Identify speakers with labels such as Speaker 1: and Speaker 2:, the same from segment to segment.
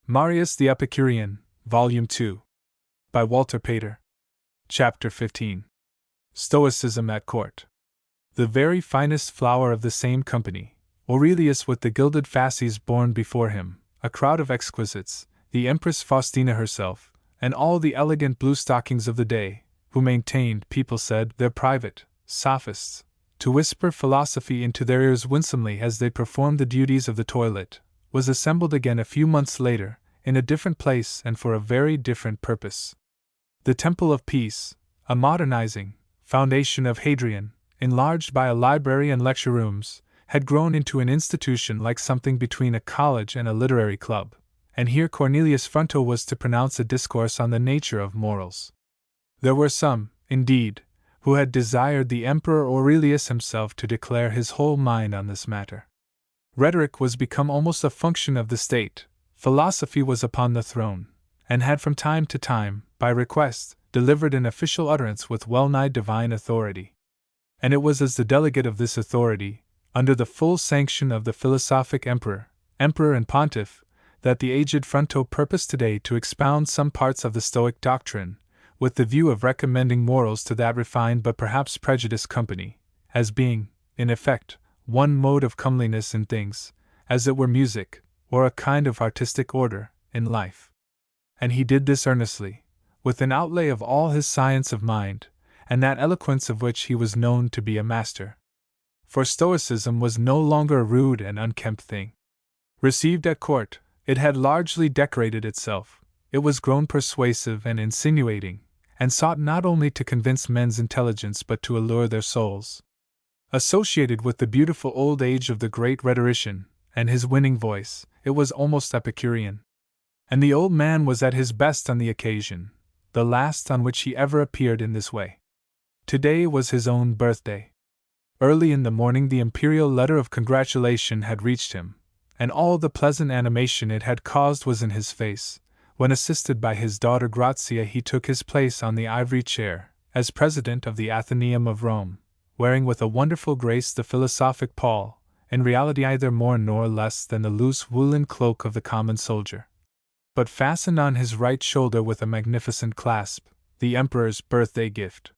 Speaker 1: Marius the Epicurean, Volume 2. By Walter Pater. Chapter 15. Stoicism at Court. The very finest flower of the same company, Aurelius with the gilded fasces borne before him, a crowd of exquisites, the Empress Faustina herself, and all the elegant blue stockings of the day, who maintained, people said, their private sophists, to whisper philosophy into their ears winsomely as they performed the duties of the toilet, was assembled again a few months later, in a different place and for a very different purpose. The Temple of Peace, a modernizing foundation of Hadrian, enlarged by a library and lecture rooms, had grown into an institution like something between a college and a literary club, and here Cornelius Fronto was to pronounce a discourse on the nature of morals. There were some, indeed, who had desired the Emperor Aurelius himself to declare his whole mind on this matter. Rhetoric was become almost a function of the state, philosophy was upon the throne, and had from time to time, by request, delivered an official utterance with well-nigh divine authority. And it was as the delegate of this authority, under the full sanction of the philosophic emperor and pontiff, that the aged Fronto purposed today to expound some parts of the Stoic doctrine, with the view of recommending morals to that refined but perhaps prejudiced company, as being, in effect, one mode of comeliness in things, as it were music, or a kind of artistic order, in life. And he did this earnestly, with an outlay of all his science of mind, and that eloquence of which he was known to be a master. For Stoicism was no longer a rude and unkempt thing. Received at court, it had largely decorated itself, it was grown persuasive and insinuating, and sought not only to convince men's intelligence but to allure their souls. Associated with the beautiful old age of the great rhetorician, and his winning voice, it was almost Epicurean. And the old man was at his best on the occasion, the last on which he ever appeared in this way. Today was his own birthday. Early in the morning the imperial letter of congratulation had reached him, and all the pleasant animation it had caused was in his face, when assisted by his daughter Grazia he took his place on the ivory chair, as president of the Athenaeum of Rome, wearing with a wonderful grace the philosophic pall, in reality either more nor less than the loose woolen cloak of the common soldier, but fastened on his right shoulder with a magnificent clasp, the emperor's birthday gift.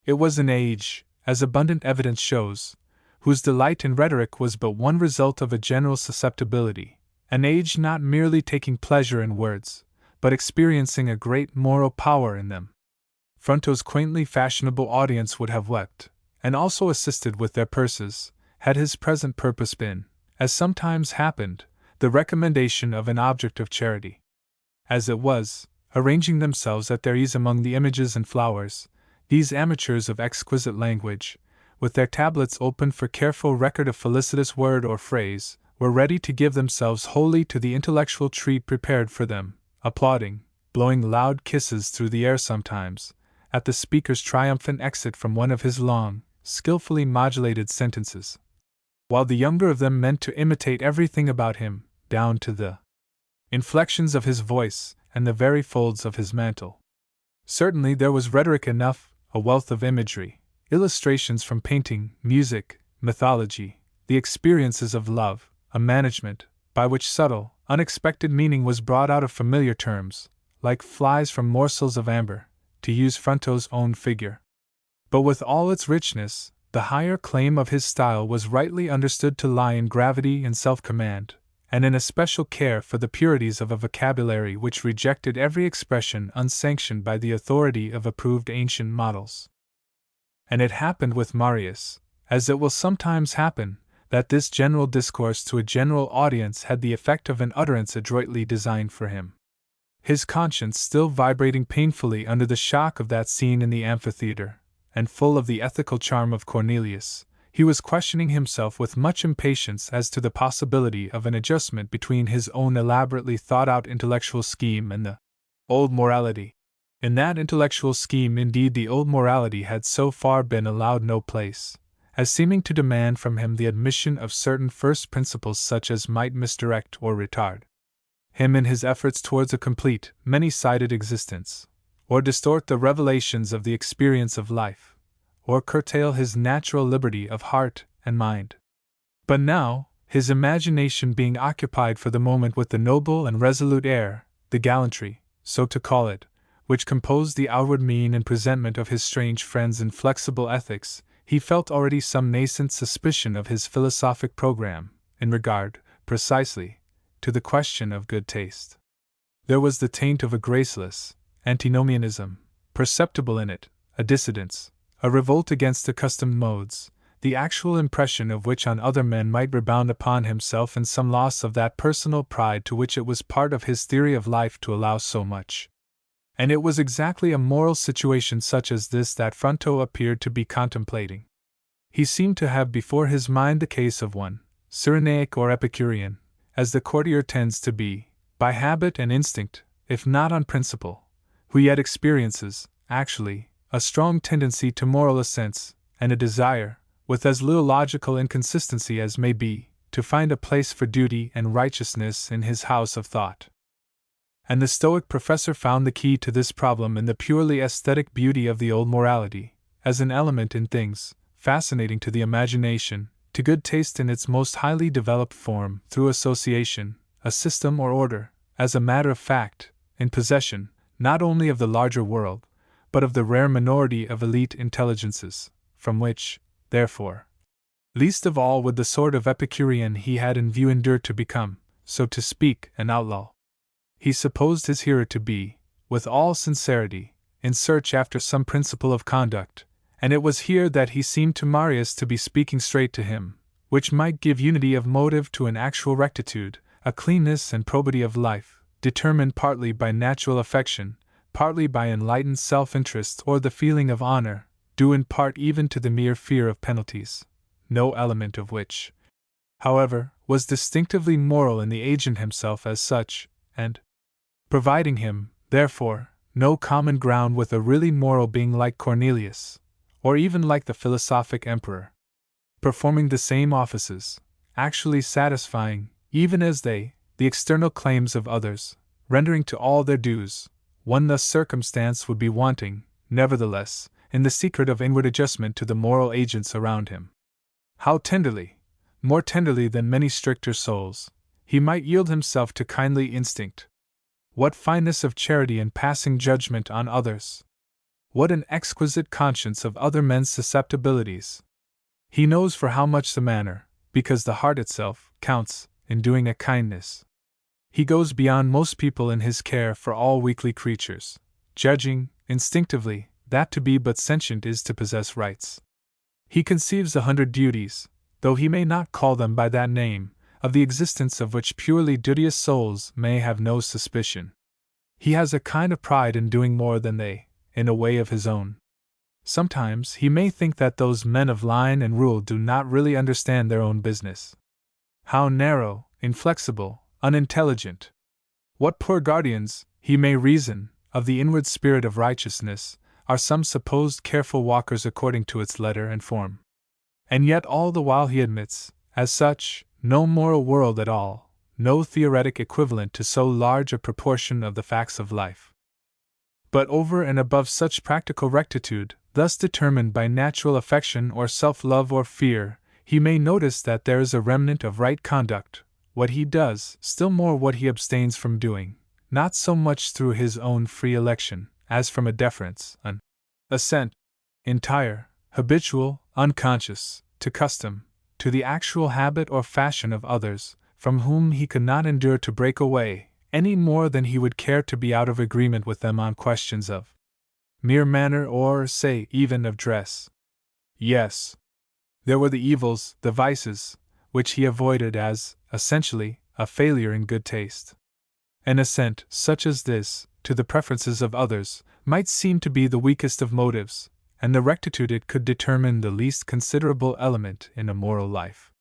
Speaker 1: It was an age, as abundant evidence shows, whose delight in rhetoric was but one result of a general susceptibility, an age not merely taking pleasure in words, but experiencing a great moral power in them. Fronto's quaintly fashionable audience would have wept, and also assisted with their purses, had his present purpose been, as sometimes happened, the recommendation of an object of charity. As it was, arranging themselves at their ease among the images and flowers, these amateurs of exquisite language, with their tablets open for careful record of felicitous word or phrase, were ready to give themselves wholly to the intellectual treat prepared for them, applauding, blowing loud kisses through the air sometimes, at the speaker's triumphant exit from one of his long, skillfully modulated sentences, while the younger of them meant to imitate everything about him, down to the inflections of his voice and the very folds of his mantle. Certainly there was rhetoric enough, a wealth of imagery, illustrations from painting, music, mythology, the experiences of love, a management, by which subtle, unexpected meaning was brought out of familiar terms, like flies from morsels of amber, to use Fronto's own figure. But with all its richness, the higher claim of his style was rightly understood to lie in gravity and self-command, and in a special care for the purities of a vocabulary which rejected every expression unsanctioned by the authority of approved ancient models. And it happened with Marius, as it will sometimes happen, that this general discourse to a general audience had the effect of an utterance adroitly designed for him. His conscience still vibrating painfully under the shock of that scene in the amphitheater, and full of the ethical charm of Cornelius, he was questioning himself with much impatience as to the possibility of an adjustment between his own elaborately thought-out intellectual scheme and the old morality. In that intellectual scheme indeed the old morality had so far been allowed no place, as seeming to demand from him the admission of certain first principles such as might misdirect or retard him in his efforts towards a complete, many-sided existence, or distort the revelations of the experience of life, or curtail his natural liberty of heart and mind. But now, his imagination being occupied for the moment with the noble and resolute air, the gallantry, so to call it, which composed the outward mien and presentment of his strange friend's inflexible ethics, he felt already some nascent suspicion of his philosophic program, in regard, precisely, to the question of good taste. There was the taint of a graceless antinomianism perceptible in it, a dissidence, a revolt against accustomed modes, the actual impression of which on other men might rebound upon himself in some loss of that personal pride to which it was part of his theory of life to allow so much. And it was exactly a moral situation such as this that Fronto appeared to be contemplating. He seemed to have before his mind the case of one, Cyrenaic or Epicurean, as the courtier tends to be, by habit and instinct, if not on principle, who yet experiences, actually, a strong tendency to moral assents, and a desire, with as little logical inconsistency as may be, to find a place for duty and righteousness in his house of thought. And the Stoic professor found the key to this problem in the purely aesthetic beauty of the old morality, as an element in things, fascinating to the imagination, to good taste in its most highly developed form, through association, a system or order, as a matter of fact, in possession, not only of the larger world, but of the rare minority of elite intelligences, from which, therefore, least of all would the sort of Epicurean he had in view endure to become, so to speak, an outlaw. He supposed his hearer to be, with all sincerity, in search after some principle of conduct, and it was here that he seemed to Marius to be speaking straight to him, which might give unity of motive to an actual rectitude, a cleanness and probity of life, determined partly by natural affection, partly by enlightened self-interest or the feeling of honor, due in part even to the mere fear of penalties, no element of which, however, was distinctively moral in the agent himself as such, and providing him, therefore, no common ground with a really moral being like Cornelius, or even like the philosophic emperor, performing the same offices, actually satisfying, even as they, the external claims of others, rendering to all their dues, one thus circumstance would be wanting, nevertheless, in the secret of inward adjustment to the moral agents around him. How tenderly, more tenderly than many stricter souls, he might yield himself to kindly instinct. What fineness of charity in passing judgment on others! What an exquisite conscience of other men's susceptibilities! He knows for how much the manner, because the heart itself, counts, in doing a kindness. He goes beyond most people in his care for all weakly creatures, judging, instinctively, that to be but sentient is to possess rights. He conceives 100 duties, though he may not call them by that name, of the existence of which purely duteous souls may have no suspicion. He has a kind of pride in doing more than they, in a way of his own. Sometimes he may think that those men of line and rule do not really understand their own business. How narrow, inflexible, unintelligent! What poor guardians, he may reason, of the inward spirit of righteousness, are some supposed careful walkers according to its letter and form. And yet all the while he admits, as such, no moral world at all, no theoretic equivalent to so large a proportion of the facts of life. But over and above such practical rectitude, thus determined by natural affection or self-love or fear, he may notice that there is a remnant of right conduct, what he does, still more what he abstains from doing, not so much through his own free election, as from a deference, an assent, entire, habitual, unconscious, to custom, to the actual habit or fashion of others, from whom he could not endure to break away, any more than he would care to be out of agreement with them on questions of mere manner or, say, even of dress. Yes, there were the evils, the vices, which he avoided as, essentially, a failure in good taste. An assent, such as this, to the preferences of others, might seem to be the weakest of motives, and the rectitude it could determine the least considerable element in a moral life.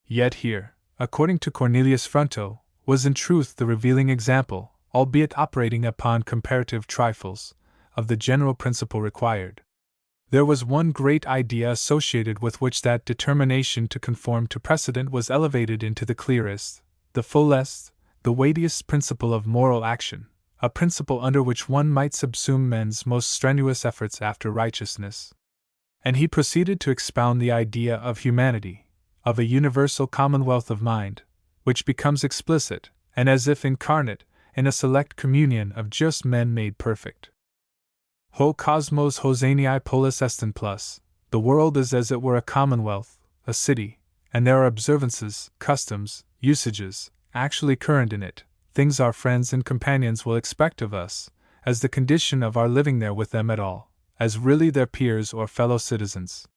Speaker 1: Yet here, according to Cornelius Fronto, was in truth the revealing example, albeit operating upon comparative trifles, of the general principle required. There was one great idea associated with which that determination to conform to precedent was elevated into the clearest, the fullest, the weightiest principle of moral action, a principle under which one might subsume men's most strenuous efforts after righteousness. And he proceeded to expound the idea of humanity, of a universal commonwealth of mind, which becomes explicit, and as if incarnate, in a select communion of just men made perfect. Ho cosmos hosanii polis estin plus, the world is as it were a commonwealth, a city, and there are observances, customs, usages, actually current in it, things our friends and companions will expect of us, as the condition of our living there with them at all, as really their peers or fellow citizens.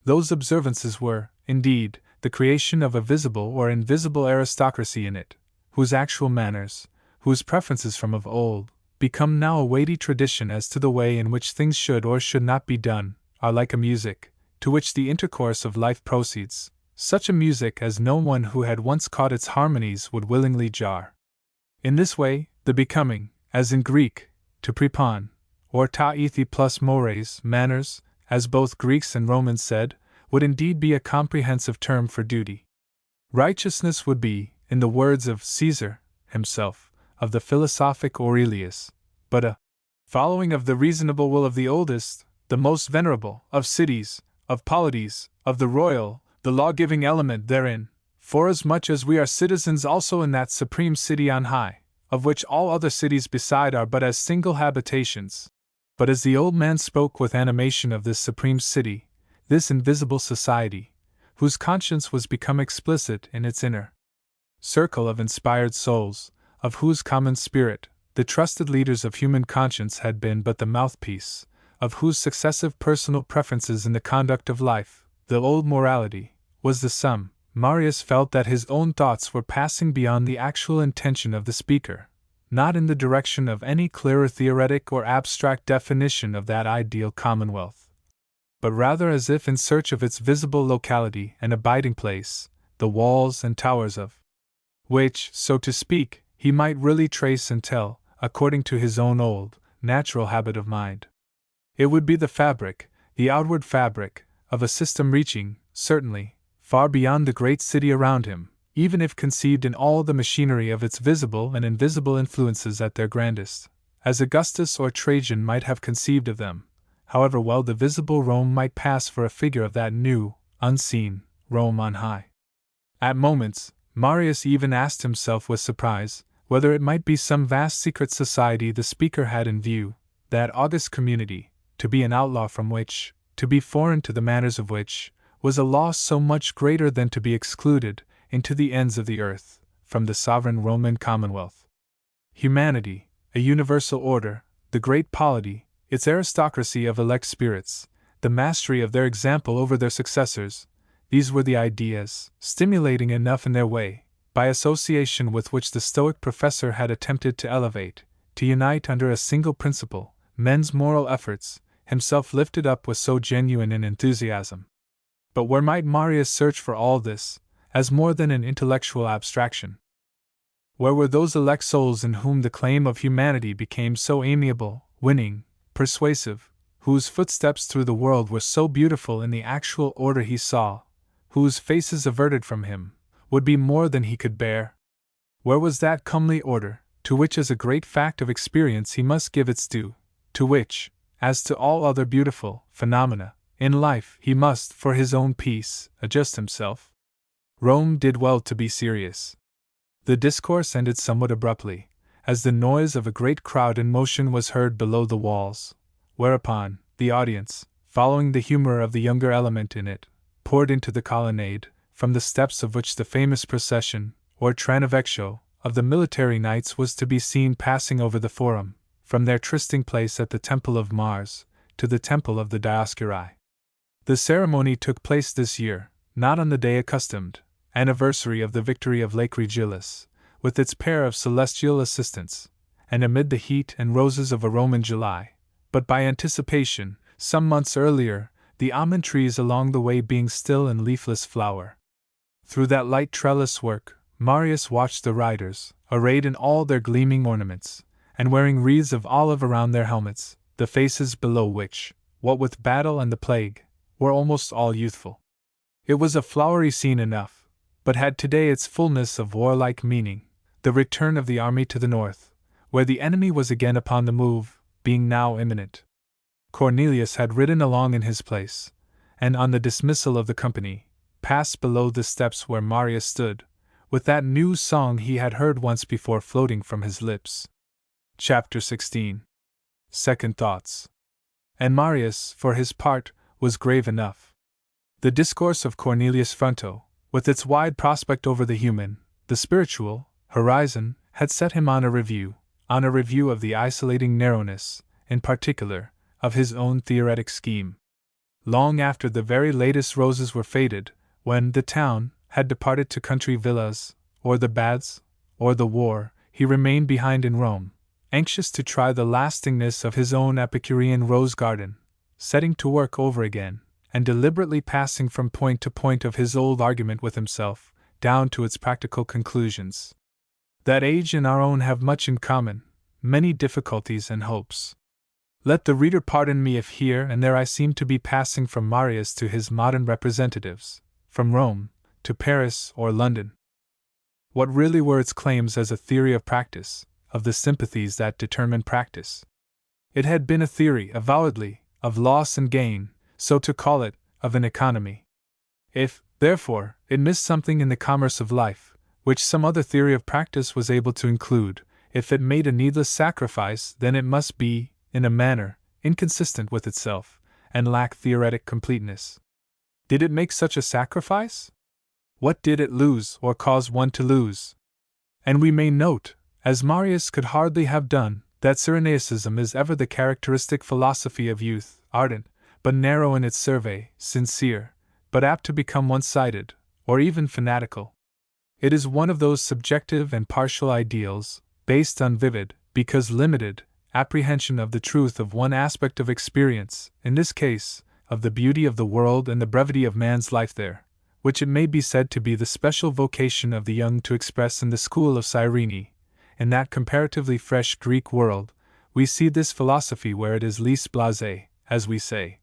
Speaker 1: Those observances were, indeed, the creation of a visible or invisible aristocracy in it, whose actual manners, whose preferences from of old, become now a weighty tradition as to the way in which things should or should not be done, are like a music, to which the intercourse of life proceeds, such a music as no one who had once caught its harmonies would willingly jar. In this way, the becoming, as in Greek, to prepon, or ta ethi plus mores, manners, as both Greeks and Romans said, would indeed be a comprehensive term for duty. Righteousness would be, in the words of Caesar himself, of the philosophic Aurelius, but a following of the reasonable will of the oldest, the most venerable, of cities, of polities, of the royal, the law-giving element therein, forasmuch as we are citizens also in that supreme city on high, of which all other cities beside are but as single habitations. But as the old man spoke with animation of this supreme city, this invisible society, whose conscience was become explicit in its inner circle of inspired souls, of whose common spirit, the trusted leaders of human conscience had been but the mouthpiece, of whose successive personal preferences in the conduct of life, the old morality, was the sum, Marius felt that his own thoughts were passing beyond the actual intention of the speaker, not in the direction of any clearer theoretic or abstract definition of that ideal commonwealth, but rather as if in search of its visible locality and abiding place, the walls and towers of which, so to speak, he might really trace and tell, according to his own old, natural habit of mind. It would be the fabric, the outward fabric, of a system reaching, certainly, far beyond the great city around him, even if conceived in all the machinery of its visible and invisible influences at their grandest, as Augustus or Trajan might have conceived of them, however well the visible Rome might pass for a figure of that new, unseen, Rome on high. At moments, Marius even asked himself with surprise, whether it might be some vast secret society the speaker had in view, that august community, to be an outlaw from which, to be foreign to the manners of which, was a loss so much greater than to be excluded, into the ends of the earth, from the sovereign Roman commonwealth. Humanity, a universal order, the great polity, its aristocracy of elect spirits, the mastery of their example over their successors, these were the ideas, stimulating enough in their way, by association with which the Stoic professor had attempted to elevate, to unite under a single principle, men's moral efforts, himself lifted up with so genuine an enthusiasm. But where might Marius search for all this, as more than an intellectual abstraction? Where were those elect souls in whom the claim of humanity became so amiable, winning, persuasive, whose footsteps through the world were so beautiful in the actual order he saw, whose faces averted from him, would be more than he could bear? Where was that comely order, to which as a great fact of experience he must give its due, to which, as to all other beautiful phenomena in life, he must, for his own peace, adjust himself? Rome did well to be serious. The discourse ended somewhat abruptly, as the noise of a great crowd in motion was heard below the walls, whereupon, the audience, following the humor of the younger element in it, poured into the colonnade, from the steps of which the famous procession, or tranavecchio, of the military knights was to be seen passing over the forum, from their trysting place at the Temple of Mars, to the Temple of the Dioscuri. The ceremony took place this year, not on the day accustomed, anniversary of the victory of Lake Regillus, with its pair of celestial assistants, and amid the heat and roses of a Roman July, but by anticipation, some months earlier, the almond trees along the way being still in leafless flower. Through that light trellis work, Marius watched the riders, arrayed in all their gleaming ornaments, and wearing wreaths of olive around their helmets, the faces below which, what with battle and the plague, were almost all youthful. It was a flowery scene enough, but had today its fullness of warlike meaning, the return of the army to the north, where the enemy was again upon the move, being now imminent. Cornelius had ridden along in his place, and on the dismissal of the company, passed below the steps where Marius stood, with that new song he had heard once before floating from his lips. Chapter 16. Second Thoughts. And Marius, for his part, was grave enough. The discourse of Cornelius Fronto, with its wide prospect over the human, the spiritual, horizon, had set him on a review of the isolating narrowness, in particular, of his own theoretic scheme. Long after the very latest roses were faded, when the town had departed to country villas, or the baths, or the war, he remained behind in Rome, anxious to try the lastingness of his own Epicurean rose garden, setting to work over again, and deliberately passing from point to point of his old argument with himself, down to its practical conclusions. That age and our own have much in common, many difficulties and hopes. Let the reader pardon me if here and there I seem to be passing from Marius to his modern representatives, from Rome to Paris or London. What really were its claims as a theory of practice, of the sympathies that determine practice? It had been a theory, avowedly, of loss and gain, so to call it, of an economy. If, therefore, it missed something in the commerce of life, which some other theory of practice was able to include, if it made a needless sacrifice, then it must be, in a manner, inconsistent with itself, and lack theoretic completeness. Did it make such a sacrifice? What did it lose or cause one to lose? And we may note, as Marius could hardly have done, that Cyrenaicism is ever the characteristic philosophy of youth, ardent, but narrow in its survey, sincere, but apt to become one-sided, or even fanatical. It is one of those subjective and partial ideals, based on vivid, because limited, apprehension of the truth of one aspect of experience, in this case, of the beauty of the world and the brevity of man's life there, which it may be said to be the special vocation of the young to express in the school of Cyrene. In that comparatively fresh Greek world, we see this philosophy where it is least blasé, as we say.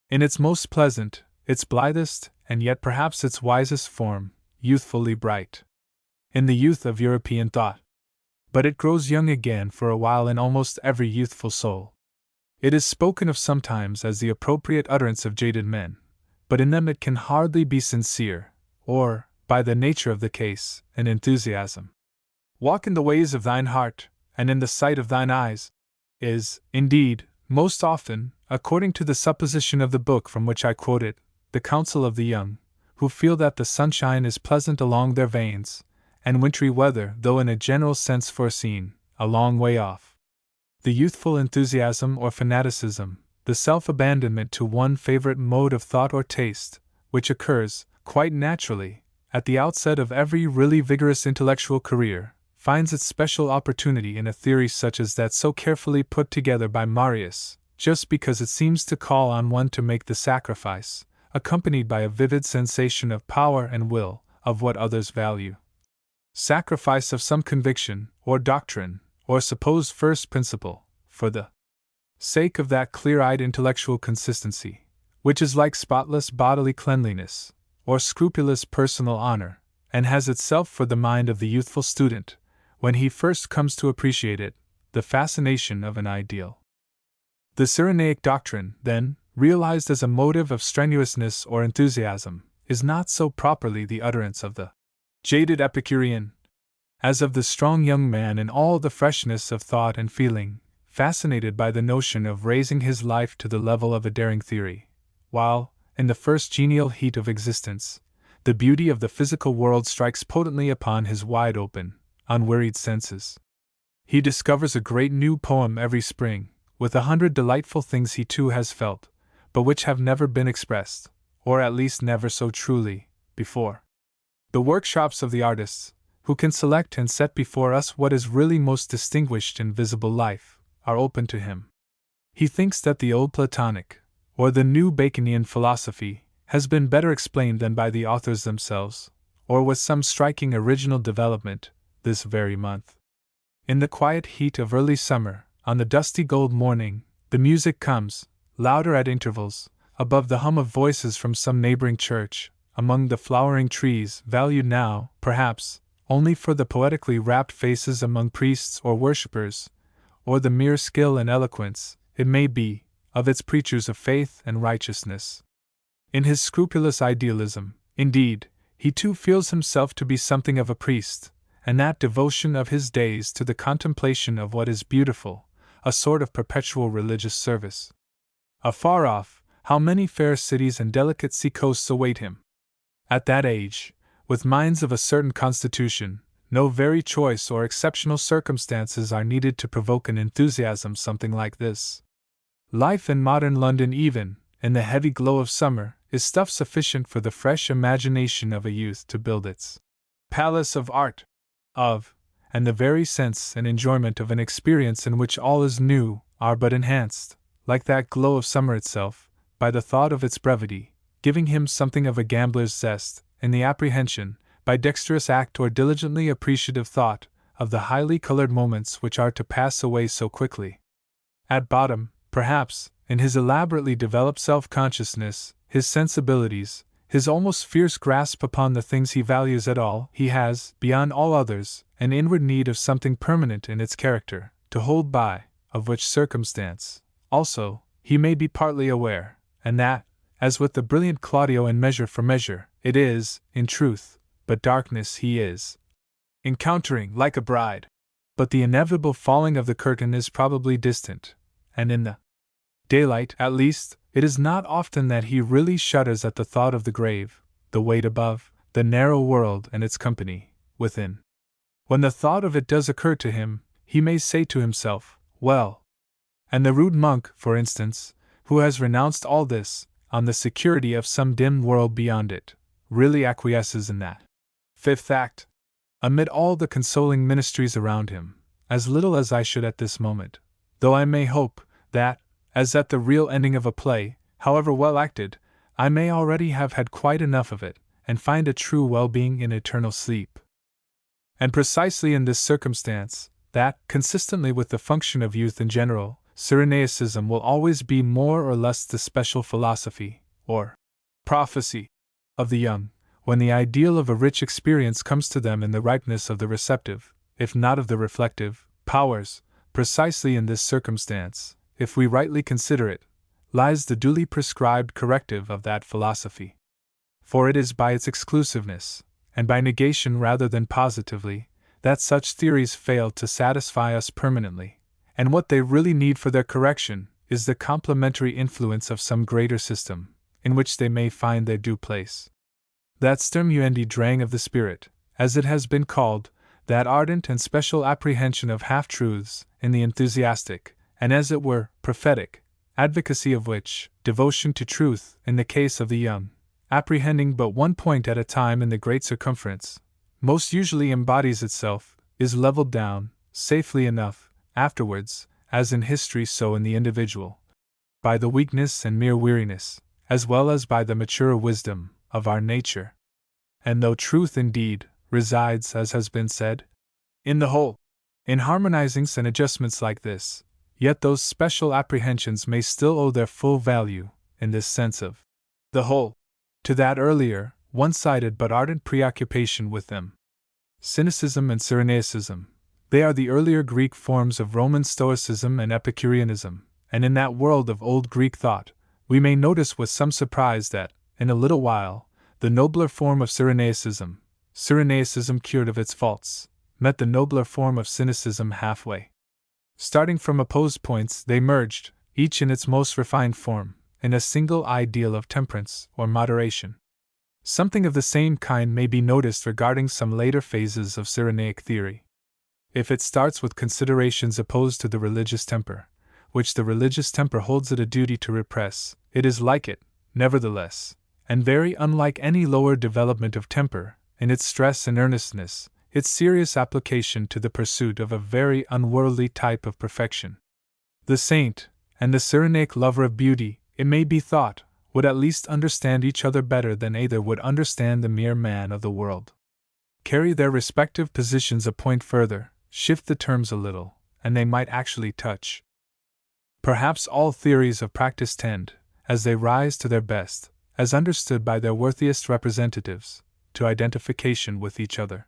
Speaker 1: In its most pleasant, its blithest, and yet perhaps its wisest form, youthfully bright. In the youth of European thought. But it grows young again for a while in almost every youthful soul. It is spoken of sometimes as the appropriate utterance of jaded men, but in them it can hardly be sincere, or, by the nature of the case, an enthusiasm. Walk in the ways of thine heart, and in the sight of thine eyes, is, indeed, most often, according to the supposition of the book from which I quoted, the counsel of the young, who feel that the sunshine is pleasant along their veins, and wintry weather, though in a general sense foreseen, a long way off. The youthful enthusiasm or fanaticism, the self-abandonment to one favorite mode of thought or taste, which occurs, quite naturally, at the outset of every really vigorous intellectual career, finds its special opportunity in a theory such as that so carefully put together by Marius, just because it seems to call on one to make the sacrifice, accompanied by a vivid sensation of power and will, of what others value. Sacrifice of some conviction, or doctrine, or supposed first principle, for the sake of that clear-eyed intellectual consistency, which is like spotless bodily cleanliness, or scrupulous personal honor, and has itself for the mind of the youthful student, when he first comes to appreciate it, the fascination of an ideal. The Cyrenaic doctrine, then, realized as a motive of strenuousness or enthusiasm, is not so properly the utterance of the jaded Epicurean, as of the strong young man in all the freshness of thought and feeling, fascinated by the notion of raising his life to the level of a daring theory, while, in the first genial heat of existence, the beauty of the physical world strikes potently upon his wide-open, unwearied senses. He discovers a great new poem every spring, with 100 delightful things he too has felt, but which have never been expressed, or at least never so truly, before. The workshops of the artists, who can select and set before us what is really most distinguished in visible life, are open to him. He thinks that the old Platonic, or the new Baconian philosophy, has been better explained than by the authors themselves, or with some striking original development, this very month. In the quiet heat of early summer, on the dusty gold morning, the music comes, louder at intervals, above the hum of voices from some neighboring church, among the flowering trees, valued now, perhaps, only for the poetically rapt faces among priests or worshippers, or the mere skill and eloquence, it may be, of its preachers of faith and righteousness. In his scrupulous idealism, Indeed, he too feels himself to be something of a priest, and that devotion of his days to the contemplation of what is beautiful, a sort of perpetual religious service. Afar off, how many fair cities and delicate sea coasts await him! At that age, with minds of a certain constitution, no very choice or exceptional circumstances are needed to provoke an enthusiasm something like this. Life in modern London, even in the heavy glow of summer, is stuff sufficient for the fresh imagination of a youth to build its palace of art, and the very sense and enjoyment of an experience in which all is new are but enhanced, like that glow of summer itself, by the thought of its brevity, giving him something of a gambler's zest, in the apprehension, by dexterous act or diligently appreciative thought, of the highly colored moments which are to pass away so quickly. At bottom, perhaps, in his elaborately developed self-consciousness, his sensibilities, his almost fierce grasp upon the things he values at all, he has, beyond all others, an inward need of something permanent in its character, to hold by, of which circumstance, also, he may be partly aware, and that, as with the brilliant Claudio in Measure for Measure, it is, in truth, but darkness he is encountering like a bride. But the inevitable falling of the curtain is probably distant, and in the daylight, at least, it is not often that he really shudders at the thought of the grave, the weight above, the narrow world and its company within. When the thought of it does occur to him, he may say to himself, well. And the rude monk, for instance, who has renounced all this, on the security of some dim world beyond it, really acquiesces in that fifth act. Amid all the consoling ministries around him, as little as I should at this moment, though I may hope that, as at the real ending of a play, however well acted, I may already have had quite enough of it, and find a true well-being in eternal sleep. And precisely in this circumstance, that, consistently with the function of youth in general, Cyrenaicism will always be more or less the special philosophy, or prophecy, of the young, when the ideal of a rich experience comes to them in the ripeness of the receptive, if not of the reflective, powers. Precisely in this circumstance, if we rightly consider it, lies the duly prescribed corrective of that philosophy. For it is by its exclusiveness, and by negation rather than positively, that such theories fail to satisfy us permanently, and what they really need for their correction is the complementary influence of some greater system, in which they may find their due place. That stimuli drang of the spirit, as it has been called, that ardent and special apprehension of half-truths, in the enthusiastic, and as it were, prophetic, advocacy of which, devotion to truth, in the case of the young, apprehending but one point at a time in the great circumference, most usually embodies itself, is leveled down, safely enough, afterwards, as in history so in the individual, by the weakness and mere weariness, as well as by the maturer wisdom, of our nature. And though truth indeed resides, as has been said, in the whole, in harmonizings and adjustments like this, yet those special apprehensions may still owe their full value, in this sense of the whole, to that earlier, one-sided but ardent preoccupation with them. Cynicism and Cyrenaicism, they are the earlier Greek forms of Roman Stoicism and Epicureanism, and in that world of old Greek thought, we may notice with some surprise that, in a little while, the nobler form of Cyrenaicism, cured of its faults, met the nobler form of cynicism halfway. Starting from opposed points, they merged, each in its most refined form, in a single ideal of temperance or moderation. Something of the same kind may be noticed regarding some later phases of Cyrenaic theory. If it starts with considerations opposed to the religious temper, which the religious temper holds it a duty to repress, it is like it, nevertheless, and very unlike any lower development of temper, in its stress and earnestness, its serious application to the pursuit of a very unworldly type of perfection. The saint, and the Cyrenaic lover of beauty, it may be thought, would at least understand each other better than either would understand the mere man of the world. Carry their respective positions a point further, shift the terms a little, and they might actually touch. Perhaps all theories of practice tend, as they rise to their best, as understood by their worthiest representatives, to identification with each other.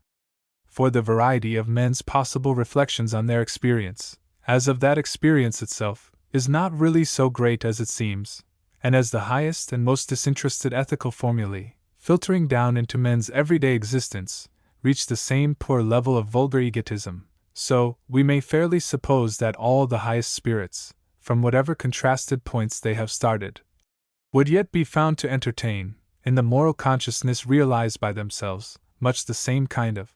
Speaker 1: For the variety of men's possible reflections on their experience, as of that experience itself, is not really so great as it seems, and as the highest and most disinterested ethical formulae, filtering down into men's everyday existence, reach the same poor level of vulgar egotism, so we may fairly suppose that all the highest spirits, from whatever contrasted points they have started, would yet be found to entertain, in the moral consciousness realized by themselves, much the same kind of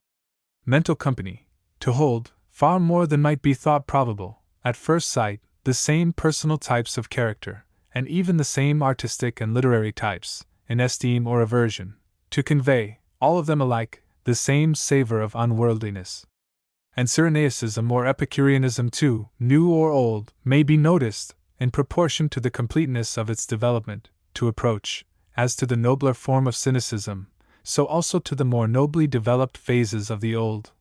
Speaker 1: mental company, to hold, far more than might be thought probable, at first sight, the same personal types of character, and even the same artistic and literary types, in esteem or aversion, to convey, all of them alike, the same savor of unworldliness. And Cyrenaicism or Epicureanism too, new or old, may be noticed, in proportion to the completeness of its development, to approach, as to the nobler form of cynicism, so also to the more nobly developed phases of the old,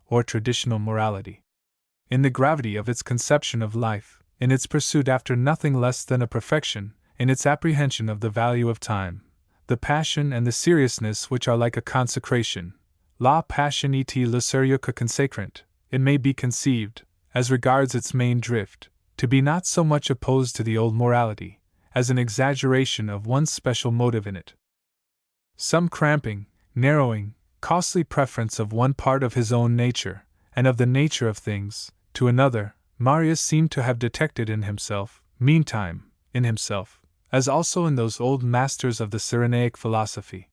Speaker 1: or traditional morality. In the gravity of its conception of life, in its pursuit after nothing less than a perfection, in its apprehension of the value of time, the passion and the seriousness which are like a consecration, la passion et le sérieux que consacrant, it may be conceived, as regards its main drift, to be not so much opposed to the old morality, as an exaggeration of one special motive in it. Some cramping, narrowing, costly preference of one part of his own nature, and of the nature of things, to another, Marius seemed to have detected in himself, meantime, in himself, as also in those old masters of the Cyrenaic philosophy.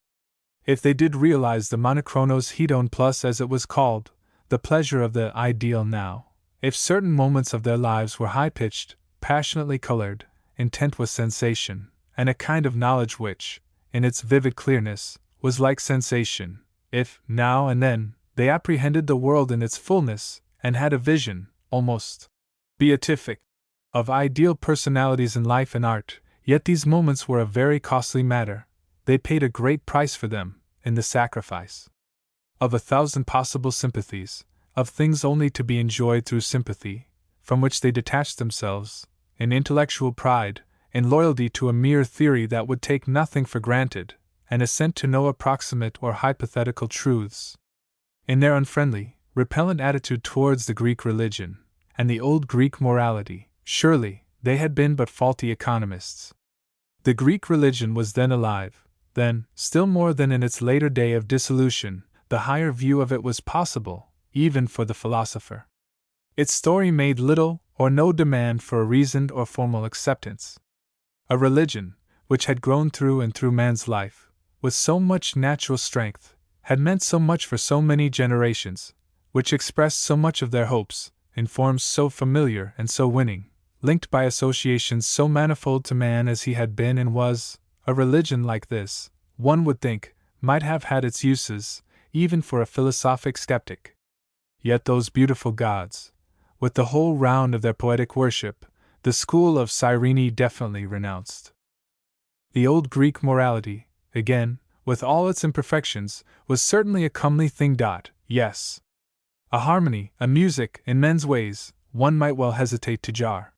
Speaker 1: If they did realize the monochronos hedon plus, as it was called, the pleasure of the ideal now, if certain moments of their lives were high-pitched, passionately colored, intent with sensation, and a kind of knowledge which, in its vivid clearness, was like sensation, if, now and then, they apprehended the world in its fullness, and had a vision, almost beatific, of ideal personalities in life and art, yet these moments were a very costly matter, they paid a great price for them, in the sacrifice of 1,000 possible sympathies, of things only to be enjoyed through sympathy, from which they detached themselves, in intellectual pride, in loyalty to a mere theory that would take nothing for granted, and assent to no approximate or hypothetical truths. In their unfriendly, repellent attitude towards the Greek religion, and the old Greek morality, surely, they had been but faulty economists. The Greek religion was then alive, then, still more than in its later day of dissolution, the higher view of it was possible, even for the philosopher. Its story made little or no demand for a reasoned or formal acceptance. A religion, which had grown through and through man's life, with so much natural strength, had meant so much for so many generations, which expressed so much of their hopes, in forms so familiar and so winning, linked by associations so manifold to man as he had been and was, a religion like this, one would think, might have had its uses, even for a philosophic skeptic. Yet those beautiful gods, with the whole round of their poetic worship, the school of Cyrene definitely renounced. The old Greek morality, again, with all its imperfections, was certainly a comely thing. Yes. A harmony, a music, in men's ways, one might well hesitate to jar.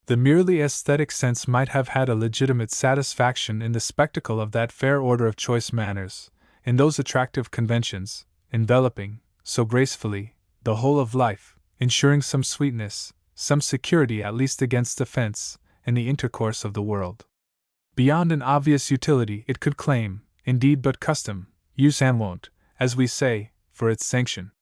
Speaker 1: The merely aesthetic sense might have had a legitimate satisfaction in the spectacle of that fair order of choice manners, in those attractive conventions, enveloping, so gracefully, the whole of life, ensuring some sweetness, some security at least against offense, in the intercourse of the world. Beyond an obvious utility it could claim, indeed but custom, use and wont, as we say, for its sanction.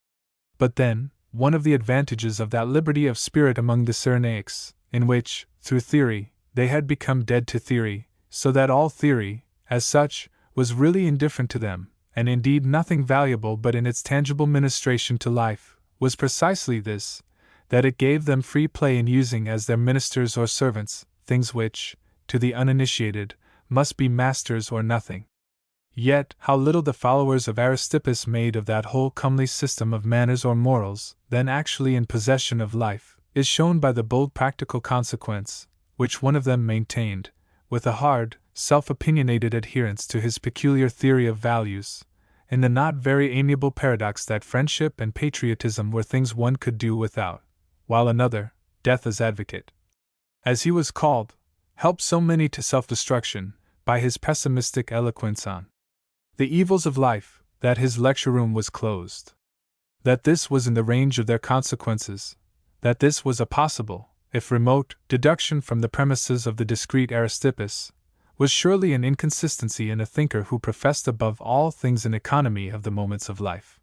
Speaker 1: But then, one of the advantages of that liberty of spirit among the Cyrenaics, in which, through theory, they had become dead to theory, so that all theory, as such, was really indifferent to them, and indeed nothing valuable but in its tangible ministration to life, was precisely this, that it gave them free play in using as their ministers or servants things which, to the uninitiated, must be masters or nothing. Yet, how little the followers of Aristippus made of that whole comely system of manners or morals, then actually in possession of life, is shown by the bold practical consequence, which one of them maintained, with a hard, self-opinionated adherence to his peculiar theory of values, in the not very amiable paradox that friendship and patriotism were things one could do without, while another, death as advocate, as he was called, helped so many to self-destruction, by his pessimistic eloquence on the evils of life, that his lecture room was closed. That this was in the range of their consequences, that this was a possible, if remote, deduction from the premises of the discreet Aristippus, was surely an inconsistency in a thinker who professed above all things an economy of the moments of life.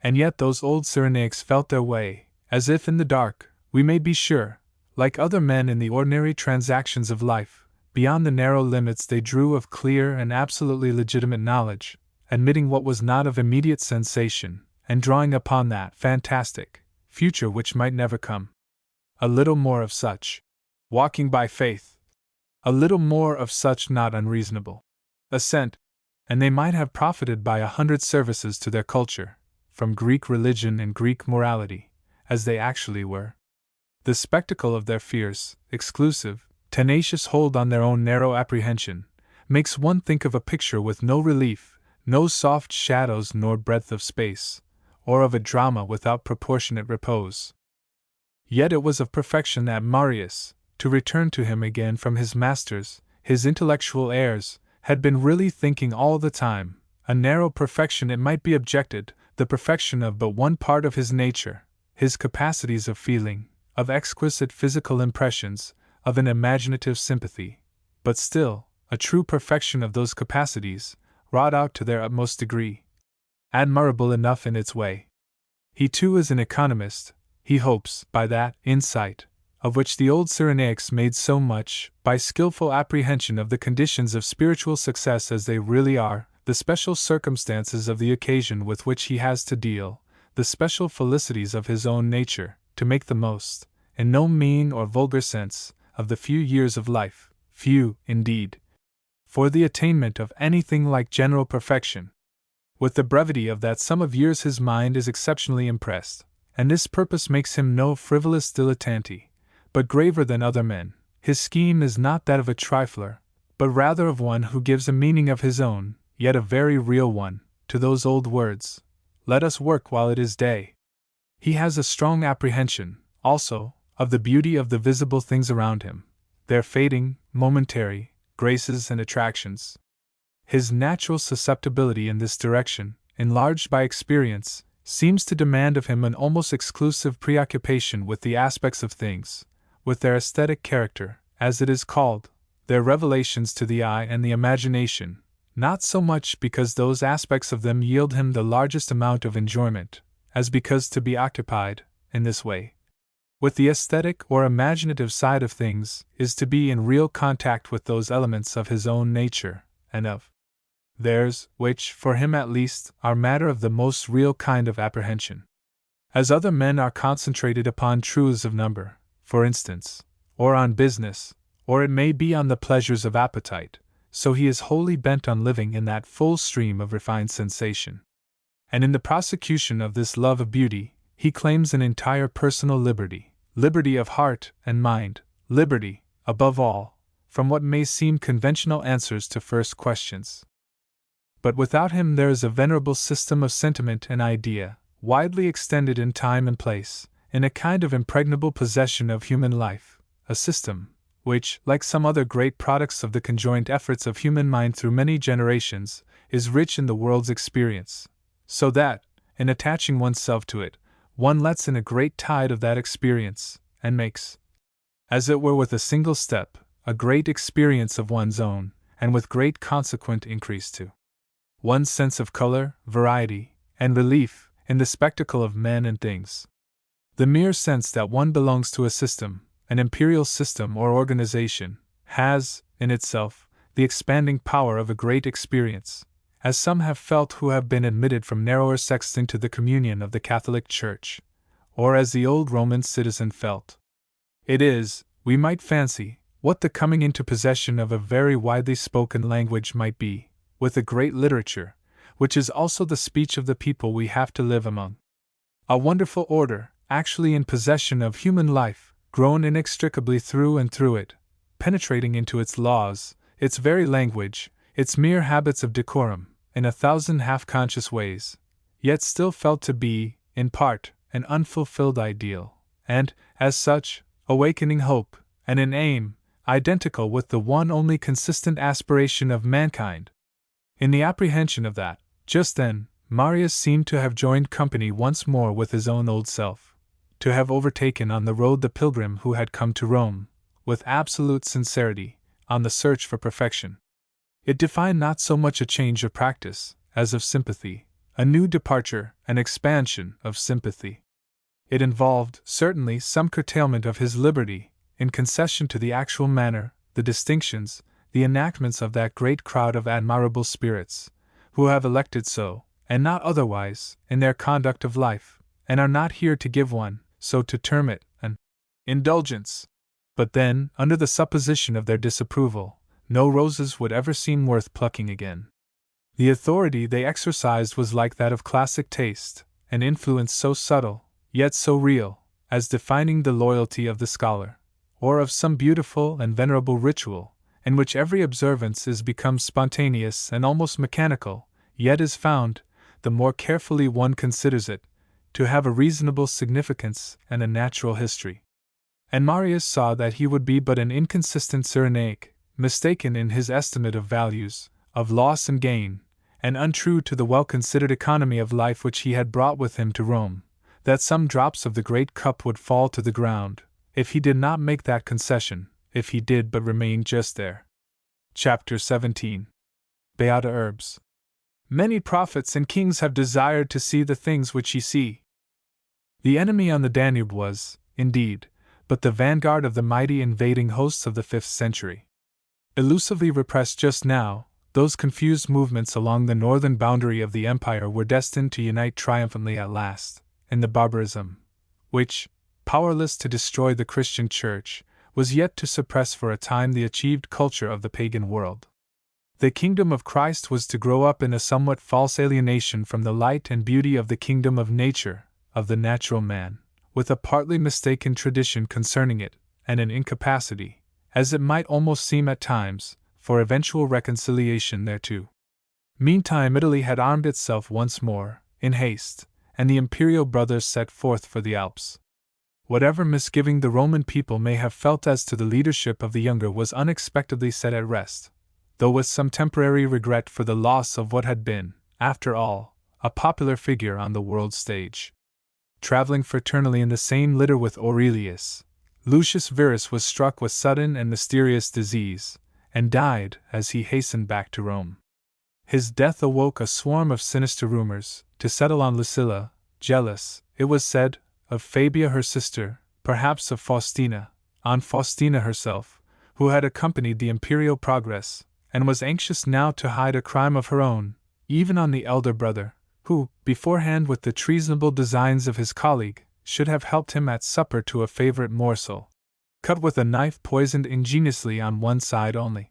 Speaker 1: And yet those old Cyrenaics felt their way, as if in the dark, we may be sure, like other men in the ordinary transactions of life, beyond the narrow limits they drew of clear and absolutely legitimate knowledge, admitting what was not of immediate sensation, and drawing upon that fantastic future which might never come. A little more of such, walking by faith. A little more of such not unreasonable assent, and they might have profited by 100 services to their culture, from Greek religion and Greek morality, as they actually were. The spectacle of their fierce, exclusive, tenacious hold on their own narrow apprehension makes one think of a picture with no relief, no soft shadows nor breadth of space, or of a drama without proportionate repose. Yet it was of perfection that Marius, to return to him again from his masters, his intellectual heirs, had been really thinking all the time, a narrow perfection it might be objected, the perfection of but one part of his nature, his capacities of feeling, of exquisite physical impressions, of an imaginative sympathy, but still, a true perfection of those capacities, wrought out to their utmost degree. Admirable enough in its way. He too is an economist, he hopes, by that insight, of which the old Cyrenaics made so much, by skillful apprehension of the conditions of spiritual success as they really are, the special circumstances of the occasion with which he has to deal, the special felicities of his own nature, to make the most, in no mean or vulgar sense, of the few years of life, few, indeed, for the attainment of anything like general perfection. With the brevity of that sum of years his mind is exceptionally impressed, and this purpose makes him no frivolous dilettante, but graver than other men. His scheme is not that of a trifler, but rather of one who gives a meaning of his own, yet a very real one, to those old words, "Let us work while it is day." He has a strong apprehension, also, of the beauty of the visible things around him, their fading, momentary, graces and attractions. His natural susceptibility in this direction, enlarged by experience, seems to demand of him an almost exclusive preoccupation with the aspects of things, with their aesthetic character, as it is called, their revelations to the eye and the imagination, not so much because those aspects of them yield him the largest amount of enjoyment, as because to be occupied, in this way, with the aesthetic or imaginative side of things, is to be in real contact with those elements of his own nature, and of theirs, which, for him at least, are matter of the most real kind of apprehension. As other men are concentrated upon truths of number, for instance, or on business, or it may be on the pleasures of appetite, so he is wholly bent on living in that full stream of refined sensation. And in the prosecution of this love of beauty, he claims an entire personal liberty, liberty of heart and mind, liberty, above all, from what may seem conventional answers to first questions. But without him there is a venerable system of sentiment and idea, widely extended in time and place, in a kind of impregnable possession of human life, a system which, like some other great products of the conjoined efforts of human mind through many generations, is rich in the world's experience, so that, in attaching oneself to it, one lets in a great tide of that experience, and makes, as it were with a single step, a great experience of one's own, and with great consequent increase to one's sense of color, variety, and relief in the spectacle of men and things. The mere sense that one belongs to a system, an imperial system or organization, has, in itself, the expanding power of a great experience, as some have felt who have been admitted from narrower sects into the communion of the Catholic Church, or as the old Roman citizen felt. It is, we might fancy, what the coming into possession of a very widely spoken language might be, with a great literature, which is also the speech of the people we have to live among. A wonderful order, actually in possession of human life, grown inextricably through and through it, penetrating into its laws, its very language, its mere habits of decorum, in 1,000 half-conscious ways, yet still felt to be, in part, an unfulfilled ideal, and, as such, awakening hope, and an aim, identical with the one only consistent aspiration of mankind. In the apprehension of that, just then, Marius seemed to have joined company once more with his own old self, to have overtaken on the road the pilgrim who had come to Rome, with absolute sincerity, on the search for perfection. It defined not so much a change of practice, as of sympathy, a new departure, an expansion of sympathy. It involved, certainly, some curtailment of his liberty, in concession to the actual manner, the distinctions, the enactments of that great crowd of admirable spirits, who have elected so, and not otherwise, in their conduct of life, and are not here to give one, so to term it, an indulgence. But then, under the supposition of their disapproval, no roses would ever seem worth plucking again. The authority they exercised was like that of classic taste, an influence so subtle, yet so real, as defining the loyalty of the scholar, or of some beautiful and venerable ritual, in which every observance is become spontaneous and almost mechanical, yet is found, the more carefully one considers it, to have a reasonable significance and a natural history. And Marius saw that he would be but an inconsistent Cyrenaic, mistaken in his estimate of values, of loss and gain, and untrue to the well-considered economy of life which he had brought with him to Rome, that some drops of the great cup would fall to the ground, if he did not make that concession, if he did but remain just there. Chapter 17. Beata Urbs. Many prophets and kings have desired to see the things which ye see. The enemy on the Danube was, indeed, but the vanguard of the mighty invading hosts of the 5th century. Elusively repressed just now, those confused movements along the northern boundary of the empire were destined to unite triumphantly at last, in the barbarism, which, powerless to destroy the Christian Church, was yet to suppress for a time the achieved culture of the pagan world. The kingdom of Christ was to grow up in a somewhat false alienation from the light and beauty of the kingdom of nature, of the natural man, with a partly mistaken tradition concerning it, and an incapacity, as it might almost seem at times, for eventual reconciliation thereto. Meantime Italy had armed itself once more, in haste, and the imperial brothers set forth for the Alps. Whatever misgiving the Roman people may have felt as to the leadership of the younger was unexpectedly set at rest, though with some temporary regret for the loss of what had been, after all, a popular figure on the world stage. Traveling fraternally in the same litter with Aurelius, Lucius Verus was struck with sudden and mysterious disease, and died as he hastened back to Rome. His death awoke a swarm of sinister rumors, to settle on Lucilla, jealous, it was said, of Fabia her sister, perhaps of Faustina, on Faustina herself, who had accompanied the imperial progress, and was anxious now to hide a crime of her own, even on the elder brother, who, beforehand with the treasonable designs of his colleague, should have helped him at supper to a favorite morsel, cut with a knife poisoned ingeniously on one side only.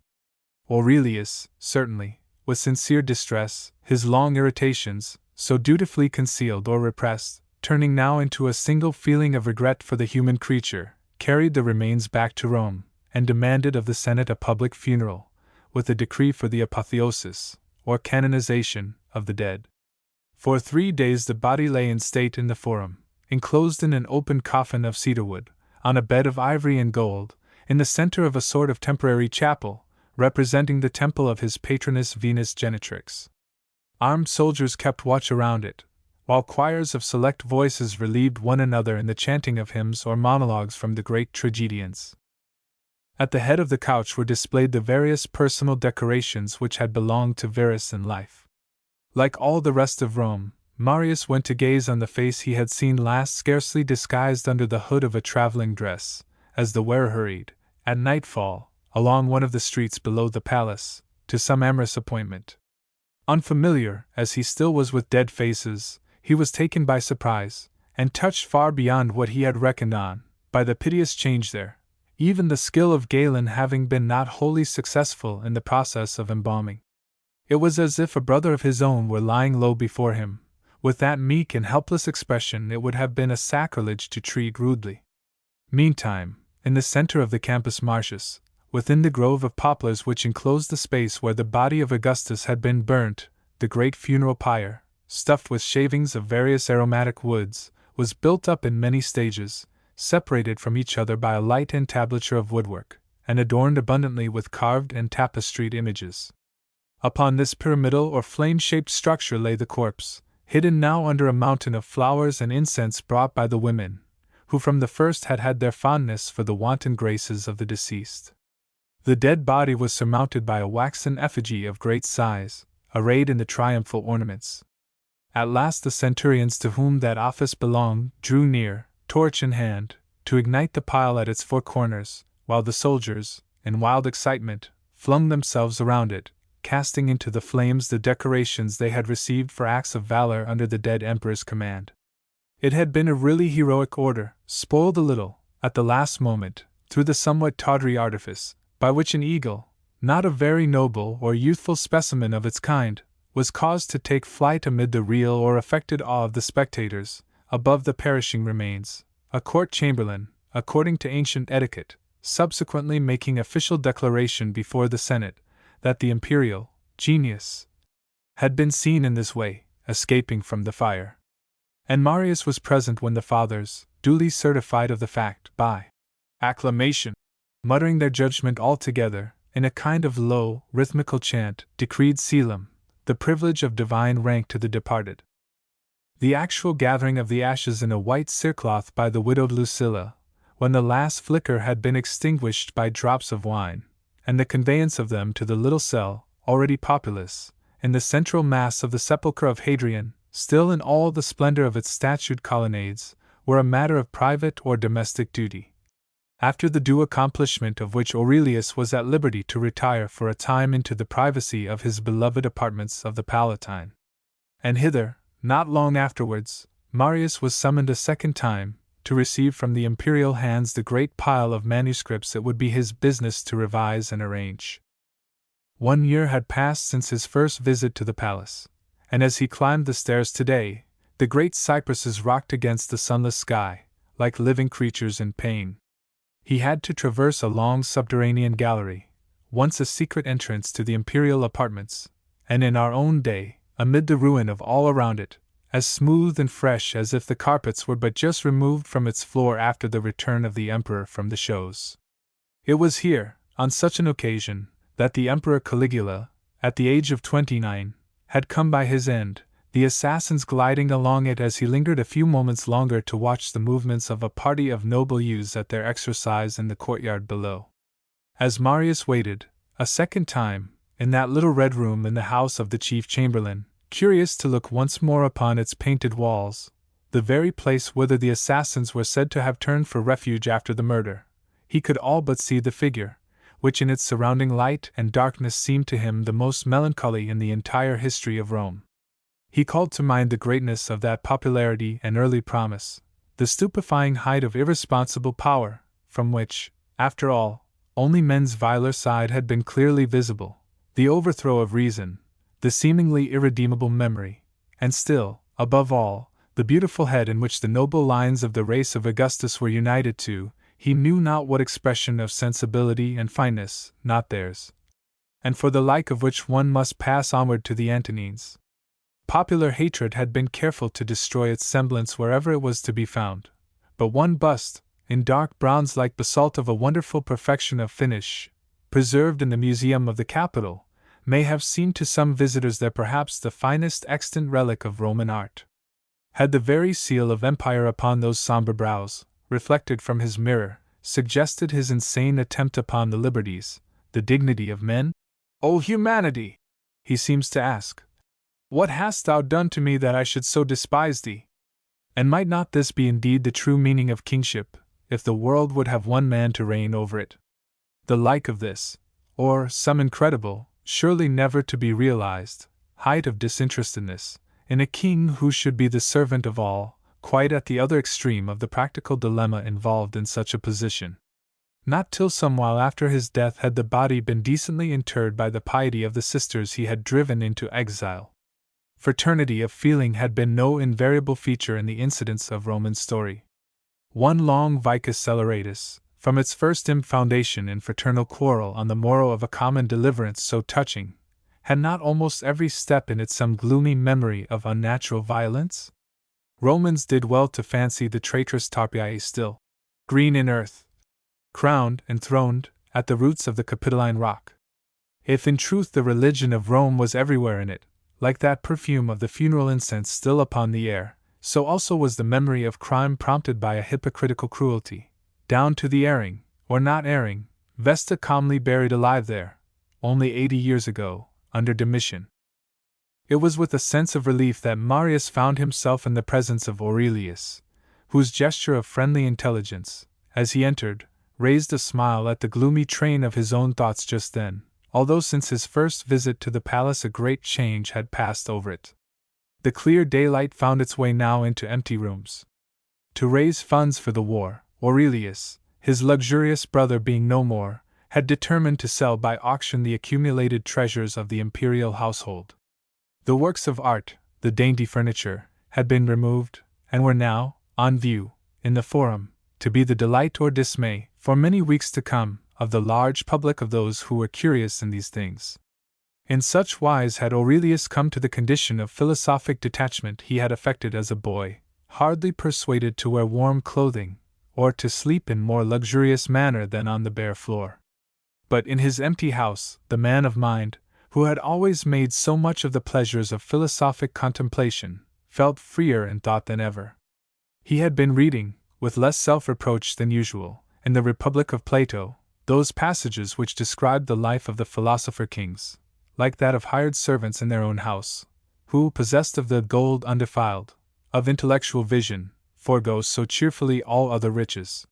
Speaker 1: Aurelius, certainly, with sincere distress, his long irritations, so dutifully concealed or repressed, turning now into a single feeling of regret for the human creature, carried the remains back to Rome, and demanded of the Senate a public funeral, with a decree for the apotheosis, or canonization, of the dead. For 3 days the body lay in state in the Forum, enclosed in an open coffin of cedarwood, on a bed of ivory and gold, in the center of a sort of temporary chapel, representing the temple of his patroness Venus Genitrix. Armed soldiers kept watch around it, while choirs of select voices relieved one another in the chanting of hymns or monologues from the great tragedians. At the head of the couch were displayed the various personal decorations which had belonged to Verus in life. Like all the rest of Rome, Marius went to gaze on the face he had seen last scarcely disguised under the hood of a traveling dress, as the wearer hurried, at nightfall, along one of the streets below the palace, to some amorous appointment. Unfamiliar, as he still was with dead faces, he was taken by surprise, and touched far beyond what he had reckoned on, by the piteous change there, even the skill of Galen having been not wholly successful in the process of embalming. It was as if a brother of his own were lying low before him, with that meek and helpless expression it would have been a sacrilege to treat rudely. Meantime, in the center of the Campus Martius, within the grove of poplars which enclosed the space where the body of Augustus had been burnt, the great funeral pyre, stuffed with shavings of various aromatic woods, was built up in many stages, separated from each other by a light entablature of woodwork, and adorned abundantly with carved and tapestried images. Upon this pyramidal or flame-shaped structure lay the corpse, hidden now under a mountain of flowers and incense brought by the women, who from the first had had their fondness for the wanton graces of the deceased. The dead body was surmounted by a waxen effigy of great size, arrayed in the triumphal ornaments. At last the centurions to whom that office belonged drew near, torch in hand, to ignite the pile at its four corners, while the soldiers, in wild excitement, flung themselves around it, casting into the flames the decorations they had received for acts of valor under the dead emperor's command. It had been a really heroic order, spoiled a little, at the last moment, through the somewhat tawdry artifice, by which an eagle, not a very noble or youthful specimen of its kind, was caused to take flight amid the real or affected awe of the spectators, above the perishing remains, a court chamberlain, according to ancient etiquette, subsequently making official declaration before the Senate, that the imperial genius had been seen in this way, escaping from the fire. And Marius was present when the fathers, duly certified of the fact by acclamation, muttering their judgment all together, in a kind of low, rhythmical chant, decreed Selim, the privilege of divine rank to the departed. The actual gathering of the ashes in a white cerecloth by the widowed Lucilla, when the last flicker had been extinguished by drops of wine, and the conveyance of them to the little cell, already populous, in the central mass of the sepulchre of Hadrian, still in all the splendor of its statued colonnades, were a matter of private or domestic duty, after the due accomplishment of which Aurelius was at liberty to retire for a time into the privacy of his beloved apartments of the Palatine. And hither, not long afterwards, Marius was summoned a second time, to receive from the imperial hands the great pile of manuscripts it would be his business to revise and arrange. 1 year had passed since his first visit to the palace, and as he climbed the stairs today, the great cypresses rocked against the sunless sky, like living creatures in pain. He had to traverse a long subterranean gallery, once a secret entrance to the imperial apartments, and in our own day, amid the ruin of all around it, as smooth and fresh as if the carpets were but just removed from its floor after the return of the emperor from the shows. It was here, on such an occasion, that the Emperor Caligula, at the age of 29, had come by his end, the assassins gliding along it as he lingered a few moments longer to watch the movements of a party of noble youths at their exercise in the courtyard below. As Marius waited, a second time, in that little red room in the house of the chief chamberlain, curious to look once more upon its painted walls, the very place whither the assassins were said to have turned for refuge after the murder, he could all but see the figure, which in its surrounding light and darkness seemed to him the most melancholy in the entire history of Rome. He called to mind the greatness of that popularity and early promise, the stupefying height of irresponsible power, from which, after all, only men's viler side had been clearly visible, the overthrow of reason, the seemingly irredeemable memory, and still, above all, the beautiful head in which the noble lines of the race of Augustus were united to, he knew not what expression of sensibility and fineness, not theirs, and for the like of which one must pass onward to the Antonines. Popular hatred had been careful to destroy its semblance wherever it was to be found, but one bust, in dark bronze like basalt of a wonderful perfection of finish, preserved in the museum of the Capitol, may have seemed to some visitors there perhaps the finest extant relic of Roman art. Had the very seal of empire upon those somber brows, reflected from his mirror, suggested his insane attempt upon the liberties, the dignity of men? O humanity! He seems to ask. What hast thou done to me that I should so despise thee? And might not this be indeed the true meaning of kingship, if the world would have one man to reign over it? The like of this, or some incredible, surely never to be realized, height of disinterestedness, in a king who should be the servant of all, quite at the other extreme of the practical dilemma involved in such a position. Not till some while after his death had the body been decently interred by the piety of the sisters he had driven into exile. Fraternity of feeling had been no invariable feature in the incidents of Roman story. One long vicus celeratus, from its first dim foundation in fraternal quarrel on the morrow of a common deliverance so touching, had not almost every step in it some gloomy memory of unnatural violence? Romans did well to fancy the traitorous Tarpii still green in earth, crowned and throned at the roots of the Capitoline rock. If in truth the religion of Rome was everywhere in it, like that perfume of the funeral incense still upon the air, so also was the memory of crime prompted by a hypocritical cruelty, down to the erring, or not erring, Vesta calmly buried alive there, only 80 years ago, under Domitian. It was with a sense of relief that Marius found himself in the presence of Aurelius, whose gesture of friendly intelligence, as he entered, raised a smile at the gloomy train of his own thoughts just then, although since his first visit to the palace a great change had passed over it. The clear daylight found its way now into empty rooms. To raise funds for the war, Aurelius, his luxurious brother being no more, had determined to sell by auction the accumulated treasures of the imperial household. The works of art, the dainty furniture, had been removed, and were now, on view, in the forum, to be the delight or dismay, for many weeks to come, of the large public of those who were curious in these things. In such wise had Aurelius come to the condition of philosophic detachment he had affected as a boy, hardly persuaded to wear warm clothing, or to sleep in more luxurious manner than on the bare floor. But in his empty house, the man of mind, who had always made so much of the pleasures of philosophic contemplation, felt freer in thought than ever. He had been reading, with less self-reproach than usual, in the Republic of Plato, those passages which described the life of the philosopher kings, like that of hired servants in their own house, who, possessed of the gold undefiled, of intellectual vision, forego so cheerfully all other riches.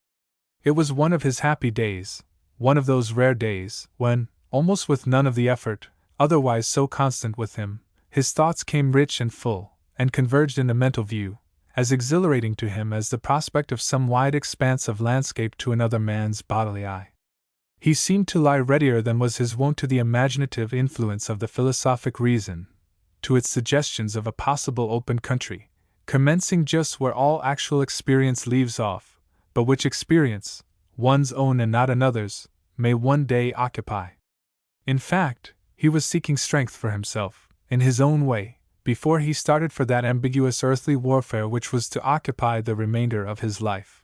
Speaker 1: It was one of his happy days, one of those rare days, when, almost with none of the effort, otherwise so constant with him, his thoughts came rich and full, and converged in a mental view, as exhilarating to him as the prospect of some wide expanse of landscape to another man's bodily eye. He seemed to lie readier than was his wont to the imaginative influence of the philosophic reason, to its suggestions of a possible open country, commencing just where all actual experience leaves off, but which experience, one's own and not another's, may one day occupy. In fact, he was seeking strength for himself, in his own way, before he started for that ambiguous earthly warfare which was to occupy the remainder of his life.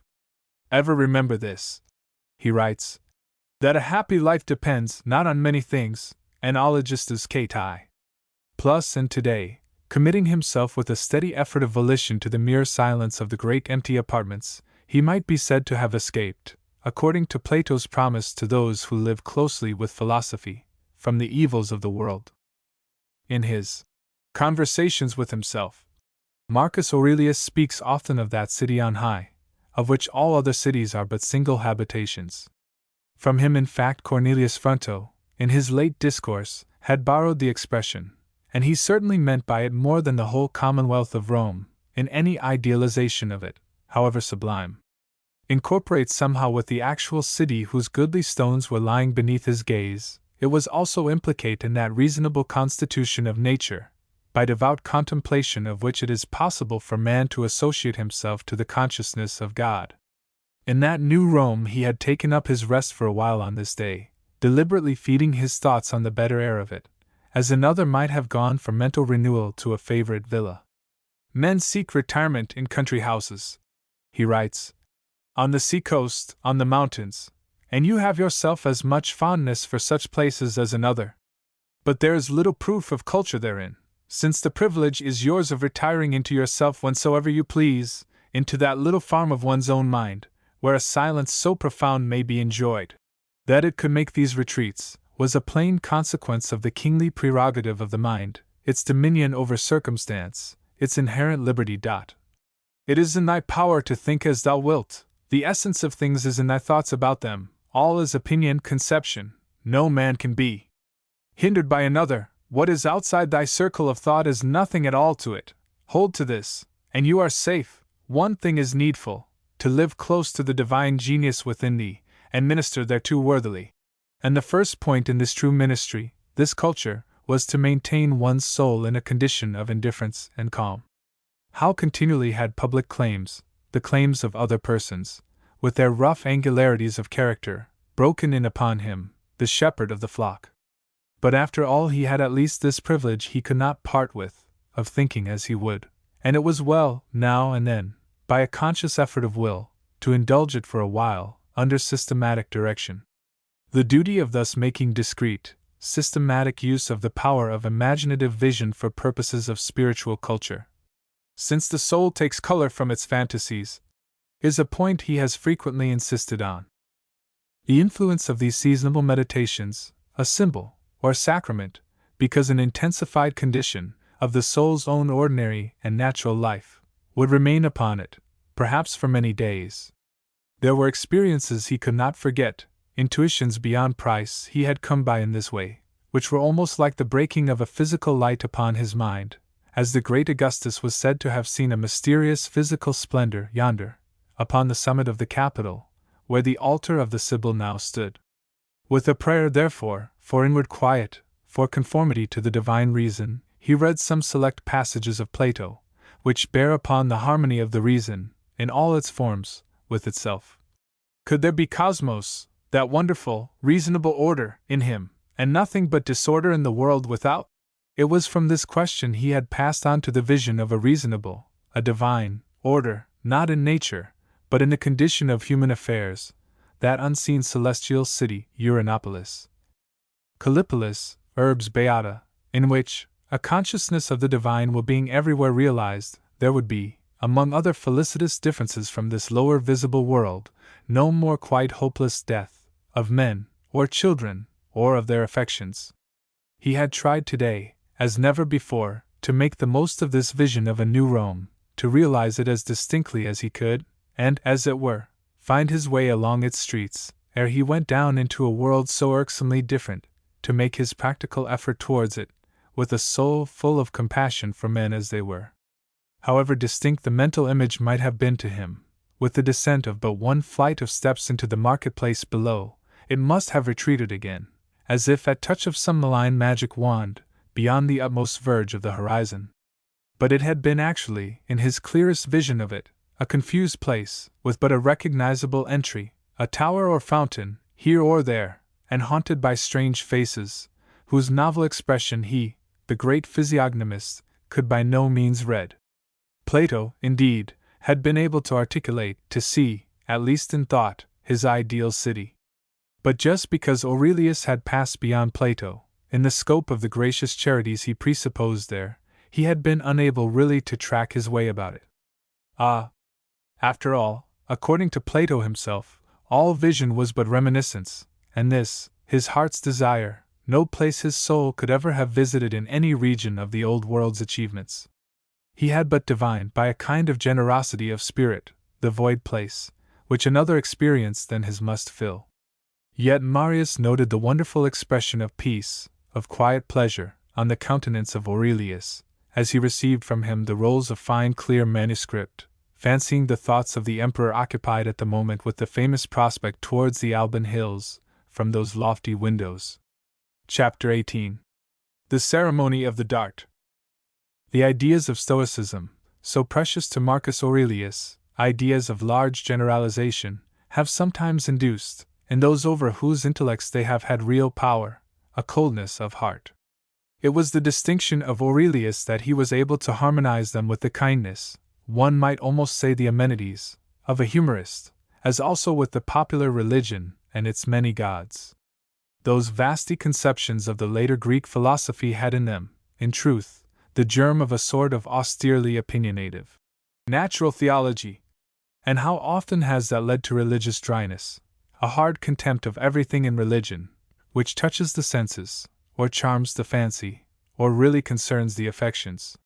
Speaker 1: Ever remember this, he writes, that a happy life depends not on many things, analogistas caetae. Plus, and today, committing himself with a steady effort of volition to the mere silence of the great empty apartments, he might be said to have escaped, according to Plato's promise to those who live closely with philosophy, from the evils of the world. In his Conversations with himself, Marcus Aurelius speaks often of that city on high, of which all other cities are but single habitations. From him, in fact, Cornelius Fronto, in his late discourse, had borrowed the expression, and he certainly meant by it more than the whole commonwealth of Rome, in any idealization of it, however sublime. Incorporate somehow with the actual city whose goodly stones were lying beneath his gaze, it was also implicate in that reasonable constitution of nature, by devout contemplation of which it is possible for man to associate himself to the consciousness of God. In that new Rome he had taken up his rest for a while on this day, deliberately feeding his thoughts on the better air of it, as another might have gone for mental renewal to a favorite villa. Men seek retirement in country houses, he writes, on the sea-coast, on the mountains, and you have yourself as much fondness for such places as another. But there is little proof of culture therein, since the privilege is yours of retiring into yourself whensoever you please, into that little farm of one's own mind, where a silence so profound may be enjoyed. That it could make these retreats was a plain consequence of the kingly prerogative of the mind, its dominion over circumstance, its inherent liberty. It is in thy power to think as thou wilt, the essence of things is in thy thoughts about them, all is opinion, conception, no man can be hindered by another. What is outside thy circle of thought is nothing at all to it. Hold to this, and you are safe. One thing is needful, to live close to the divine genius within thee, and minister thereto worthily. And the first point in this true ministry, this culture, was to maintain one's soul in a condition of indifference and calm. How continually had public claims, the claims of other persons, with their rough angularities of character, broken in upon him, the shepherd of the flock. But after all he had at least this privilege he could not part with, of thinking as he would, and it was well, now and then, by a conscious effort of will, to indulge it for a while, under systematic direction. The duty of thus making discreet, systematic use of the power of imaginative vision for purposes of spiritual culture, since the soul takes color from its fantasies, is a point he has frequently insisted on. The influence of these seasonable meditations, a symbol, or sacrament, because an intensified condition, of the soul's own ordinary and natural life, would remain upon it, perhaps for many days. There were experiences he could not forget, intuitions beyond price he had come by in this way, which were almost like the breaking of a physical light upon his mind, as the great Augustus was said to have seen a mysterious physical splendor yonder, upon the summit of the Capitol, where the altar of the Sibyl now stood. With a prayer, therefore, for inward quiet, for conformity to the divine reason, he read some select passages of Plato, which bear upon the harmony of the reason, in all its forms, with itself. Could there be cosmos, that wonderful, reasonable order, in him, and nothing but disorder in the world without? It was from this question he had passed on to the vision of a reasonable, a divine, order, not in nature, but in the condition of human affairs, that unseen celestial city, Uranopolis. Callipolis, Urbs Beata, in which, a consciousness of the divine will being everywhere realized, there would be, among other felicitous differences from this lower visible world, no more quite hopeless death, of men, or children, or of their affections. He had tried today, as never before, to make the most of this vision of a new Rome, to realize it as distinctly as he could, and, as it were, find his way along its streets, ere he went down into a world so irksomely different, to make his practical effort towards it, with a soul full of compassion for men as they were. However distinct the mental image might have been to him, with the descent of but one flight of steps into the marketplace below, it must have retreated again, as if at touch of some malign magic wand, beyond the utmost verge of the horizon. But it had been actually, in his clearest vision of it, a confused place, with but a recognizable entry, a tower or fountain, here or there, and haunted by strange faces, whose novel expression he, the great physiognomist, could by no means read. Plato, indeed, had been able to articulate, to see, at least in thought, his ideal city. But just because Aurelius had passed beyond Plato, in the scope of the gracious charities he presupposed there, he had been unable really to track his way about it. After all, according to Plato himself, all vision was but reminiscence, and this, his heart's desire, no place his soul could ever have visited in any region of the old world's achievements. He had but divined, by a kind of generosity of spirit, the void place, which another experience than his must fill. Yet Marius noted the wonderful expression of peace, of quiet pleasure, on the countenance of Aurelius, as he received from him the rolls of fine clear manuscript, fancying the thoughts of the emperor occupied at the moment with the famous prospect towards the Alban hills, from those lofty windows. Chapter 18. The Ceremony of the Dart. The ideas of Stoicism, so precious to Marcus Aurelius, ideas of large generalization, have sometimes induced, in those over whose intellects they have had real power, a coldness of heart. It was the distinction of Aurelius that he was able to harmonize them with the kindness, one might almost say the amenities, of a humorist, as also with the popular religion and its many gods. Those vasty conceptions of the later Greek philosophy had in them, in truth, the germ of a sort of austerely opinionative, natural theology. And how often has that led to religious dryness, a hard contempt of everything in religion, which touches the senses, or charms the fancy, or really concerns the affections.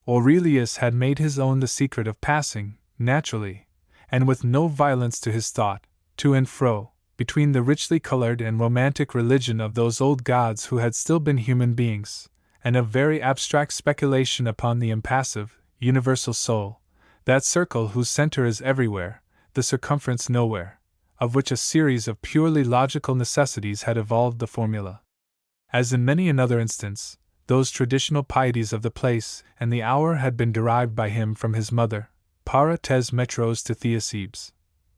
Speaker 1: Aurelius had made his own the secret of passing, naturally, and with no violence to his thought, to and fro, between the richly colored and romantic religion of those old gods who had still been human beings, and a very abstract speculation upon the impassive, universal soul, that circle whose center is everywhere, the circumference nowhere, of which a series of purely logical necessities had evolved the formula. As in many another instance, those traditional pieties of the place and the hour had been derived by him from his mother, para tes metros to Theosebes,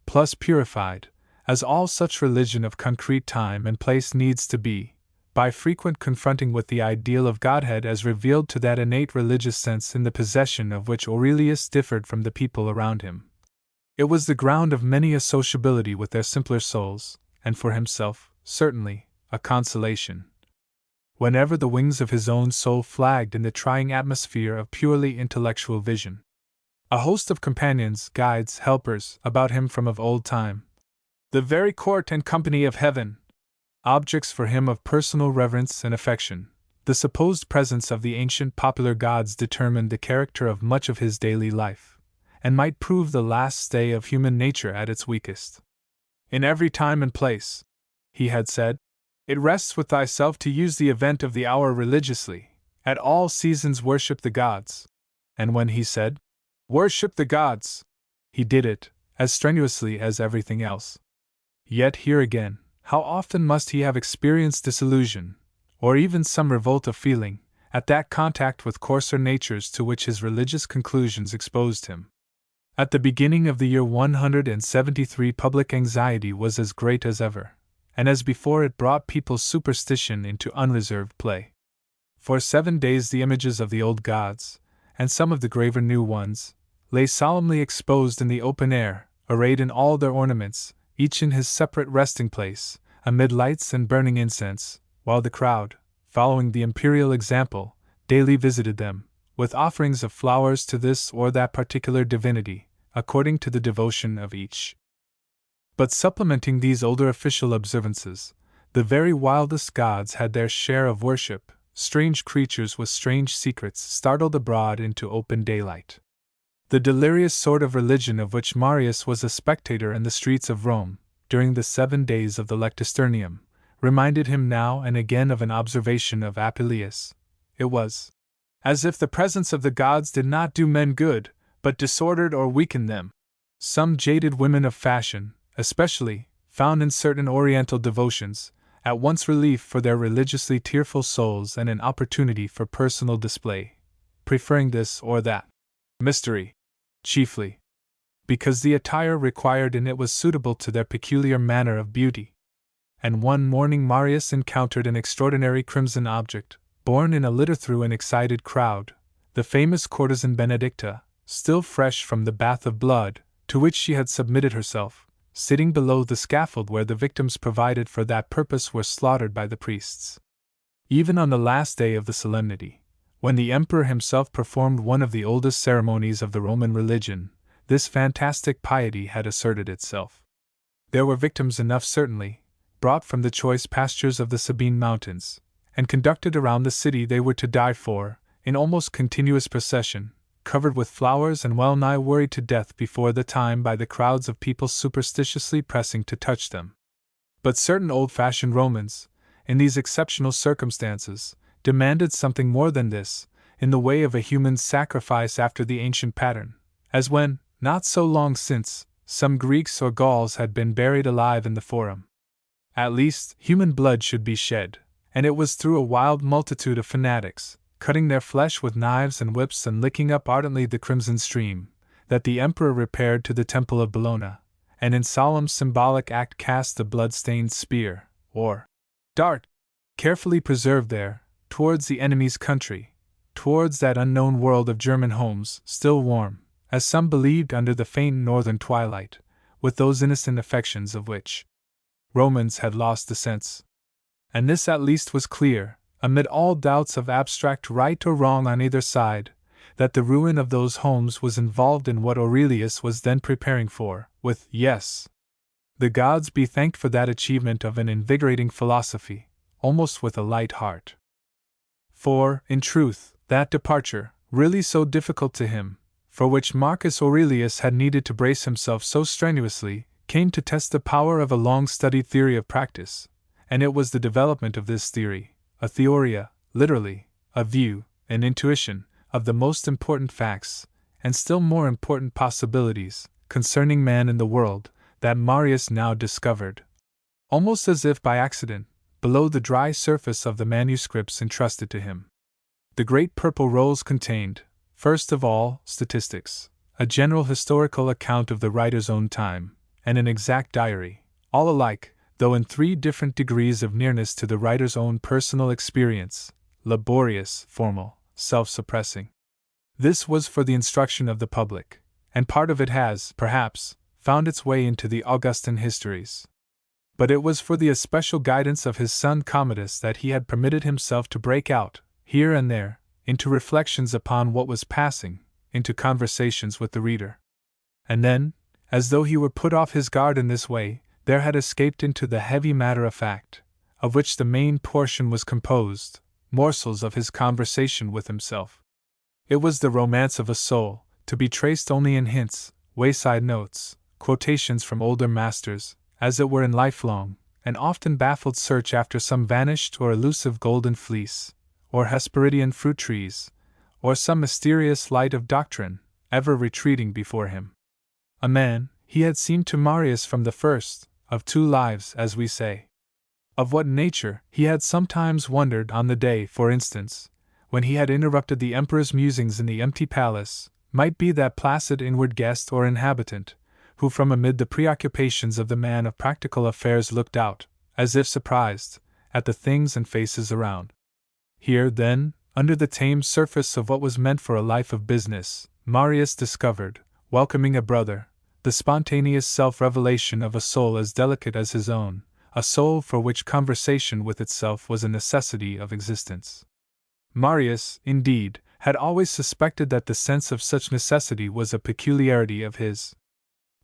Speaker 1: plus purified, as all such religion of concrete time and place needs to be, by frequent confronting with the ideal of Godhead as revealed to that innate religious sense in the possession of which Aurelius differed from the people around him. It was the ground of many a sociability with their simpler souls, and for himself, certainly, a consolation. Whenever the wings of his own soul flagged in the trying atmosphere of purely intellectual vision, a host of companions, guides, helpers, about him from of old time, the very court and company of heaven, objects for him of personal reverence and affection. The supposed presence of the ancient popular gods determined the character of much of his daily life, and might prove the last stay of human nature at its weakest. In every time and place, he had said, it rests with thyself to use the event of the hour religiously. At all seasons worship the gods. And when he said, worship the gods, he did it, as strenuously as everything else. Yet here again, how often must he have experienced disillusion, or even some revolt of feeling, at that contact with coarser natures to which his religious conclusions exposed him. At the beginning of the year 173 public anxiety was as great as ever, and as before it brought people's superstition into unreserved play. For 7 days the images of the old gods, and some of the graver new ones, lay solemnly exposed in the open air, arrayed in all their ornaments, each in his separate resting place, amid lights and burning incense, while the crowd, following the imperial example, daily visited them, with offerings of flowers to this or that particular divinity, according to the devotion of each. But supplementing these older official observances, the very wildest gods had their share of worship. Strange creatures with strange secrets startled abroad into open daylight. The delirious sort of religion of which Marius was a spectator in the streets of Rome, during the 7 days of the Lectisternium, reminded him now and again of an observation of Apuleius. It was as if the presence of the gods did not do men good, but disordered or weakened them. Some jaded women of fashion, especially, found in certain Oriental devotions, at once relief for their religiously tearful souls and an opportunity for personal display, preferring this or that mystery, chiefly because the attire required in it was suitable to their peculiar manner of beauty. And one morning Marius encountered an extraordinary crimson object, borne in a litter through an excited crowd, the famous courtesan Benedicta, still fresh from the bath of blood, to which she had submitted herself, sitting below the scaffold where the victims provided for that purpose were slaughtered by the priests. Even on the last day of the solemnity, when the emperor himself performed one of the oldest ceremonies of the Roman religion, this fantastic piety had asserted itself. There were victims enough certainly, brought from the choice pastures of the Sabine mountains, and conducted around the city they were to die for, in almost continuous procession, covered with flowers and well-nigh worried to death before the time by the crowds of people superstitiously pressing to touch them. But certain old-fashioned Romans, in these exceptional circumstances, demanded something more than this, in the way of a human sacrifice after the ancient pattern, as when, not so long since, some Greeks or Gauls had been buried alive in the Forum. At least, human blood should be shed, and it was through a wild multitude of fanatics, cutting their flesh with knives and whips and licking up ardently the crimson stream, that the emperor repaired to the temple of Bellona, and in solemn symbolic act cast the blood-stained spear, or dart, carefully preserved there, towards the enemy's country, towards that unknown world of German homes, still warm, as some believed under the faint northern twilight, with those innocent affections of which Romans had lost the sense. And this at least was clear, amid all doubts of abstract right or wrong on either side, that the ruin of those homes was involved in what Aurelius was then preparing for, with, yes, the gods be thanked for that achievement of an invigorating philosophy, almost with a light heart. For, in truth, that departure, really so difficult to him, for which Marcus Aurelius had needed to brace himself so strenuously, came to test the power of a long-studied theory of practice, and it was the development of this theory, a theoria, literally, a view, an intuition, of the most important facts, and still more important possibilities, concerning man and the world, that Marius now discovered, almost as if by accident, below the dry surface of the manuscripts entrusted to him. The great purple rolls contained, first of all, statistics, a general historical account of the writer's own time, and an exact diary, all alike, though in 3 different degrees of nearness to the writer's own personal experience, laborious, formal, self-suppressing. This was for the instruction of the public, and part of it has, perhaps, found its way into the Augustan histories. But it was for the especial guidance of his son Commodus that he had permitted himself to break out, here and there, into reflections upon what was passing, into conversations with the reader. And then, as though he were put off his guard in this way, there had escaped into the heavy matter-of-fact, of which the main portion was composed, morsels of his conversation with himself. It was the romance of a soul, to be traced only in hints, wayside notes, quotations from older masters, as it were in lifelong, and often baffled search after some vanished or elusive golden fleece, or Hesperidian fruit trees, or some mysterious light of doctrine, ever retreating before him. A man, he had seemed to Marius from the first, of two lives, as we say. Of what nature, he had sometimes wondered on the day, for instance, when he had interrupted the emperor's musings in the empty palace, might be that placid inward guest or inhabitant, who from amid the preoccupations of the man of practical affairs looked out, as if surprised, at the things and faces around. Here, then, under the tame surface of what was meant for a life of business, Marius discovered, welcoming a brother, the spontaneous self-revelation of a soul as delicate as his own, a soul for which conversation with itself was a necessity of existence. Marius, indeed, had always suspected that the sense of such necessity was a peculiarity of his.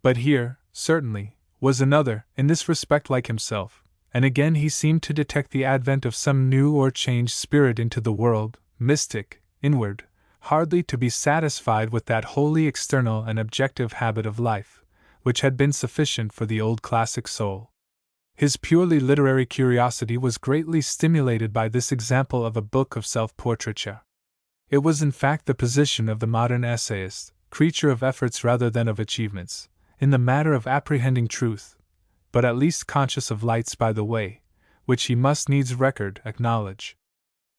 Speaker 1: But here, certainly, was another, in this respect like himself, and again he seemed to detect the advent of some new or changed spirit into the world, mystic, inward, hardly to be satisfied with that wholly external and objective habit of life, which had been sufficient for the old classic soul. His purely literary curiosity was greatly stimulated by this example of a book of self-portraiture. It was in fact the position of the modern essayist, creature of efforts rather than of achievements, in the matter of apprehending truth, but at least conscious of lights by the way, which he must needs acknowledge.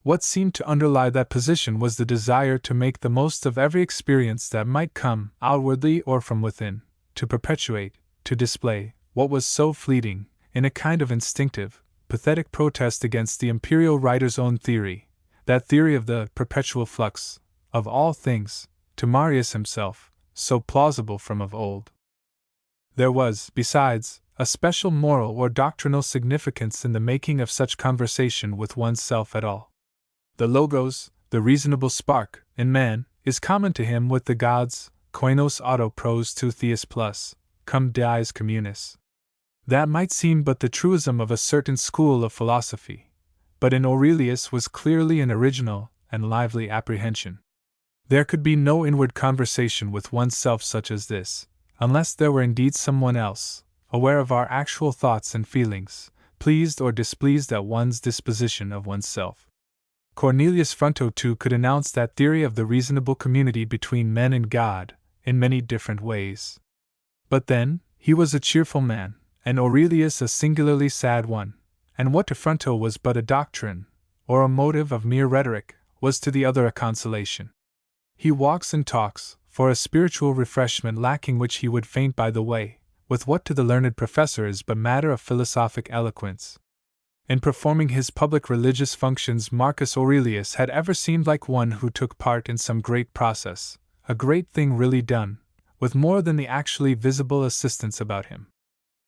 Speaker 1: What seemed to underlie that position was the desire to make the most of every experience that might come, outwardly or from within, to perpetuate, to display, what was so fleeting, in a kind of instinctive, pathetic protest against the imperial writer's own theory, that theory of the perpetual flux, of all things, to Marius himself, so plausible from of old. There was, besides, a special moral or doctrinal significance in the making of such conversation with one's self at all. The logos, the reasonable spark, in man, is common to him with the gods, koinos auto pros to theis plus, cum dies communis. That might seem but the truism of a certain school of philosophy, but in Aurelius was clearly an original and lively apprehension. There could be no inward conversation with oneself such as this, unless there were indeed someone else, aware of our actual thoughts and feelings, pleased or displeased at one's disposition of oneself. Cornelius Fronto too could announce that theory of the reasonable community between men and God, in many different ways. But then, he was a cheerful man, and Aurelius a singularly sad one, and what to Fronto was but a doctrine, or a motive of mere rhetoric, was to the other a consolation. He walks and talks, for a spiritual refreshment lacking which he would faint by the way, with what to the learned professor is but matter of philosophic eloquence. In performing his public religious functions, Marcus Aurelius had ever seemed like one who took part in some great process, a great thing really done, with more than the actually visible assistants about him.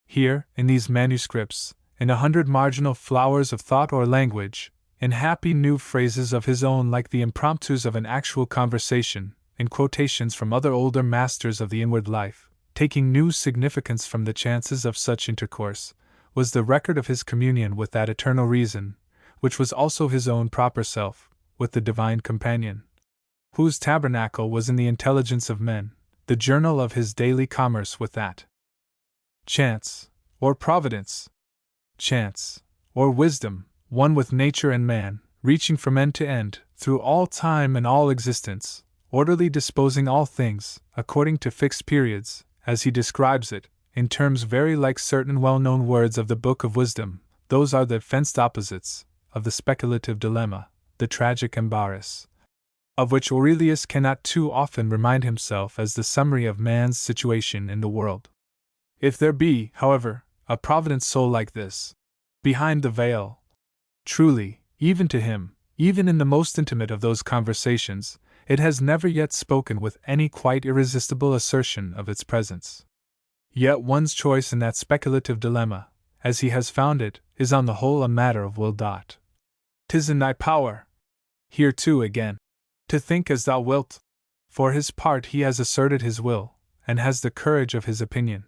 Speaker 1: Here, in these manuscripts, in 100 marginal flowers of thought or language, in happy new phrases of his own like the impromptus of an actual conversation, in quotations from other older masters of the inward life, taking new significance from the chances of such intercourse, was the record of his communion with that eternal reason, which was also his own proper self, with the divine companion, whose tabernacle was in the intelligence of men, the journal of his daily commerce with that chance, or providence, chance, or wisdom, one with nature and man, reaching from end to end, through all time and all existence, orderly disposing all things, according to fixed periods, as he describes it, in terms very like certain well-known words of the Book of Wisdom. Those are the fenced opposites, of the speculative dilemma, the tragic embarrass, of which Aurelius cannot too often remind himself as the summary of man's situation in the world. If there be, however, a provident soul like this, behind the veil, truly, even to him, even in the most intimate of those conversations, it has never yet spoken with any quite irresistible assertion of its presence. Yet one's choice in that speculative dilemma, as he has found it, is on the whole a matter of will. 'Tis in thy power, here too again, to think as thou wilt. For his part he has asserted his will, and has the courage of his opinion.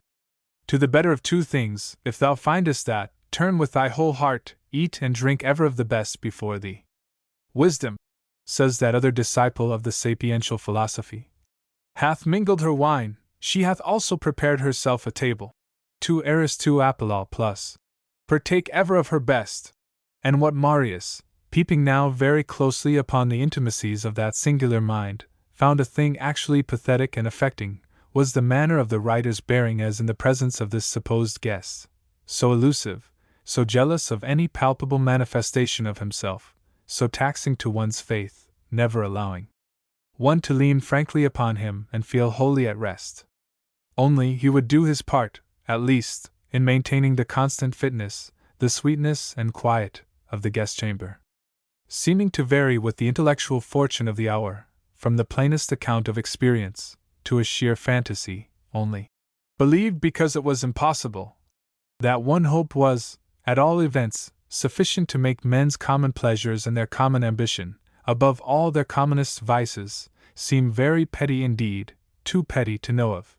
Speaker 1: To the better of two things, if thou findest that, turn with thy whole heart, eat and drink ever of the best before thee. Wisdom, says that other disciple of the sapiential philosophy, hath mingled her wine, she hath also prepared herself a table. Tu eris tu apollo plus. Partake ever of her best. And what Marius, peeping now very closely upon the intimacies of that singular mind, found a thing actually pathetic and affecting, was the manner of the writer's bearing as in the presence of this supposed guest, so elusive, so jealous of any palpable manifestation of himself, so taxing to one's faith, never allowing one to lean frankly upon him and feel wholly at rest. Only he would do his part, at least, in maintaining the constant fitness, the sweetness and quiet, of the guest chamber. Seeming to vary with the intellectual fortune of the hour, from the plainest account of experience, to a sheer fantasy, only believed because it was impossible. That one hope was, at all events, sufficient to make men's common pleasures and their common ambition, above all their commonest vices, seem very petty indeed, too petty to know of.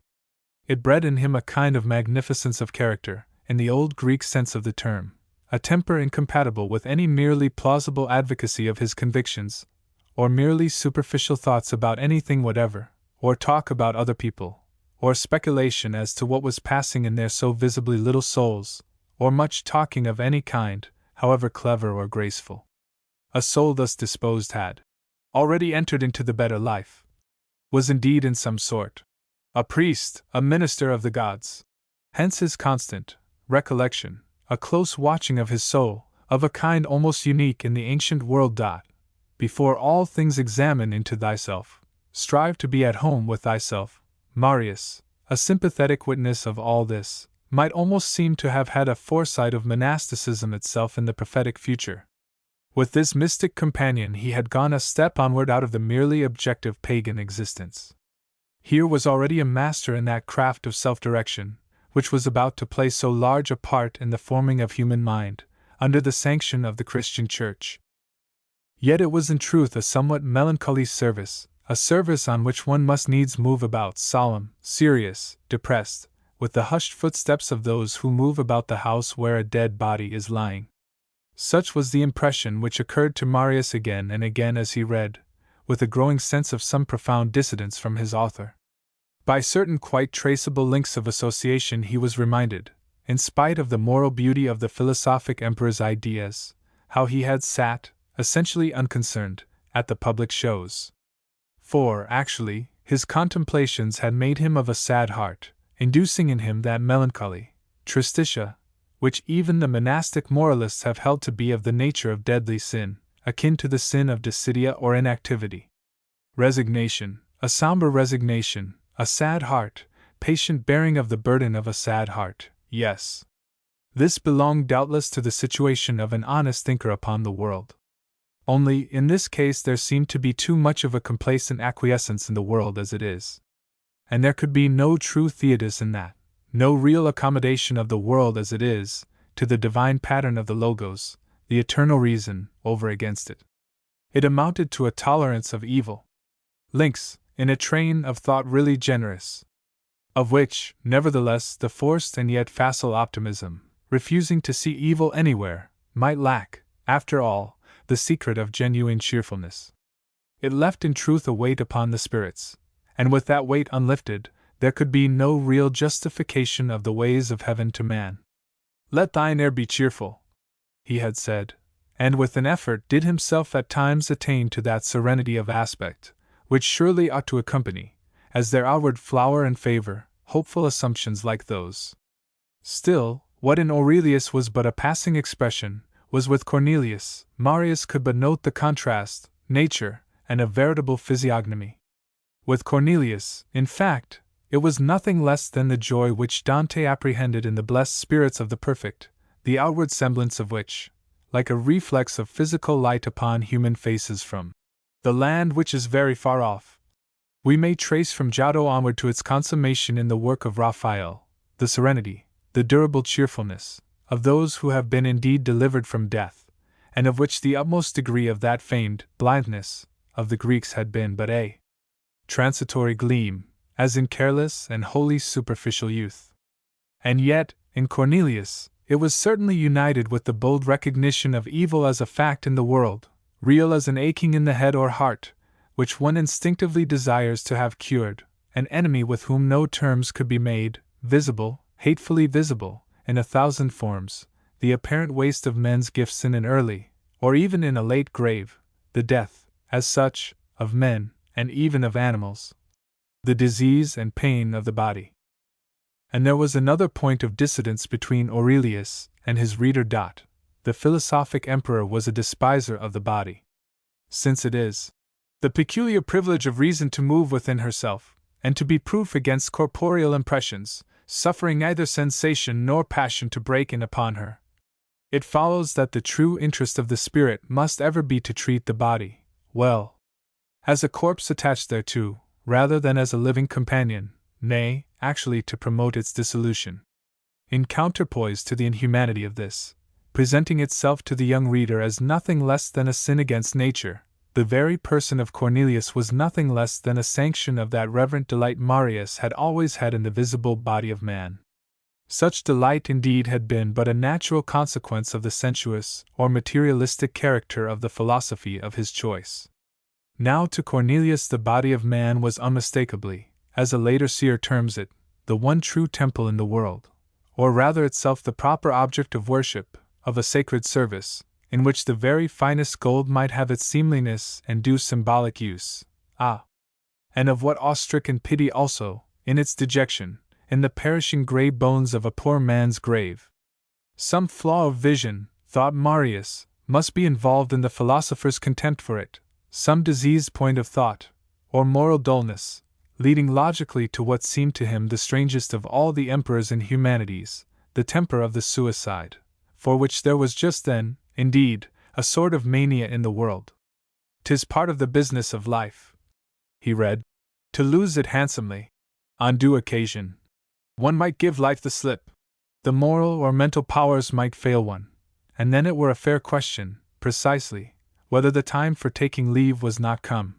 Speaker 1: It bred in him a kind of magnificence of character, in the old Greek sense of the term, a temper incompatible with any merely plausible advocacy of his convictions, or merely superficial thoughts about anything whatever, or talk about other people, or speculation as to what was passing in their so visibly little souls, or much talking of any kind, however clever or graceful. A soul thus disposed had already entered into the better life, was indeed in some sort a priest, a minister of the gods. Hence his constant recollection, a close watching of his soul, of a kind almost unique in the ancient world. Before all things examine into thyself, strive to be at home with thyself. Marius, a sympathetic witness of all this, might almost seem to have had a foresight of monasticism itself in the prophetic future. With this mystic companion he had gone a step onward out of the merely objective pagan existence. Here was already a master in that craft of self-direction, which was about to play so large a part in the forming of human mind, under the sanction of the Christian Church. Yet it was in truth a somewhat melancholy service, a service on which one must needs move about solemn, serious, depressed, with the hushed footsteps of those who move about the house where a dead body is lying. Such was the impression which occurred to Marius again and again as he read, with a growing sense of some profound dissidence from his author. By certain quite traceable links of association he was reminded, in spite of the moral beauty of the philosophic emperor's ideas, how he had sat, essentially unconcerned, at the public shows. For, actually, his contemplations had made him of a sad heart, inducing in him that melancholy, tristitia, which even the monastic moralists have held to be of the nature of deadly sin, akin to the sin of desidia or inactivity. Resignation, a somber resignation, a sad heart, patient bearing of the burden of a sad heart, yes. This belonged doubtless to the situation of an honest thinker upon the world. Only, in this case there seemed to be too much of a complacent acquiescence in the world as it is. And there could be no true theodis in that, no real accommodation of the world as it is, to the divine pattern of the Logos, the eternal reason, over against it. It amounted to a tolerance of evil. Links, in a train of thought really generous, of which, nevertheless, the forced and yet facile optimism, refusing to see evil anywhere, might lack, after all, the secret of genuine cheerfulness. It left in truth a weight upon the spirits, and with that weight unlifted, there could be no real justification of the ways of heaven to man. Let thine air be cheerful, he had said, and with an effort did himself at times attain to that serenity of aspect, which surely ought to accompany, as their outward flower and favor, hopeful assumptions like those. Still, what in Aurelius was but a passing expression, was with Cornelius. Marius could but note the contrast, nature, and a veritable physiognomy. With Cornelius, in fact, it was nothing less than the joy which Dante apprehended in the blessed spirits of the perfect, the outward semblance of which, like a reflex of physical light upon human faces from the land which is very far off, we may trace from Giotto onward to its consummation in the work of Raphael, the serenity, the durable cheerfulness, of those who have been indeed delivered from death, and of which the utmost degree of that famed blindness of the Greeks had been but a transitory gleam, as in careless and wholly superficial youth. And yet, in Cornelius, it was certainly united with the bold recognition of evil as a fact in the world, real as an aching in the head or heart, which one instinctively desires to have cured, an enemy with whom no terms could be made, visible, hatefully visible, in 1,000 forms, the apparent waste of men's gifts in an early, or even in a late grave, the death, as such, of men, and even of animals, the disease and pain of the body. And there was another point of dissidence between Aurelius and his reader. The philosophic emperor was a despiser of the body. Since it is the peculiar privilege of reason to move within herself, and to be proof against corporeal impressions, suffering neither sensation nor passion to break in upon her, it follows that the true interest of the spirit must ever be to treat the body, well, as a corpse attached thereto, rather than as a living companion, nay, actually to promote its dissolution. In counterpoise to the inhumanity of this, presenting itself to the young reader as nothing less than a sin against nature, the very person of Cornelius was nothing less than a sanction of that reverent delight Marius had always had in the visible body of man. Such delight indeed had been but a natural consequence of the sensuous or materialistic character of the philosophy of his choice. Now to Cornelius the body of man was unmistakably, as a later seer terms it, the one true temple in the world, or rather itself the proper object of worship, of a sacred service, in which the very finest gold might have its seemliness and due symbolic use. And of what awe-stricken pity also, in its dejection, in the perishing grey bones of a poor man's grave. Some flaw of vision, thought Marius, must be involved in the philosopher's contempt for it, some diseased point of thought, or moral dullness, leading logically to what seemed to him the strangest of all the emperor's inhumanities, the temper of the suicide, for which there was just then, indeed, a sort of mania in the world. "'Tis part of the business of life," he read, "to lose it handsomely. On due occasion, one might give life the slip. The moral or mental powers might fail one, and then it were a fair question, precisely, whether the time for taking leave was not come.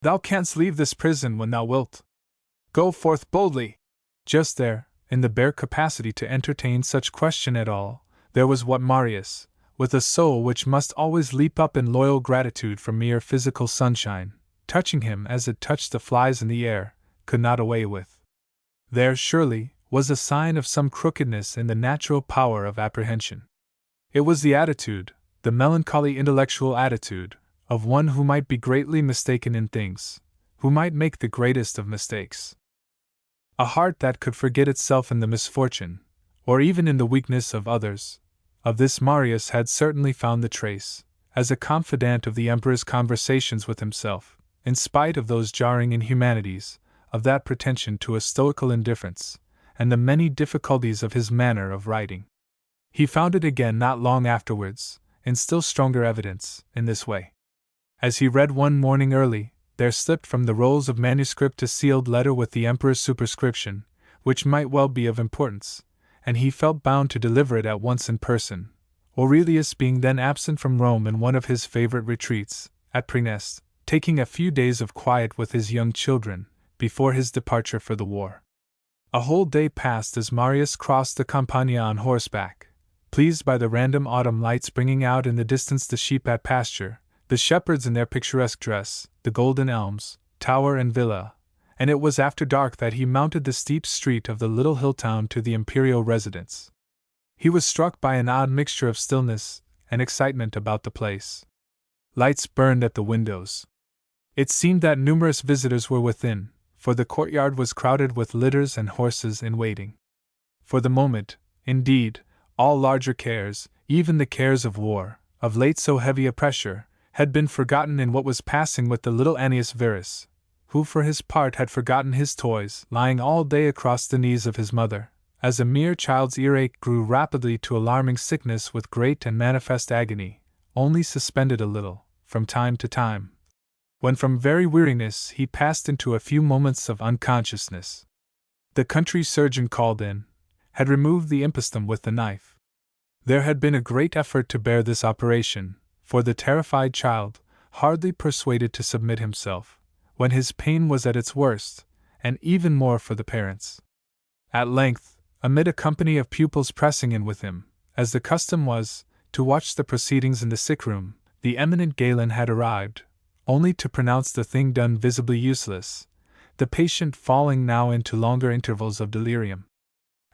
Speaker 1: Thou canst leave this prison when thou wilt. Go forth boldly." Just there, in the bare capacity to entertain such question at all, there was what Marius, with a soul which must always leap up in loyal gratitude for mere physical sunshine, touching him as it touched the flies in the air, could not away with. There, surely, was a sign of some crookedness in the natural power of apprehension. It was the attitude, the melancholy intellectual attitude, of one who might be greatly mistaken in things, who might make the greatest of mistakes. A heart that could forget itself in the misfortune, or even in the weakness of others. Of this Marius had certainly found the trace, as a confidant of the emperor's conversations with himself, in spite of those jarring inhumanities, of that pretension to a stoical indifference, and the many difficulties of his manner of writing. He found it again not long afterwards, in still stronger evidence, in this way. As he read one morning early, there slipped from the rolls of manuscript a sealed letter with the emperor's superscription, which might well be of importance, and he felt bound to deliver it at once in person, Aurelius being then absent from Rome in one of his favorite retreats, at Praeneste, taking a few days of quiet with his young children, before his departure for the war. A whole day passed as Marius crossed the Campagna on horseback, pleased by the random autumn lights bringing out in the distance the sheep at pasture, the shepherds in their picturesque dress, the golden elms, tower and villa, and it was after dark that he mounted the steep street of the little hill town to the imperial residence. He was struck by an odd mixture of stillness and excitement about the place. Lights burned at the windows. It seemed that numerous visitors were within, for the courtyard was crowded with litters and horses in waiting. For the moment, indeed, all larger cares, even the cares of war, of late so heavy a pressure, had been forgotten in what was passing with the little Annius Verus, who for his part had forgotten his toys, lying all day across the knees of his mother, as a mere child's earache grew rapidly to alarming sickness with great and manifest agony, only suspended a little, from time to time, when from very weariness he passed into a few moments of unconsciousness. The country surgeon called in had removed the impostum with the knife. There had been a great effort to bear this operation, for the terrified child, hardly persuaded to submit himself, when his pain was at its worst, and even more for the parents. At length, amid a company of pupils pressing in with him, as the custom was, to watch the proceedings in the sick room, the eminent Galen had arrived, only to pronounce the thing done visibly useless, the patient falling now into longer intervals of delirium.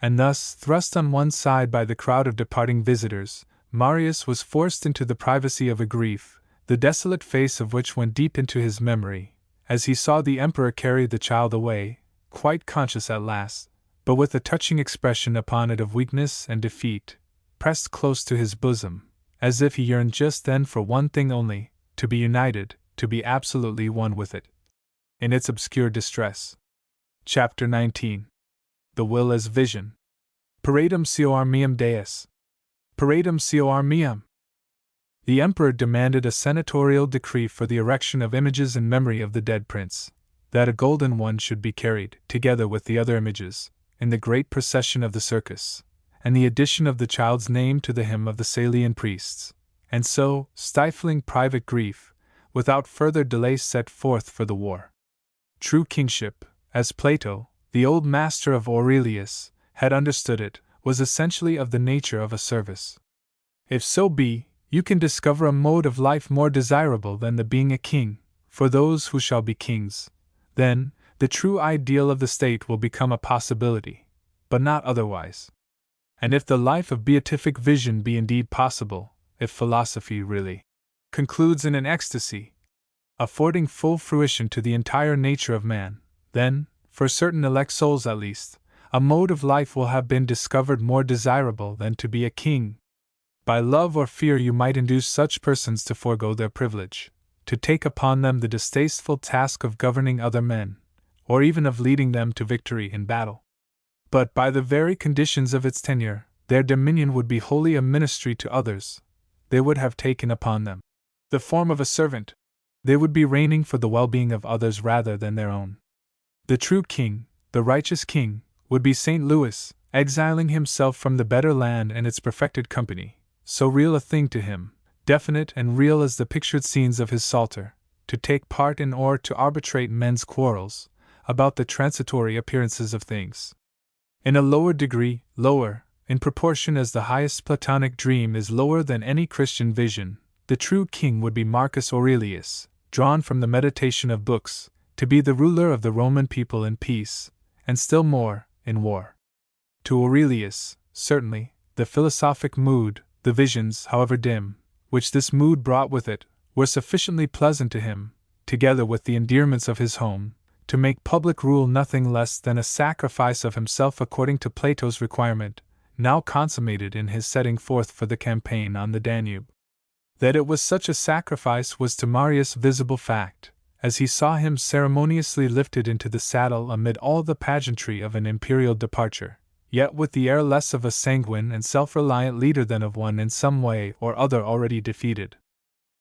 Speaker 1: And thus, thrust on one side by the crowd of departing visitors, Marius was forced into the privacy of a grief, the desolate face of which went deep into his memory, as he saw the emperor carry the child away, quite conscious at last, but with a touching expression upon it of weakness and defeat, pressed close to his bosom, as if he yearned just then for one thing only, to be united, to be absolutely one with it. In its obscure distress. Chapter 19. The Will as Vision. Paradum cor meum Deus. Paradum cor meum. The emperor demanded a senatorial decree for the erection of images in memory of the dead prince, that a golden one should be carried, together with the other images, in the great procession of the circus, and the addition of the child's name to the hymn of the Salian priests, and so, stifling private grief, without further delay set forth for the war. True kingship, as Plato, the old master of Aurelius, had understood it, was essentially of the nature of a service. If so be, you can discover a mode of life more desirable than the being a king, for those who shall be kings, then, the true ideal of the state will become a possibility, but not otherwise. And if the life of beatific vision be indeed possible, if philosophy really concludes in an ecstasy, affording full fruition to the entire nature of man, then, for certain elect souls at least, a mode of life will have been discovered more desirable than to be a king. By love or fear you might induce such persons to forego their privilege, to take upon them the distasteful task of governing other men, or even of leading them to victory in battle. But by the very conditions of its tenure, their dominion would be wholly a ministry to others. They would have taken upon them the form of a servant. They would be reigning for the well-being of others rather than their own. The true king, the righteous king, would be St. Louis, exiling himself from the better land and its perfected company, so real a thing to him, definite and real as the pictured scenes of his Psalter, to take part in or to arbitrate men's quarrels about the transitory appearances of things. In a lower degree, lower, in proportion as the highest Platonic dream is lower than any Christian vision, the true king would be Marcus Aurelius, drawn from the meditation of books, to be the ruler of the Roman people in peace, and still more, in war. To Aurelius, certainly, the philosophic mood, the visions, however dim, which this mood brought with it, were sufficiently pleasant to him, together with the endearments of his home, to make public rule nothing less than a sacrifice of himself according to Plato's requirement, now consummated in his setting forth for the campaign on the Danube. That it was such a sacrifice was to Marius visible fact, as he saw him ceremoniously lifted into the saddle amid all the pageantry of an imperial departure, yet with the air less of a sanguine and self-reliant leader than of one in some way or other already defeated.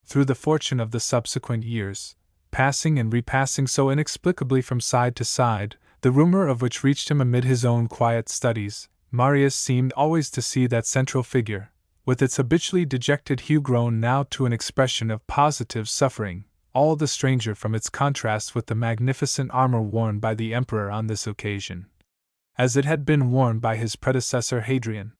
Speaker 1: Through the fortune of the subsequent years, passing and repassing so inexplicably from side to side, the rumor of which reached him amid his own quiet studies, Marius seemed always to see that central figure, with its habitually dejected hue grown now to an expression of positive suffering, all the stranger from its contrast with the magnificent armor worn by the emperor on this occasion, as it had been worn by his predecessor Hadrian.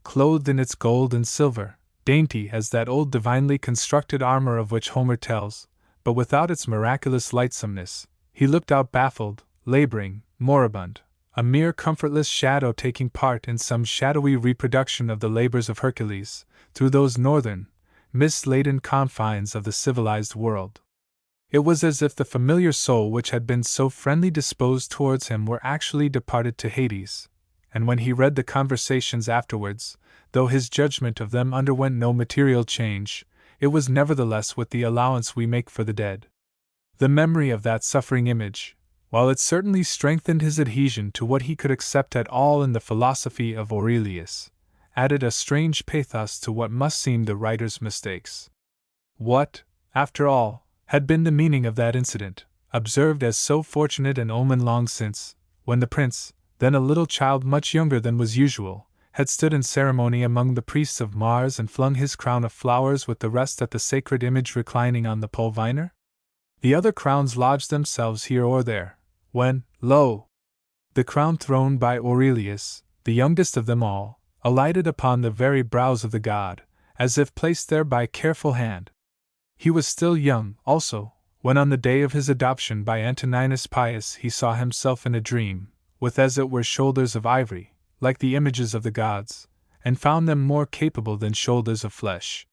Speaker 1: Clothed in its gold and silver, dainty as that old divinely constructed armor of which Homer tells, but without its miraculous lightsomeness, he looked out baffled, laboring, moribund, a mere comfortless shadow taking part in some shadowy reproduction of the labors of Hercules, through those northern, mist-laden confines of the civilized world. It was as if the familiar soul which had been so friendly disposed towards him were actually departed to Hades, and when he read the conversations afterwards, though his judgment of them underwent no material change, it was nevertheless with the allowance we make for the dead. The memory of that suffering image, while it certainly strengthened his adhesion to what he could accept at all in the philosophy of Aurelius, added a strange pathos to what must seem the writer's mistakes. What, after all, had been the meaning of that incident, observed as so fortunate an omen long since, when the prince, then a little child much younger than was usual, had stood in ceremony among the priests of Mars and flung his crown of flowers with the rest at the sacred image reclining on the pulvinar? The other crowns lodged themselves here or there, when, lo! the crown thrown by Aurelius, the youngest of them all, alighted upon the very brows of the god, as if placed there by careful hand. He was still young, also, when on the day of his adoption by Antoninus Pius he saw himself in a dream, with as it were shoulders of ivory, like the images of the gods, and found them more capable than shoulders of flesh.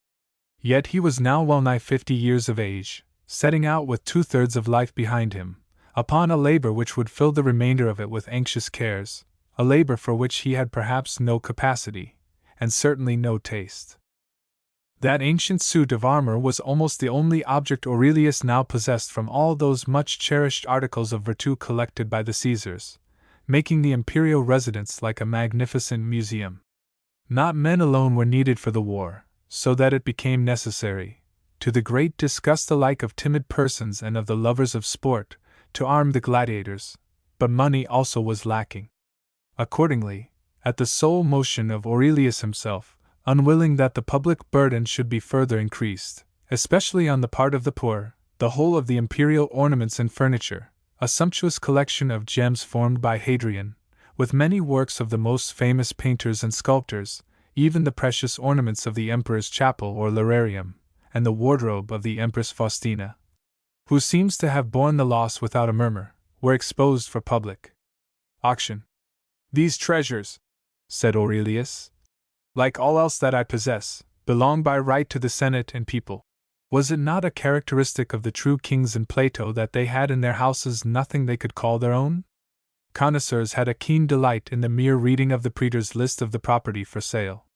Speaker 1: Yet he was now well nigh 50 years of age, setting out with 2/3 of life behind him, upon a labor which would fill the remainder of it with anxious cares, a labor for which he had perhaps no capacity, and certainly no taste. That ancient suit of armor was almost the only object Aurelius now possessed from all those much cherished articles of virtu collected by the Caesars, making the imperial residence like a magnificent museum. Not men alone were needed for the war, so that it became necessary, to the great disgust alike of timid persons and of the lovers of sport, to arm the gladiators, but money also was lacking. Accordingly, at the sole motion of Aurelius himself, unwilling that the public burden should be further increased, especially on the part of the poor, the whole of the imperial ornaments and furniture, a sumptuous collection of gems formed by Hadrian, with many works of the most famous painters and sculptors, even the precious ornaments of the emperor's chapel or lararium, and the wardrobe of the Empress Faustina, who seems to have borne the loss without a murmur, were exposed for public auction. "These treasures," said Aurelius, "like all else that I possess, belong by right to the Senate and people. Was it not a characteristic of the true kings in Plato that they had in their houses nothing they could call their own?" Connoisseurs had a keen delight in the mere reading of the praetor's list of the property for sale.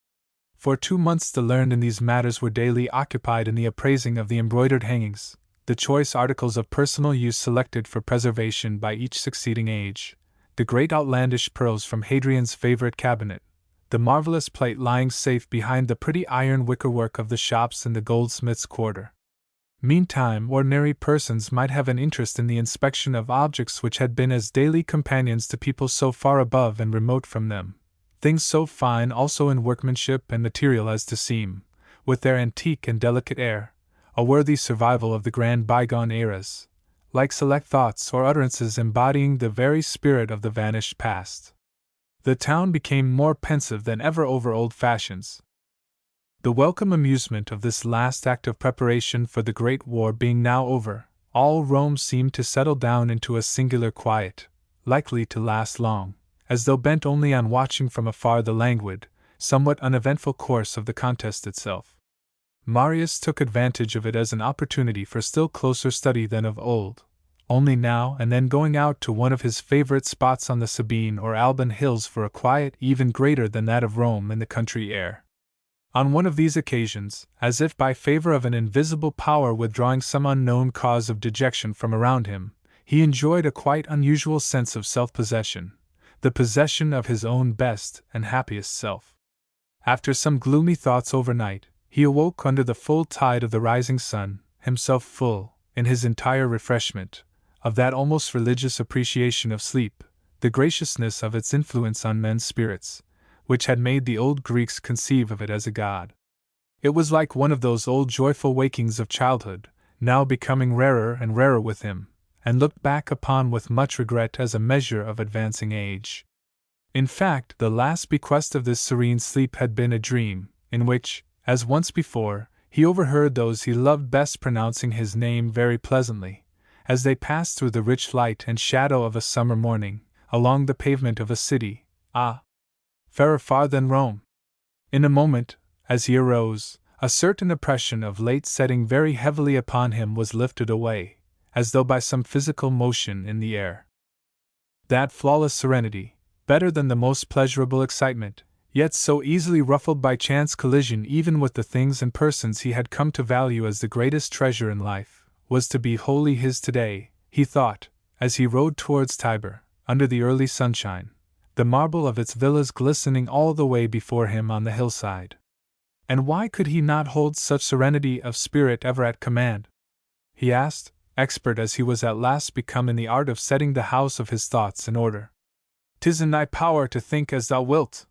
Speaker 1: For 2 months the learned in these matters were daily occupied in the appraising of the embroidered hangings, the choice articles of personal use selected for preservation by each succeeding age, the great outlandish pearls from Hadrian's favorite cabinet, the marvelous plate lying safe behind the pretty iron wickerwork of the shops in the goldsmith's quarter. Meantime, ordinary persons might have an interest in the inspection of objects which had been as daily companions to people so far above and remote from them, things so fine also in workmanship and material as to seem, with their antique and delicate air, a worthy survival of the grand bygone eras, like select thoughts or utterances embodying the very spirit of the vanished past. The town became more pensive than ever over old fashions. The welcome amusement of this last act of preparation for the great war being now over, all Rome seemed to settle down into a singular quiet, likely to last long, as though bent only on watching from afar the languid, somewhat uneventful course of the contest itself. Marius took advantage of it as an opportunity for still closer study than of old, only now and then going out to one of his favorite spots on the Sabine or Alban hills for a quiet even greater than that of Rome in the country air. On one of these occasions, as if by favor of an invisible power withdrawing some unknown cause of dejection from around him, he enjoyed a quite unusual sense of self-possession, the possession of his own best and happiest self. After some gloomy thoughts overnight, he awoke under the full tide of the rising sun, himself full, in his entire refreshment, of that almost religious appreciation of sleep, the graciousness of its influence on men's spirits, which had made the old Greeks conceive of it as a god. It was like one of those old joyful wakings of childhood, now becoming rarer and rarer with him, and looked back upon with much regret as a measure of advancing age. In fact, the last bequest of this serene sleep had been a dream, in which, as once before, he overheard those he loved best pronouncing his name very pleasantly, as they passed through the rich light and shadow of a summer morning, along the pavement of a city, fairer far than Rome. In a moment, as he arose, a certain oppression of late setting very heavily upon him was lifted away, as though by some physical motion in the air. That flawless serenity, better than the most pleasurable excitement, yet so easily ruffled by chance collision even with the things and persons he had come to value as the greatest treasure in life, was to be wholly his today, he thought, as he rode towards Tiber, under the early sunshine, the marble of its villas glistening all the way before him on the hillside. And why could he not hold such serenity of spirit ever at command? He asked, expert as he was at last become in the art of setting the house of his thoughts in order. "'Tis in thy power to think as thou wilt,"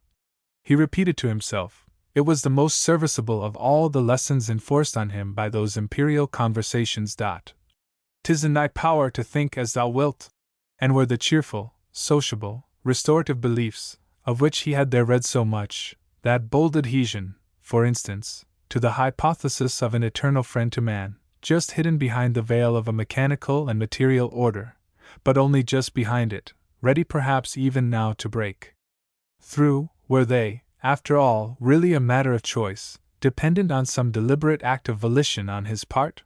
Speaker 1: he repeated to himself. It was the most serviceable of all the lessons enforced on him by those imperial conversations. "'Tis in thy power to think as thou wilt," and were the cheerful, sociable, restorative beliefs, of which he had there read so much, that bold adhesion, for instance, to the hypothesis of an eternal friend to man, just hidden behind the veil of a mechanical and material order, but only just behind it, ready perhaps even now to break through. Were they, after all, really a matter of choice, dependent on some deliberate act of volition on his part?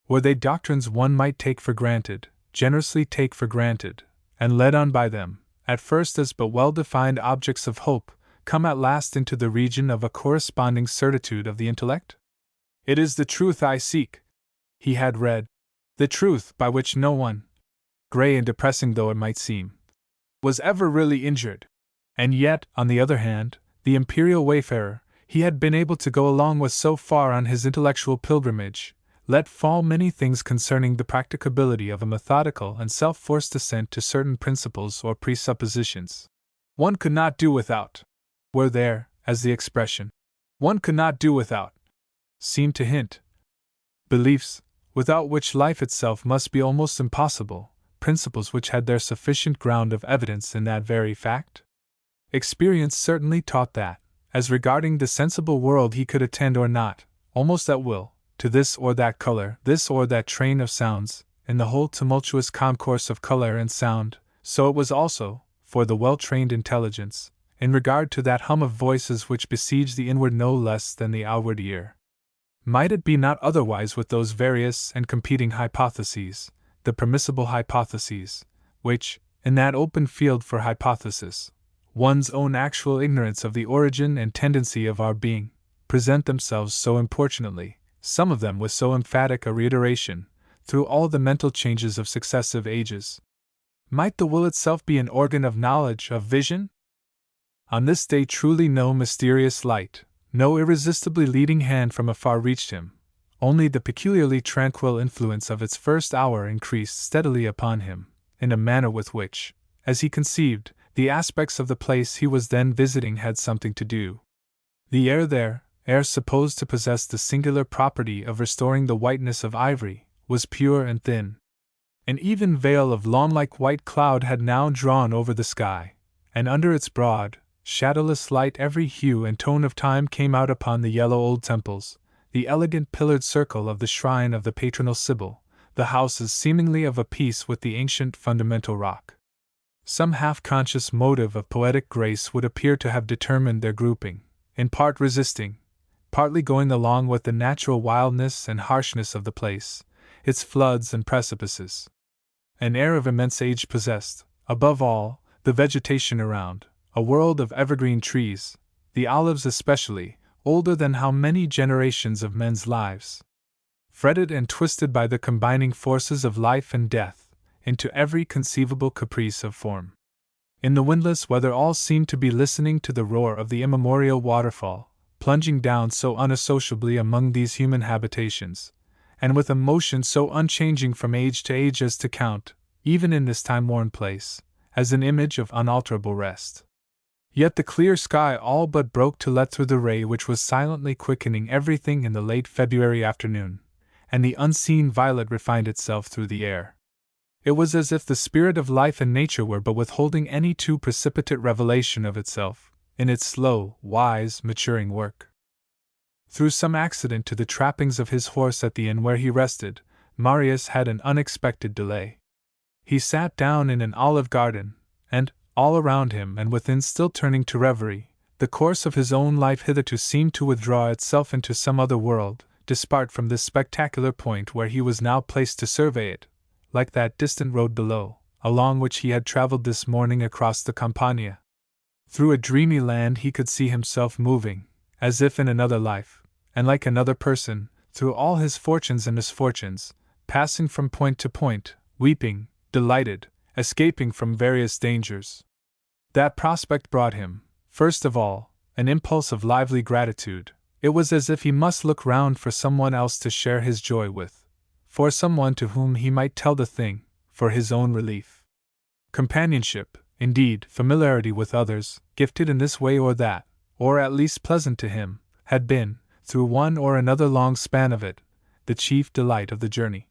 Speaker 1: Were they doctrines one might take for granted, generously take for granted, and led on by them, at first as but well-defined objects of hope, come at last into the region of a corresponding certitude of the intellect? It is the truth I seek, he had read, the truth by which no one, grey and depressing though it might seem, was ever really injured. And yet, on the other hand, the imperial wayfarer, he had been able to go along with so far on his intellectual pilgrimage, let fall many things concerning the practicability of a methodical and self-forced assent to certain principles or presuppositions. One could not do without. Were there, as the expression, one could not do without, seemed to hint. Beliefs, without which life itself must be almost impossible, principles which had their sufficient ground of evidence in that very fact? Experience certainly taught that, as regarding the sensible world he could attend or not, almost at will, to this or that color, this or that train of sounds, in the whole tumultuous concourse of color and sound, so it was also, for the well-trained intelligence, in regard to that hum of voices which besiege the inward no less than the outward ear. Might it be not otherwise with those various and competing hypotheses, the permissible hypotheses, which, in that open field for hypothesis, one's own actual ignorance of the origin and tendency of our being, present themselves so importunately, some of them with so emphatic a reiteration, through all the mental changes of successive ages? Might the will itself be an organ of knowledge, of vision? On this day truly no mysterious light, no irresistibly leading hand from afar reached him, only the peculiarly tranquil influence of its first hour increased steadily upon him, in a manner with which, as he conceived, the aspects of the place he was then visiting had something to do. The air there, air supposed to possess the singular property of restoring the whiteness of ivory, was pure and thin. An even veil of lawn-like white cloud had now drawn over the sky, and under its broad, shadowless light every hue and tone of time came out upon the yellow old temples, the elegant pillared circle of the shrine of the patronal Sibyl, the houses seemingly of a piece with the ancient fundamental rock. Some half-conscious motive of poetic grace would appear to have determined their grouping, in part resisting, partly going along with the natural wildness and harshness of the place, its floods and precipices. An air of immense age possessed, above all, the vegetation around, a world of evergreen trees, the olives especially, older than how many generations of men's lives. Fretted and twisted by the combining forces of life and death, into every conceivable caprice of form. In the windless weather all seemed to be listening to the roar of the immemorial waterfall, plunging down so unassociably among these human habitations, and with a motion so unchanging from age to age as to count, even in this time-worn place, as an image of unalterable rest. Yet the clear sky all but broke to let through the ray which was silently quickening everything in the late February afternoon, and the unseen violet refined itself through the air. It was as if the spirit of life and nature were but withholding any too precipitate revelation of itself, in its slow, wise, maturing work. Through some accident to the trappings of his horse at the inn where he rested, Marius had an unexpected delay. He sat down in an olive garden, and, all around him and within still turning to reverie, the course of his own life hitherto seemed to withdraw itself into some other world, dispart from this spectacular point where he was now placed to survey it, like that distant road below, along which he had traveled this morning across the Campagna. Through a dreamy land he could see himself moving, as if in another life, and like another person, through all his fortunes and misfortunes, passing from point to point, weeping, delighted, escaping from various dangers. That prospect brought him, first of all, an impulse of lively gratitude. It was as if he must look round for someone else to share his joy with, for someone to whom he might tell the thing, for his own relief. Companionship, indeed, familiarity with others, gifted in this way or that, or at least pleasant to him, had been, through one or another long span of it, the chief delight of the journey.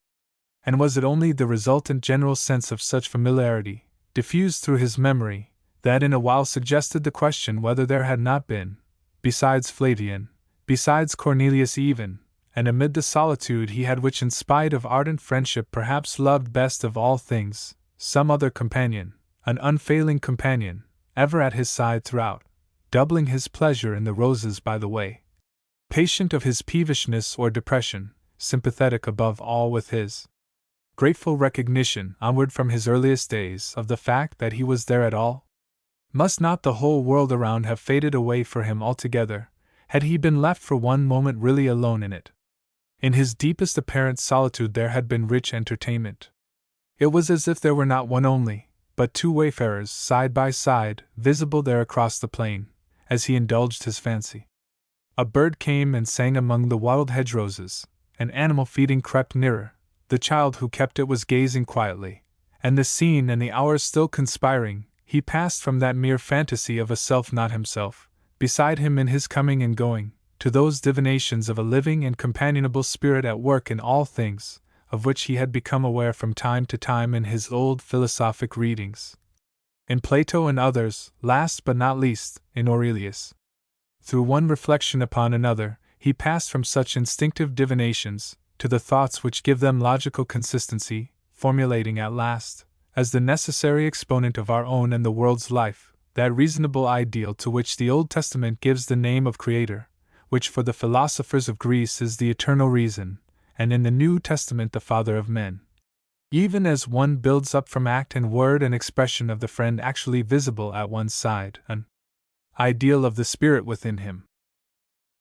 Speaker 1: And was it only the resultant general sense of such familiarity, diffused through his memory, that in a while suggested the question whether there had not been, besides Flavian, besides Cornelius even, and amid the solitude he had which in spite of ardent friendship perhaps loved best of all things, some other companion, an unfailing companion, ever at his side throughout, doubling his pleasure in the roses by the way, patient of his peevishness or depression, sympathetic above all with his grateful recognition onward from his earliest days of the fact that he was there at all? Must not the whole world around have faded away for him altogether, had he been left for one moment really alone in it? In his deepest apparent solitude there had been rich entertainment. It was as if there were not one only, but two wayfarers side by side, visible there across the plain, as he indulged his fancy. A bird came and sang among the wild hedge-roses, an animal feeding crept nearer, the child who kept it was gazing quietly, and the scene and the hours still conspiring, he passed from that mere fantasy of a self not himself, beside him in his coming and going, to those divinations of a living and companionable spirit at work in all things, of which he had become aware from time to time in his old philosophic readings, in Plato and others, last but not least, in Aurelius. Through one reflection upon another, he passed from such instinctive divinations to the thoughts which give them logical consistency, formulating at last, as the necessary exponent of our own and the world's life, that reasonable ideal to which the Old Testament gives the name of Creator, which for the philosophers of Greece is the eternal reason, and in the New Testament the Father of men. Even as one builds up from act and word and expression of the friend actually visible at one's side, an ideal of the spirit within him.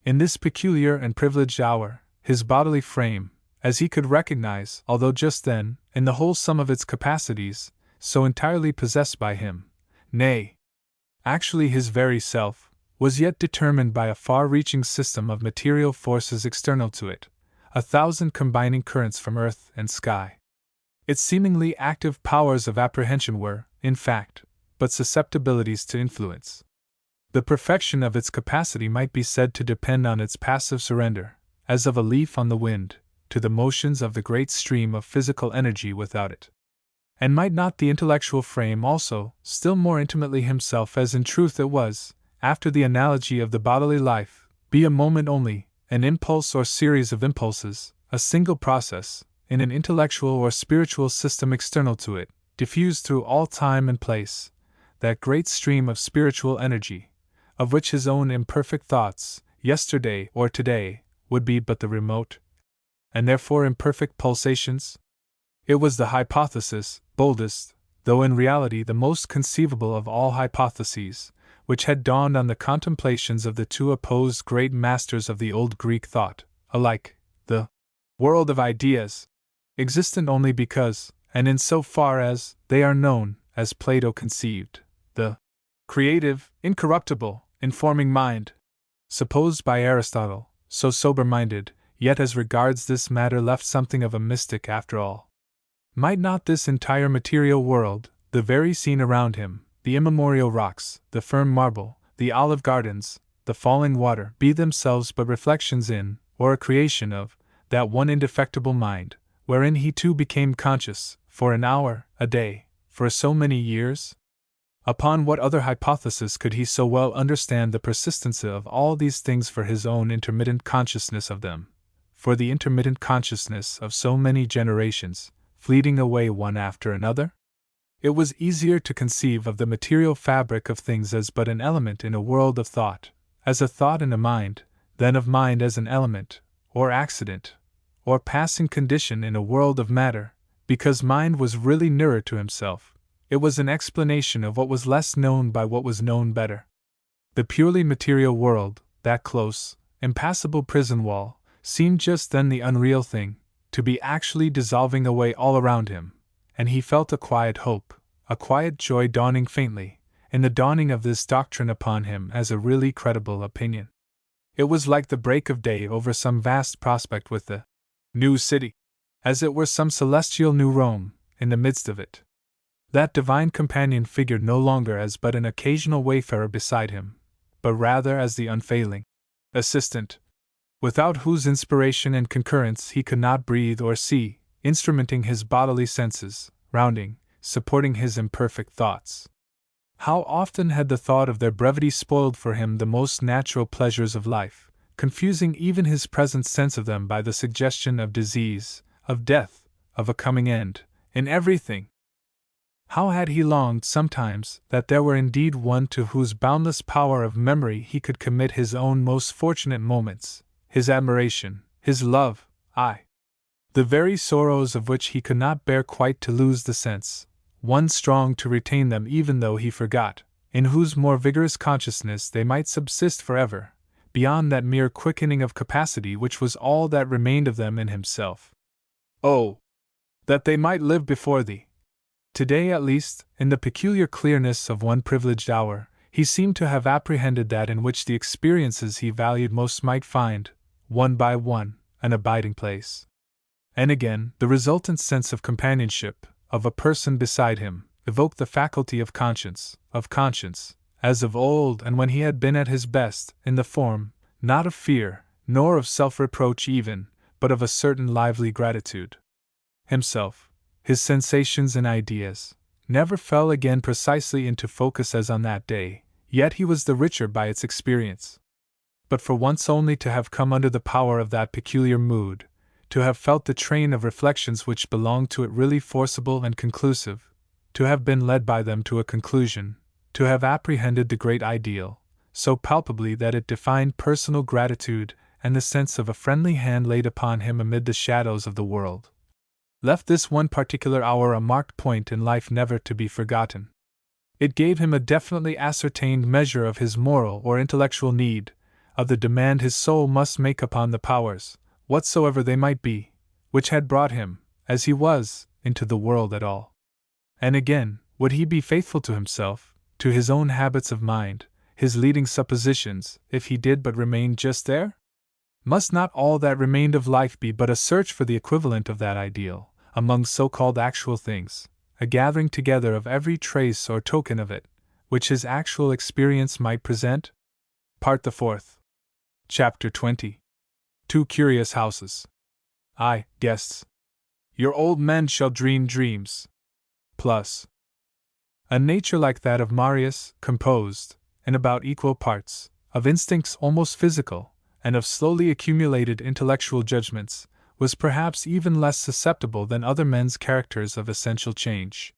Speaker 1: In this peculiar and privileged hour, his bodily frame, as he could recognize, although just then, in the whole sum of its capacities, so entirely possessed by him, nay, actually his very self, was yet determined by a far-reaching system of material forces external to it, 1,000 combining currents from earth and sky. Its seemingly active powers of apprehension were, in fact, but susceptibilities to influence. The perfection of its capacity might be said to depend on its passive surrender, as of a leaf on the wind, to the motions of the great stream of physical energy without it. And might not the intellectual frame also, still more intimately himself as in truth it was, after the analogy of the bodily life, be a moment only, an impulse or series of impulses, a single process, in an intellectual or spiritual system external to it, diffused through all time and place, that great stream of spiritual energy, of which his own imperfect thoughts, yesterday or today, would be but the remote, and therefore imperfect pulsations? It was the hypothesis, boldest, though in reality the most conceivable of all hypotheses, which had dawned on the contemplations of the two opposed great masters of the old Greek thought, alike, the world of ideas, existent only because, and in so far as, they are known, as Plato conceived, the creative, incorruptible, informing mind, supposed by Aristotle, so sober-minded, yet as regards this matter left something of a mystic after all. Might not this entire material world, the very scene around him, the immemorial rocks, the firm marble, the olive gardens, the falling water, be themselves but reflections in, or a creation of, that one indefectible mind, wherein he too became conscious, for an hour, a day, for so many years? Upon what other hypothesis could he so well understand the persistence of all these things for his own intermittent consciousness of them, for the intermittent consciousness of so many generations, fleeting away one after another? It was easier to conceive of the material fabric of things as but an element in a world of thought, as a thought in a mind, than of mind as an element, or accident, or passing condition in a world of matter, because mind was really nearer to himself. It was an explanation of what was less known by what was known better. The purely material world, that close, impassable prison wall, seemed just then the unreal thing, to be actually dissolving away all around him, and he felt a quiet hope, a quiet joy dawning faintly, in the dawning of this doctrine upon him as a really credible opinion. It was like the break of day over some vast prospect with the new city, as it were some celestial new Rome, in the midst of it. That divine companion figured no longer as but an occasional wayfarer beside him, but rather as the unfailing assistant, without whose inspiration and concurrence he could not breathe or see, instrumenting his bodily senses, rounding, supporting his imperfect thoughts. How often had the thought of their brevity spoiled for him the most natural pleasures of life, confusing even his present sense of them by the suggestion of disease, of death, of a coming end, in everything. How had he longed sometimes that there were indeed one to whose boundless power of memory he could commit his own most fortunate moments, his admiration, his love, aye, the very sorrows of which he could not bear quite to lose the sense, one strong to retain them even though he forgot, in whose more vigorous consciousness they might subsist forever, beyond that mere quickening of capacity which was all that remained of them in himself. Oh, that they might live before thee! Today, at least, in the peculiar clearness of one privileged hour, he seemed to have apprehended that in which the experiences he valued most might find, one by one, an abiding place. And again, the resultant sense of companionship, of a person beside him, evoked the faculty of conscience, as of old and when he had been at his best, in the form, not of fear, nor of self-reproach even, but of a certain lively gratitude. Himself, his sensations and ideas, never fell again precisely into focus as on that day, yet he was the richer by its experience. But for once only to have come under the power of that peculiar mood, to have felt the train of reflections which belonged to it really forcible and conclusive, to have been led by them to a conclusion, to have apprehended the great ideal, so palpably that it defined personal gratitude and the sense of a friendly hand laid upon him amid the shadows of the world, left this one particular hour a marked point in life never to be forgotten. It gave him a definitely ascertained measure of his moral or intellectual need, of the demand his soul must make upon the powers, whatsoever they might be, which had brought him, as he was, into the world at all. And again, would he be faithful to himself, to his own habits of mind, his leading suppositions, if he did but remain just there? Must not all that remained of life be but a search for the equivalent of that ideal, among so-called actual things, a gathering together of every trace or token of it, which his actual experience might present? Part the Fourth. Chapter 20. 2 Curious Houses. Aye, guests. Your old men shall dream dreams. Plus. A nature like that of Marius, composed, in about equal parts, of instincts almost physical, and of slowly accumulated intellectual judgments, was perhaps even less susceptible than other men's characters of essential change.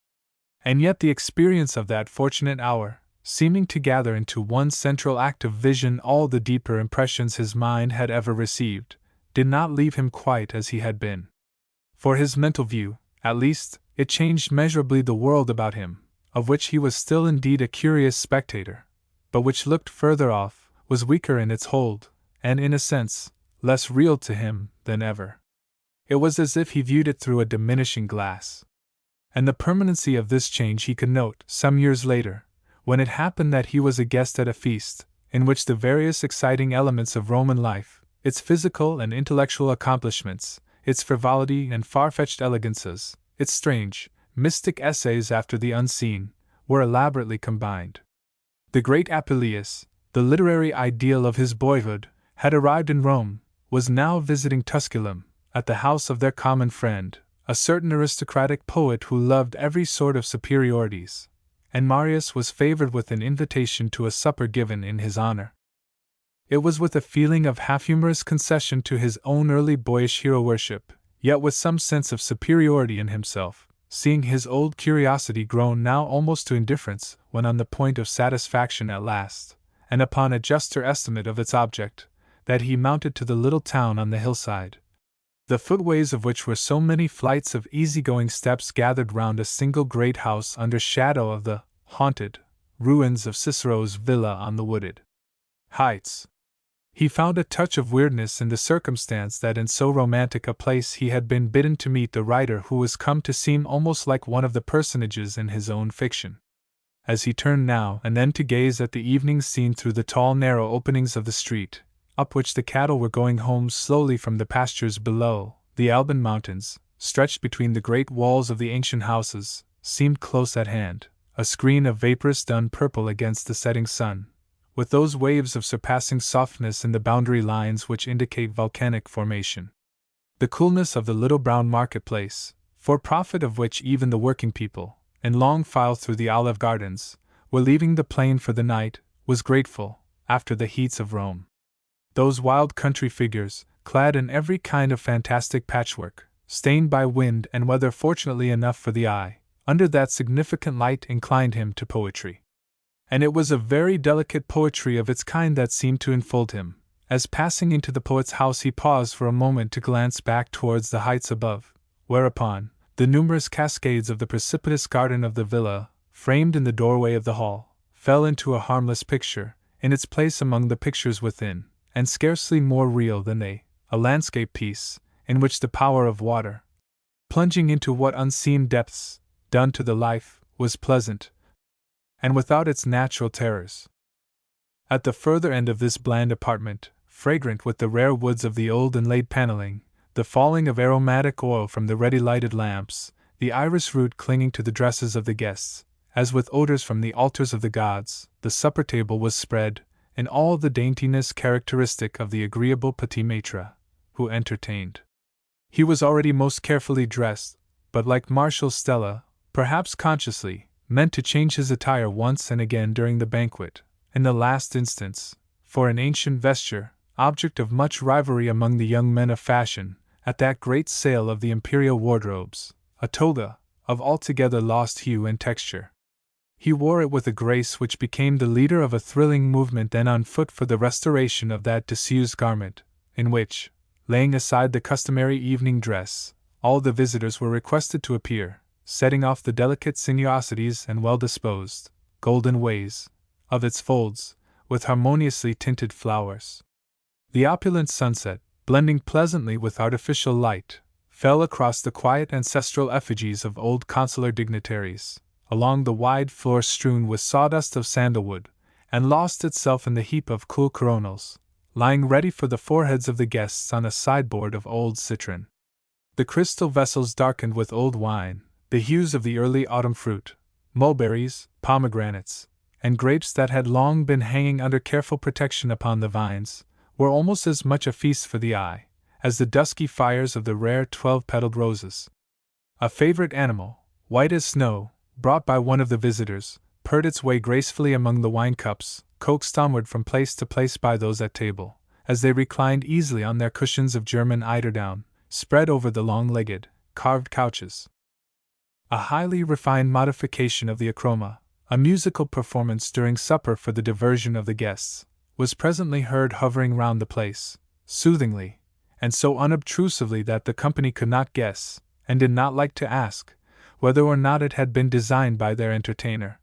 Speaker 1: And yet the experience of that fortunate hour, seeming to gather into one central act of vision all the deeper impressions his mind had ever received, did not leave him quite as he had been. For his mental view, at least, it changed measurably the world about him, of which he was still indeed a curious spectator, but which looked further off, was weaker in its hold, and in a sense, less real to him than ever. It was as if he viewed it through a diminishing glass. And the permanency of this change he could note, some years later, when it happened that he was a guest at a feast, in which the various exciting elements of Roman life, its physical and intellectual accomplishments, its frivolity and far-fetched elegances, its strange, mystic essays after the unseen, were elaborately combined. The great Apuleius, the literary ideal of his boyhood, had arrived in Rome, was now visiting Tusculum, at the house of their common friend, a certain aristocratic poet who loved every sort of superiorities, and Marius was favored with an invitation to a supper given in his honor. It was with a feeling of half-humorous concession to his own early boyish hero-worship, yet with some sense of superiority in himself, seeing his old curiosity grown now almost to indifference when on the point of satisfaction at last, and upon a juster estimate of its object, that he mounted to the little town on the hillside, the footways of which were so many flights of easy-going steps gathered round a single great house under shadow of the haunted ruins of Cicero's villa on the wooded heights. He found a touch of weirdness in the circumstance that in so romantic a place he had been bidden to meet the writer who was come to seem almost like one of the personages in his own fiction. As he turned now and then to gaze at the evening scene through the tall narrow openings of the street, up which the cattle were going home slowly from the pastures below, the Alban mountains, stretched between the great walls of the ancient houses, seemed close at hand, a screen of vaporous dun purple against the setting sun, with those waves of surpassing softness in the boundary lines which indicate volcanic formation. The coolness of the little brown marketplace, for profit of which even the working people, in long file through the olive gardens, were leaving the plain for the night, was grateful, after the heats of Rome. Those wild country figures, clad in every kind of fantastic patchwork, stained by wind and weather fortunately enough for the eye, under that significant light inclined him to poetry. And it was a very delicate poetry of its kind that seemed to enfold him, as passing into the poet's house he paused for a moment to glance back towards the heights above, whereupon, the numerous cascades of the precipitous garden of the villa, framed in the doorway of the hall, fell into a harmless picture, in its place among the pictures within, and scarcely more real than they, a landscape piece, in which the power of water, plunging into what unseen depths, done to the life, was pleasant, and without its natural terrors. At the further end of this bland apartment, fragrant with the rare woods of the old inlaid paneling, the falling of aromatic oil from the ready lighted lamps, the iris root clinging to the dresses of the guests, as with odors from the altars of the gods, the supper table was spread, in all the daintiness characteristic of the agreeable petit maître, who entertained. He was already most carefully dressed, but like Marshal Stella, perhaps consciously, meant to change his attire once and again during the banquet, in the last instance, for an ancient vesture, object of much rivalry among the young men of fashion, at that great sale of the imperial wardrobes, a toga, of altogether lost hue and texture. He wore it with a grace which became the leader of a thrilling movement then on foot for the restoration of that disused garment, in which, laying aside the customary evening dress, all the visitors were requested to appear, setting off the delicate sinuosities and well-disposed, golden ways, of its folds, with harmoniously tinted flowers. The opulent sunset, blending pleasantly with artificial light, fell across the quiet ancestral effigies of old consular dignitaries, along the wide floor strewn with sawdust of sandalwood, and lost itself in the heap of cool coronals, lying ready for the foreheads of the guests on a sideboard of old citron. The crystal vessels darkened with old wine, the hues of the early autumn fruit, mulberries, pomegranates, and grapes that had long been hanging under careful protection upon the vines, were almost as much a feast for the eye, as the dusky fires of the rare 12-petaled roses. A favorite animal, white as snow, brought by one of the visitors, purred its way gracefully among the wine cups, coaxed onward from place to place by those at table, as they reclined easily on their cushions of German eiderdown, spread over the long-legged, carved couches. A highly refined modification of the acroma, a musical performance during supper for the diversion of the guests, was presently heard hovering round the place, soothingly, and so unobtrusively that the company could not guess, and did not like to ask, whether or not it had been designed by their entertainer.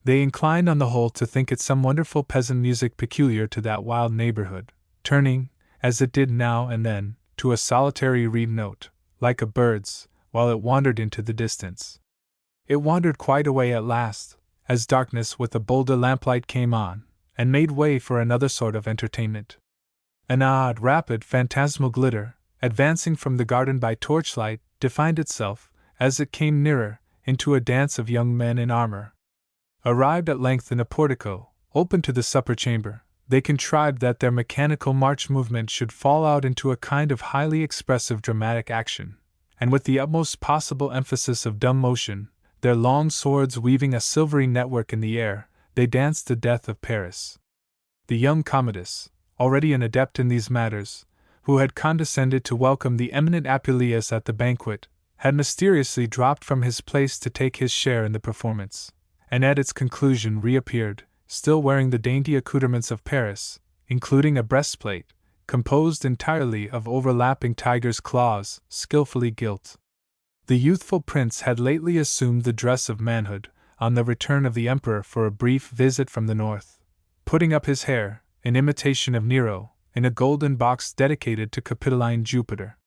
Speaker 1: They inclined on the whole to think it some wonderful peasant music peculiar to that wild neighborhood, turning, as it did now and then, to a solitary reed note, like a bird's, while it wandered into the distance. It wandered quite away at last, as darkness with a bolder lamplight came on, and made way for another sort of entertainment. An odd, rapid, phantasmal glitter, advancing from the garden by torchlight, defined itself, as it came nearer, into a dance of young men in armor. Arrived at length in a portico, open to the supper chamber, they contrived that their mechanical march movement should fall out into a kind of highly expressive dramatic action, and with the utmost possible emphasis of dumb motion, their long swords weaving a silvery network in the air, they danced the death of Paris. The young Commodus, already an adept in these matters, who had condescended to welcome the eminent Apuleius at the banquet, had mysteriously dropped from his place to take his share in the performance, and at its conclusion reappeared, still wearing the dainty accoutrements of Paris, including a breastplate, composed entirely of overlapping tiger's claws, skillfully gilt. The youthful prince had lately assumed the dress of manhood, on the return of the emperor for a brief visit from the north, putting up his hair, in imitation of Nero, in a golden box dedicated to Capitoline Jupiter.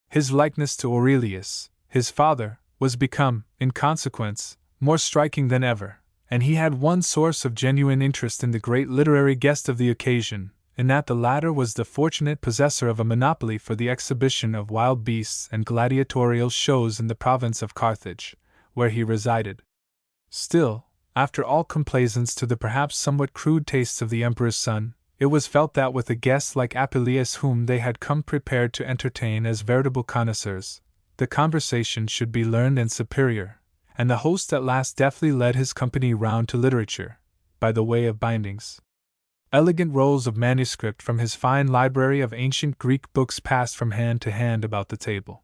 Speaker 1: His likeness to Aurelius, his father, was become, in consequence, more striking than ever, and he had one source of genuine interest in the great literary guest of the occasion, in that the latter was the fortunate possessor of a monopoly for the exhibition of wild beasts and gladiatorial shows in the province of Carthage, where he resided. Still, after all complaisance to the perhaps somewhat crude tastes of the emperor's son, it was felt that with a guest like Apuleius whom they had come prepared to entertain as veritable connoisseurs, the conversation should be learned and superior, and the host at last deftly led his company round to literature, by the way of bindings. Elegant rolls of manuscript from his fine library of ancient Greek books passed from hand to hand about the table.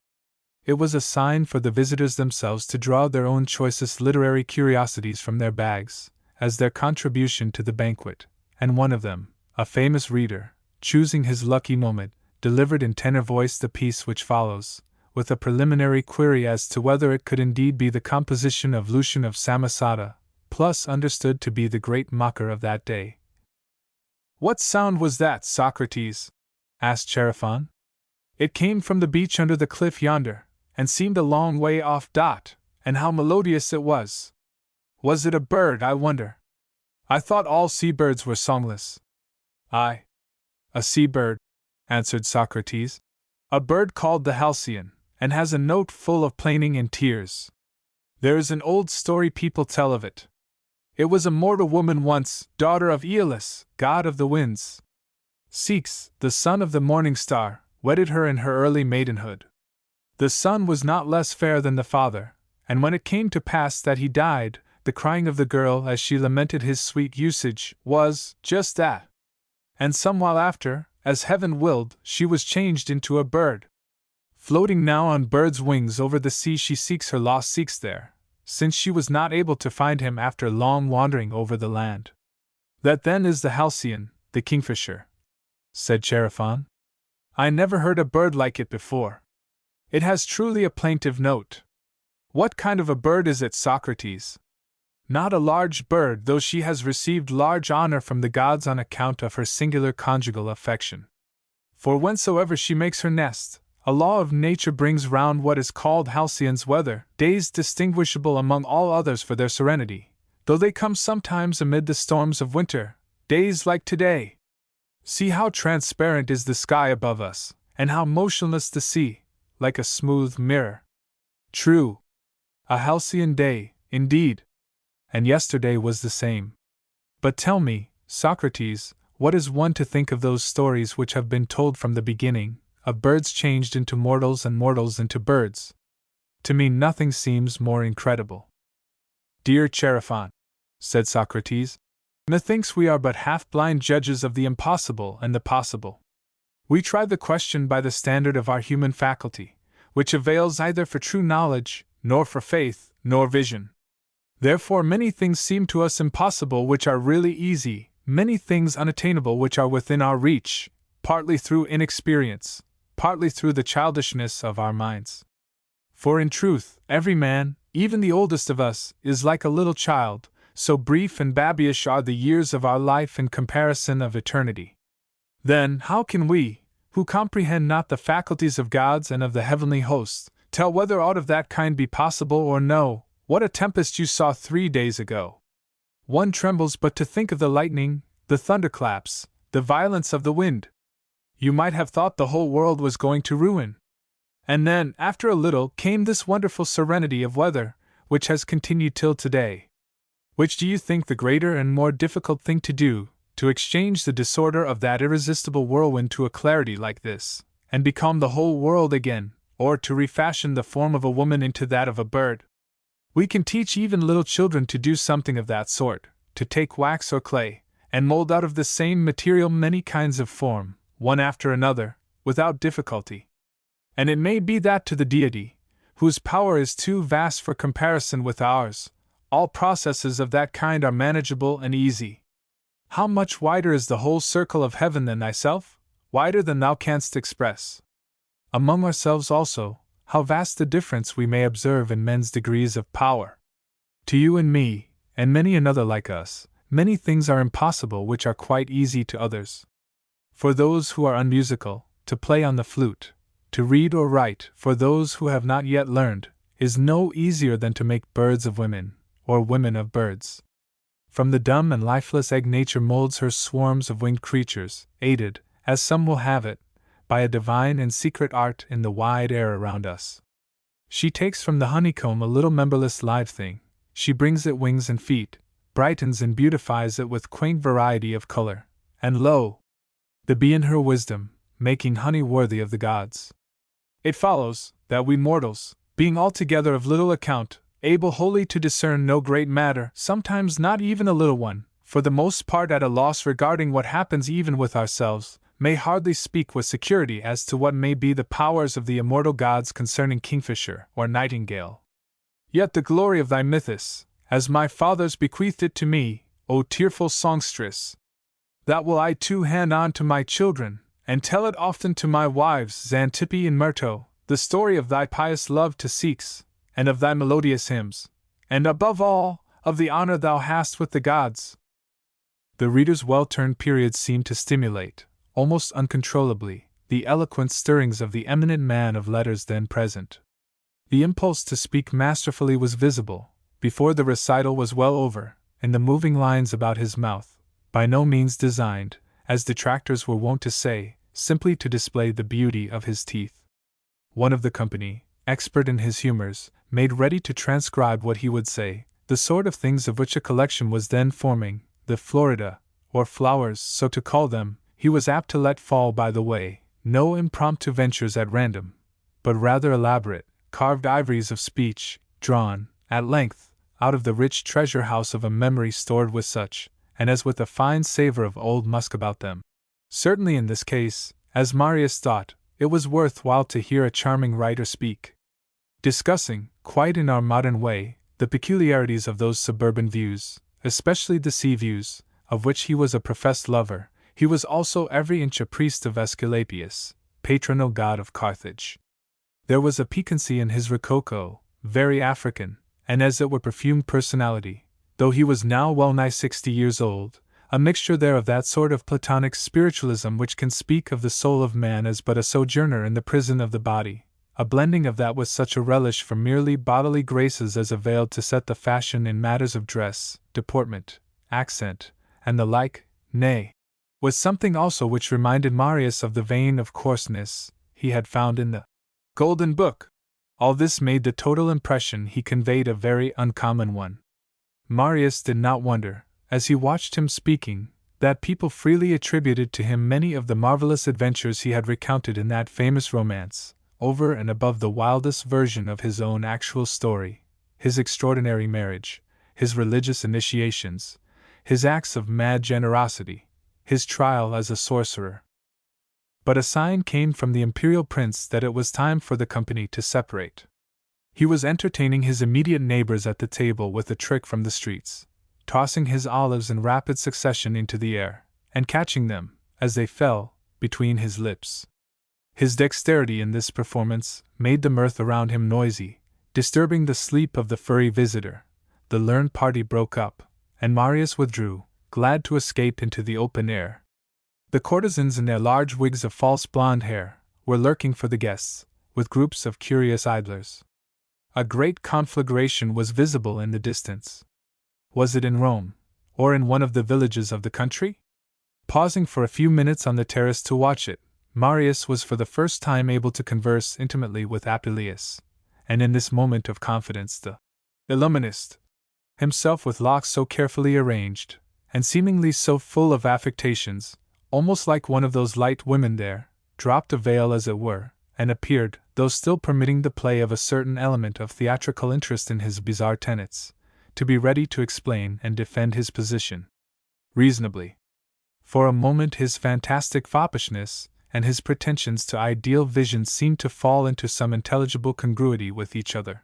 Speaker 1: It was a sign for the visitors themselves to draw their own choicest literary curiosities from their bags, as their contribution to the banquet, and one of them, a famous reader, choosing his lucky moment, delivered in tenor voice the piece which follows, with a preliminary query as to whether it could indeed be the composition of Lucian of Samosata, plus understood to be the great mocker of that day. "What sound was that, Socrates?" asked Chaerephon. "It came from the beach under the cliff yonder, and seemed a long way off. And how melodious it was! Was it a bird, I wonder? I thought all sea-birds were songless." "Aye, a sea-bird," answered Socrates. "A bird called the halcyon, and has a note full of plaining and tears. There is an old story people tell of it. It was a mortal woman once, daughter of Aeolus, god of the winds. Ceyx, the son of the morning star, wedded her in her early maidenhood. The son was not less fair than the father, and when it came to pass that he died, the crying of the girl as she lamented his sweet usage was just that. And some while after, as heaven willed, she was changed into a bird. Floating now on bird's wings over the sea, she seeks her lost Ceyx there, since she was not able to find him after long wandering over the land." "That then is the halcyon, the kingfisher," said Chaerephon. "I never heard a bird like it before. It has truly a plaintive note. What kind of a bird is it, Socrates?" "Not a large bird, though she has received large honor from the gods on account of her singular conjugal affection. For whensoever she makes her nest, a law of nature brings round what is called halcyon's weather, days distinguishable among all others for their serenity, though they come sometimes amid the storms of winter, days like today. See how transparent is the sky above us, and how motionless the sea, like a smooth mirror. True. A halcyon day, indeed. And yesterday was the same. But tell me, Socrates, what is one to think of those stories which have been told from the beginning, of birds changed into mortals and mortals into birds? To me nothing seems more incredible." "Dear Chaerephon," said Socrates, "methinks we are but half-blind judges of the impossible and the possible. We try the question by the standard of our human faculty, which avails either for true knowledge, nor for faith, nor vision. Therefore many things seem to us impossible which are really easy, many things unattainable which are within our reach, partly through inexperience, partly through the childishness of our minds. For in truth, every man, even the oldest of us, is like a little child, so brief and babyish are the years of our life in comparison of eternity. Then how can we, who comprehend not the faculties of gods and of the heavenly hosts, tell whether aught of that kind be possible or no? What a tempest you saw 3 days ago! One trembles but to think of the lightning, the thunderclaps, the violence of the wind. You might have thought the whole world was going to ruin. And then, after a little, came this wonderful serenity of weather, which has continued till today. Which do you think the greater and more difficult thing to do, to exchange the disorder of that irresistible whirlwind to a clarity like this, and become the whole world again, or to refashion the form of a woman into that of a bird? We can teach even little children to do something of that sort, to take wax or clay, and mold out of the same material many kinds of form, one after another, without difficulty. And it may be that to the deity, whose power is too vast for comparison with ours, all processes of that kind are manageable and easy. How much wider is the whole circle of heaven than thyself? Wider than thou canst express. Among ourselves also, how vast the difference we may observe in men's degrees of power. To you and me, and many another like us, many things are impossible which are quite easy to others. For those who are unmusical, to play on the flute, to read or write, for those who have not yet learned, is no easier than to make birds of women, or women of birds. From the dumb and lifeless egg nature molds her swarms of winged creatures, aided, as some will have it, by a divine and secret art in the wide air around us. She takes from the honeycomb a little memberless live thing, she brings it wings and feet, brightens and beautifies it with quaint variety of color, and lo! the bee in her wisdom, making honey worthy of the gods. It follows, that we mortals, being altogether of little account, able wholly to discern no great matter, sometimes not even a little one, for the most part at a loss regarding what happens even with ourselves, may hardly speak with security as to what may be the powers of the immortal gods concerning kingfisher or nightingale. Yet the glory of thy mythus, as my fathers bequeathed it to me, O tearful songstress, that will I too hand on to my children, and tell it often to my wives Xantippe and Myrto, the story of thy pious love to Sikhs, and of thy melodious hymns, and above all, of the honor thou hast with the gods. The reader's well-turned periods seemed to stimulate, almost uncontrollably, the eloquent stirrings of the eminent man of letters then present. The impulse to speak masterfully was visible, before the recital was well over, in the moving lines about his mouth, by no means designed, as detractors were wont to say, simply to display the beauty of his teeth. One of the company, expert in his humors, made ready to transcribe what he would say, the sort of things of which a collection was then forming, the Florida, or flowers, so to call them. He was apt to let fall by the way, no impromptu ventures at random, but rather elaborate, carved ivories of speech, drawn, at length, out of the rich treasure house of a memory stored with such, and as with a fine savor of old musk about them. Certainly in this case, as Marius thought, it was worth while to hear a charming writer speak. Discussing, quite in our modern way, the peculiarities of those suburban views, especially the sea views, of which he was a professed lover, he was also every inch a priest of Aesculapius, patronal god of Carthage. There was a piquancy in his rococo, very African, and as it were perfumed personality, though he was now well nigh 60 years old, a mixture there of that sort of Platonic spiritualism which can speak of the soul of man as but a sojourner in the prison of the body, a blending of that with such a relish for merely bodily graces as availed to set the fashion in matters of dress, deportment, accent, and the like, nay, with something also which reminded Marius of the vein of coarseness he had found in the Golden Book. All this made the total impression he conveyed a very uncommon one. Marius did not wonder, as he watched him speaking, that people freely attributed to him many of the marvelous adventures he had recounted in that famous romance, over and above the wildest version of his own actual story, his extraordinary marriage, his religious initiations, his acts of mad generosity, his trial as a sorcerer. But a sign came from the imperial prince that it was time for the company to separate. He was entertaining his immediate neighbors at the table with a trick from the streets, tossing his olives in rapid succession into the air, and catching them, as they fell, between his lips. His dexterity in this performance made the mirth around him noisy, disturbing the sleep of the furry visitor. The learned party broke up, and Marius withdrew, glad to escape into the open air. The courtesans in their large wigs of false blonde hair were lurking for the guests, with groups of curious idlers. A great conflagration was visible in the distance. Was it in Rome, or in one of the villages of the country? Pausing for a few minutes on the terrace to watch it, Marius was for the first time able to converse intimately with Apuleius, and in this moment of confidence the illuminist, himself with locks so carefully arranged, and seemingly so full of affectations, almost like one of those light women there, dropped a veil as it were, and appeared, though still permitting the play of a certain element of theatrical interest in his bizarre tenets, to be ready to explain and defend his position reasonably. For a moment his fantastic foppishness and his pretensions to ideal vision seemed to fall into some intelligible congruity with each other.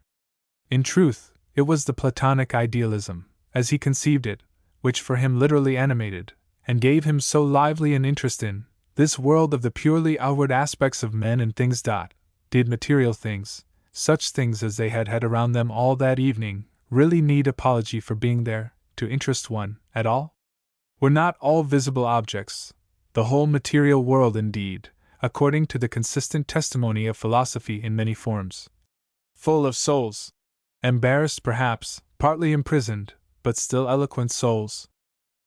Speaker 1: In truth, it was the Platonic idealism, as he conceived it, which for him literally animated, and gave him so lively an interest in, this world of the purely outward aspects of men and things. Did material things, such things as they had had around them all that evening, really need apology for being there, to interest one, at all? Were not all visible objects, the whole material world indeed, according to the consistent testimony of philosophy in many forms, full of souls, embarrassed perhaps, partly imprisoned, but still eloquent souls?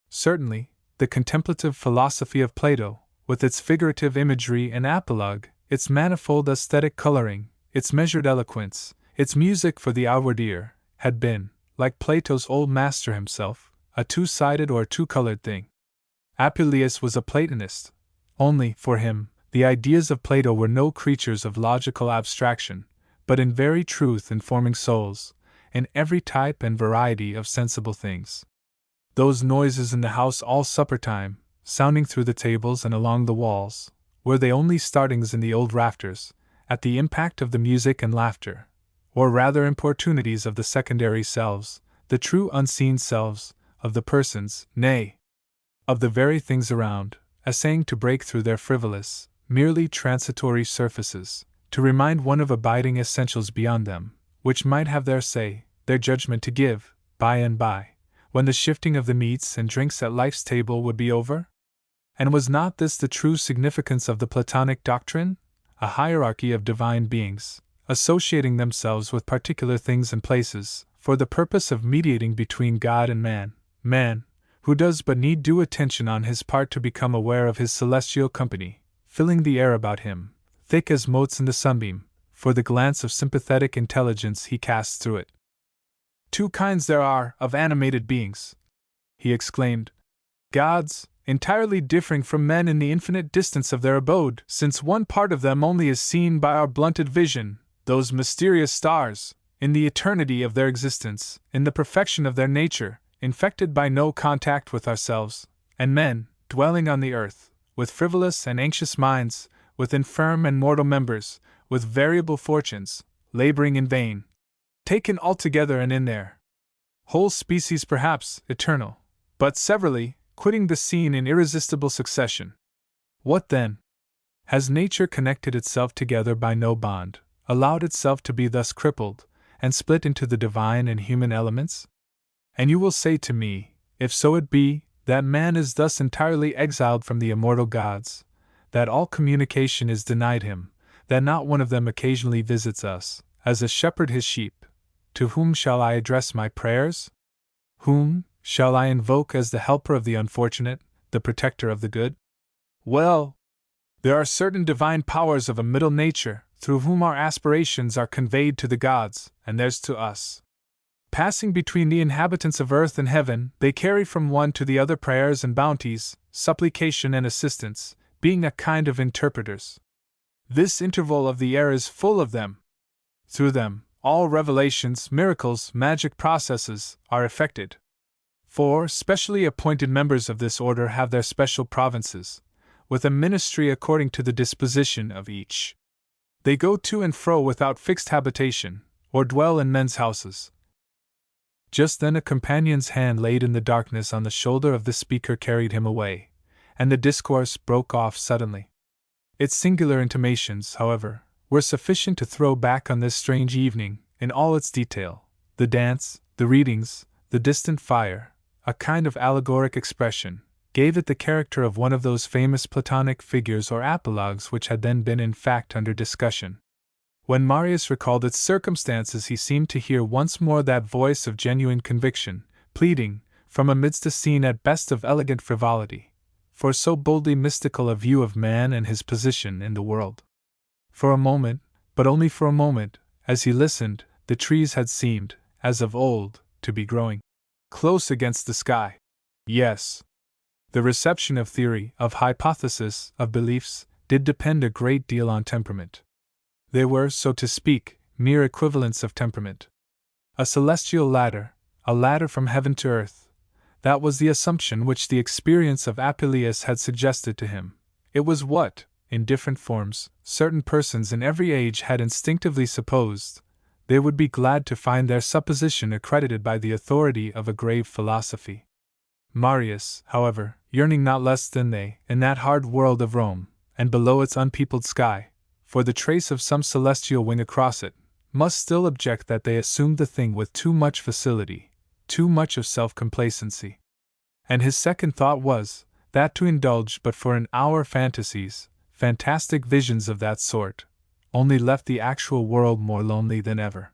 Speaker 1: Certainly, the contemplative philosophy of Plato, with its figurative imagery and apologue, its manifold aesthetic coloring, its measured eloquence, its music for the outward ear, had been, like Plato's old master himself, a two-sided or two-colored thing. Apuleius was a Platonist, only, for him, the ideas of Plato were no creatures of logical abstraction, but in very truth informing souls, in every type and variety of sensible things. Those noises in the house all supper time, sounding through the tables and along the walls, were they only startings in the old rafters, at the impact of the music and laughter, or rather importunities of the secondary selves, the true unseen selves, of the persons, nay, of the very things around, essaying to break through their frivolous, merely transitory surfaces, to remind one of abiding essentials beyond them, which might have their say, their judgment to give, by and by, when the shifting of the meats and drinks at life's table would be over? And was not this the true significance of the Platonic doctrine? A hierarchy of divine beings, associating themselves with particular things and places, for the purpose of mediating between God and man, who does but need due attention on his part to become aware of his celestial company, filling the air about him, thick as motes in the sunbeam, for the glance of sympathetic intelligence he casts through it. Two kinds there are of animated beings, he exclaimed. Gods, entirely differing from men in the infinite distance of their abode, since one part of them only is seen by our blunted vision, those mysterious stars, in the eternity of their existence, in the perfection of their nature, infected by no contact with ourselves, and men, dwelling on the earth, with frivolous and anxious minds, with infirm and mortal members, with variable fortunes, laboring in vain. Taken altogether and in their whole species perhaps, eternal, but severally, quitting the scene in irresistible succession. What then? Has nature connected itself together by no bond, allowed itself to be thus crippled, and split into the divine and human elements? And you will say to me, if so it be, that man is thus entirely exiled from the immortal gods, that all communication is denied him, that not one of them occasionally visits us, as a shepherd his sheep. To whom shall I address my prayers? Whom shall I invoke as the helper of the unfortunate, the protector of the good? Well, there are certain divine powers of a middle nature, through whom our aspirations are conveyed to the gods, and theirs to us. Passing between the inhabitants of earth and heaven, they carry from one to the other prayers and bounties, supplication and assistance, being a kind of interpreters. This interval of the air is full of them. Through them, all revelations, miracles, magic processes, are effected. 4 specially appointed members of this order have their special provinces, with a ministry according to the disposition of each. They go to and fro without fixed habitation, or dwell in men's houses. Just then a companion's hand laid in the darkness on the shoulder of the speaker carried him away, and the discourse broke off suddenly. Its singular intimations, however, were sufficient to throw back on this strange evening, in all its detail, the dance, the readings, the distant fire, a kind of allegoric expression, gave it the character of one of those famous Platonic figures or apologues which had then been in fact under discussion. When Marius recalled its circumstances he seemed to hear once more that voice of genuine conviction, pleading, from amidst a scene at best of elegant frivolity, for so boldly mystical a view of man and his position in the world. For a moment, but only for a moment, as he listened, the trees had seemed, as of old, to be growing close against the sky. Yes. The reception of theory, of hypothesis, of beliefs, did depend a great deal on temperament. They were, so to speak, mere equivalents of temperament. A celestial ladder, a ladder from heaven to earth. That was the assumption which the experience of Apuleius had suggested to him. It was what, in different forms, certain persons in every age had instinctively supposed. They would be glad to find their supposition accredited by the authority of a grave philosophy. Marius, however, yearning not less than they, in that hard world of Rome, and below its unpeopled sky, for the trace of some celestial wing across it, must still object that they assumed the thing with too much facility, too much of self-complacency. And his second thought was, that to indulge but for an hour fantasies, fantastic visions of that sort, only left the actual world more lonely than ever.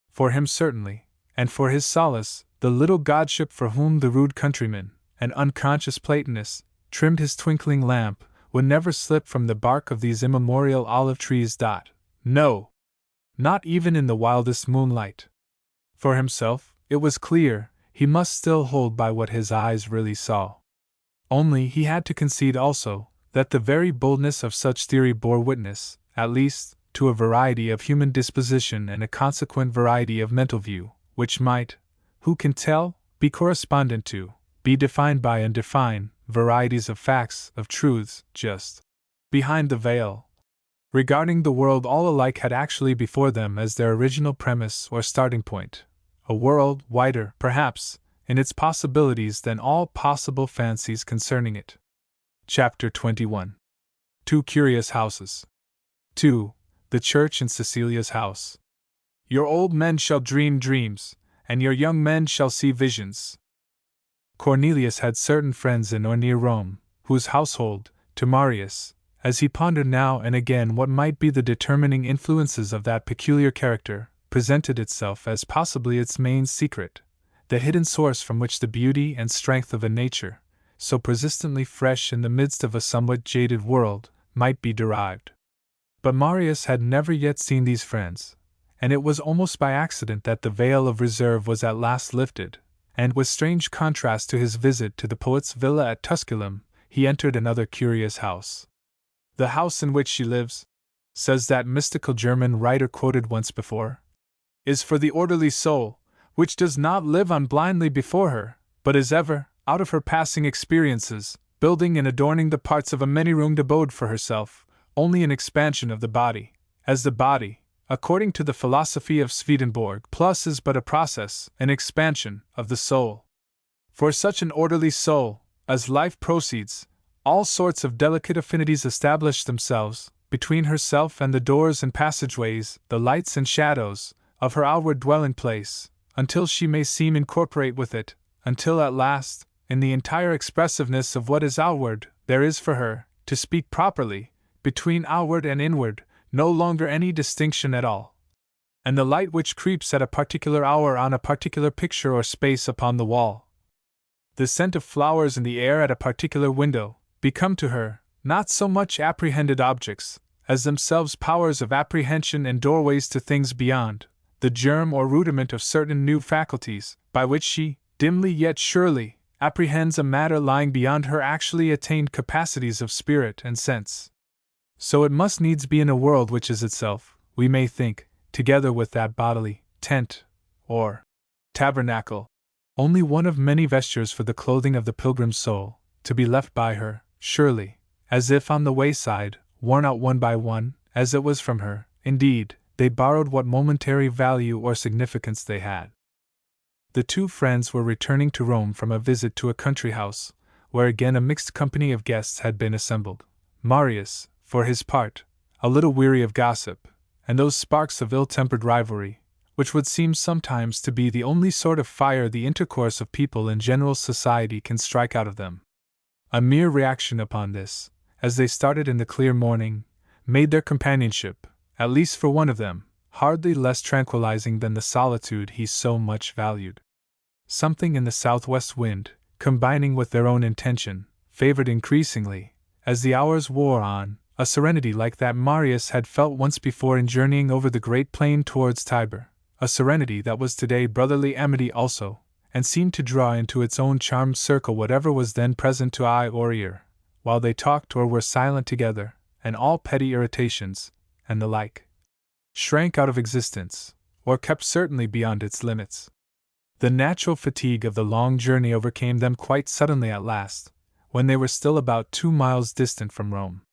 Speaker 1: For him certainly, and for his solace, the little godship for whom the rude countryman, an unconscious Platonist, trimmed his twinkling lamp, would never slip from the bark of these immemorial olive trees. No! Not even in the wildest moonlight. For himself, it was clear, he must still hold by what his eyes really saw. Only he had to concede also, that the very boldness of such theory bore witness, at least, to a variety of human disposition and a consequent variety of mental view, which might, who can tell, be correspondent to, be defined by and define, varieties of facts, of truths, just behind the veil. Regarding the world all alike had actually before them as their original premise or starting point, a world wider, perhaps, in its possibilities than all possible fancies concerning it. Chapter 21. Two Curious Houses. 2. The Church in Cecilia's House. Your old men shall dream dreams, and your young men shall see visions. Cornelius had certain friends in or near Rome, whose household, to Marius, as he pondered now and again what might be the determining influences of that peculiar character, presented itself as possibly its main secret, the hidden source from which the beauty and strength of a nature, so persistently fresh in the midst of a somewhat jaded world, might be derived. But Marius had never yet seen these friends, and it was almost by accident that the veil of reserve was at last lifted, and with strange contrast to his visit to the poet's villa at Tusculum, he entered another curious house. The house in which she lives, says that mystical German writer quoted once before, is for the orderly soul, which does not live on blindly before her, but is ever, out of her passing experiences, building and adorning the parts of a many-roomed abode for herself, only an expansion of the body, as the body, according to the philosophy of Swedenborg, plus is but a process, an expansion, of the soul. For such an orderly soul, as life proceeds, all sorts of delicate affinities establish themselves, between herself and the doors and passageways, the lights and shadows, of her outward dwelling place, until she may seem incorporate with it, until at last, in the entire expressiveness of what is outward, there is for her, to speak properly, between outward and inward, no longer any distinction at all. And the light which creeps at a particular hour on a particular picture or space upon the wall, the scent of flowers in the air at a particular window, become to her, not so much apprehended objects, as themselves powers of apprehension and doorways to things beyond, the germ or rudiment of certain new faculties, by which she, dimly yet surely, apprehends a matter lying beyond her actually attained capacities of spirit and sense. So it must needs be in a world which is itself, we may think, together with that bodily tent, or tabernacle, only one of many vestures for the clothing of the pilgrim's soul, to be left by her, surely, as if on the wayside, worn out one by one, as it was from her. Indeed, they borrowed what momentary value or significance they had. The two friends were returning to Rome from a visit to a country house, where again a mixed company of guests had been assembled. Marius, for his part, a little weary of gossip, and those sparks of ill-tempered rivalry, which would seem sometimes to be the only sort of fire the intercourse of people in general society can strike out of them. A mere reaction upon this, as they started in the clear morning, made their companionship, at least for one of them, hardly less tranquilizing than the solitude he so much valued. Something in the southwest wind, combining with their own intention, favored increasingly, as the hours wore on, a serenity like that Marius had felt once before in journeying over the great plain towards Tiber, a serenity that was today brotherly amity also, and seemed to draw into its own charmed circle whatever was then present to eye or ear, while they talked or were silent together, and all petty irritations, and the like, shrank out of existence, or kept certainly beyond its limits. The natural fatigue of the long journey overcame them quite suddenly at last, when they were still about 2 miles distant from Rome.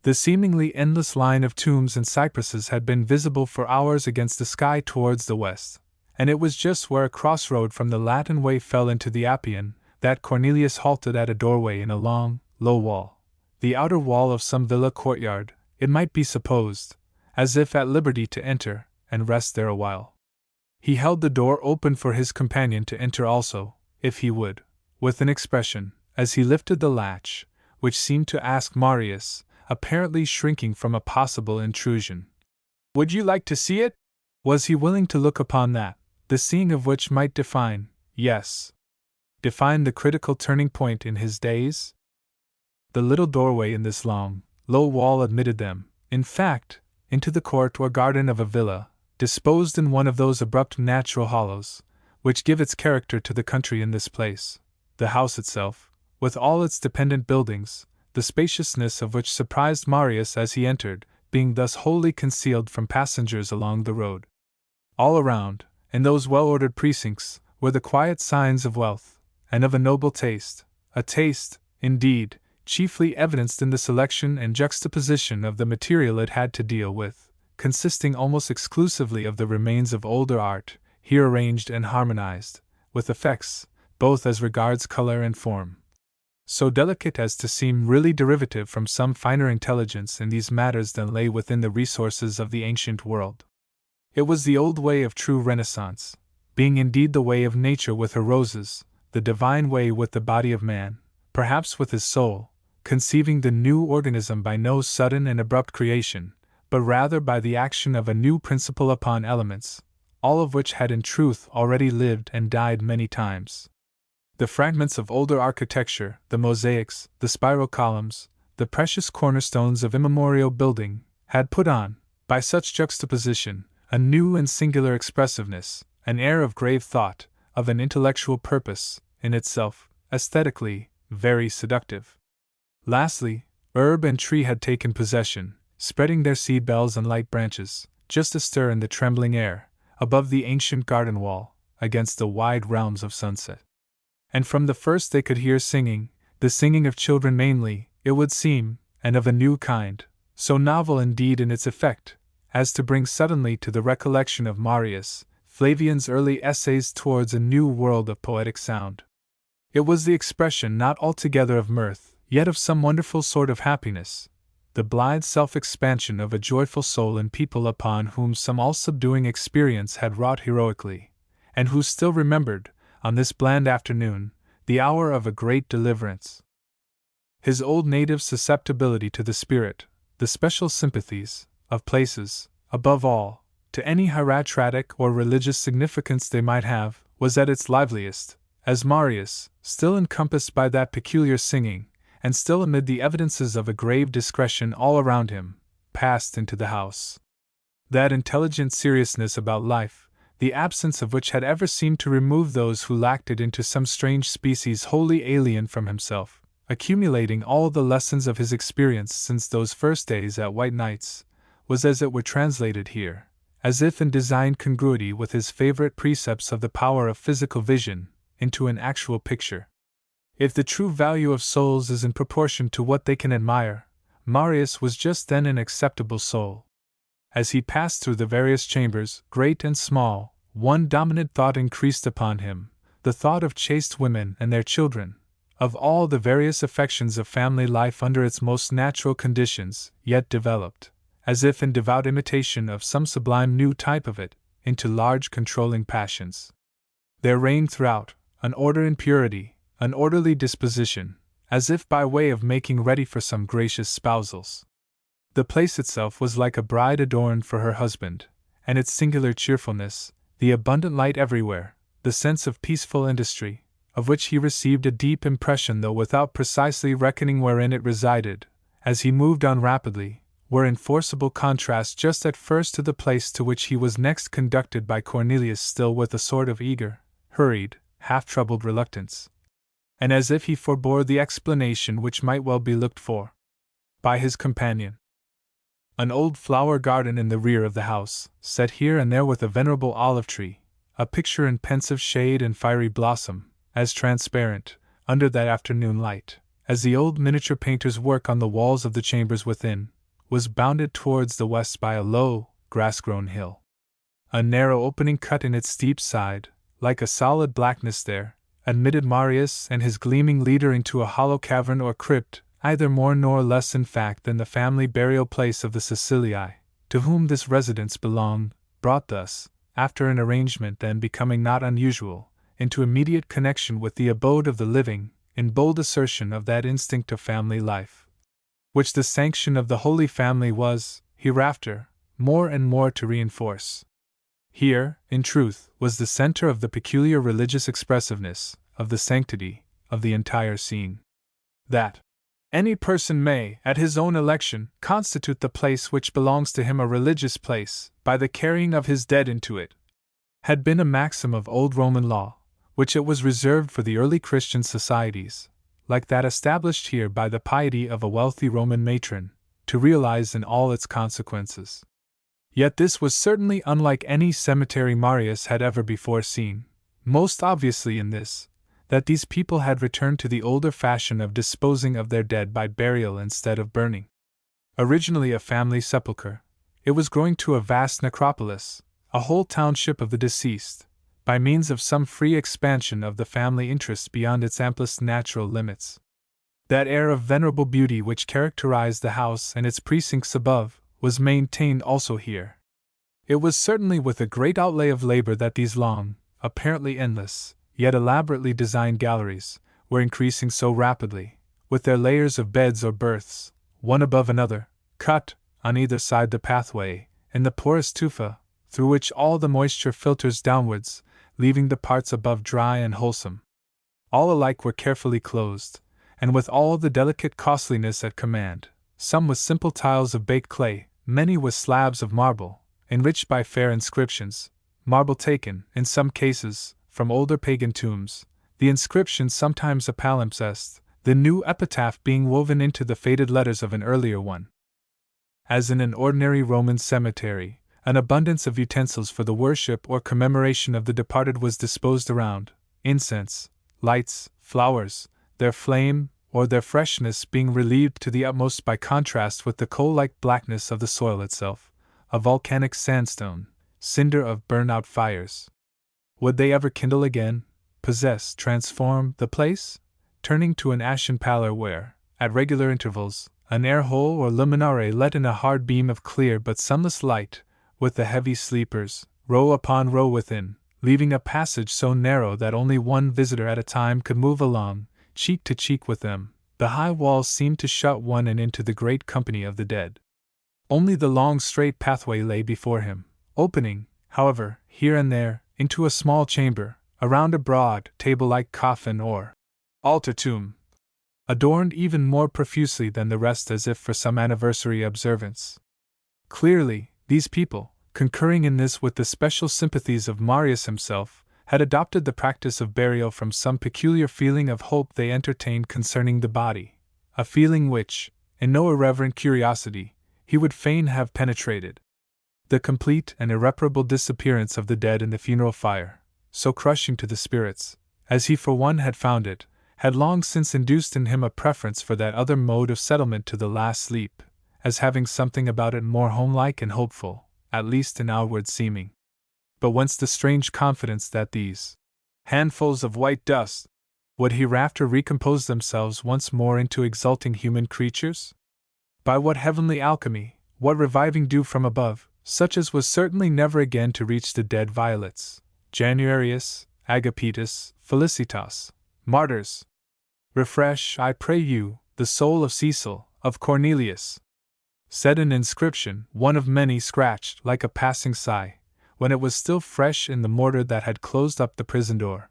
Speaker 1: The seemingly endless line of tombs and cypresses had been visible for hours against the sky towards the west, and it was just where a crossroad from the Latin way fell into the Appian that Cornelius halted at a doorway in a long, low wall, the outer wall of some villa courtyard, it might be supposed, as if at liberty to enter and rest there a while. He held the door open for his companion to enter also, if he would, with an expression, as he lifted the latch, which seemed to ask Marius, apparently shrinking from a possible intrusion. Would you like to see it? Was he willing to look upon that, the seeing of which might define, yes, define the critical turning point in his days? The little doorway in this long, low wall admitted them, in fact, into the court or garden of a villa, disposed in one of those abrupt natural hollows, which give its character to the country in this place. The house itself, with all its dependent buildings, the spaciousness of which surprised Marius as he entered, being thus wholly concealed from passengers along the road. All around, in those well-ordered precincts, were the quiet signs of wealth, and of a noble taste, a taste, indeed, chiefly evidenced in the selection and juxtaposition of the material it had to deal with, consisting almost exclusively of the remains of older art, here arranged and harmonized, with effects, both as regards color and form, so delicate as to seem really derivative from some finer intelligence in these matters than lay within the resources of the ancient world. It was the old way of true Renaissance, being indeed the way of nature with her roses, the divine way with the body of man, perhaps with his soul, conceiving the new organism by no sudden and abrupt creation, but rather by the action of a new principle upon elements, all of which had in truth already lived and died many times. The fragments of older architecture, the mosaics, the spiral columns, the precious cornerstones of immemorial building, had put on, by such juxtaposition, a new and singular expressiveness, an air of grave thought, of an intellectual purpose, in itself, aesthetically, very seductive. Lastly, herb and tree had taken possession, spreading their seed bells and light branches, just astir in the trembling air, above the ancient garden wall, against the wide realms of sunset. And from the first they could hear singing, the singing of children mainly, it would seem, and of a new kind, so novel indeed in its effect, as to bring suddenly to the recollection of Marius, Flavian's early essays towards a new world of poetic sound. It was the expression not altogether of mirth, yet of some wonderful sort of happiness, the blithe self-expansion of a joyful soul in people upon whom some all-subduing experience had wrought heroically, and who still remembered, on this bland afternoon, the hour of a great deliverance. His old native susceptibility to the spirit, the special sympathies, of places, above all, to any hieratic or religious significance they might have, was at its liveliest, as Marius, still encompassed by that peculiar singing, and still amid the evidences of a grave discretion all around him, passed into the house. That intelligent seriousness about life, the absence of which had ever seemed to remove those who lacked it into some strange species wholly alien from himself, accumulating all the lessons of his experience since those first days at White Nights, was as it were translated here, as if in designed congruity with his favorite precepts of the power of physical vision, into an actual picture. If the true value of souls is in proportion to what they can admire, Marius was just then an acceptable soul. As he passed through the various chambers, great and small, one dominant thought increased upon him, the thought of chaste women and their children, of all the various affections of family life under its most natural conditions, yet developed, as if in devout imitation of some sublime new type of it, into large controlling passions. There reigned throughout an order and purity, an orderly disposition, as if by way of making ready for some gracious spousals. The place itself was like a bride adorned for her husband, and its singular cheerfulness, the abundant light everywhere, the sense of peaceful industry, of which he received a deep impression though without precisely reckoning wherein it resided, as he moved on rapidly, were in forcible contrast just at first to the place to which he was next conducted by Cornelius, still with a sort of eager, hurried, half-troubled reluctance, and as if he forbore the explanation which might well be looked for by his companion. An old flower garden in the rear of the house, set here and there with a venerable olive tree, a picture in pensive shade and fiery blossom, as transparent, under that afternoon light, as the old miniature painter's work on the walls of the chambers within, was bounded towards the west by a low, grass-grown hill. A narrow opening cut in its steep side, like a solid blackness there, admitted Marius and his gleaming leader into a hollow cavern or crypt, either more nor less in fact than the family burial place of the Cecilii, to whom this residence belonged, brought thus, after an arrangement then becoming not unusual, into immediate connection with the abode of the living, in bold assertion of that instinct of family life, which the sanction of the Holy Family was, hereafter, more and more to reinforce. Here, in truth, was the center of the peculiar religious expressiveness, of the sanctity, of the entire scene. That any person may, at his own election, constitute the place which belongs to him a religious place, by the carrying of his dead into it, had been a maxim of old Roman law, which it was reserved for the early Christian societies, like that established here by the piety of a wealthy Roman matron, to realize in all its consequences. Yet this was certainly unlike any cemetery Marius had ever before seen, most obviously in this, that these people had returned to the older fashion of disposing of their dead by burial instead of burning. Originally a family sepulchre, it was growing to a vast necropolis, a whole township of the deceased, by means of some free expansion of the family interests beyond its amplest natural limits. That air of venerable beauty which characterized the house and its precincts above was maintained also here. It was certainly with a great outlay of labor that these long, apparently endless, yet elaborately designed galleries were increasing so rapidly, with their layers of beds or berths, one above another, cut, on either side the pathway, in the porous tufa, through which all the moisture filters downwards, leaving the parts above dry and wholesome. All alike were carefully closed, and with all the delicate costliness at command, some with simple tiles of baked clay, many with slabs of marble, enriched by fair inscriptions, marble taken, in some cases, from older pagan tombs, the inscription sometimes a palimpsest, the new epitaph being woven into the faded letters of an earlier one. As in an ordinary Roman cemetery, an abundance of utensils for the worship or commemoration of the departed was disposed around, incense, lights, flowers, their flame or their freshness being relieved to the utmost by contrast with the coal-like blackness of the soil itself, a volcanic sandstone, cinder of burnt-out fires. Would they ever kindle again, possess, transform the place? Turning to an ashen pallor where, at regular intervals, an air-hole or luminare let in a hard beam of clear but sunless light, with the heavy sleepers, row upon row within, leaving a passage so narrow that only one visitor at a time could move along, cheek to cheek with them, the high walls seemed to shut one in into the great company of the dead. Only the long straight pathway lay before him, opening, however, here and there, into a small chamber, around a broad, table-like coffin or altar tomb, adorned even more profusely than the rest as if for some anniversary observance. Clearly, these people, concurring in this with the special sympathies of Marius himself, had adopted the practice of burial from some peculiar feeling of hope they entertained concerning the body, a feeling which, in no irreverent curiosity, he would fain have penetrated. The complete and irreparable disappearance of the dead in the funeral fire, so crushing to the spirits, as he for one had found it, had long since induced in him a preference for that other mode of settlement to the last sleep, as having something about it more homelike and hopeful, at least in outward seeming. But whence the strange confidence that these handfuls of white dust would hereafter recompose themselves once more into exulting human creatures? By what heavenly alchemy, what reviving dew from above, such as was certainly never again to reach the dead violets, Januarius, Agapetus, Felicitas, martyrs? Refresh, I pray you, the soul of Cecil, of Cornelius, said an inscription, one of many scratched like a passing sigh, when it was still fresh in the mortar that had closed up the prison door.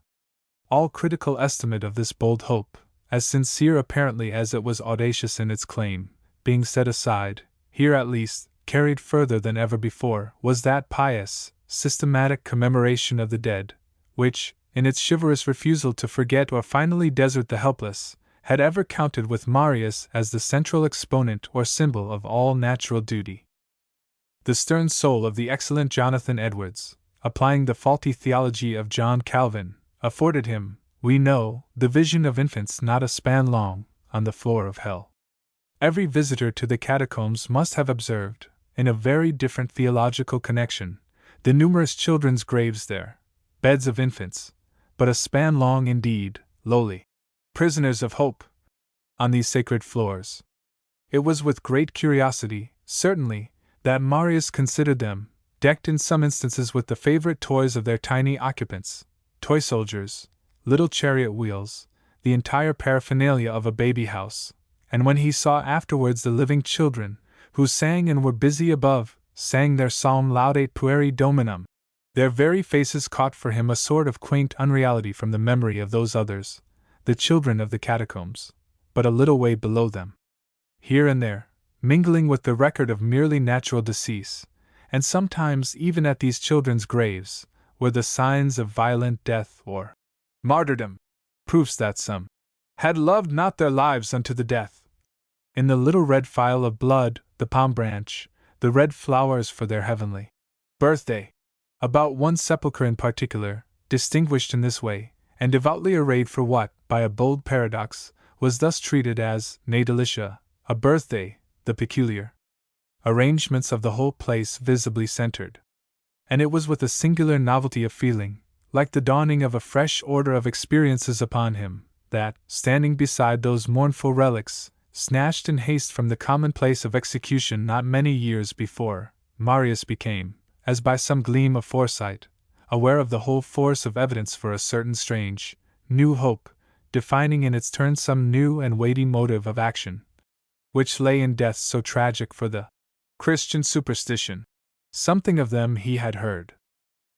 Speaker 1: All critical estimate of this bold hope, as sincere apparently as it was audacious in its claim, being set aside, here at least, carried further than ever before, was that pious, systematic commemoration of the dead, which, in its chivalrous refusal to forget or finally desert the helpless, had ever counted with Marius as the central exponent or symbol of all natural duty. The stern soul of the excellent Jonathan Edwards, applying the faulty theology of John Calvin, afforded him, we know, the vision of infants not a span long, on the floor of hell. Every visitor to the catacombs must have observed, in a very different theological connection, the numerous children's graves there, beds of infants, but a span long indeed, lowly, prisoners of hope, on these sacred floors. It was with great curiosity, certainly, that Marius considered them, decked in some instances with the favorite toys of their tiny occupants, toy soldiers, little chariot wheels, the entire paraphernalia of a baby house, and when he saw afterwards the living children, who sang and were busy above, sang their psalm Laudate pueri Dominum, their very faces caught for him a sort of quaint unreality from the memory of those others, the children of the catacombs, but a little way below them. Here and there, mingling with the record of merely natural decease, and sometimes even at these children's graves, were the signs of violent death or martyrdom, proofs that some had loved not their lives unto the death. In the little red phial of blood, the palm branch, the red flowers for their heavenly birthday. About one sepulchre in particular, distinguished in this way, and devoutly arrayed for what, by a bold paradox, was thus treated as ne delicia, a birthday, the peculiar arrangements of the whole place visibly centered. And it was with a singular novelty of feeling, like the dawning of a fresh order of experiences upon him, that, standing beside those mournful relics, snatched in haste from the commonplace of execution not many years before, Marius became, as by some gleam of foresight, aware of the whole force of evidence for a certain strange, new hope, defining in its turn some new and weighty motive of action, which lay in deaths so tragic for the Christian superstition. Something of them he had heard.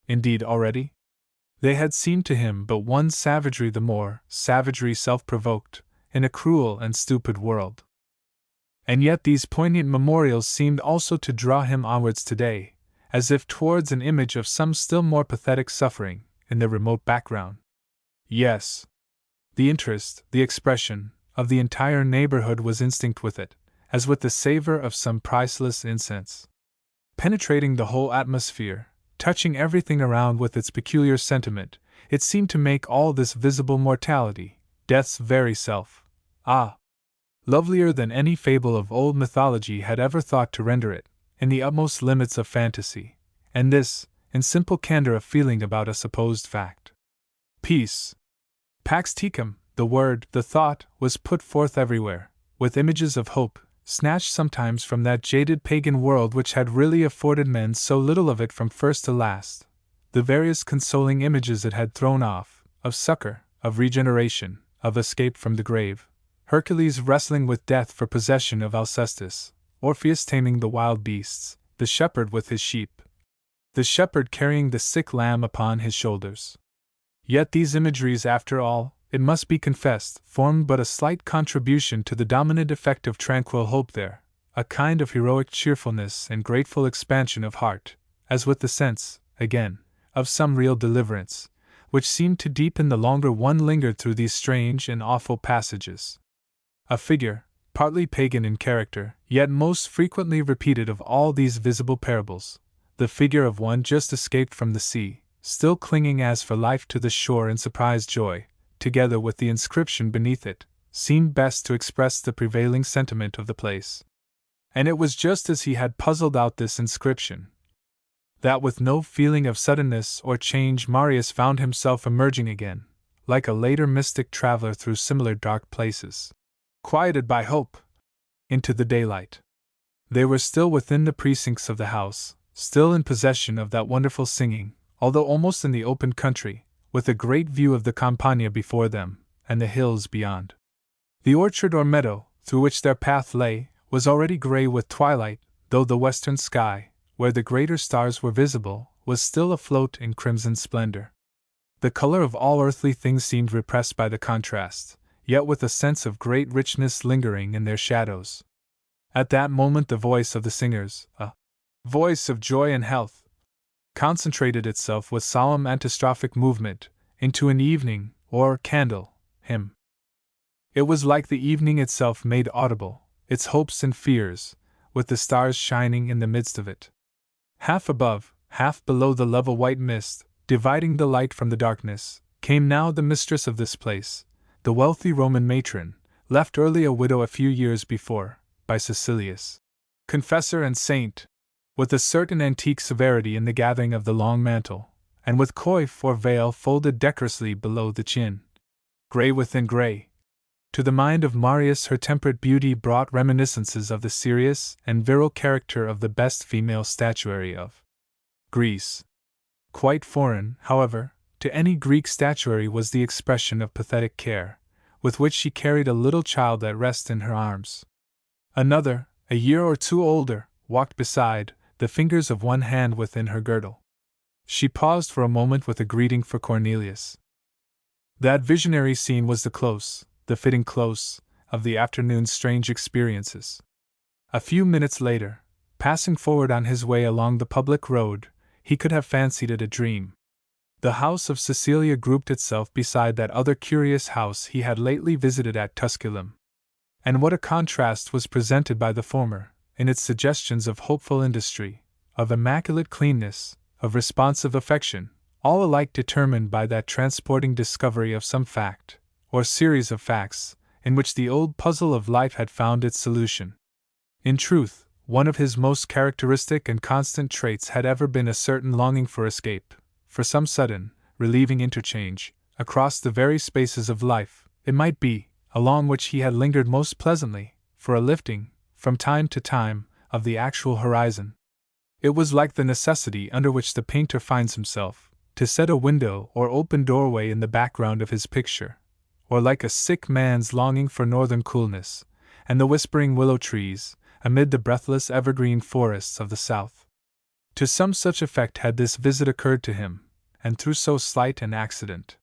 Speaker 1: Indeed, already? They had seemed to him but one savagery the more, savagery self-provoked, in a cruel and stupid world. And yet these poignant memorials seemed also to draw him onwards today, as if towards an image of some still more pathetic suffering, in the remote background. Yes. The interest, the expression, of the entire neighborhood was instinct with it, as with the savor of some priceless incense. Penetrating the whole atmosphere, touching everything around with its peculiar sentiment, it seemed to make all this visible mortality, death's very self, lovelier than any fable of old mythology had ever thought to render it, in the utmost limits of fantasy, and this, in simple candor of feeling about a supposed fact. Peace. Pax tecum, the word, the thought, was put forth everywhere, with images of hope, snatched sometimes from that jaded pagan world which had really afforded men so little of it from first to last, the various consoling images it had thrown off, of succor, of regeneration, of escape from the grave, Hercules wrestling with death for possession of Alcestis, Orpheus taming the wild beasts, the shepherd with his sheep, the shepherd carrying the sick lamb upon his shoulders. Yet these imageries, after all, it must be confessed, formed but a slight contribution to the dominant effect of tranquil hope there, a kind of heroic cheerfulness and grateful expansion of heart, as with the sense, again, of some real deliverance, which seemed to deepen the longer one lingered through these strange and awful passages. A figure, partly pagan in character, yet most frequently repeated of all these visible parables, the figure of one just escaped from the sea, still clinging as for life to the shore in surprised joy, together with the inscription beneath it, seemed best to express the prevailing sentiment of the place. And it was just as he had puzzled out this inscription, that with no feeling of suddenness or change Marius found himself emerging again, like a later mystic traveler through similar dark places, quieted by hope, into the daylight. They were still within the precincts of the house, still in possession of that wonderful singing, although almost in the open country, with a great view of the Campagna before them, and the hills beyond. The orchard or meadow, through which their path lay, was already grey with twilight, though the western sky, where the greater stars were visible, was still afloat in crimson splendor. The color of all earthly things seemed repressed by the contrast, yet with a sense of great richness lingering in their shadows. At that moment the voice of the singers, a voice of joy and health, concentrated itself with solemn antistrophic movement into an evening, or candle, hymn. It was like the evening itself made audible, its hopes and fears, with the stars shining in the midst of it. Half above, half below the level white mist, dividing the light from the darkness, came now the mistress of this place, the wealthy Roman matron, left early a widow a few years before, by Cecilius, confessor and saint, with a certain antique severity in the gathering of the long mantle, and with coif or veil folded decorously below the chin. Grey within grey. To the mind of Marius her temperate beauty brought reminiscences of the serious and virile character of the best female statuary of Greece. Quite foreign, however, to any Greek statuary was the expression of pathetic care, with which she carried a little child at rest in her arms. Another, a year or two older, walked beside, the fingers of one hand within her girdle. She paused for a moment with a greeting for Cornelius. That visionary scene was the fitting close, of the afternoon's strange experiences. A few minutes later, passing forward on his way along the public road, he could have fancied it a dream. The house of Cecilia grouped itself beside that other curious house he had lately visited at Tusculum. And what a contrast was presented by the former, in its suggestions of hopeful industry, of immaculate cleanness, of responsive affection, all alike determined by that transporting discovery of some fact, or series of facts, in which the old puzzle of life had found its solution. In truth, one of his most characteristic and constant traits had ever been a certain longing for escape, for some sudden, relieving interchange, across the very spaces of life, it might be, along which he had lingered most pleasantly, for a lifting, from time to time, of the actual horizon. It was like the necessity under which the painter finds himself, to set a window or open doorway in the background of his picture, or like a sick man's longing for northern coolness, and the whispering willow trees, amid the breathless evergreen forests of the south. To some such effect had this visit occurred to him, and through so slight an accident.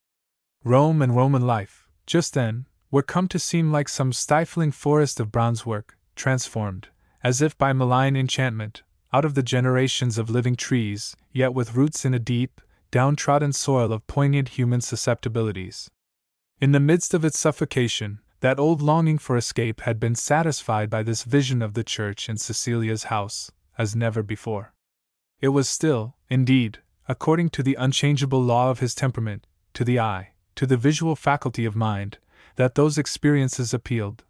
Speaker 1: Rome and Roman life, just then, were come to seem like some stifling forest of bronze work, transformed, as if by malign enchantment, out of the generations of living trees, yet with roots in a deep, downtrodden soil of poignant human susceptibilities. In the midst of its suffocation, that old longing for escape had been satisfied by this vision of the church in Cecilia's house, as never before. It was still, indeed, according to the unchangeable law of his temperament, to the eye, to the visual faculty of mind, that those experiences appealed: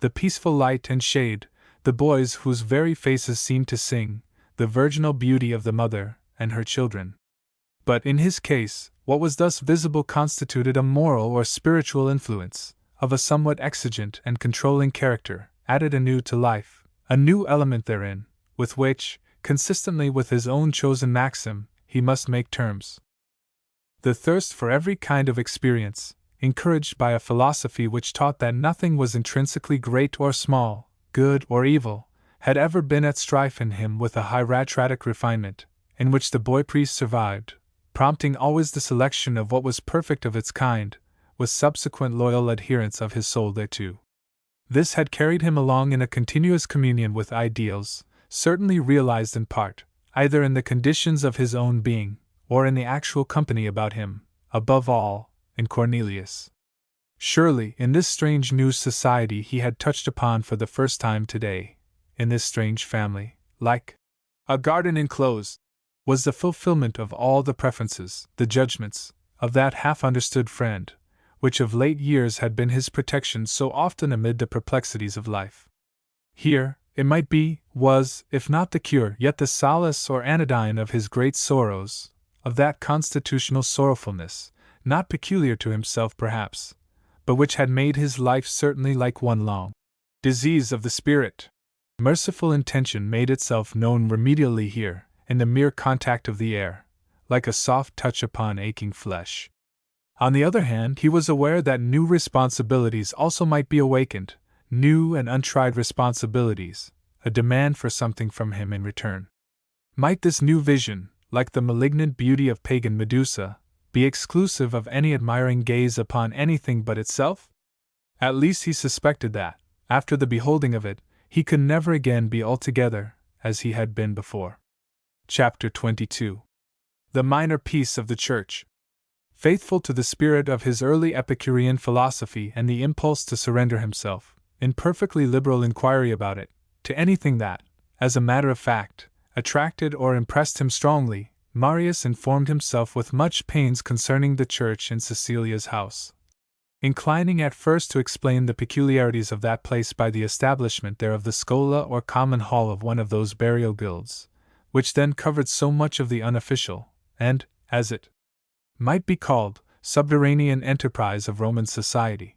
Speaker 1: the peaceful light and shade, the boys whose very faces seemed to sing, the virginal beauty of the mother and her children. But in his case, what was thus visible constituted a moral or spiritual influence, of a somewhat exigent and controlling character, added anew to life, a new element therein, with which, consistently with his own chosen maxim, he must make terms. The thirst for every kind of experience, encouraged by a philosophy which taught that nothing was intrinsically great or small, good or evil, had ever been at strife in him with a hieratic refinement, in which the boy priest survived, prompting always the selection of what was perfect of its kind, with subsequent loyal adherence of his soul thereto. This had carried him along in a continuous communion with ideals, certainly realized in part, either in the conditions of his own being, or in the actual company about him, above all, in Cornelius. Surely, in this strange new society he had touched upon for the first time today, in this strange family, like a garden enclosed, was the fulfillment of all the preferences, the judgments, of that half-understood friend, which of late years had been his protection so often amid the perplexities of life. Here, it might be, was, if not the cure, yet the solace or anodyne of his great sorrows, of that constitutional sorrowfulness, not peculiar to himself perhaps, but which had made his life certainly like one long disease of the spirit. Merciful intention made itself known remedially here, in the mere contact of the air, like a soft touch upon aching flesh. On the other hand, he was aware that new responsibilities also might be awakened, new and untried responsibilities, a demand for something from him in return. Might this new vision, like the malignant beauty of pagan Medusa, be exclusive of any admiring gaze upon anything but itself? At least he suspected that, after the beholding of it, he could never again be altogether as he had been before. Chapter 22. The minor peace of the Church. Faithful to the spirit of his early Epicurean philosophy and the impulse to surrender himself, in perfectly liberal inquiry about it, to anything that, as a matter of fact, attracted or impressed him strongly, Marius informed himself with much pains concerning the church in Cecilia's house. Inclining at first to explain the peculiarities of that place by the establishment there of the scola or common hall of one of those burial guilds, which then covered so much of the unofficial, and, as it might be called, subterranean enterprise of Roman society.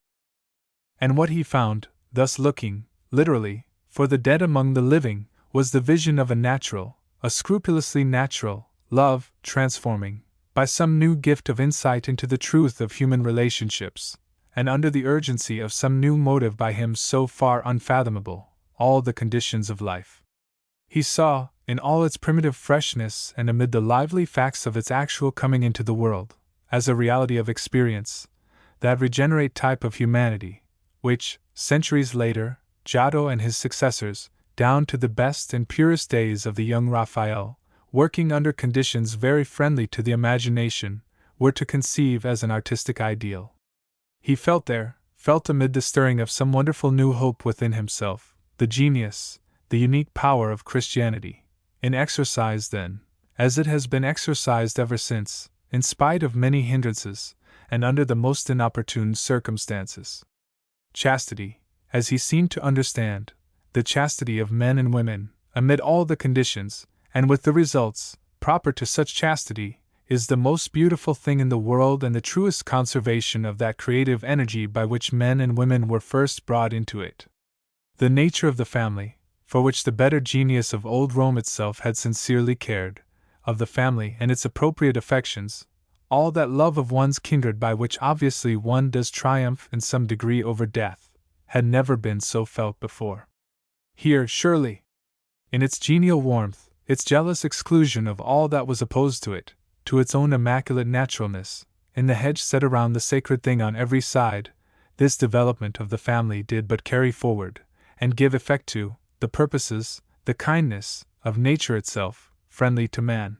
Speaker 1: And what he found, thus looking, literally, for the dead among the living, was the vision of a natural, a scrupulously natural, love, transforming, by some new gift of insight into the truth of human relationships, and under the urgency of some new motive by him so far unfathomable, all the conditions of life. He saw, in all its primitive freshness and amid the lively facts of its actual coming into the world, as a reality of experience, that regenerate type of humanity, which, centuries later, Giotto and his successors, down to the best and purest days of the young Raphael, working under conditions very friendly to the imagination, were to conceive as an artistic ideal. He felt amid the stirring of some wonderful new hope within himself, the genius, the unique power of Christianity, in exercise then, as it has been exercised ever since, in spite of many hindrances, and under the most inopportune circumstances. Chastity, as he seemed to understand, the chastity of men and women, amid all the conditions, and with the results, proper to such chastity, is the most beautiful thing in the world and the truest conservation of that creative energy by which men and women were first brought into it. The nature of the family, for which the better genius of old Rome itself had sincerely cared, of the family and its appropriate affections, all that love of one's kindred by which obviously one does triumph in some degree over death, had never been so felt before. Here, surely, in its genial warmth, its jealous exclusion of all that was opposed to it, to its own immaculate naturalness, in the hedge set around the sacred thing on every side, this development of the family did but carry forward, and give effect to, the purposes, the kindness, of nature itself, friendly to man.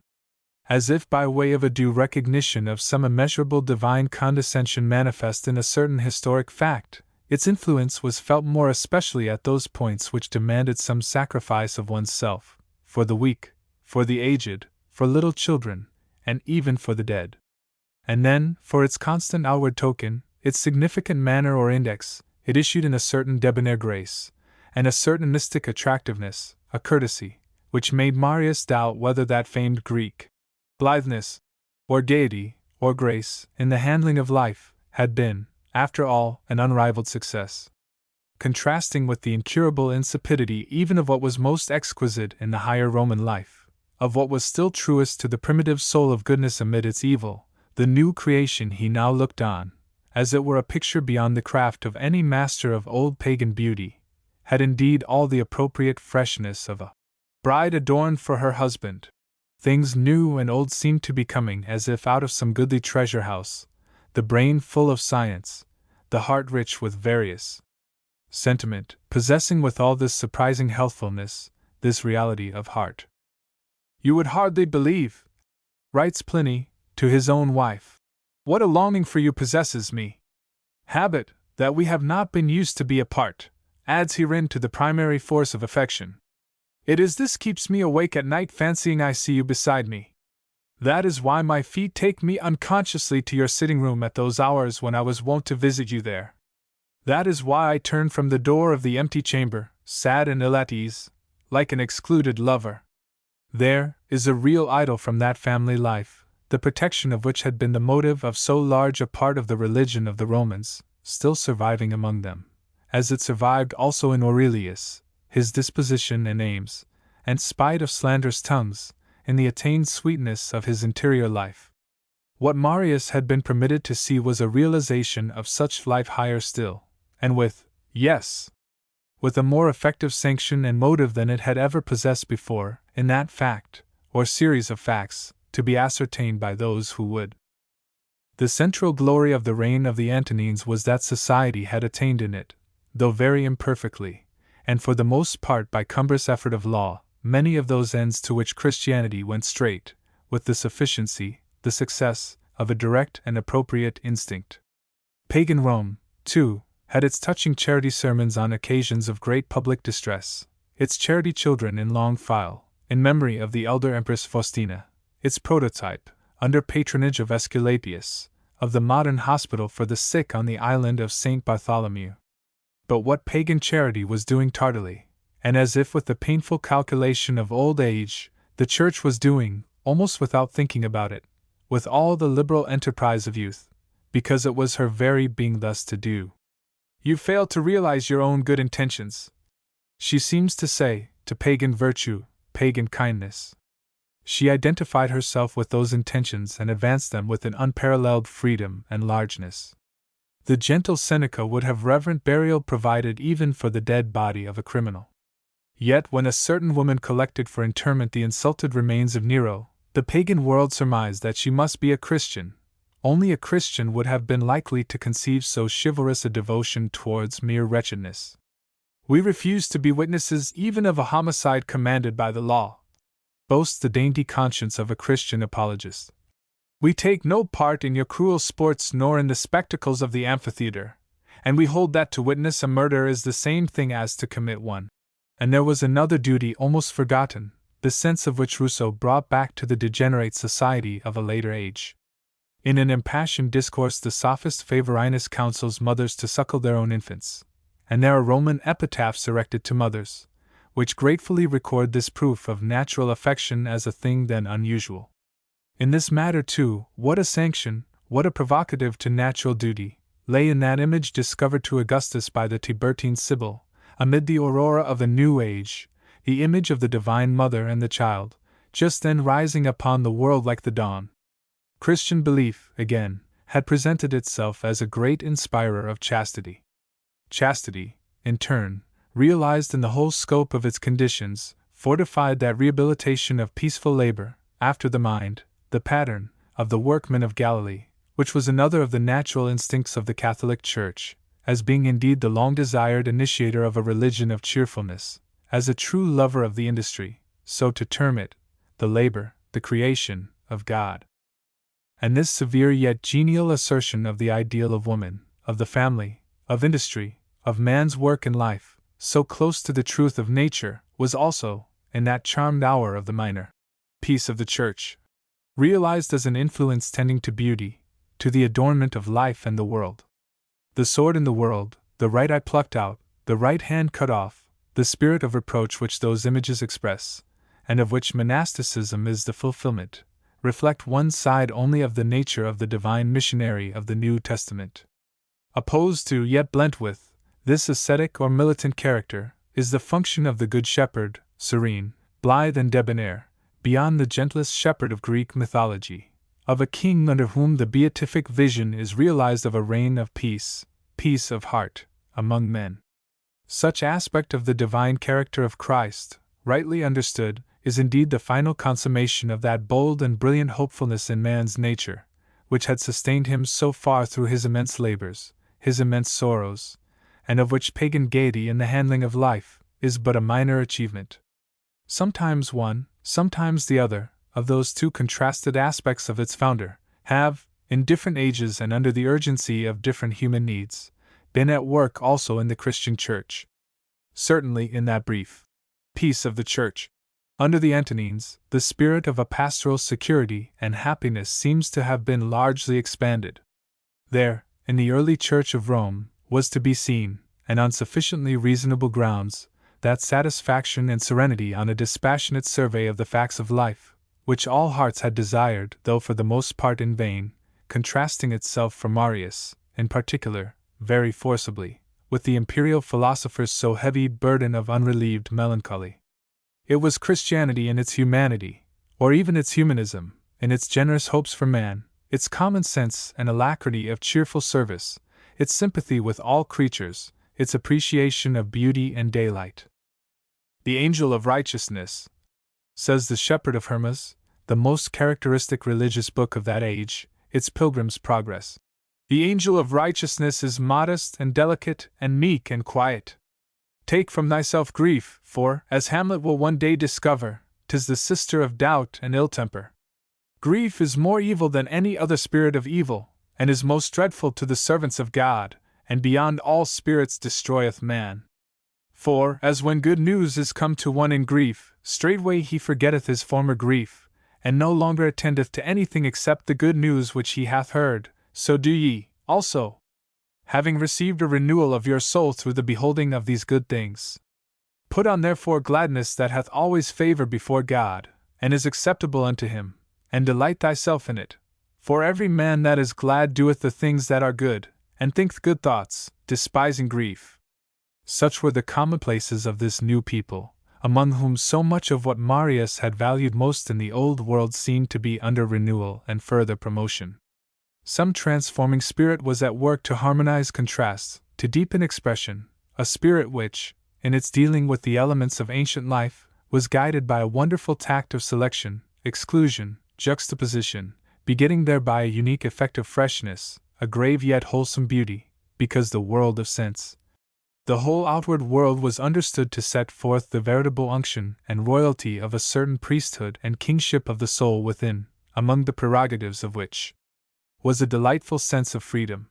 Speaker 1: As if by way of a due recognition of some immeasurable divine condescension manifest in a certain historic fact, its influence was felt more especially at those points which demanded some sacrifice of one's self, for the weak, for the aged, for little children, and even for the dead. And then, for its constant outward token, its significant manner or index, it issued in a certain debonair grace, and a certain mystic attractiveness, a courtesy, which made Marius doubt whether that famed Greek blitheness, or gaiety, or grace, in the handling of life, had been, after all, an unrivaled success. Contrasting with the incurable insipidity even of what was most exquisite in the higher Roman life, of what was still truest to the primitive soul of goodness amid its evil, the new creation he now looked on, as it were a picture beyond the craft of any master of old pagan beauty, had indeed all the appropriate freshness of a bride adorned for her husband. Things new and old seemed to be coming as if out of some goodly treasure house, the brain full of science, the heart rich with various sentiment, possessing with all this surprising healthfulness, this reality of heart. You would hardly believe, writes Pliny, to his own wife, what a longing for you possesses me. Habit, that we have not been used to be apart, adds herein to the primary force of affection. It is this keeps me awake at night fancying I see you beside me. That is why my feet take me unconsciously to your sitting room at those hours when I was wont to visit you there. That is why I turn from the door of the empty chamber, sad and ill at ease, like an excluded lover. There is a real idol from that family life, the protection of which had been the motive of so large a part of the religion of the Romans, still surviving among them, as it survived also in Aurelius, his disposition and aims, and spite of slanderous tongues, in the attained sweetness of his interior life. What Marius had been permitted to see was a realization of such life higher still, and with a more effective sanction and motive than it had ever possessed before, in that fact, or series of facts, to be ascertained by those who would. The central glory of the reign of the Antonines was that society had attained in it, though very imperfectly, and for the most part by cumbrous effort of law, many of those ends to which Christianity went straight, with the sufficiency, the success, of a direct and appropriate instinct. Pagan Rome, too, had its touching charity sermons on occasions of great public distress, its charity children in long file, in memory of the elder Empress Faustina, its prototype, under patronage of Aesculapius, of the modern hospital for the sick on the island of St. Bartholomew. But what pagan charity was doing tardily, and as if with the painful calculation of old age, the Church was doing, almost without thinking about it, with all the liberal enterprise of youth, because it was her very being thus to do. You fail to realize your own good intentions, she seems to say, to pagan virtue, pagan kindness. She identified herself with those intentions and advanced them with an unparalleled freedom and largeness. The gentle Seneca would have reverent burial provided even for the dead body of a criminal. Yet when a certain woman collected for interment the insulted remains of Nero, the pagan world surmised that she must be a Christian. Only a Christian would have been likely to conceive so chivalrous a devotion towards mere wretchedness. We refuse to be witnesses even of a homicide commanded by the law, boasts the dainty conscience of a Christian apologist. We take no part in your cruel sports nor in the spectacles of the amphitheater, and we hold that to witness a murder is the same thing as to commit one. And there was another duty almost forgotten, the sense of which Rousseau brought back to the degenerate society of a later age. In an impassioned discourse, the sophist Favorinus counsels mothers to suckle their own infants, and there are Roman epitaphs erected to mothers, which gratefully record this proof of natural affection as a thing then unusual. In this matter, too, what a sanction, what a provocative to natural duty, lay in that image discovered to Augustus by the Tiburtine Sibyl, amid the aurora of a new age, the image of the Divine Mother and the Child, just then rising upon the world like the dawn. Christian belief, again, had presented itself as a great inspirer of chastity. Chastity, in turn, realized in the whole scope of its conditions, fortified that rehabilitation of peaceful labor, after the mind, the pattern, of the workmen of Galilee, which was another of the natural instincts of the Catholic Church, as being indeed the long-desired initiator of a religion of cheerfulness, as a true lover of the industry, so to term it, the labor, the creation, of God. And this severe yet genial assertion of the ideal of woman, of the family, of industry, of man's work in life, so close to the truth of nature, was also, in that charmed hour of the minor peace of the Church, realized as an influence tending to beauty, to the adornment of life and the world. The sword in the world, the right eye plucked out, the right hand cut off, the spirit of reproach which those images express, and of which monasticism is the fulfillment, reflect one side only of the nature of the divine missionary of the New Testament. Opposed to, yet blent with, this ascetic or militant character, is the function of the Good Shepherd, serene, blithe and debonair, beyond the gentlest shepherd of Greek mythology, of a king under whom the beatific vision is realized of a reign of peace, peace of heart, among men. Such aspect of the divine character of Christ, rightly understood, is indeed the final consummation of that bold and brilliant hopefulness in man's nature, which had sustained him so far through his immense labors, his immense sorrows, and of which pagan gaiety in the handling of life is but a minor achievement. Sometimes one, sometimes the other, of those two contrasted aspects of its founder, have, in different ages and under the urgency of different human needs, been at work also in the Christian Church. Certainly in that brief peace of the Church, under the Antonines, the spirit of a pastoral security and happiness seems to have been largely expanded. There, in the early Church of Rome, was to be seen, and on sufficiently reasonable grounds, that satisfaction and serenity on a dispassionate survey of the facts of life, which all hearts had desired, though for the most part in vain, contrasting itself for Marius, in particular, very forcibly, with the imperial philosopher's so heavy burden of unrelieved melancholy. It was Christianity in its humanity, or even its humanism, in its generous hopes for man, its common sense and alacrity of cheerful service, its sympathy with all creatures, its appreciation of beauty and daylight. The angel of righteousness, says the Shepherd of Hermas, the most characteristic religious book of that age, its Pilgrim's Progress. The angel of righteousness is modest and delicate and meek and quiet. Take from thyself grief, for, as Hamlet will one day discover, 'tis the sister of doubt and ill temper. Grief is more evil than any other spirit of evil, and is most dreadful to the servants of God, and beyond all spirits destroyeth man. For, as when good news is come to one in grief, straightway he forgetteth his former grief, and no longer attendeth to anything except the good news which he hath heard, so do ye, also, having received a renewal of your soul through the beholding of these good things. Put on therefore gladness that hath always favor before God, and is acceptable unto him, and delight thyself in it. For every man that is glad doeth the things that are good, and thinketh good thoughts, despising grief. Such were the commonplaces of this new people, among whom so much of what Marius had valued most in the old world seemed to be under renewal and further promotion. Some transforming spirit was at work to harmonize contrasts, to deepen expression, a spirit which, in its dealing with the elements of ancient life, was guided by a wonderful tact of selection, exclusion, juxtaposition, begetting thereby a unique effect of freshness, a grave yet wholesome beauty, because the world of sense, the whole outward world, was understood to set forth the veritable unction and royalty of a certain priesthood and kingship of the soul within, among the prerogatives of which was a delightful sense of freedom.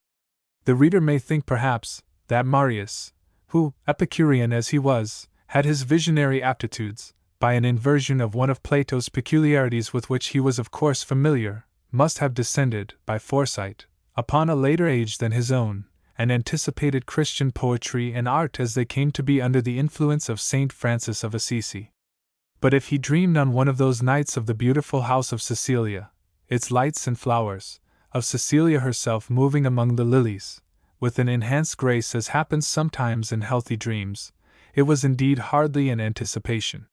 Speaker 1: The reader may think perhaps that Marius, who, Epicurean as he was, had his visionary aptitudes, by an inversion of one of Plato's peculiarities with which he was of course familiar, must have descended, by foresight, upon a later age than his own, and anticipated Christian poetry and art as they came to be under the influence of Saint Francis of Assisi. But if he dreamed on one of those nights of the beautiful house of Cecilia, its lights and flowers, of Cecilia herself moving among the lilies, with an enhanced grace as happens sometimes in healthy dreams, it was indeed hardly an anticipation.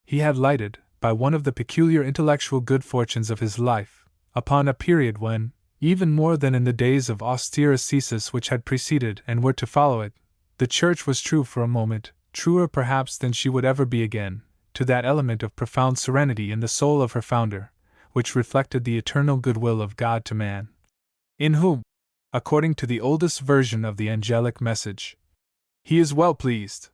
Speaker 1: He had lighted, by one of the peculiar intellectual good fortunes of his life, upon a period when, even more than in the days of austere ascesis which had preceded and were to follow it, the Church was true for a moment, truer perhaps than she would ever be again, to that element of profound serenity in the soul of her founder, which reflected the eternal goodwill of God to man, in whom, according to the oldest version of the angelic message, He is well pleased.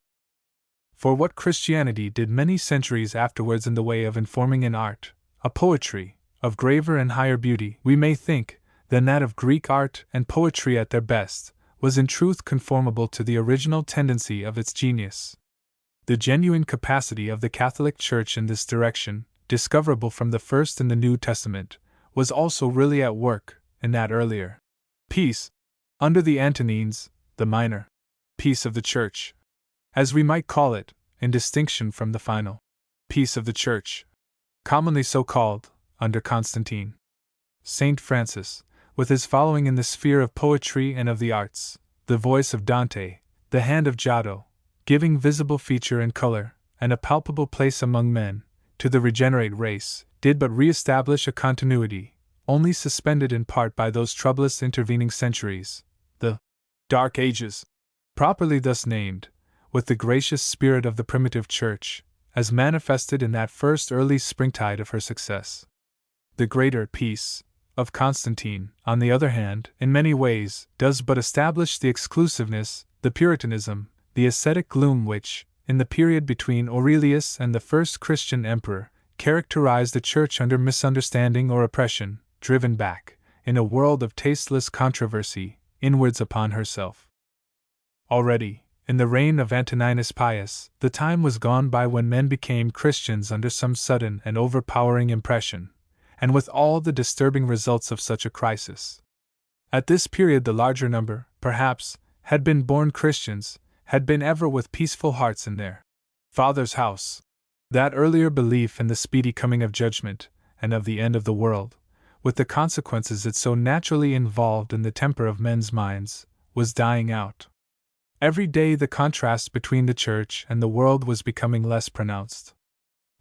Speaker 1: For what Christianity did many centuries afterwards in the way of informing an art, a poetry, of graver and higher beauty, we may think, than that of Greek art and poetry at their best, was in truth conformable to the original tendency of its genius. The genuine capacity of the Catholic Church in this direction, discoverable from the first in the New Testament, was also really at work, in that earlier piece, under the Antonines, the minor piece of the Church, as we might call it, in distinction from the final piece of the Church, commonly so called, under Constantine. Saint Francis, with his following in the sphere of poetry and of the arts, the voice of Dante, the hand of Giotto, giving visible feature and color, and a palpable place among men, to the regenerate race, did but re-establish a continuity, only suspended in part by those troublous intervening centuries, the Dark Ages, properly thus named, with the gracious spirit of the primitive Church, as manifested in that first early springtide of her success. The greater piece of Constantine, on the other hand, in many ways, does but establish the exclusiveness, the Puritanism, the ascetic gloom which, in the period between Aurelius and the first Christian emperor, characterized the Church under misunderstanding or oppression, driven back, in a world of tasteless controversy, inwards upon herself. Already, in the reign of Antoninus Pius, the time was gone by when men became Christians under some sudden and overpowering impression, and with all the disturbing results of such a crisis. At this period the larger number, perhaps, had been born Christians, had been ever with peaceful hearts in their Father's house. That earlier belief in the speedy coming of judgment, and of the end of the world, with the consequences it so naturally involved in the temper of men's minds, was dying out. Every day the contrast between the Church and the world was becoming less pronounced.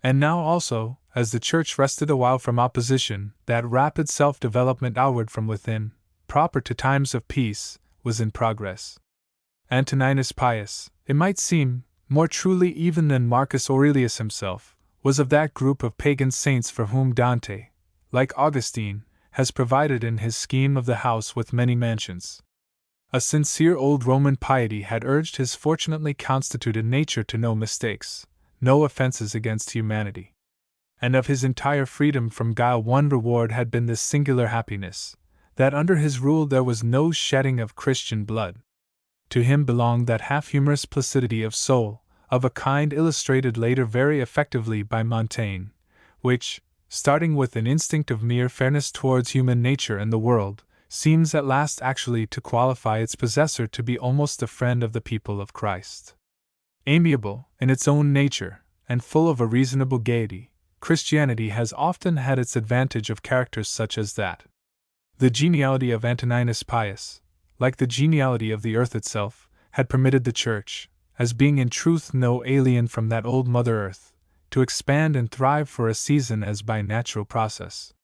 Speaker 1: And now also, as the Church rested awhile from opposition, that rapid self-development outward from within, proper to times of peace, was in progress. Antoninus Pius, it might seem, more truly even than Marcus Aurelius himself, was of that group of pagan saints for whom Dante, like Augustine, has provided in his scheme of the house with many mansions. A sincere old Roman piety had urged his fortunately constituted nature to no mistakes, no offenses against humanity. And of his entire freedom from guile one reward had been this singular happiness, that under his rule there was no shedding of Christian blood. To him belonged that half-humorous placidity of soul, of a kind illustrated later very effectively by Montaigne, which, starting with an instinct of mere fairness towards human nature and the world, seems at last actually to qualify its possessor to be almost the friend of the people of Christ. Amiable, in its own nature, and full of a reasonable gaiety, Christianity has often had its advantage of characters such as that. The geniality of Antoninus Pius, like the geniality of the earth itself, had permitted the Church, as being in truth no alien from that old Mother Earth, to expand and thrive for a season as by natural process.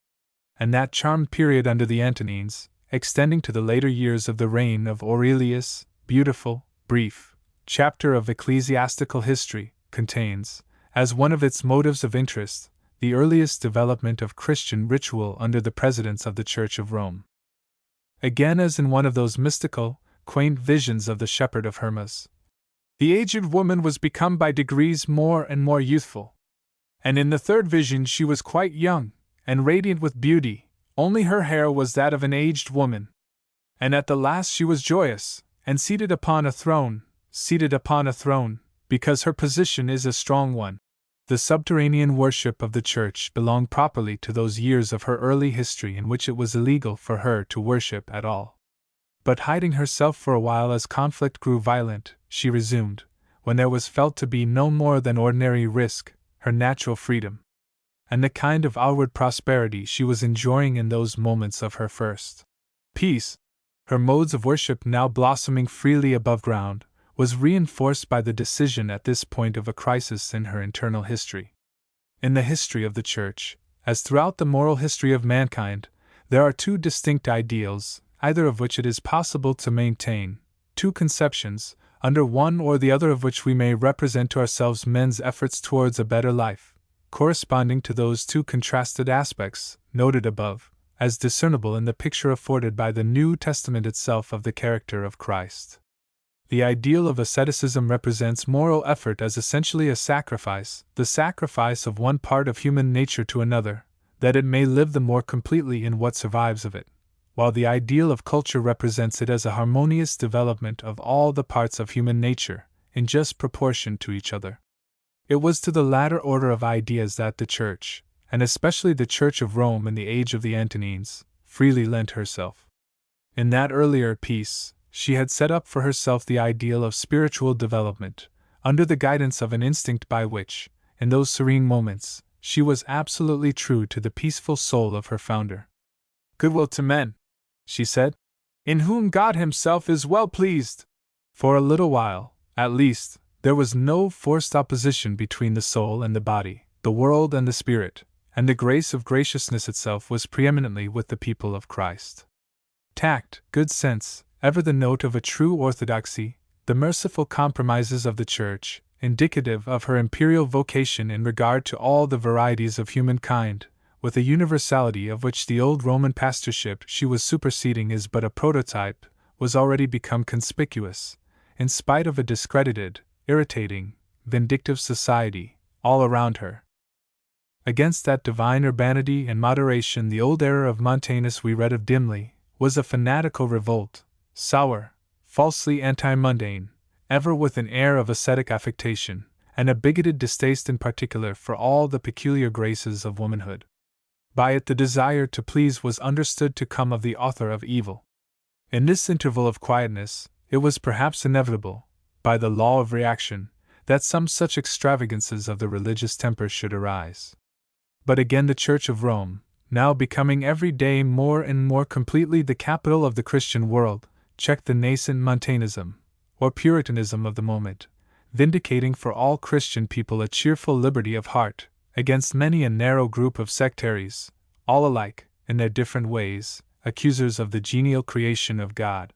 Speaker 1: And that charmed period under the Antonines, extending to the later years of the reign of Aurelius, beautiful, brief chapter of ecclesiastical history, contains, as one of its motives of interest, the earliest development of Christian ritual under the presidents of the Church of Rome. Again, as in one of those mystical, quaint visions of the shepherd of Hermas, the aged woman was become by degrees more and more youthful. And in the third vision she was quite young, and radiant with beauty, only her hair was that of an aged woman. And at the last she was joyous, and seated upon a throne, because her position is a strong one. The subterranean worship of the Church belonged properly to those years of her early history in which it was illegal for her to worship at all. But hiding herself for a while as conflict grew violent, she resumed, when there was felt to be no more than ordinary risk, her natural freedom, and the kind of outward prosperity she was enjoying in those moments of her first peace. Her modes of worship now blossoming freely above ground, was reinforced by the decision at this point of a crisis in her internal history. In the history of the Church, as throughout the moral history of mankind, there are two distinct ideals, either of which it is possible to maintain, two conceptions, under one or the other of which we may represent to ourselves men's efforts towards a better life, corresponding to those two contrasted aspects, noted above, as discernible in the picture afforded by the New Testament itself of the character of Christ. The ideal of asceticism represents moral effort as essentially a sacrifice, the sacrifice of one part of human nature to another, that it may live the more completely in what survives of it, while the ideal of culture represents it as a harmonious development of all the parts of human nature, in just proportion to each other. It was to the latter order of ideas that the Church, and especially the Church of Rome in the age of the Antonines, freely lent herself. In that earlier peace, she had set up for herself the ideal of spiritual development, under the guidance of an instinct by which, in those serene moments, she was absolutely true to the peaceful soul of her founder. "Goodwill to men," she said, "in whom God Himself is well pleased." For a little while, at least, there was no forced opposition between the soul and the body, the world and the spirit, and the grace of graciousness itself was preeminently with the people of Christ. Tact, good sense, ever the note of a true orthodoxy, the merciful compromises of the Church, indicative of her imperial vocation in regard to all the varieties of humankind, with a universality of which the old Roman pastorship she was superseding is but a prototype, was already become conspicuous, in spite of a discredited, irritating, vindictive society, all around her. Against that divine urbanity and moderation the old error of Montanus we read of dimly, was a fanatical revolt, sour, falsely anti-mundane, ever with an air of ascetic affectation, and a bigoted distaste in particular for all the peculiar graces of womanhood. By it the desire to please was understood to come of the author of evil. In this interval of quietness, it was perhaps inevitable, by the law of reaction, that some such extravagances of the religious temper should arise. But again the Church of Rome, now becoming every day more and more completely the capital of the Christian world, checked the nascent Montanism, or Puritanism of the moment, vindicating for all Christian people a cheerful liberty of heart, against many a narrow group of sectaries, all alike, in their different ways, accusers of the genial creation of God.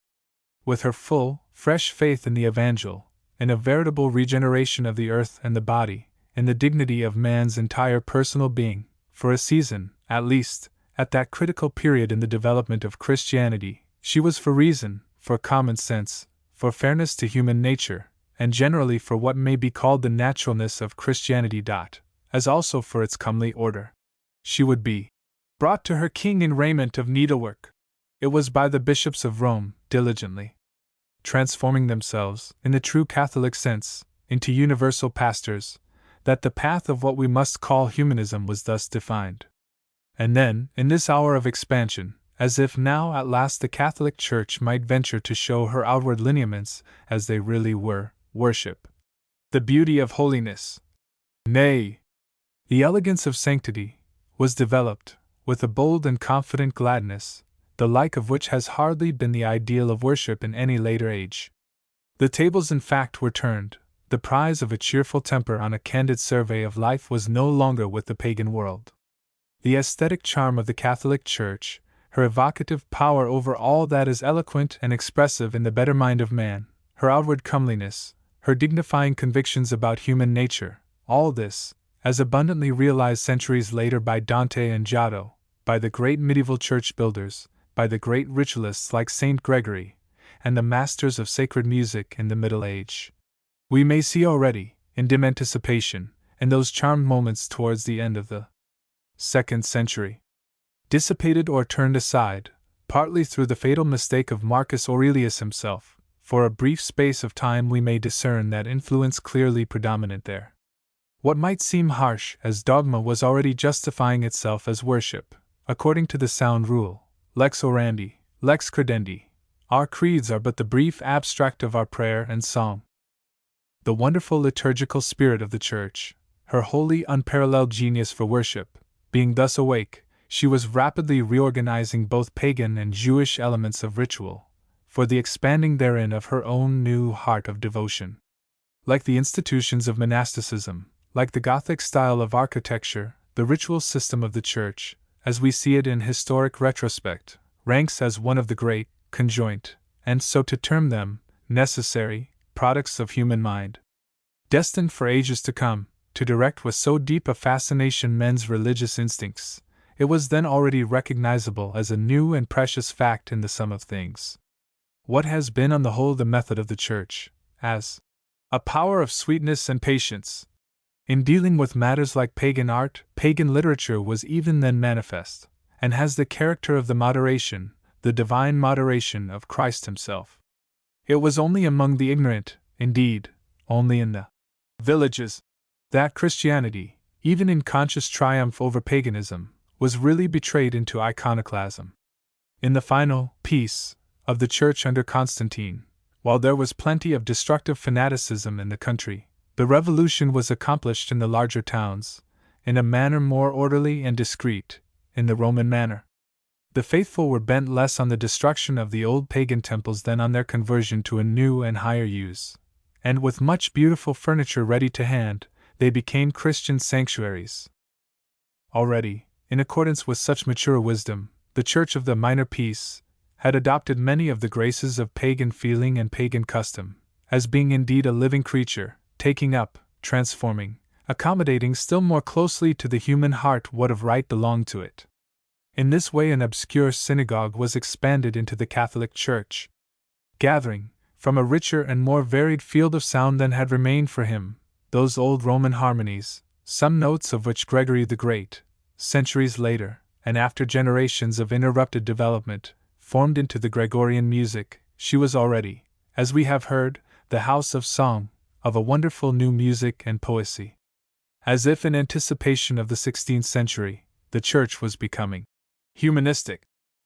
Speaker 1: With her full, fresh faith in the Evangel, in a veritable regeneration of the earth and the body, in the dignity of man's entire personal being, for a season, at least, at that critical period in the development of Christianity, she was for reason, for common sense, for fairness to human nature, and generally for what may be called the naturalness of Christianity. As also for its comely order. She would be brought to her king in raiment of needlework. It was by the bishops of Rome, diligently transforming themselves, in the true Catholic sense, into universal pastors, that the path of what we must call humanism was thus defined. And then, in this hour of expansion, as if now at last the Catholic Church might venture to show her outward lineaments as they really were, worship, the beauty of holiness, nay, the elegance of sanctity, was developed, with a bold and confident gladness, the like of which has hardly been the ideal of worship in any later age. The tables in fact were turned, the prize of a cheerful temper on a candid survey of life was no longer with the pagan world. The aesthetic charm of the Catholic Church, her evocative power over all that is eloquent and expressive in the better mind of man, her outward comeliness, her dignifying convictions about human nature, all this, as abundantly realized centuries later by Dante and Giotto, by the great medieval church builders, by the great ritualists like Saint Gregory, and the masters of sacred music in the Middle Age. We may see already, in dim anticipation, in those charmed moments towards the end of the 2nd century. Dissipated or turned aside, partly through the fatal mistake of Marcus Aurelius himself, for a brief space of time we may discern that influence clearly predominant there. What might seem harsh as dogma was already justifying itself as worship, according to the sound rule, lex orandi, lex credendi. Our creeds are but the brief abstract of our prayer and song. The wonderful liturgical spirit of the Church, her wholly unparalleled genius for worship, being thus awake, she was rapidly reorganizing both pagan and Jewish elements of ritual, for the expanding therein of her own new heart of devotion. Like the institutions of monasticism, like the Gothic style of architecture, the ritual system of the Church, as we see it in historic retrospect, ranks as one of the great, conjoint, and so to term them, necessary, products of human mind. Destined for ages to come, to direct with so deep a fascination men's religious instincts, it was then already recognizable as a new and precious fact in the sum of things. What has been on the whole the method of the Church, as a power of sweetness and patience, in dealing with matters like pagan art, pagan literature was even then manifest, and has the character of the moderation, the divine moderation of Christ himself. It was only among the ignorant, indeed, only in the villages, that Christianity, even in conscious triumph over paganism, was really betrayed into iconoclasm. In the final peace of the Church under Constantine, while there was plenty of destructive fanaticism in the country, the revolution was accomplished in the larger towns, in a manner more orderly and discreet, in the Roman manner. The faithful were bent less on the destruction of the old pagan temples than on their conversion to a new and higher use, and with much beautiful furniture ready to hand, they became Christian sanctuaries. Already, in accordance with such mature wisdom, the Church of the Minor Peace had adopted many of the graces of pagan feeling and pagan custom, as being indeed a living creature, taking up, transforming, accommodating still more closely to the human heart what of right belonged to it. In this way an obscure synagogue was expanded into the Catholic Church, gathering, from a richer and more varied field of sound than had remained for him, those old Roman harmonies, some notes of which Gregory the Great, centuries later, and after generations of interrupted development, formed into the Gregorian music. She was already, as we have heard, the house of song, of a wonderful new music and poesy. As if in anticipation of the 16th century, the Church was becoming humanistic,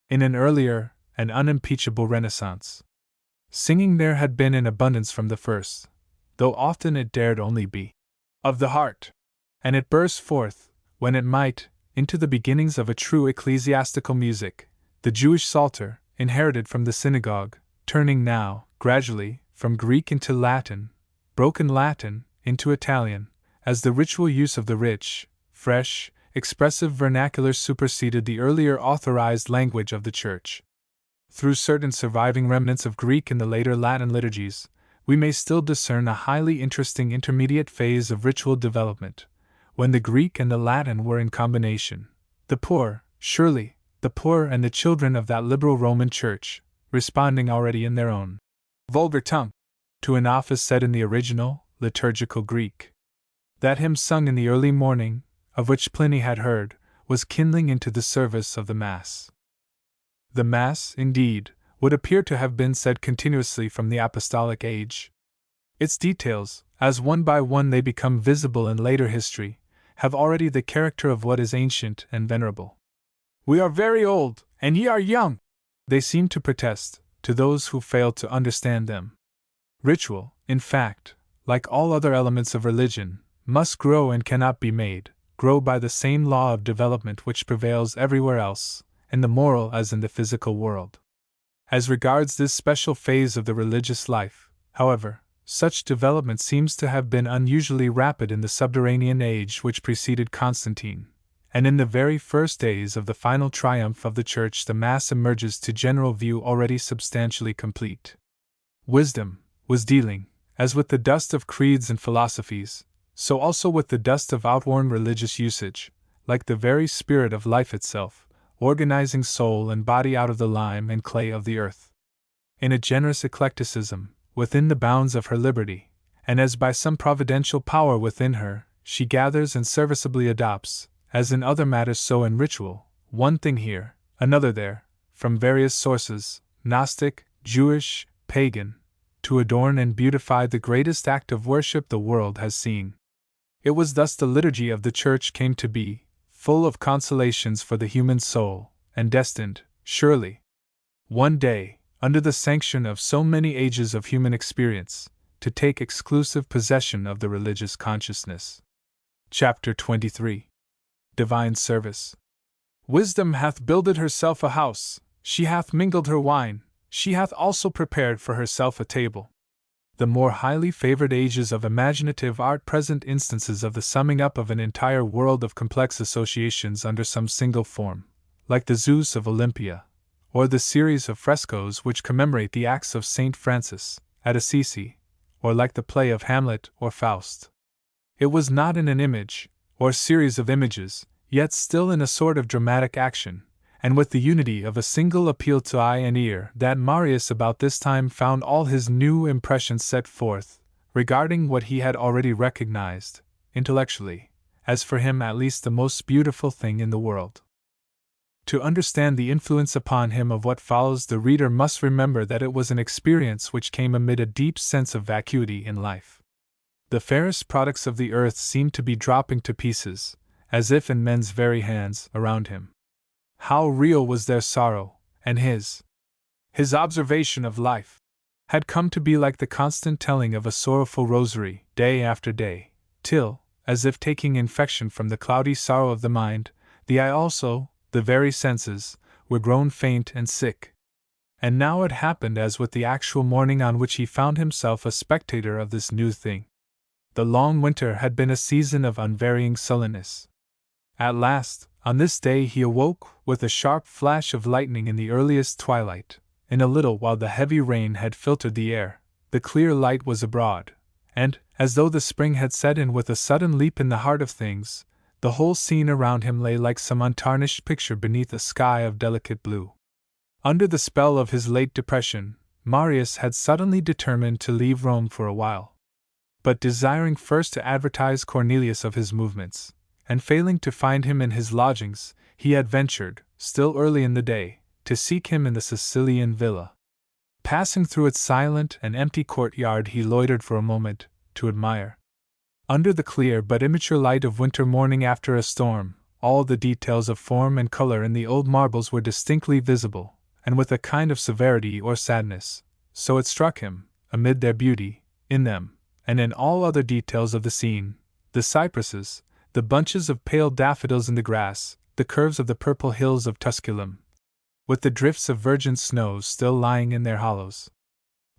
Speaker 1: in an earlier and unimpeachable Renaissance. Singing there had been in abundance from the first, though often it dared only be of the heart, and it burst forth, when it might, into the beginnings of a true ecclesiastical music, the Jewish Psalter, inherited from the synagogue, turning now, gradually, from Greek into Latin, broken Latin, into Italian, as the ritual use of the rich, fresh, expressive vernacular superseded the earlier authorized language of the Church. Through certain surviving remnants of Greek in the later Latin liturgies, we may still discern a highly interesting intermediate phase of ritual development, when the Greek and the Latin were in combination. The poor, surely, the poor and the children of that liberal Roman Church, responding already in their own vulgar tongue to an office said in the original, liturgical Greek. That hymn sung in the early morning, of which Pliny had heard, was kindling into the service of the Mass. The Mass, indeed, would appear to have been said continuously from the apostolic age. Its details, as one by one they become visible in later history, have already the character of what is ancient and venerable. "We are very old, and ye are young," they seem to protest, to those who fail to understand them. Ritual, in fact, like all other elements of religion, must grow and cannot be made, grow by the same law of development which prevails everywhere else, in the moral as in the physical world. As regards this special phase of the religious life, however, such development seems to have been unusually rapid in the subterranean age which preceded Constantine, and in the very first days of the final triumph of the Church the Mass emerges to general view already substantially complete. Wisdom was dealing, as with the dust of creeds and philosophies, so also with the dust of outworn religious usage, like the very spirit of life itself, organizing soul and body out of the lime and clay of the earth. In a generous eclecticism, within the bounds of her liberty, and as by some providential power within her, she gathers and serviceably adopts, as in other matters so in ritual, one thing here, another there, from various sources, Gnostic, Jewish, pagan, to adorn and beautify the greatest act of worship the world has seen. It was thus the liturgy of the Church came to be, full of consolations for the human soul, and destined, surely, one day, under the sanction of so many ages of human experience, to take exclusive possession of the religious consciousness. Chapter 23. Divine Service. Wisdom hath builded herself a house, she hath mingled her wine, she hath also prepared for herself a table. The more highly favored ages of imaginative art present instances of the summing up of an entire world of complex associations under some single form, like the Zeus of Olympia, or the series of frescoes which commemorate the acts of Saint Francis, at Assisi, or like the play of Hamlet or Faust. It was not in an image, or series of images, yet still in a sort of dramatic action, and with the unity of a single appeal to eye and ear, that Marius about this time found all his new impressions set forth, regarding what he had already recognized, intellectually, as for him at least the most beautiful thing in the world. To understand the influence upon him of what follows, the reader must remember that it was an experience which came amid a deep sense of vacuity in life. The fairest products of the earth seemed to be dropping to pieces, as if in men's very hands, around him. How real was their sorrow, and his observation of life had come to be like the constant telling of a sorrowful rosary, day after day, till, as if taking infection from the cloudy sorrow of the mind, the eye also, the very senses, were grown faint and sick. And now it happened as with the actual morning on which he found himself a spectator of this new thing. The long winter had been a season of unvarying sullenness. At last, on this day he awoke with a sharp flash of lightning in the earliest twilight. In a little while the heavy rain had filtered the air, the clear light was abroad, and, as though the spring had set in with a sudden leap in the heart of things, the whole scene around him lay like some untarnished picture beneath a sky of delicate blue. Under the spell of his late depression, Marius had suddenly determined to leave Rome for a while. But desiring first to advertise Cornelius of his movements, and failing to find him in his lodgings, he had ventured, still early in the day, to seek him in the Sicilian villa. Passing through its silent and empty courtyard, he loitered for a moment, to admire, under the clear but immature light of winter morning after a storm, all the details of form and color in the old marbles were distinctly visible, and with a kind of severity or sadness, so it struck him, amid their beauty, in them, and in all other details of the scene, the cypresses, the bunches of pale daffodils in the grass, the curves of the purple hills of Tusculum, with the drifts of virgin snows still lying in their hollows.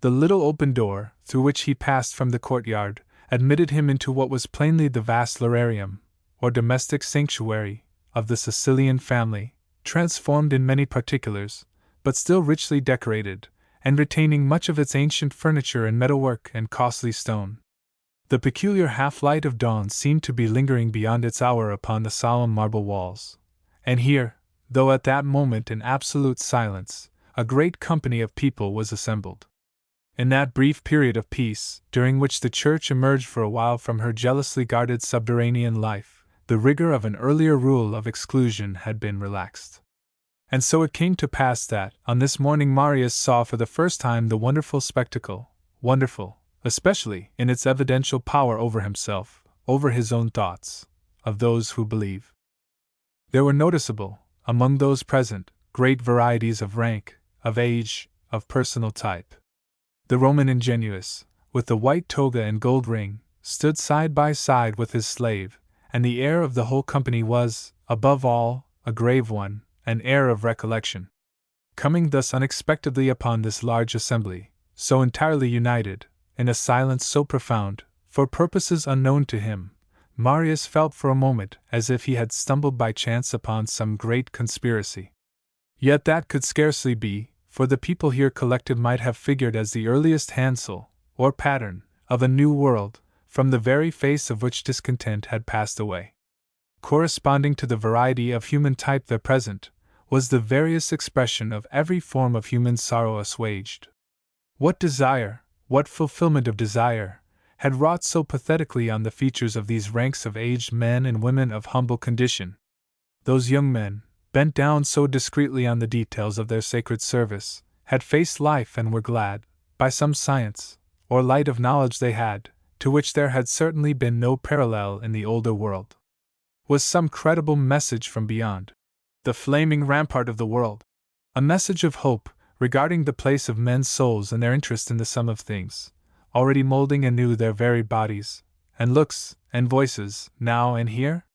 Speaker 1: The little open door, through which he passed from the courtyard, admitted him into what was plainly the vast lararium, or domestic sanctuary, of the Sicilian family, transformed in many particulars, but still richly decorated, and retaining much of its ancient furniture in metalwork and costly stone. The peculiar half-light of dawn seemed to be lingering beyond its hour upon the solemn marble walls, and here, though at that moment in absolute silence, a great company of people was assembled. In that brief period of peace, during which the Church emerged for a while from her jealously guarded subterranean life, the rigor of an earlier rule of exclusion had been relaxed. And so it came to pass that, on this morning, Marius saw for the first time the wonderful spectacle, wonderful, especially in its evidential power over himself, over his own thoughts, of those who believe. There were noticeable, among those present, great varieties of rank, of age, of personal type. The Roman ingenuus, with the white toga and gold ring, stood side by side with his slave, and the air of the whole company was, above all, a grave one, an air of recollection. Coming thus unexpectedly upon this large assembly, so entirely united, in a silence so profound, for purposes unknown to him, Marius felt for a moment as if he had stumbled by chance upon some great conspiracy. Yet that could scarcely be, for the people here collected might have figured as the earliest handful, or pattern, of a new world, from the very face of which discontent had passed away. Corresponding to the variety of human type there present, was the various expression of every form of human sorrow assuaged. What desire, what fulfillment of desire, had wrought so pathetically on the features of these ranks of aged men and women of humble condition? Those young men, bent down so discreetly on the details of their sacred service, had faced life and were glad, by some science, or light of knowledge they had, to which there had certainly been no parallel in the older world. Was some credible message from beyond the flaming rampart of the world, a message of hope regarding the place of men's souls and their interest in the sum of things, already molding anew their very bodies, and looks, and voices, now and here?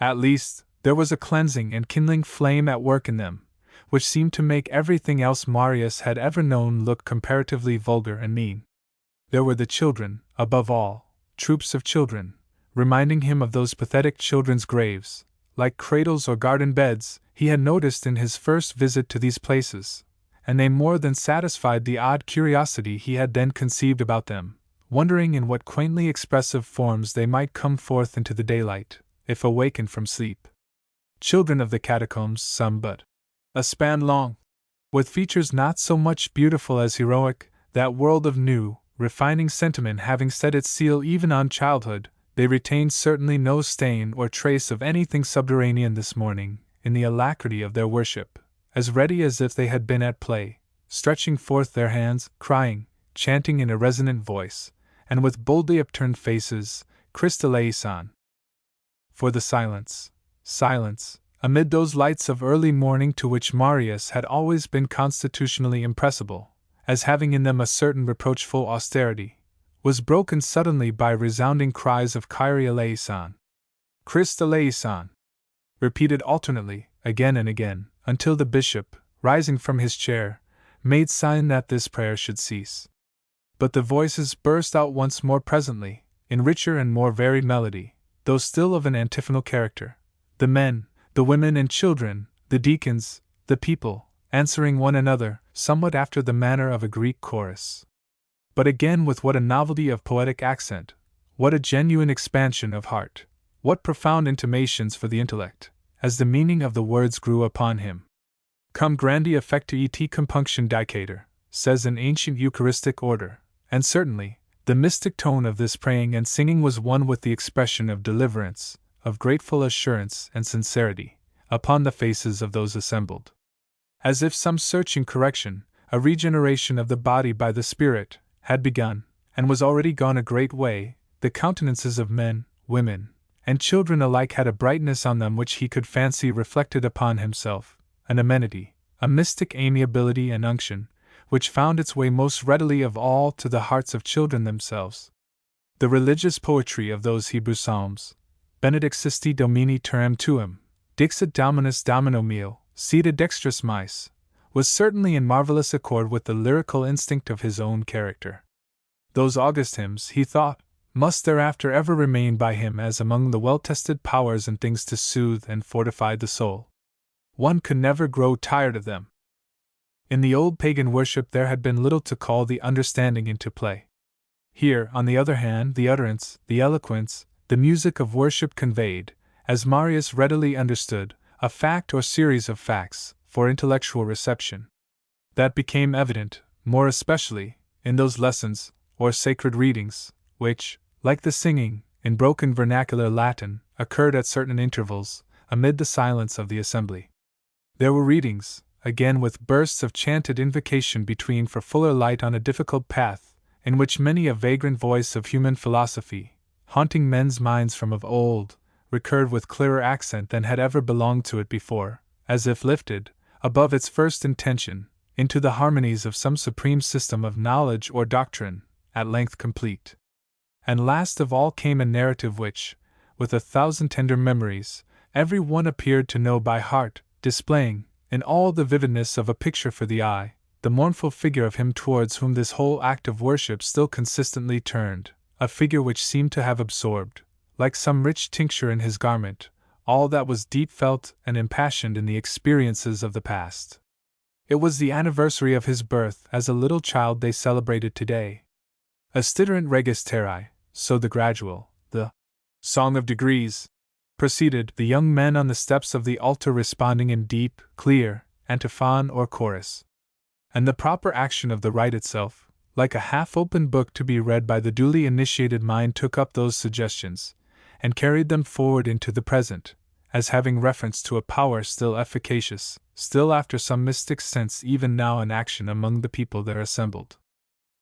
Speaker 1: At least, there was a cleansing and kindling flame at work in them, which seemed to make everything else Marius had ever known look comparatively vulgar and mean. There were the children, above all, troops of children, reminding him of those pathetic children's graves, like cradles or garden beds, he had noticed in his first visit to these places, and they more than satisfied the odd curiosity he had then conceived about them, wondering in what quaintly expressive forms they might come forth into the daylight, if awakened from sleep. Children of the catacombs, some but a span long, with features not so much beautiful as heroic, that world of new, refining sentiment having set its seal even on childhood, they retained certainly no stain or trace of anything subterranean this morning, in the alacrity of their worship, as ready as if they had been at play, stretching forth their hands, crying, chanting in a resonant voice, and with boldly upturned faces, Christ eleison. For the silence, amid those lights of early morning to which Marius had always been constitutionally impressible, as having in them a certain reproachful austerity, was broken suddenly by resounding cries of Kyrie eleison, Christ eleison, repeated alternately, again and again, until the bishop, rising from his chair, made sign that this prayer should cease. But the voices burst out once more presently, in richer and more varied melody, though still of an antiphonal character, the men, the women and children, the deacons, the people, answering one another, somewhat after the manner of a Greek chorus. But again with what a novelty of poetic accent, what a genuine expansion of heart, what profound intimations for the intellect, as the meaning of the words grew upon him. Cum grandi affecti et compunction dicator, says an ancient Eucharistic order, and certainly, the mystic tone of this praying and singing was one with the expression of deliverance, of grateful assurance and sincerity, upon the faces of those assembled. As if some searching correction, a regeneration of the body by the Spirit, had begun, and was already gone a great way, the countenances of men, women, and children alike had a brightness on them which he could fancy reflected upon himself, an amenity, a mystic amiability and unction, which found its way most readily of all to the hearts of children themselves. The religious poetry of those Hebrew psalms, Benedixisti Domini terram tuum, Dixit Dominus Domino meo, Sita dextris mais, was certainly in marvelous accord with the lyrical instinct of his own character. Those august hymns, he thought, must thereafter ever remain by him as among the well-tested powers and things to soothe and fortify the soul. One could never grow tired of them. In the old pagan worship there had been little to call the understanding into play. Here, on the other hand, the utterance, the eloquence, the music of worship conveyed, as Marius readily understood, a fact or series of facts, for intellectual reception. That became evident, more especially, in those lessons, or sacred readings, which, like the singing, in broken vernacular Latin, occurred at certain intervals, amid the silence of the assembly. There were readings, again with bursts of chanted invocation between for fuller light on a difficult path, in which many a vagrant voice of human philosophy, haunting men's minds from of old, recurred with clearer accent than had ever belonged to it before, as if lifted, above its first intention, into the harmonies of some supreme system of knowledge or doctrine, at length complete. And last of all came a narrative which, with 1,000 tender memories, every one appeared to know by heart, displaying, in all the vividness of a picture for the eye, the mournful figure of him towards whom this whole act of worship still consistently turned, a figure which seemed to have absorbed, like some rich tincture in his garment, all that was deep felt and impassioned in the experiences of the past. It was the anniversary of his birth as a little child they celebrated today. Astiderant regis terrae, so the gradual, the song of degrees, proceeded, the young men on the steps of the altar responding in deep, clear, antiphon or chorus. And the proper action of the rite itself, like a half-opened book to be read by the duly initiated mind, took up those suggestions, and carried them forward into the present, as having reference to a power still efficacious, still after some mystic sense even now in action among the people there assembled.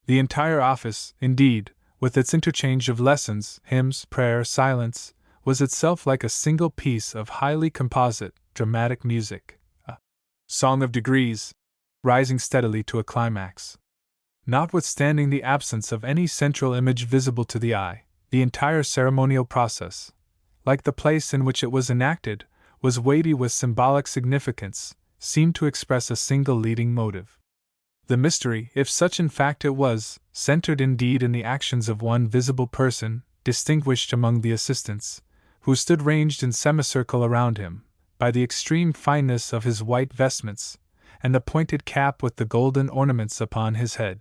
Speaker 1: The entire office, indeed, with its interchange of lessons, hymns, prayer, silence, was itself like a single piece of highly composite, dramatic music, a song of degrees, rising steadily to a climax. Notwithstanding the absence of any central image visible to the eye, the entire ceremonial process, like the place in which it was enacted, was weighty with symbolic significance, seemed to express a single leading motive. The mystery, if such in fact it was, centered indeed in the actions of one visible person, distinguished among the assistants, who stood ranged in semicircle around him, by the extreme fineness of his white vestments, and the pointed cap with the golden ornaments upon his head.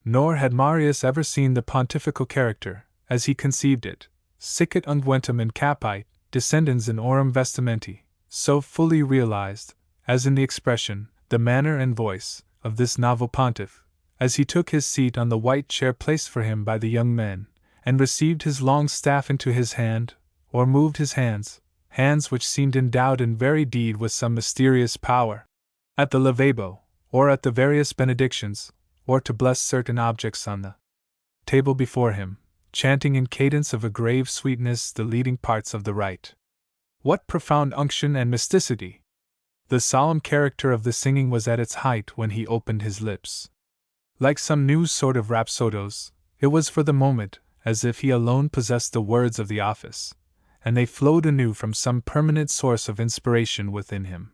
Speaker 1: Nor had Marius ever seen the pontifical character, as he conceived it, sicut unguentum in capite, descendens in aurum vestimenti, so fully realized, as in the expression, the manner and voice, of this novel pontiff, as he took his seat on the white chair placed for him by the young men, and received his long staff into his hand, or moved his hands which seemed endowed in very deed with some mysterious power, at the lavabo, or at the various benedictions, or to bless certain objects on the table before him, chanting in cadence of a grave sweetness the leading parts of the rite. What profound unction and mysticity! The solemn character of the singing was at its height when he opened his lips. Like some new sort of rhapsodos, it was for the moment as if he alone possessed the words of the office, and they flowed anew from some permanent source of inspiration within him.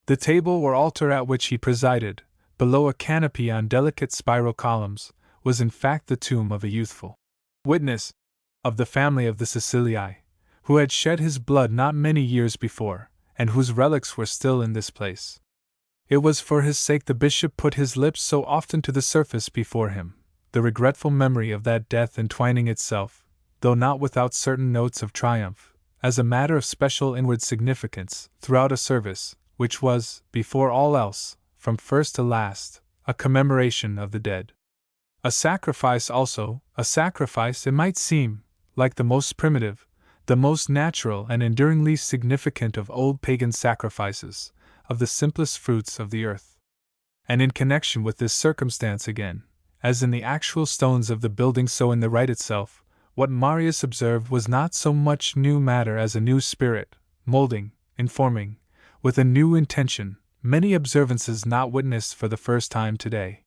Speaker 1: The table or altar at which he presided, below a canopy on delicate spiral columns, was in fact the tomb of a youthful witness of the family of the Cecilii, who had shed his blood not many years before, and whose relics were still in this place. It was for his sake the bishop put his lips so often to the surface before him, the regretful memory of that death entwining itself, though not without certain notes of triumph, as a matter of special inward significance, throughout a service, which was, before all else, from first to last, a commemoration of the dead. A sacrifice also, it might seem, like the most primitive, the most natural and enduringly significant of old pagan sacrifices, of the simplest fruits of the earth. And in connection with this circumstance again, as in the actual stones of the building so in the rite itself, what Marius observed was not so much new matter as a new spirit, molding, informing, with a new intention, many observances not witnessed for the first time today.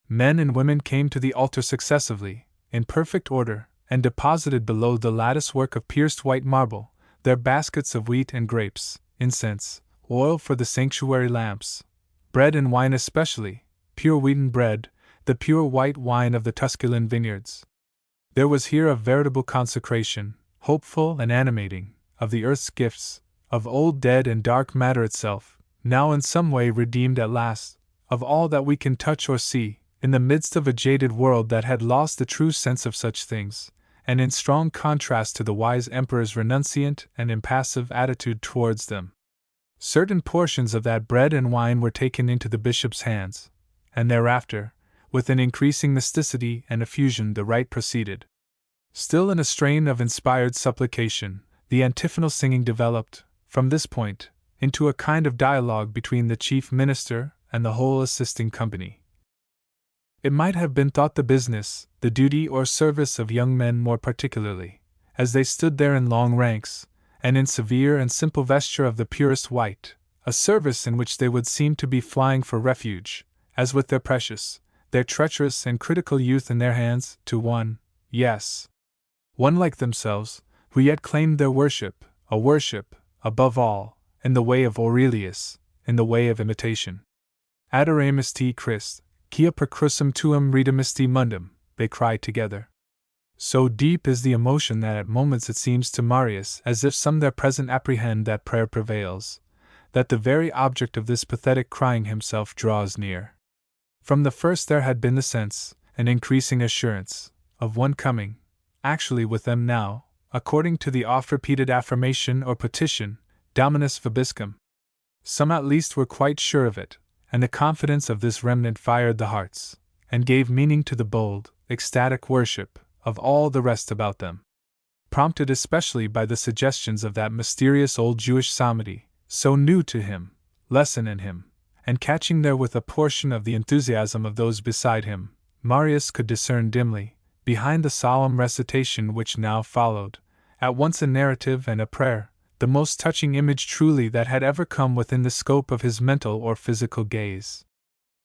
Speaker 1: Men and women came to the altar successively, in perfect order, and deposited below the lattice work of pierced white marble, their baskets of wheat and grapes, incense, oil for the sanctuary lamps, bread and wine especially, pure wheaten bread, the pure white wine of the Tusculan vineyards. There was here a veritable consecration, hopeful and animating, of the earth's gifts, of old dead and dark matter itself, now in some way redeemed at last, of all that we can touch or see, in the midst of a jaded world that had lost the true sense of such things, and in strong contrast to the wise emperor's renunciant and impassive attitude towards them. Certain portions of that bread and wine were taken into the bishop's hands, and thereafter, with an increasing mysticity and effusion, the rite proceeded. Still in a strain of inspired supplication, the antiphonal singing developed, from this point, into a kind of dialogue between the chief minister and the whole assisting company. It might have been thought the business, the duty or service of young men more particularly, as they stood there in long ranks, and in severe and simple vesture of the purest white, a service in which they would seem to be flying for refuge, as with their precious, their treacherous and critical youth in their hands, to one, yes, one like themselves, who yet claimed their worship, a worship, above all, in the way of Aurelius, in the way of imitation. Adoramus te Christ, quia per crucem tuum redemus te mundum, they cried together. So deep is the emotion that at moments it seems to Marius as if some there present apprehend that prayer prevails, that the very object of this pathetic crying himself draws near. From the first there had been the sense, an increasing assurance, of one coming, actually with them now, according to the oft-repeated affirmation or petition, Dominus vobiscum. Some at least were quite sure of it, and the confidence of this remnant fired the hearts, and gave meaning to the bold, ecstatic worship of all the rest about them. Prompted especially by the suggestions of that mysterious old Jewish psalmody, so new to him, lesson in him, and catching therewith a portion of the enthusiasm of those beside him, Marius could discern dimly, behind the solemn recitation which now followed, at once a narrative and a prayer, the most touching image truly that had ever come within the scope of his mental or physical gaze.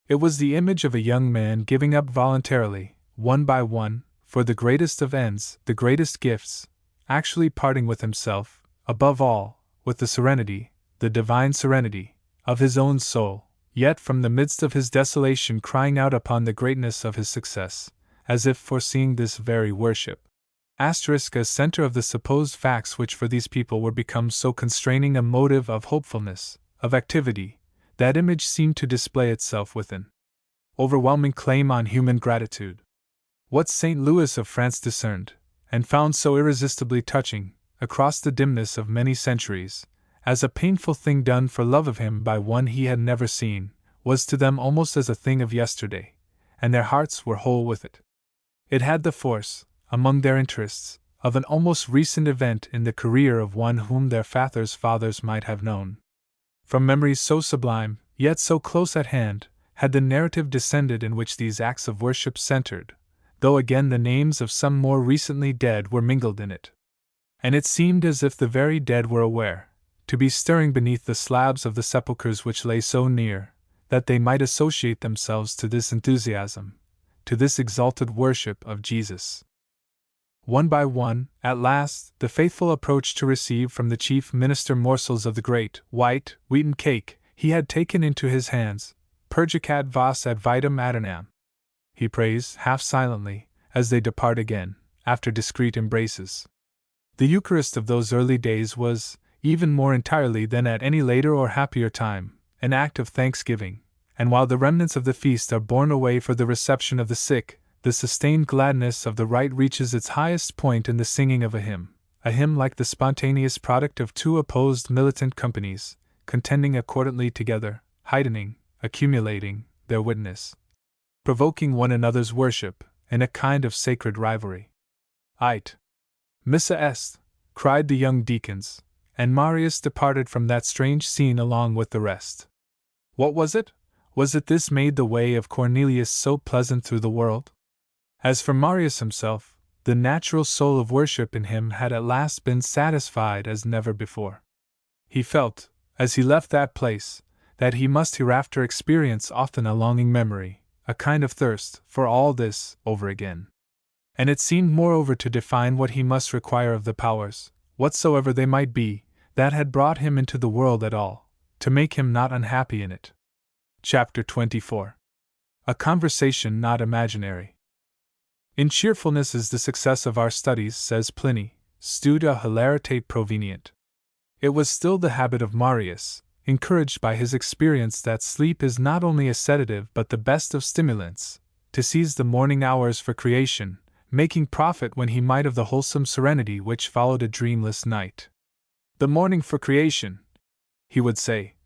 Speaker 1: It was the image of a young man giving up voluntarily, one by one, for the greatest of ends, the greatest gifts, actually parting with himself, above all, with the serenity, the divine serenity, of his own soul, yet from the midst of his desolation crying out upon the greatness of his success, as if foreseeing this very worship. As center of the supposed facts which for these people were become so constraining a motive of hopefulness, of activity, that image seemed to display itself with an overwhelming claim on human gratitude. What St. Louis of France discerned, and found so irresistibly touching, across the dimness of many centuries, as a painful thing done for love of him by one he had never seen, was to them almost as a thing of yesterday, and their hearts were whole with it. It had the force, among their interests, of an almost recent event in the career of one whom their fathers' might have known. From memories so sublime, yet so close at hand, had the narrative descended in which these acts of worship centered, though again the names of some more recently dead were mingled in it. And it seemed as if the very dead were aware, to be stirring beneath the slabs of the sepulchres which lay so near, that they might associate themselves to this enthusiasm, to this exalted worship of Jesus. One by one, at last, the faithful approached to receive from the chief minister morsels of the great, white, wheaten cake he had taken into his hands, purgicat vos ad vitam aeternam. He prays, half silently, as they depart again, after discreet embraces. The Eucharist of those early days was, even more entirely than at any later or happier time, an act of thanksgiving, and while the remnants of the feast are borne away for the reception of the sick, the sustained gladness of the rite reaches its highest point in the singing of a hymn like the spontaneous product of two opposed militant companies, contending accordantly together, heightening, accumulating, their witness, provoking one another's worship, in a kind of sacred rivalry. Ite Missa est, cried the young deacons, and Marius departed from that strange scene along with the rest. What was it? Was it this made the way of Cornelius so pleasant through the world? As for Marius himself, the natural soul of worship in him had at last been satisfied as never before. He felt, as he left that place, that he must hereafter experience often a longing memory, a kind of thirst, for all this, over again. And it seemed moreover to define what he must require of the powers, whatsoever they might be, that had brought him into the world at all, to make him not unhappy in it. Chapter 24. A conversation not imaginary. In cheerfulness is the success of our studies, says Pliny, studia hilaritate provenient. It was still the habit of Marius, encouraged by his experience that sleep is not only a sedative but the best of stimulants, to seize the morning hours for creation, making profit when he might of the wholesome serenity which followed a dreamless night. The morning for creation, he would say,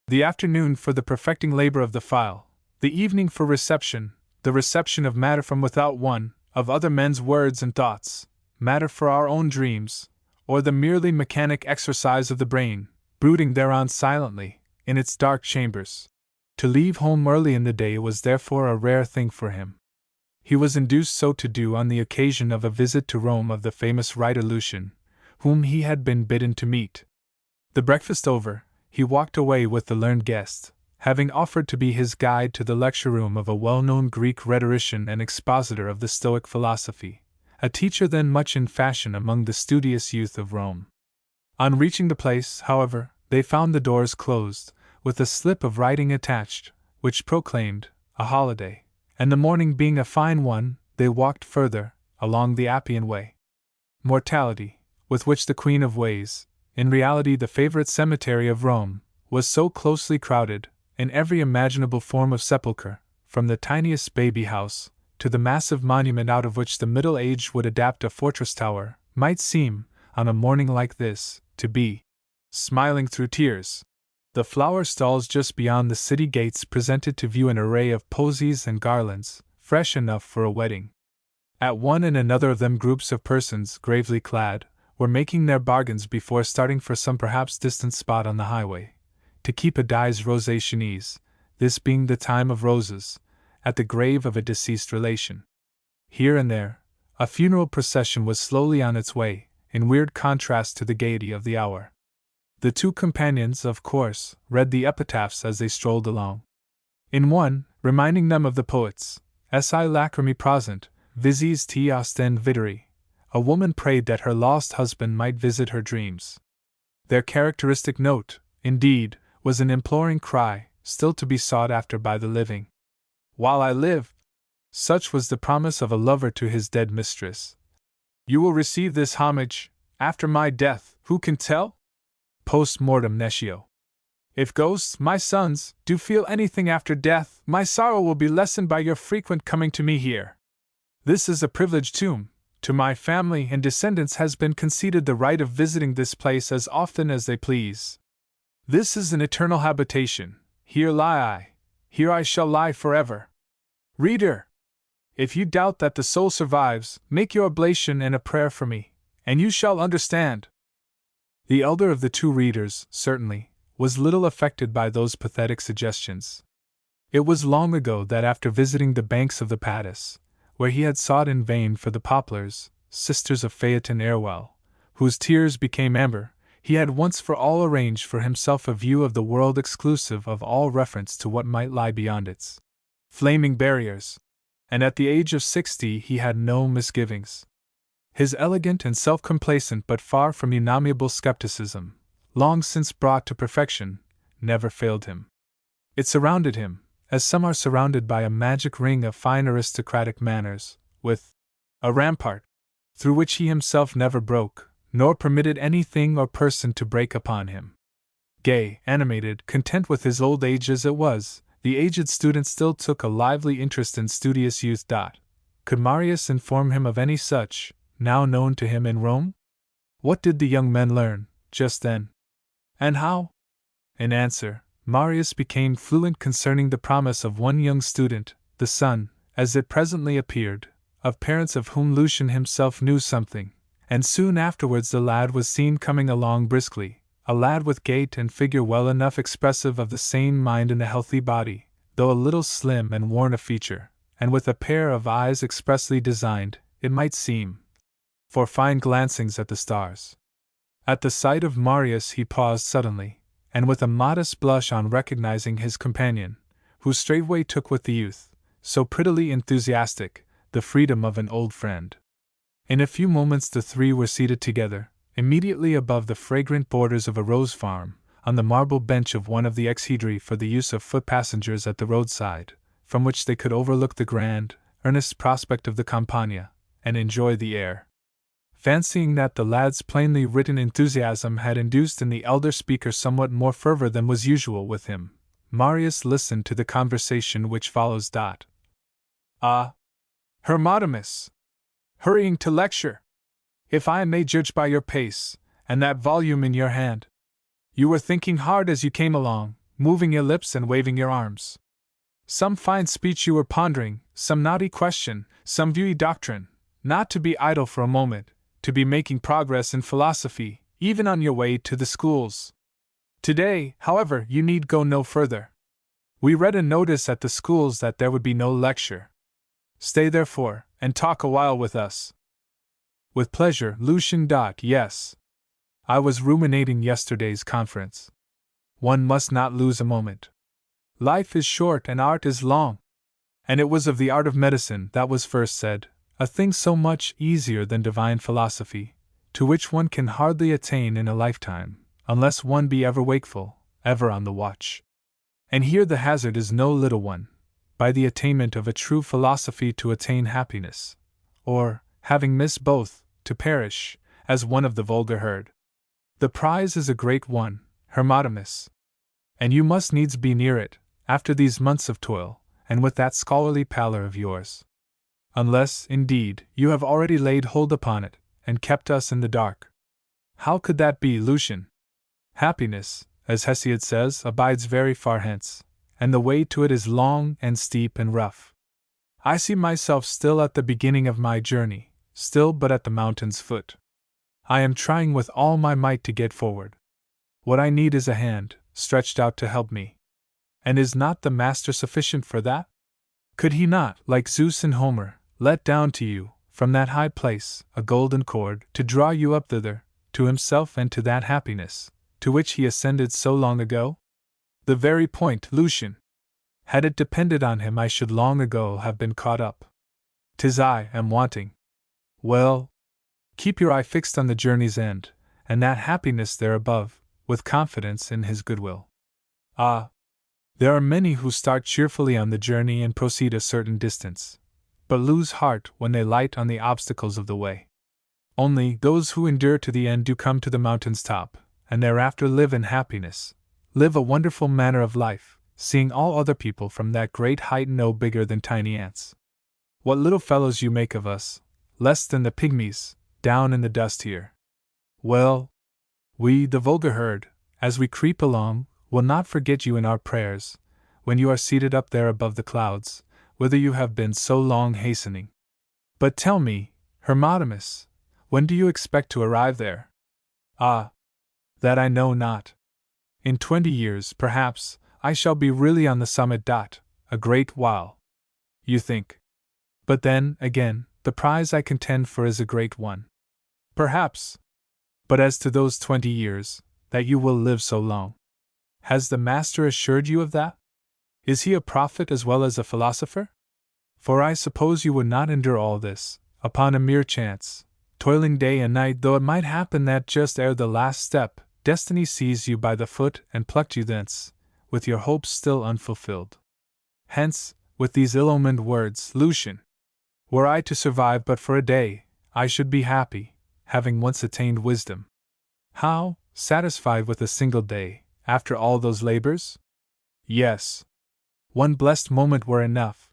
Speaker 1: the afternoon for the perfecting labor of the file, the evening for reception, the reception of matter from without one, of other men's words and thoughts, matter for our own dreams, or the merely mechanic exercise of the brain, brooding thereon silently, in its dark chambers. To leave home early in the day was therefore a rare thing for him. He was induced so to do on the occasion of a visit to Rome of the famous writer Lucian, whom he had been bidden to meet. The breakfast over, he walked away with the learned guest, having offered to be his guide to the lecture room of a well-known Greek rhetorician and expositor of the Stoic philosophy, a teacher then much in fashion among the studious youth of Rome. On reaching the place, however, they found the doors closed, with a slip of writing attached, which proclaimed a holiday, and the morning being a fine one, they walked further, along the Appian Way. Mortality, with which the Queen of Ways, in reality the favorite cemetery of Rome, was so closely crowded, in every imaginable form of sepulchre, from the tiniest baby house, to the massive monument out of which the Middle Age would adapt a fortress tower, might seem, on a morning like this, to be smiling through tears. The flower stalls just beyond the city gates presented to view an array of posies and garlands, fresh enough for a wedding. At one and another of them groups of persons, gravely clad, were making their bargains before starting for some perhaps distant spot on the highway, to keep a dies rosée chemise, this being the time of roses, at the grave of a deceased relation. Here and there, a funeral procession was slowly on its way, in weird contrast to the gaiety of the hour. The two companions, of course, read the epitaphs as they strolled along. In one, reminding them of the poets, Si lacrimi prosent, visis te ostend videri, a woman prayed that her lost husband might visit her dreams. Their characteristic note, indeed, was an imploring cry, still to be sought after by the living. While I live, such was the promise of a lover to his dead mistress, you will receive this homage. After my death, who can tell? Post mortem nescio. If ghosts, my sons, do feel anything after death, my sorrow will be lessened by your frequent coming to me here. This is a privileged tomb. To my family and descendants has been conceded the right of visiting this place as often as they please. This is an eternal habitation. Here lie I. Here I shall lie forever. Reader! If you doubt that the soul survives, make your oblation and a prayer for me, and you shall understand. The elder of the two readers, certainly, was little affected by those pathetic suggestions. It was long ago that after visiting the banks of the Padus, where he had sought in vain for the poplars, sisters of Phaeton Erewell, whose tears became amber, he had once for all arranged for himself a view of the world exclusive of all reference to what might lie beyond its flaming barriers, and at the age of 60 he had no misgivings. His elegant and self-complacent but far from unamiable skepticism, long since brought to perfection, never failed him. It surrounded him, as some are surrounded by a magic ring of fine aristocratic manners, with a rampart, through which he himself never broke, nor permitted anything or person to break upon him. Gay, animated, content with his old age as it was, the aged student still took a lively interest in studious youth. Could Marius inform him of any such, now known to him in Rome? What did the young men learn, just then? And how? In answer, Marius became fluent concerning the promise of one young student, the son, as it presently appeared, of parents of whom Lucian himself knew something, and soon afterwards the lad was seen coming along briskly, a lad with gait and figure well enough expressive of the sane mind and a healthy body, though a little slim and worn of feature, and with a pair of eyes expressly designed, it might seem, for fine glancings at the stars. At the sight of Marius he paused suddenly, and with a modest blush on recognizing his companion, who straightway took with the youth, so prettily enthusiastic, the freedom of an old friend. In a few moments the three were seated together, immediately above the fragrant borders of a rose farm, on the marble bench of one of the exhedri for the use of foot passengers at the roadside, from which they could overlook the grand, earnest prospect of the Campagna, and enjoy the air. Fancying that the lad's plainly written enthusiasm had induced in the elder speaker somewhat more fervor than was usual with him, Marius listened to the conversation which follows. Ah! Hermotimus! Hurrying to lecture! If I may judge by your pace, and that volume in your hand, you were thinking hard as you came along, moving your lips and waving your arms. Some fine speech you were pondering, some knotty question, some viewy doctrine, not to be idle for a moment, to be making progress in philosophy, even on your way to the schools. Today, however, you need go no further. We read a notice at the schools that there would be no lecture. Stay therefore, and talk a while with us. With pleasure, Lucian. Yes. I was ruminating yesterday's conference. One must not lose a moment. Life is short and art is long. And it was of the art of medicine that was first said, a thing so much easier than divine philosophy, to which one can hardly attain in a lifetime, unless one be ever wakeful, ever on the watch. And here the hazard is no little one, by the attainment of a true philosophy to attain happiness, or, having missed both, to perish, as one of the vulgar heard. The prize is a great one, Hermotimus. And you must needs be near it, after these months of toil, and with that scholarly pallor of yours. Unless, indeed, you have already laid hold upon it, and kept us in the dark. How could that be, Lucian? Happiness, as Hesiod says, abides very far hence, and the way to it is long and steep and rough. I see myself still at the beginning of my journey, still but at the mountain's foot. I am trying with all my might to get forward. What I need is a hand, stretched out to help me. And is not the Master sufficient for that? Could he not, like Zeus and Homer, let down to you, from that high place, a golden cord, to draw you up thither, to himself and to that happiness, to which he ascended so long ago? The very point, Lucian. Had it depended on him, I should long ago have been caught up. 'Tis I am wanting. Well, keep your eye fixed on the journey's end, and that happiness there above, with confidence in his goodwill. Ah! There are many who start cheerfully on the journey and proceed a certain distance, but lose heart when they light on the obstacles of the way. Only those who endure to the end do come to the mountain's top, and thereafter live in happiness, live a wonderful manner of life, seeing all other people from that great height no bigger than tiny ants. What little fellows you make of us, less than the pygmies, down in the dust here. Well, we, the vulgar herd, as we creep along, will not forget you in our prayers, when you are seated up there above the clouds, whither you have been so long hastening. But tell me, Hermotimus, when do you expect to arrive there? Ah! That I know not. In 20 years, perhaps, I shall be really on the summit. A great while. You think. But then, again, the prize I contend for is a great one. Perhaps. But as to those 20 years, that you will live so long, has the Master assured you of that? Is he a prophet as well as a philosopher? For I suppose you would not endure all this, upon a mere chance, toiling day and night, though it might happen that just ere the last step, destiny seized you by the foot and plucked you thence, with your hopes still unfulfilled. Hence, with these ill-omened words, Lucian, were I to survive but for a day, I should be happy, having once attained wisdom. How, satisfied with a single day, after all those labors? Yes. One blessed moment were enough.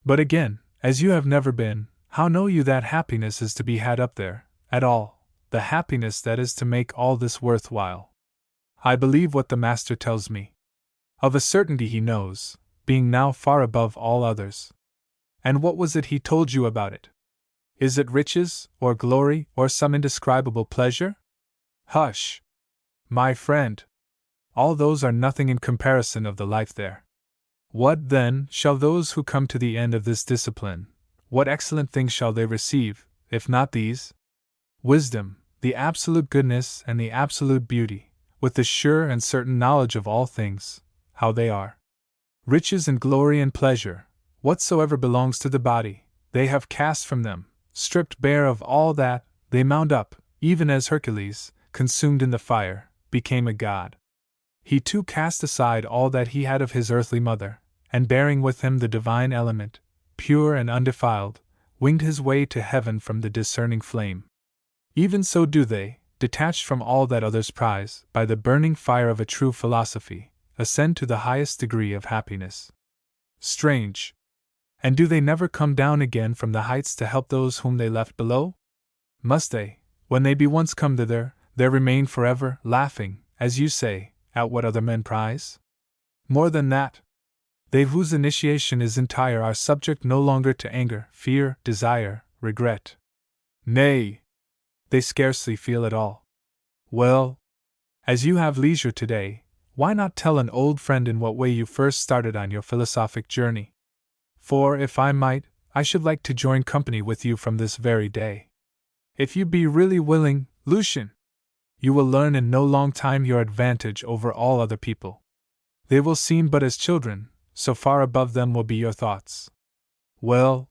Speaker 1: But again, as you have never been, how know you that happiness is to be had up there, at all, the happiness that is to make all this worth while? I believe what the Master tells me. Of a certainty he knows, being now far above all others. And what was it he told you about it? Is it riches, or glory, or some indescribable pleasure? Hush! My friend! All those are nothing in comparison of the life there. What, then, shall those who come to the end of this discipline, what excellent things shall they receive, if not these? Wisdom, the absolute goodness and the absolute beauty, with the sure and certain knowledge of all things, how they are. Riches and glory and pleasure, whatsoever belongs to the body, they have cast from them, stripped bare of all that, they mount up, even as Hercules, consumed in the fire, became a god. He too cast aside all that he had of his earthly mother, and bearing with him the divine element, pure and undefiled, winged his way to heaven from the discerning flame. Even so do they, detached from all that others prize, by the burning fire of a true philosophy, ascend to the highest degree of happiness. Strange! And do they never come down again from the heights to help those whom they left below? Must they, when they be once come thither, there remain forever, laughing, as you say, at what other men prize? More than that, they whose initiation is entire are subject no longer to anger, fear, desire, regret. Nay, they scarcely feel at all. Well, as you have leisure today, why not tell an old friend in what way you first started on your philosophic journey? For, if I might, I should like to join company with you from this very day. If you be really willing, Lucian, you will learn in no long time your advantage over all other people. They will seem but as children, so far above them will be your thoughts. Well,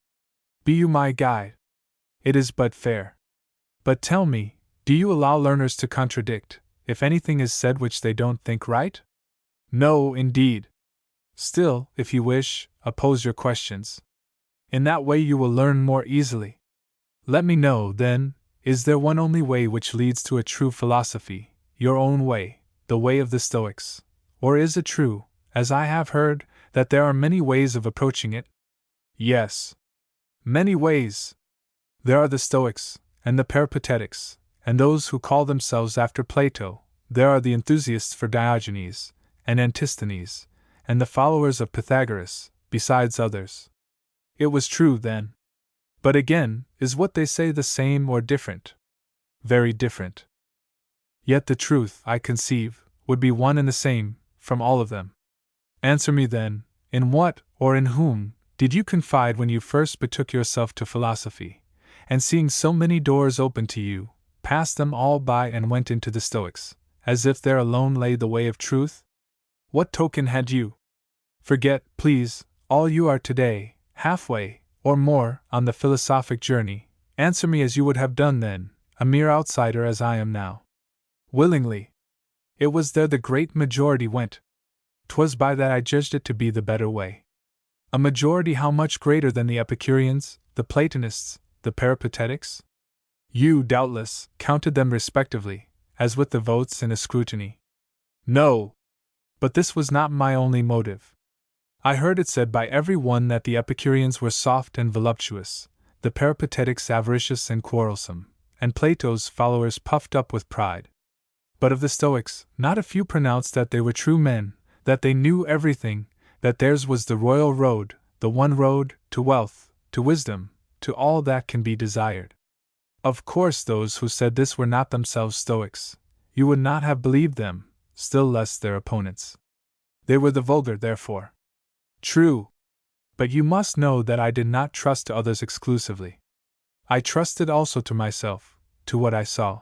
Speaker 1: be you my guide. It is but fair. But tell me, do you allow learners to contradict, if anything is said which they don't think right? No, indeed. Still, if you wish, oppose your questions. In that way you will learn more easily. Let me know, then, is there one only way which leads to a true philosophy, your own way, the way of the Stoics? Or is it true, as I have heard, that there are many ways of approaching it? Yes. Many ways. There are the Stoics, and the Peripatetics, and those who call themselves after Plato, there are the enthusiasts for Diogenes, and Antisthenes, and the followers of Pythagoras, besides others. It was true, then. But again, is what they say the same or different? Very different. Yet the truth, I conceive, would be one and the same, from all of them. Answer me then, in what, or in whom, did you confide when you first betook yourself to philosophy, and seeing so many doors open to you, passed them all by and went into the Stoics, as if there alone lay the way of truth? What token had you? Forget, please, all you are today, halfway, or more, on the philosophic journey. Answer me as you would have done then, a mere outsider as I am now. Willingly. It was there the great majority went. 'Twas by that I judged it to be the better way. A majority how much greater than the Epicureans, the Platonists, the Peripatetics? You, doubtless, counted them respectively, as with the votes in a scrutiny. No! But this was not my only motive. I heard it said by every one that the Epicureans were soft and voluptuous, the Peripatetics avaricious and quarrelsome, and Plato's followers puffed up with pride. But of the Stoics, not a few pronounced that they were true men, that they knew everything, that theirs was the royal road, the one road, to wealth, to wisdom, to all that can be desired. Of course, those who said this were not themselves Stoics. You would not have believed them, still less their opponents. They were the vulgar, therefore. True. But you must know that I did not trust to others exclusively. I trusted also to myself, to what I saw.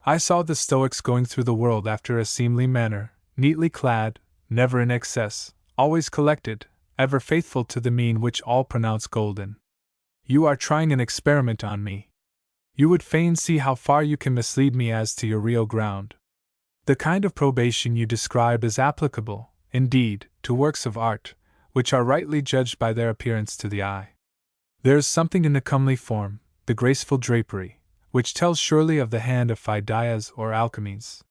Speaker 1: I saw the Stoics going through the world after a seemly manner, neatly clad, never in excess, always collected, ever faithful to the mean which all pronounce golden. You are trying an experiment on me. You would fain see how far you can mislead me as to your real ground. The kind of probation you describe is applicable, indeed, to works of art, which are rightly judged by their appearance to the eye. There is something in the comely form, the graceful drapery, which tells surely of the hand of Phidias or Alcimedes.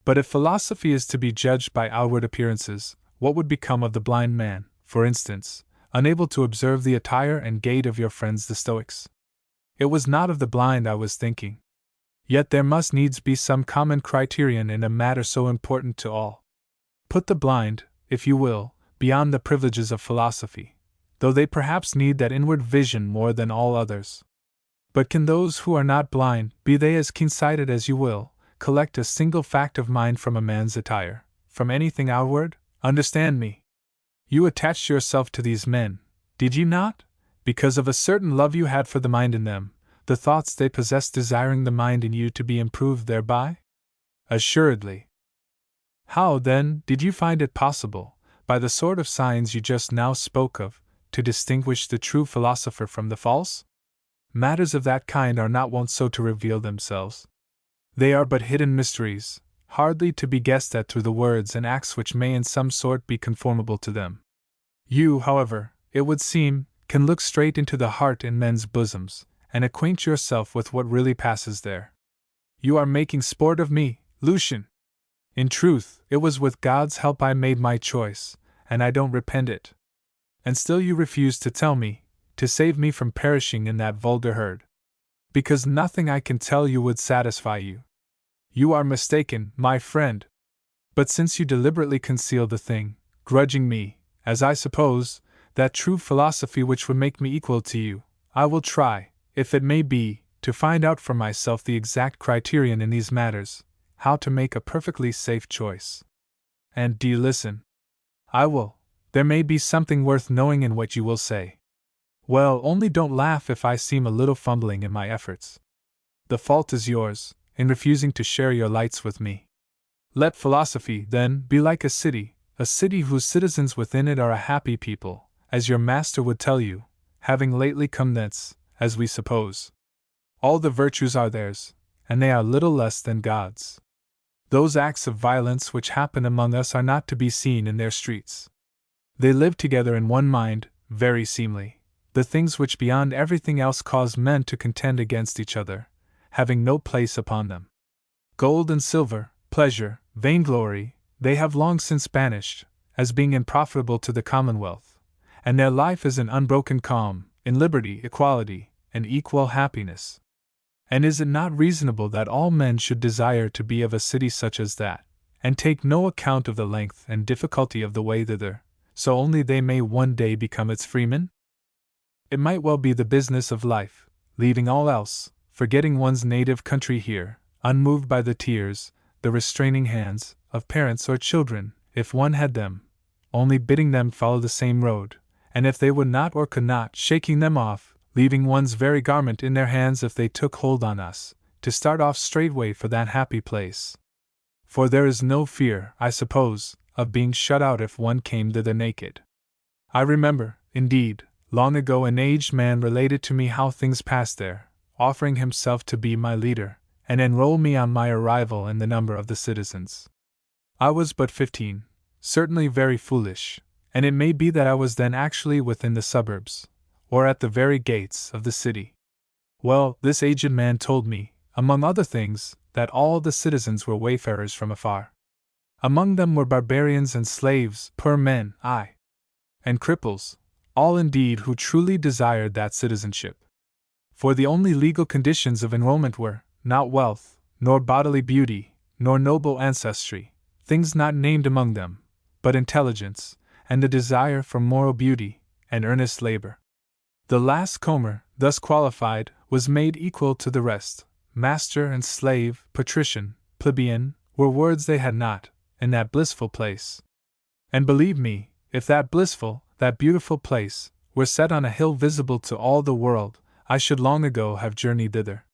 Speaker 1: But if philosophy is to be judged by outward appearances, what would become of the blind man, for instance, unable to observe the attire and gait of your friends the Stoics? It was not of the blind I was thinking. Yet there must needs be some common criterion in a matter so important to all. Put the blind, if you will, beyond the privileges of philosophy, though they perhaps need that inward vision more than all others. But can those who are not blind, be they as keen-sighted as you will, collect a single fact of mind from a man's attire, from anything outward? Understand me. You attached yourself to these men, did you not? Because of a certain love you had for the mind in them, the thoughts they possessed desiring the mind in you to be improved thereby? Assuredly. How, then, did you find it possible, by the sort of signs you just now spoke of, to distinguish the true philosopher from the false? Matters of that kind are not wont so to reveal themselves. They are but hidden mysteries, hardly to be guessed at through the words and acts which may in some sort be conformable to them. You, however, it would seem, can look straight into the heart in men's bosoms, and acquaint yourself with what really passes there. You are making sport of me, Lucian. In truth, it was with God's help I made my choice, and I don't repent it. And still you refuse to tell me, to save me from perishing in that vulgar herd. Because nothing I can tell you would satisfy you. You are mistaken, my friend. But since you deliberately conceal the thing, grudging me, as I suppose, that true philosophy which would make me equal to you, I will try, if it may be, to find out for myself the exact criterion in these matters, how to make a perfectly safe choice. And do you listen? I will. There may be something worth knowing in what you will say. Well, only don't laugh if I seem a little fumbling in my efforts. The fault is yours, in refusing to share your lights with me. Let philosophy, then, be like a city whose citizens within it are a happy people, as your master would tell you, having lately come thence, as we suppose. All the virtues are theirs, and they are little less than God's. Those acts of violence which happen among us are not to be seen in their streets. They live together in one mind, very seemly. The things which beyond everything else cause men to contend against each other, having no place upon them. Gold and silver, pleasure, vainglory, they have long since banished, as being unprofitable to the commonwealth, and their life is in unbroken calm, in liberty, equality, and equal happiness. And is it not reasonable that all men should desire to be of a city such as that, and take no account of the length and difficulty of the way thither, so only they may one day become its freemen? It might well be the business of life, leaving all else, forgetting one's native country here, unmoved by the tears, the restraining hands, of parents or children, if one had them, only bidding them follow the same road, and if they would not or could not, shaking them off, leaving one's very garment in their hands if they took hold on us, to start off straightway for that happy place. For there is no fear, I suppose, of being shut out if one came thither naked. I remember, indeed, long ago an aged man related to me how things passed there, offering himself to be my leader, and enroll me on my arrival in the number of the citizens. I was but 15, certainly very foolish, and it may be that I was then actually within the suburbs, or at the very gates of the city. Well, this aged man told me, among other things, that all the citizens were wayfarers from afar. Among them were barbarians and slaves, poor men, aye, and cripples, all indeed who truly desired that citizenship. For the only legal conditions of enrollment were, not wealth, nor bodily beauty, nor noble ancestry, things not named among them, but intelligence, and the desire for moral beauty, and earnest labor. The last comer, thus qualified, was made equal to the rest. Master and slave, patrician, plebeian, were words they had not, in that blissful place. And believe me, if that blissful, that beautiful place, were set on a hill visible to all the world, I should long ago have journeyed thither.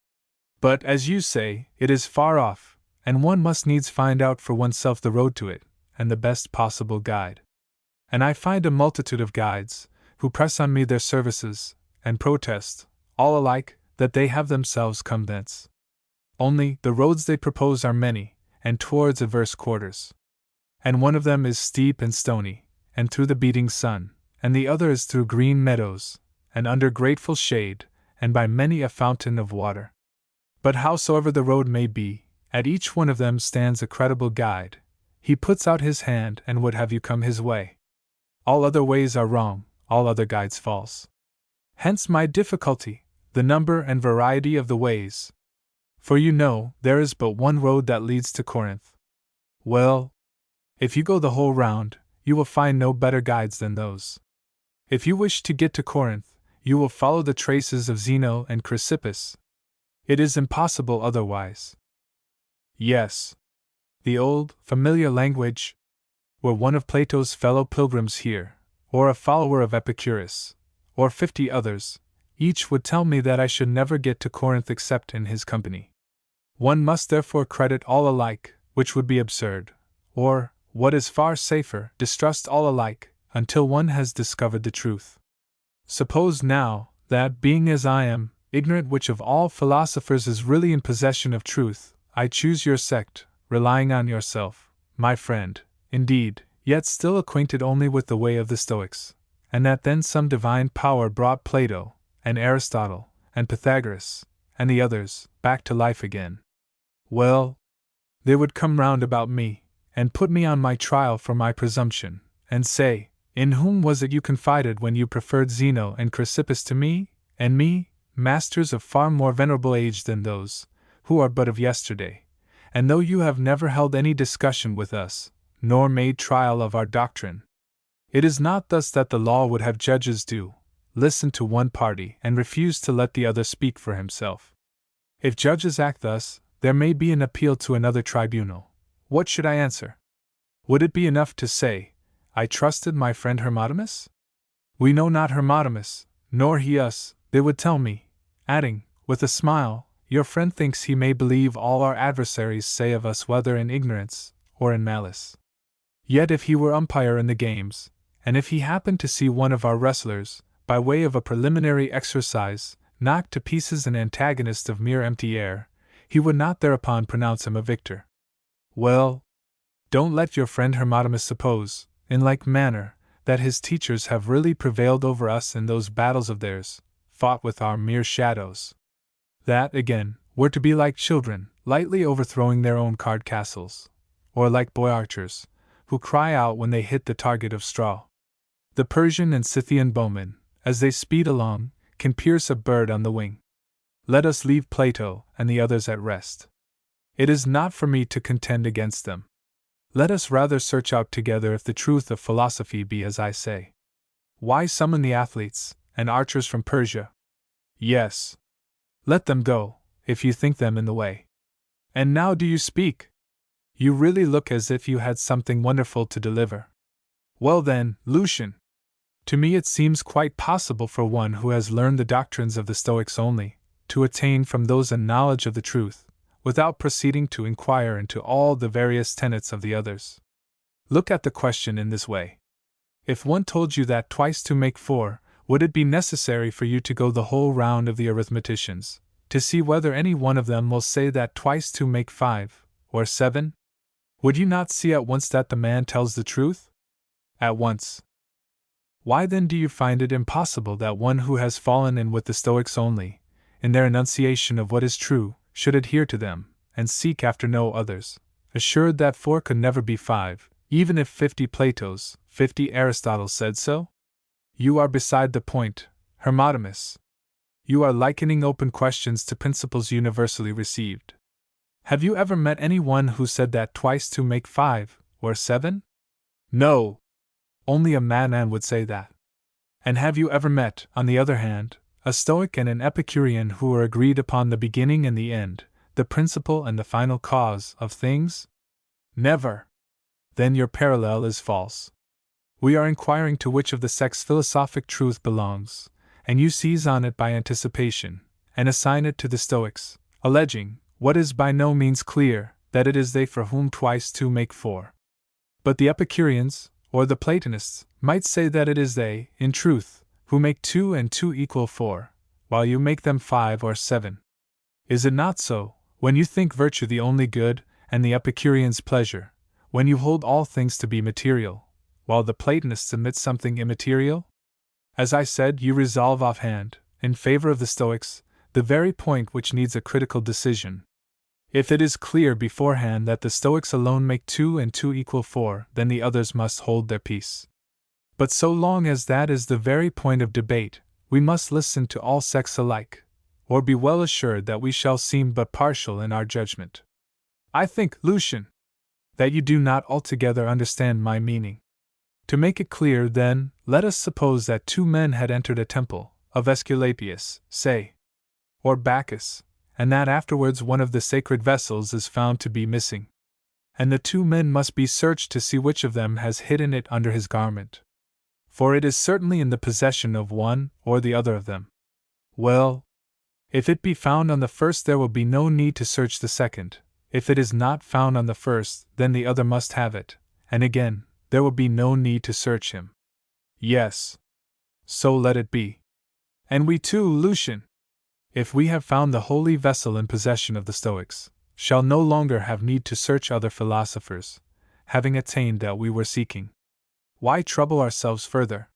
Speaker 1: But, as you say, it is far off, and one must needs find out for oneself the road to it, and the best possible guide. And I find a multitude of guides, who press on me their services, and protest, all alike, that they have themselves come thence. Only, the roads they propose are many, and towards averse quarters. And one of them is steep and stony, and through the beating sun, and the other is through green meadows, and under grateful shade, and by many a fountain of water. But howsoever the road may be, at each one of them stands a credible guide. He puts out his hand and would have you come his way. All other ways are wrong, all other guides false. Hence my difficulty, the number and variety of the ways. For you know, there is but one road that leads to Corinth. Well, if you go the whole round, you will find no better guides than those. If you wish to get to Corinth, you will follow the traces of Zeno and Chrysippus. It is impossible otherwise. Yes. The old, familiar language. Were one of Plato's fellow pilgrims here, or a follower of Epicurus, or 50 others, each would tell me that I should never get to Corinth except in his company. One must therefore credit all alike, which would be absurd, or, what is far safer, distrust all alike, until one has discovered the truth. Suppose now, that, being as I am, ignorant which of all philosophers is really in possession of truth, I choose your sect, relying on yourself, my friend, indeed, yet still acquainted only with the way of the Stoics, and that then some divine power brought Plato, and Aristotle, and Pythagoras, and the others, back to life again. Well, they would come round about me, and put me on my trial for my presumption, and say, in whom was it you confided when you preferred Zeno and Chrysippus to me, and me, masters of far more venerable age than those, who are but of yesterday, and though you have never held any discussion with us, nor made trial of our doctrine. It is not thus that the law would have judges do, listen to one party and refuse to let the other speak for himself. If judges act thus, there may be an appeal to another tribunal. What should I answer? Would it be enough to say, I trusted my friend Hermotimus? We know not Hermotimus, nor he us, they would tell me, adding, with a smile, your friend thinks he may believe all our adversaries say of us whether in ignorance or in malice. Yet if he were umpire in the games, and if he happened to see one of our wrestlers, by way of a preliminary exercise, knock to pieces an antagonist of mere empty air, he would not thereupon pronounce him a victor. Well, don't let your friend Hermotimus suppose, in like manner, that his teachers have really prevailed over us in those battles of theirs, fought with our mere shadows. That, again, were to be like children, lightly overthrowing their own card castles, or like boy archers, who cry out when they hit the target of straw. The Persian and Scythian bowmen, as they speed along, can pierce a bird on the wing. Let us leave Plato and the others at rest. It is not for me to contend against them. Let us rather search out together if the truth of philosophy be as I say. Why summon the athletes and archers from Persia? Yes. Let them go, if you think them in the way. And now do you speak? You really look as if you had something wonderful to deliver. Well then, Lucian, To me it seems quite possible for one who has learned the doctrines of the Stoics only, to attain from those a knowledge of the truth, without proceeding to inquire into all the various tenets of the others. Look at the question in this way. If one told you that twice 2 make 4, would it be necessary for you to go the whole round of the arithmeticians, to see whether any one of them will say that twice 2 make 5, or 7? Would you not see at once that the man tells the truth? At once. Why then do you find it impossible that one who has fallen in with the Stoics only, in their enunciation of what is true, should adhere to them, and seek after no others, assured that 4 could never be 5, even if 50 Platos, 50 Aristotle said so? You are beside the point, Hermotimus. You are likening open questions to principles universally received. Have you ever met any one who said that twice 2 make 5, or 7? No. Only a madman would say that. And have you ever met, on the other hand, a Stoic and an Epicurean who were agreed upon the beginning and the end, the principle and the final cause of things? Never. Then your parallel is false. We are inquiring to which of the sects philosophic truth belongs, and you seize on it by anticipation, and assign it to the Stoics, alleging, what is by no means clear, that it is they for whom twice 2 make 4. But the Epicureans, or the Platonists, might say that it is they, in truth, who make 2 and 2 equal 4, while you make them 5 or 7. Is it not so, when you think virtue the only good, and the Epicureans pleasure, when you hold all things to be material, while the Platonists admit something immaterial? As I said, you resolve offhand, in favor of the Stoics, the very point which needs a critical decision. If it is clear beforehand that the Stoics alone make 2 and 2 equal 4, then the others must hold their peace. But so long as that is the very point of debate, we must listen to all sects alike, or be well assured that we shall seem but partial in our judgment. I think, Lucian, that you do not altogether understand my meaning. To make it clear, then, let us suppose that 2 men had entered a temple, of Aesculapius, say, or Bacchus, and that afterwards one of the sacred vessels is found to be missing. And the 2 men must be searched to see which of them has hidden it under his garment. For it is certainly in the possession of one or the other of them. Well, if it be found on the first, there will be no need to search the second. If it is not found on the first, then the other must have it, and again, there will be no need to search him. Yes. So let it be. And we too, Lucian, if we have found the holy vessel in possession of the Stoics, shall no longer have need to search other philosophers, having attained that we were seeking. Why trouble ourselves further?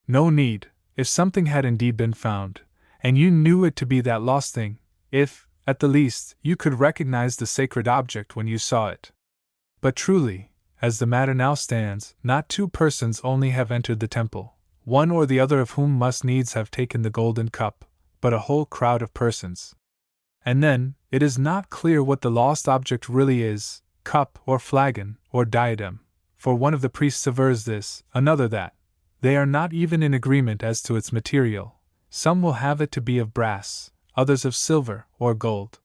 Speaker 1: No need, if something had indeed been found, and you knew it to be that lost thing, if, at the least, you could recognize the sacred object when you saw it. But truly, as the matter now stands, not 2 persons only have entered the temple, one or the other of whom must needs have taken the golden cup, but a whole crowd of persons. And then, it is not clear what the lost object really is, cup or flagon or diadem, for one of the priests avers this, another that. They are not even in agreement as to its material. Some will have it to be of brass, others of silver or gold.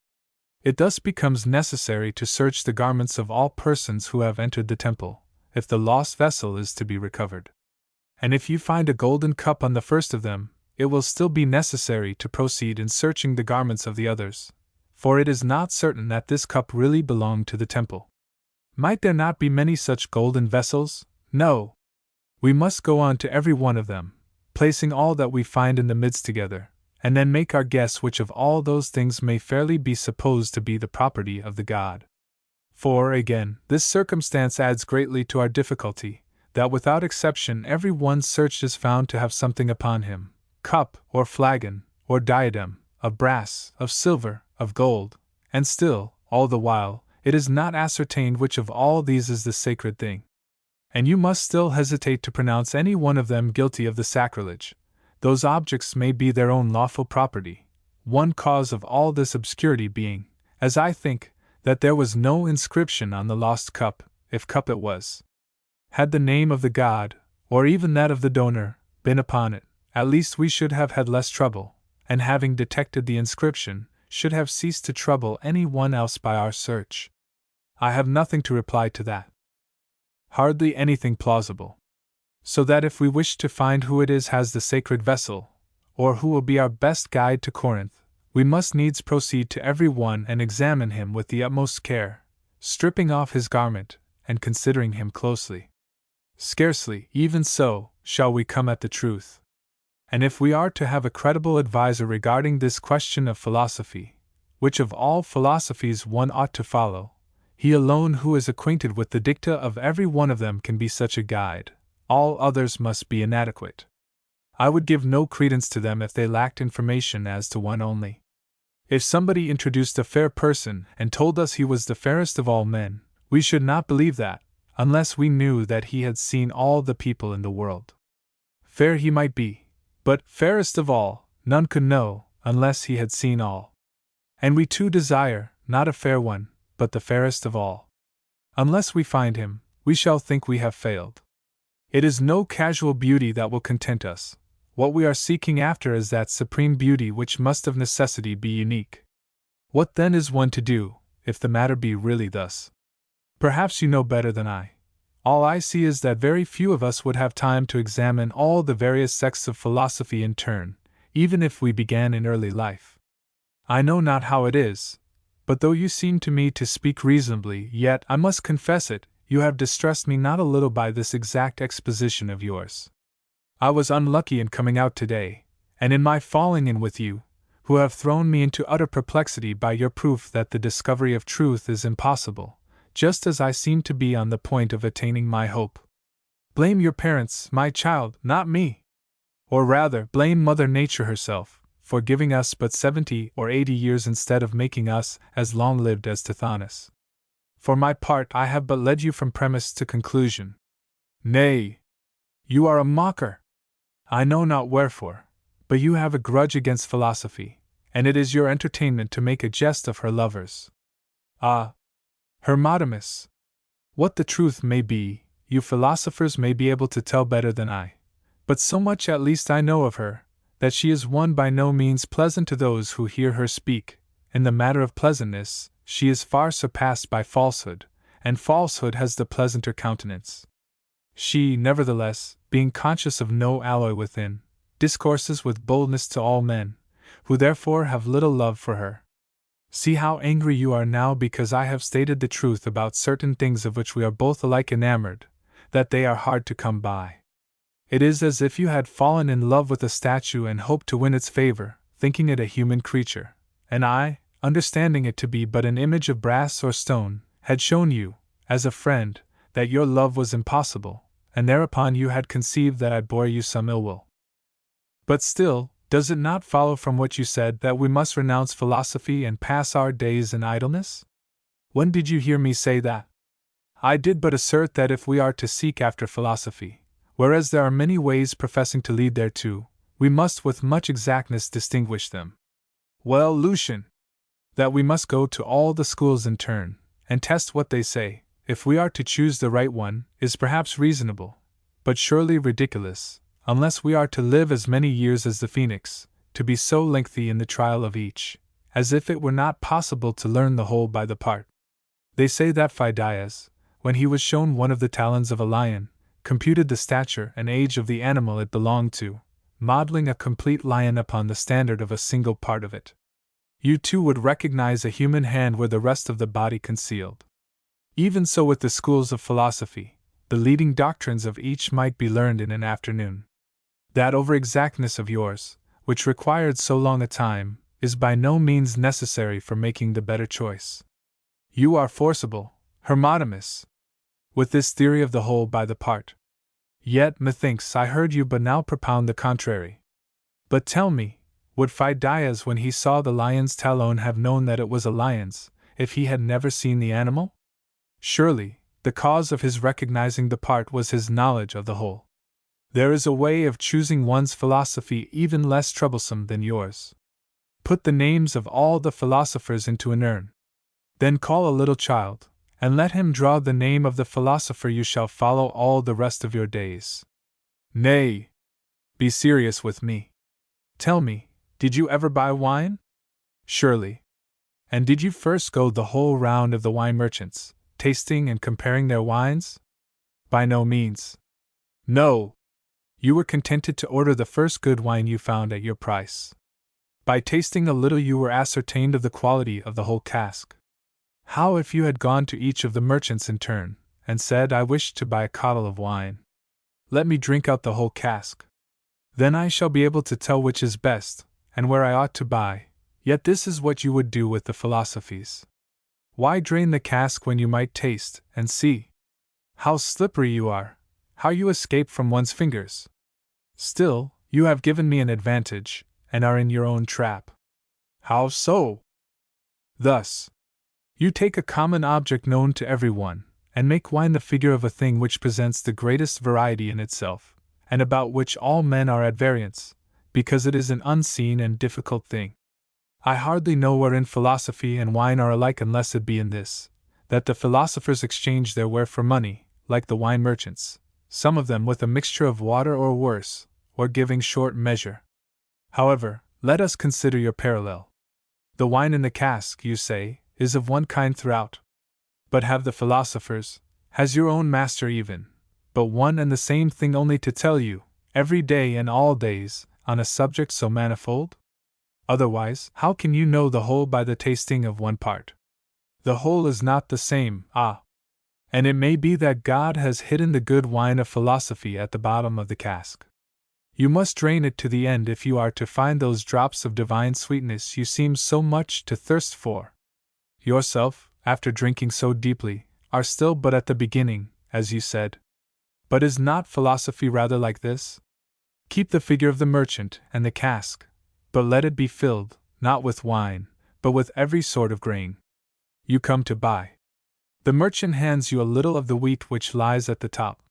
Speaker 1: It thus becomes necessary to search the garments of all persons who have entered the temple, if the lost vessel is to be recovered. And if you find a golden cup on the first of them, it will still be necessary to proceed in searching the garments of the others, for it is not certain that this cup really belonged to the temple. Might there not be many such golden vessels? No. We must go on to every one of them, placing all that we find in the midst together, and then make our guess which of all those things may fairly be supposed to be the property of the god. For, again, this circumstance adds greatly to our difficulty, that without exception every one searched is found to have something upon him, cup, or flagon, or diadem, of brass, of silver, of gold, and still, all the while, it is not ascertained which of all these is the sacred thing. And you must still hesitate to pronounce any one of them guilty of the sacrilege. Those objects may be their own lawful property, one cause of all this obscurity being, as I think, that there was no inscription on the lost cup, if cup it was. Had the name of the god, or even that of the donor, been upon it, at least we should have had less trouble, and having detected the inscription, should have ceased to trouble any one else by our search. I have nothing to reply to that. Hardly anything plausible. so that if we wish to find who it is has the sacred vessel, or who will be our best guide to Corinth, we must needs proceed to every one and examine him with the utmost care, stripping off his garment, and considering him closely. Scarcely, even so, shall we come at the truth. And if we are to have a credible adviser regarding this question of philosophy, which of all philosophies one ought to follow, he alone who is acquainted with the dicta of every one of them can be such a guide. All others must be inadequate. I would give no credence to them if they lacked information as to one only. If somebody introduced a fair person and told us he was the fairest of all men, we should not believe that, unless we knew that he had seen all the people in the world. Fair he might be, but fairest of all, none could know, unless he had seen all. And we too desire, not a fair one, but the fairest of all. Unless we find him, we shall think we have failed. It is no casual beauty that will content us. What we are seeking after is that supreme beauty which must of necessity be unique. What then is one to do, if the matter be really thus? Perhaps you know better than I. All I see is that very few of us would have time to examine all the various sects of philosophy in turn, even if we began in early life. I know not how it is, but though you seem to me to speak reasonably, yet, I must confess it, you have distressed me not a little by this exact exposition of yours. I was unlucky in coming out today, and in my falling in with you, who have thrown me into utter perplexity by your proof that the discovery of truth is impossible, just as I seem to be on the point of attaining my hope. Blame your parents, my child, not me. Or rather, blame Mother Nature herself, for giving us but 70 or 80 years instead of making us as long-lived as Tithonus. For my part, I have but led you from premise to conclusion. Nay, you are a mocker. I know not wherefore, but you have a grudge against philosophy, and it is your entertainment to make a jest of her lovers. Ah, Hermotimus! What the truth may be, you philosophers may be able to tell better than I, but so much at least I know of her, that she is one by no means pleasant to those who hear her speak. In the matter of pleasantness, she is far surpassed by falsehood, and falsehood has the pleasanter countenance. She, nevertheless, being conscious of no alloy within, discourses with boldness to all men, who therefore have little love for her. See how angry you are now because I have stated the truth about certain things of which we are both alike enamored, that they are hard to come by. It is as if you had fallen in love with a statue and hoped to win its favor, thinking it a human creature, and I, understanding it to be but an image of brass or stone, had shown you, as a friend, that your love was impossible, and thereupon you had conceived that I bore you some ill will. But still, does it not follow from what you said that we must renounce philosophy and pass our days in idleness? When did you hear me say that? I did but assert that if we are to seek after philosophy, whereas there are many ways professing to lead thereto, we must with much exactness distinguish them. Well, Lucian, that we must go to all the schools in turn, and test what they say, if we are to choose the right one, is perhaps reasonable, but surely ridiculous, unless we are to live as many years as the phoenix, to be so lengthy in the trial of each, as if it were not possible to learn the whole by the part. They say that Phidias, when he was shown one of the talons of a lion, computed the stature and age of the animal it belonged to, modeling a complete lion upon the standard of a single part of it. You too would recognize a human hand where the rest of the body concealed. Even so with the schools of philosophy, the leading doctrines of each might be learned in an afternoon. That over-exactness of yours, which required so long a time, is by no means necessary for making the better choice. You are forcible, Hermotimus, with this theory of the whole by the part. Yet, methinks, I heard you but now propound the contrary. But tell me, would Phidias when he saw the lion's talon have known that it was a lion's, if he had never seen the animal? Surely, the cause of his recognizing the part was his knowledge of the whole. There is a way of choosing one's philosophy even less troublesome than yours. Put the names of all the philosophers into an urn. Then call a little child, and let him draw the name of the philosopher you shall follow all the rest of your days. Nay, be serious with me. Tell me, did you ever buy wine? Surely. And did you first go the whole round of the wine merchants, tasting and comparing their wines? By no means. No! You were contented to order the first good wine you found at your price. By tasting a little you were ascertained of the quality of the whole cask. How if you had gone to each of the merchants in turn, and said, I wish to buy a caudle of wine. Let me drink out the whole cask. Then I shall be able to tell which is best, and where I ought to buy. Yet this is what you would do with the philosophies. Why drain the cask when you might taste, and see? How slippery you are, how you escape from one's fingers. Still, you have given me an advantage, and are in your own trap. How so? Thus. You take a common object known to everyone, and make wine the figure of a thing which presents the greatest variety in itself, and about which all men are at variance, because it is an unseen and difficult thing. I hardly know wherein philosophy and wine are alike unless it be in this, that the philosophers exchange their ware for money, like the wine merchants, some of them with a mixture of water or worse, or giving short measure. However, let us consider your parallel. The wine in the cask, you say, is of one kind throughout. But have the philosophers, has your own master even, but one and the same thing only to tell you, every day and all days, on a subject so manifold? Otherwise, how can you know the whole by the tasting of one part? The whole is not the same, and it may be that God has hidden the good wine of philosophy at the bottom of the cask. You must drain it to the end if you are to find those drops of divine sweetness you seem so much to thirst for. Yourself, after drinking so deeply, are still but at the beginning, as you said. But is not philosophy rather like this? Keep the figure of the merchant and the cask, but let it be filled, not with wine, but with every sort of grain. You come to buy. The merchant hands you a little of the wheat which lies at the top.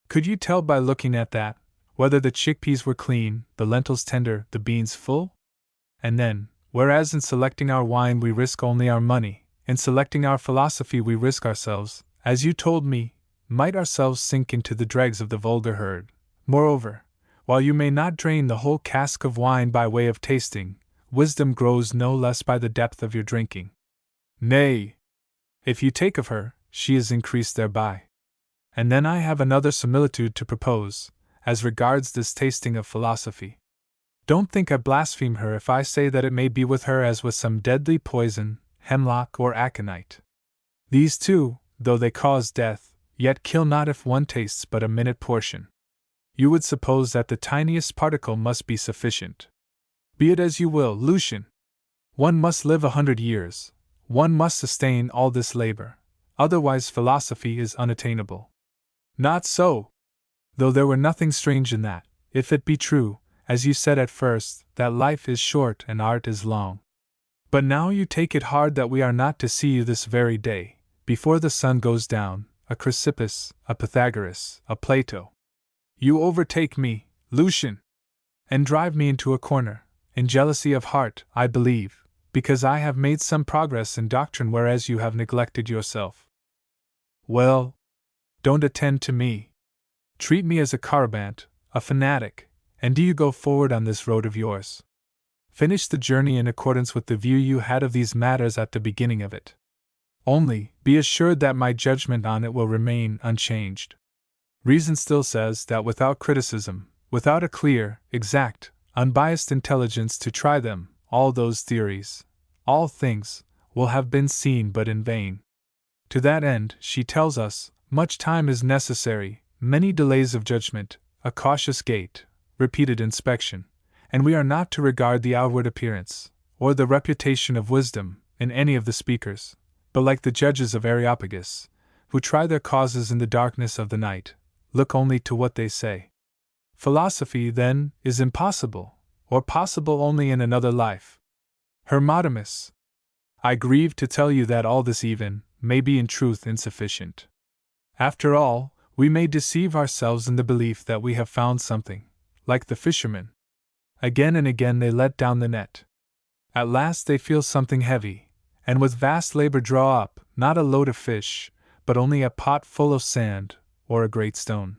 Speaker 1: Could you tell by looking at that, whether the chickpeas were clean, the lentils tender, the beans full? And then, whereas in selecting our wine we risk only our money, in selecting our philosophy we risk ourselves, as you told me, might ourselves sink into the dregs of the vulgar herd. Moreover, while you may not drain the whole cask of wine by way of tasting, wisdom grows no less by the depth of your drinking. Nay, if you take of her, she is increased thereby. And then I have another similitude to propose, as regards this tasting of philosophy. Don't think I blaspheme her if I say that it may be with her as with some deadly poison, hemlock or aconite. These two, though they cause death, yet kill not if one tastes but a minute portion. You would suppose that the tiniest particle must be sufficient. Be it as you will, Lucian. One must live 100 years, one must sustain all this labor, otherwise philosophy is unattainable. Not so! Though there were nothing strange in that, if it be true, as you said at first, that life is short and art is long. But now you take it hard that we are not to see you this very day, before the sun goes down, a Chrysippus, a Pythagoras, a Plato. You overtake me, Lucian, and drive me into a corner, in jealousy of heart, I believe, because I have made some progress in doctrine whereas you have neglected yourself. Well, don't attend to me. Treat me as a Carabant, a fanatic, and do you go forward on this road of yours. Finish the journey in accordance with the view you had of these matters at the beginning of it. Only, be assured that my judgment on it will remain unchanged. Reason still says that without criticism, without a clear, exact, unbiased intelligence to try them, all those theories, all things, will have been seen but in vain. To that end, she tells us, much time is necessary, many delays of judgment, a cautious gait, repeated inspection, and we are not to regard the outward appearance, or the reputation of wisdom, in any of the speakers, but like the judges of Areopagus, who try their causes in the darkness of the night, look only to what they say. Philosophy, then, is impossible, or possible only in another life. Hermotimus, I grieve to tell you that all this even may be in truth insufficient. After all, we may deceive ourselves in the belief that we have found something, like the fishermen. Again and again they let down the net. At last they feel something heavy, and with vast labor draw up, not a load of fish, but only a pot full of sand, or a great stone.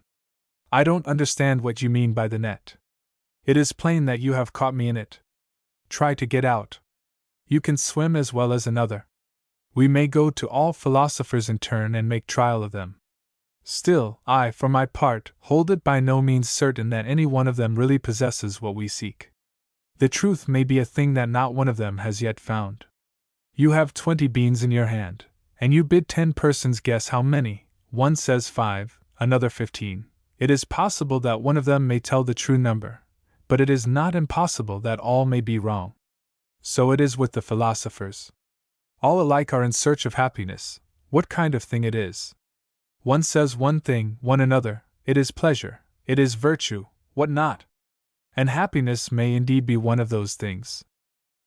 Speaker 1: I don't understand what you mean by the net. It is plain that you have caught me in it. Try to get out. You can swim as well as another. We may go to all philosophers in turn and make trial of them. Still, I, for my part, hold it by no means certain that any one of them really possesses what we seek. The truth may be a thing that not one of them has yet found. You have 20 beans in your hand, and you bid 10 persons guess how many. One says 5, another 15. It is possible that one of them may tell the true number, but it is not impossible that all may be wrong. So it is with the philosophers. All alike are in search of happiness, what kind of thing it is. One says one thing, one another, it is pleasure, it is virtue, what not? And happiness may indeed be one of those things.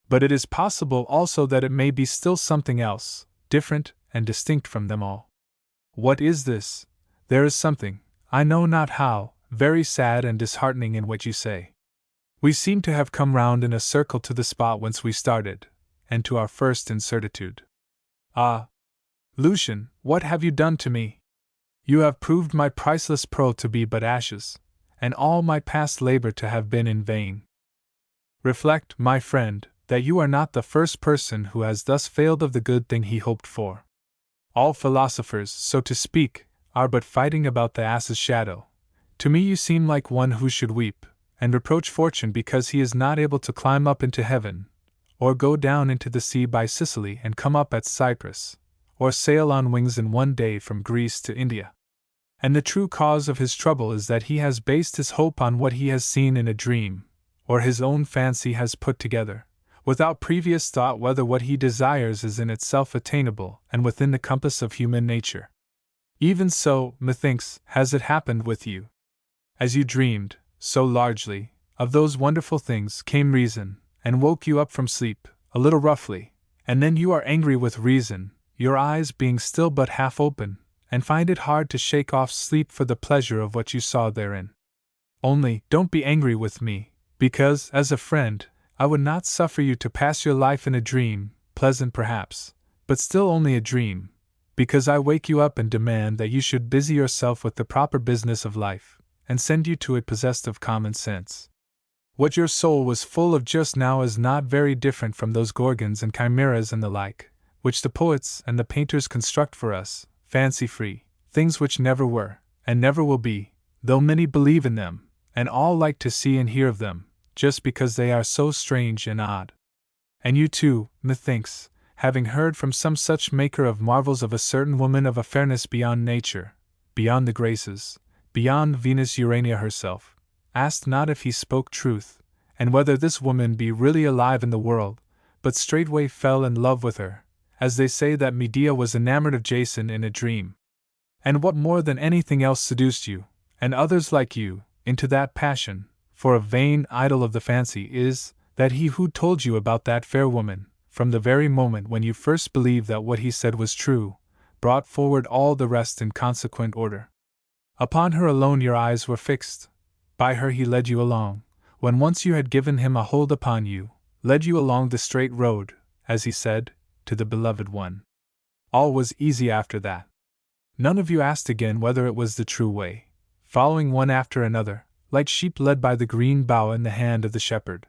Speaker 1: But it is possible also that it may be still something else, different and distinct from them all. What is this? There is something, I know not how, very sad and disheartening in what you say. We seem to have come round in a circle to the spot whence we started, and to our first incertitude. Ah! Lucian, what have you done to me? You have proved my priceless pearl to be but ashes, and all my past labor to have been in vain. Reflect, my friend, that you are not the first person who has thus failed of the good thing he hoped for. All philosophers, so to speak, are but fighting about the ass's shadow. To me you seem like one who should weep, and reproach fortune because he is not able to climb up into heaven, or go down into the sea by Sicily and come up at Cyprus, or sail on wings in one day from Greece to India. And the true cause of his trouble is that he has based his hope on what he has seen in a dream, or his own fancy has put together, without previous thought whether what he desires is in itself attainable and within the compass of human nature. Even so, methinks, has it happened with you. As you dreamed, so largely, of those wonderful things came reason, and woke you up from sleep, a little roughly, and then you are angry with reason, your eyes being still but half open, and find it hard to shake off sleep for the pleasure of what you saw therein. Only, don't be angry with me, because, as a friend, I would not suffer you to pass your life in a dream, pleasant perhaps, but still only a dream, because I wake you up and demand that you should busy yourself with the proper business of life, and send you to it possessed of common sense. What your soul was full of just now is not very different from those gorgons and chimeras and the like, which the poets and the painters construct for us, fancy-free, things which never were, and never will be, though many believe in them, and all like to see and hear of them, just because they are so strange and odd. And you too, methinks, having heard from some such maker of marvels of a certain woman of a fairness beyond nature, beyond the graces, beyond Venus Urania herself, asked not if he spoke truth, and whether this woman be really alive in the world, but straightway fell in love with her, as they say that Medea was enamored of Jason in a dream. And what more than anything else seduced you, and others like you, into that passion, for a vain idol of the fancy is, that he who told you about that fair woman, from the very moment when you first believed that what he said was true, brought forward all the rest in consequent order. Upon her alone your eyes were fixed. By her he led you along, when once you had given him a hold upon you, led you along the straight road, as he said, to the beloved one. All was easy after that. None of you asked again whether it was the true way, following one after another, like sheep led by the green bough in the hand of the shepherd.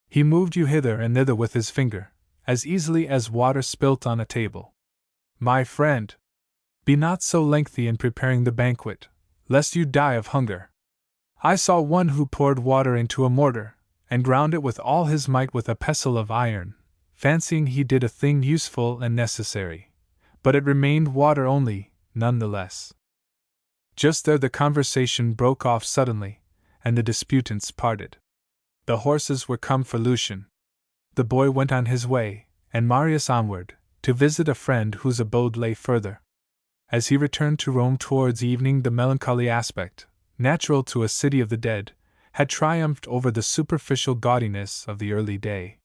Speaker 1: He moved you hither and thither with his finger, as easily as water spilt on a table. My friend, be not so lengthy in preparing the banquet, lest you die of hunger. I saw one who poured water into a mortar, and ground it with all his might with a pestle of iron, fancying he did a thing useful and necessary, but it remained water only, none the less. Just there the conversation broke off suddenly, and the disputants parted. The horses were come for Lucian. The boy went on his way, and Marius onward, to visit a friend whose abode lay further. As he returned to Rome towards evening, the melancholy aspect, natural to a city of the dead, had triumphed over the superficial gaudiness of the early day.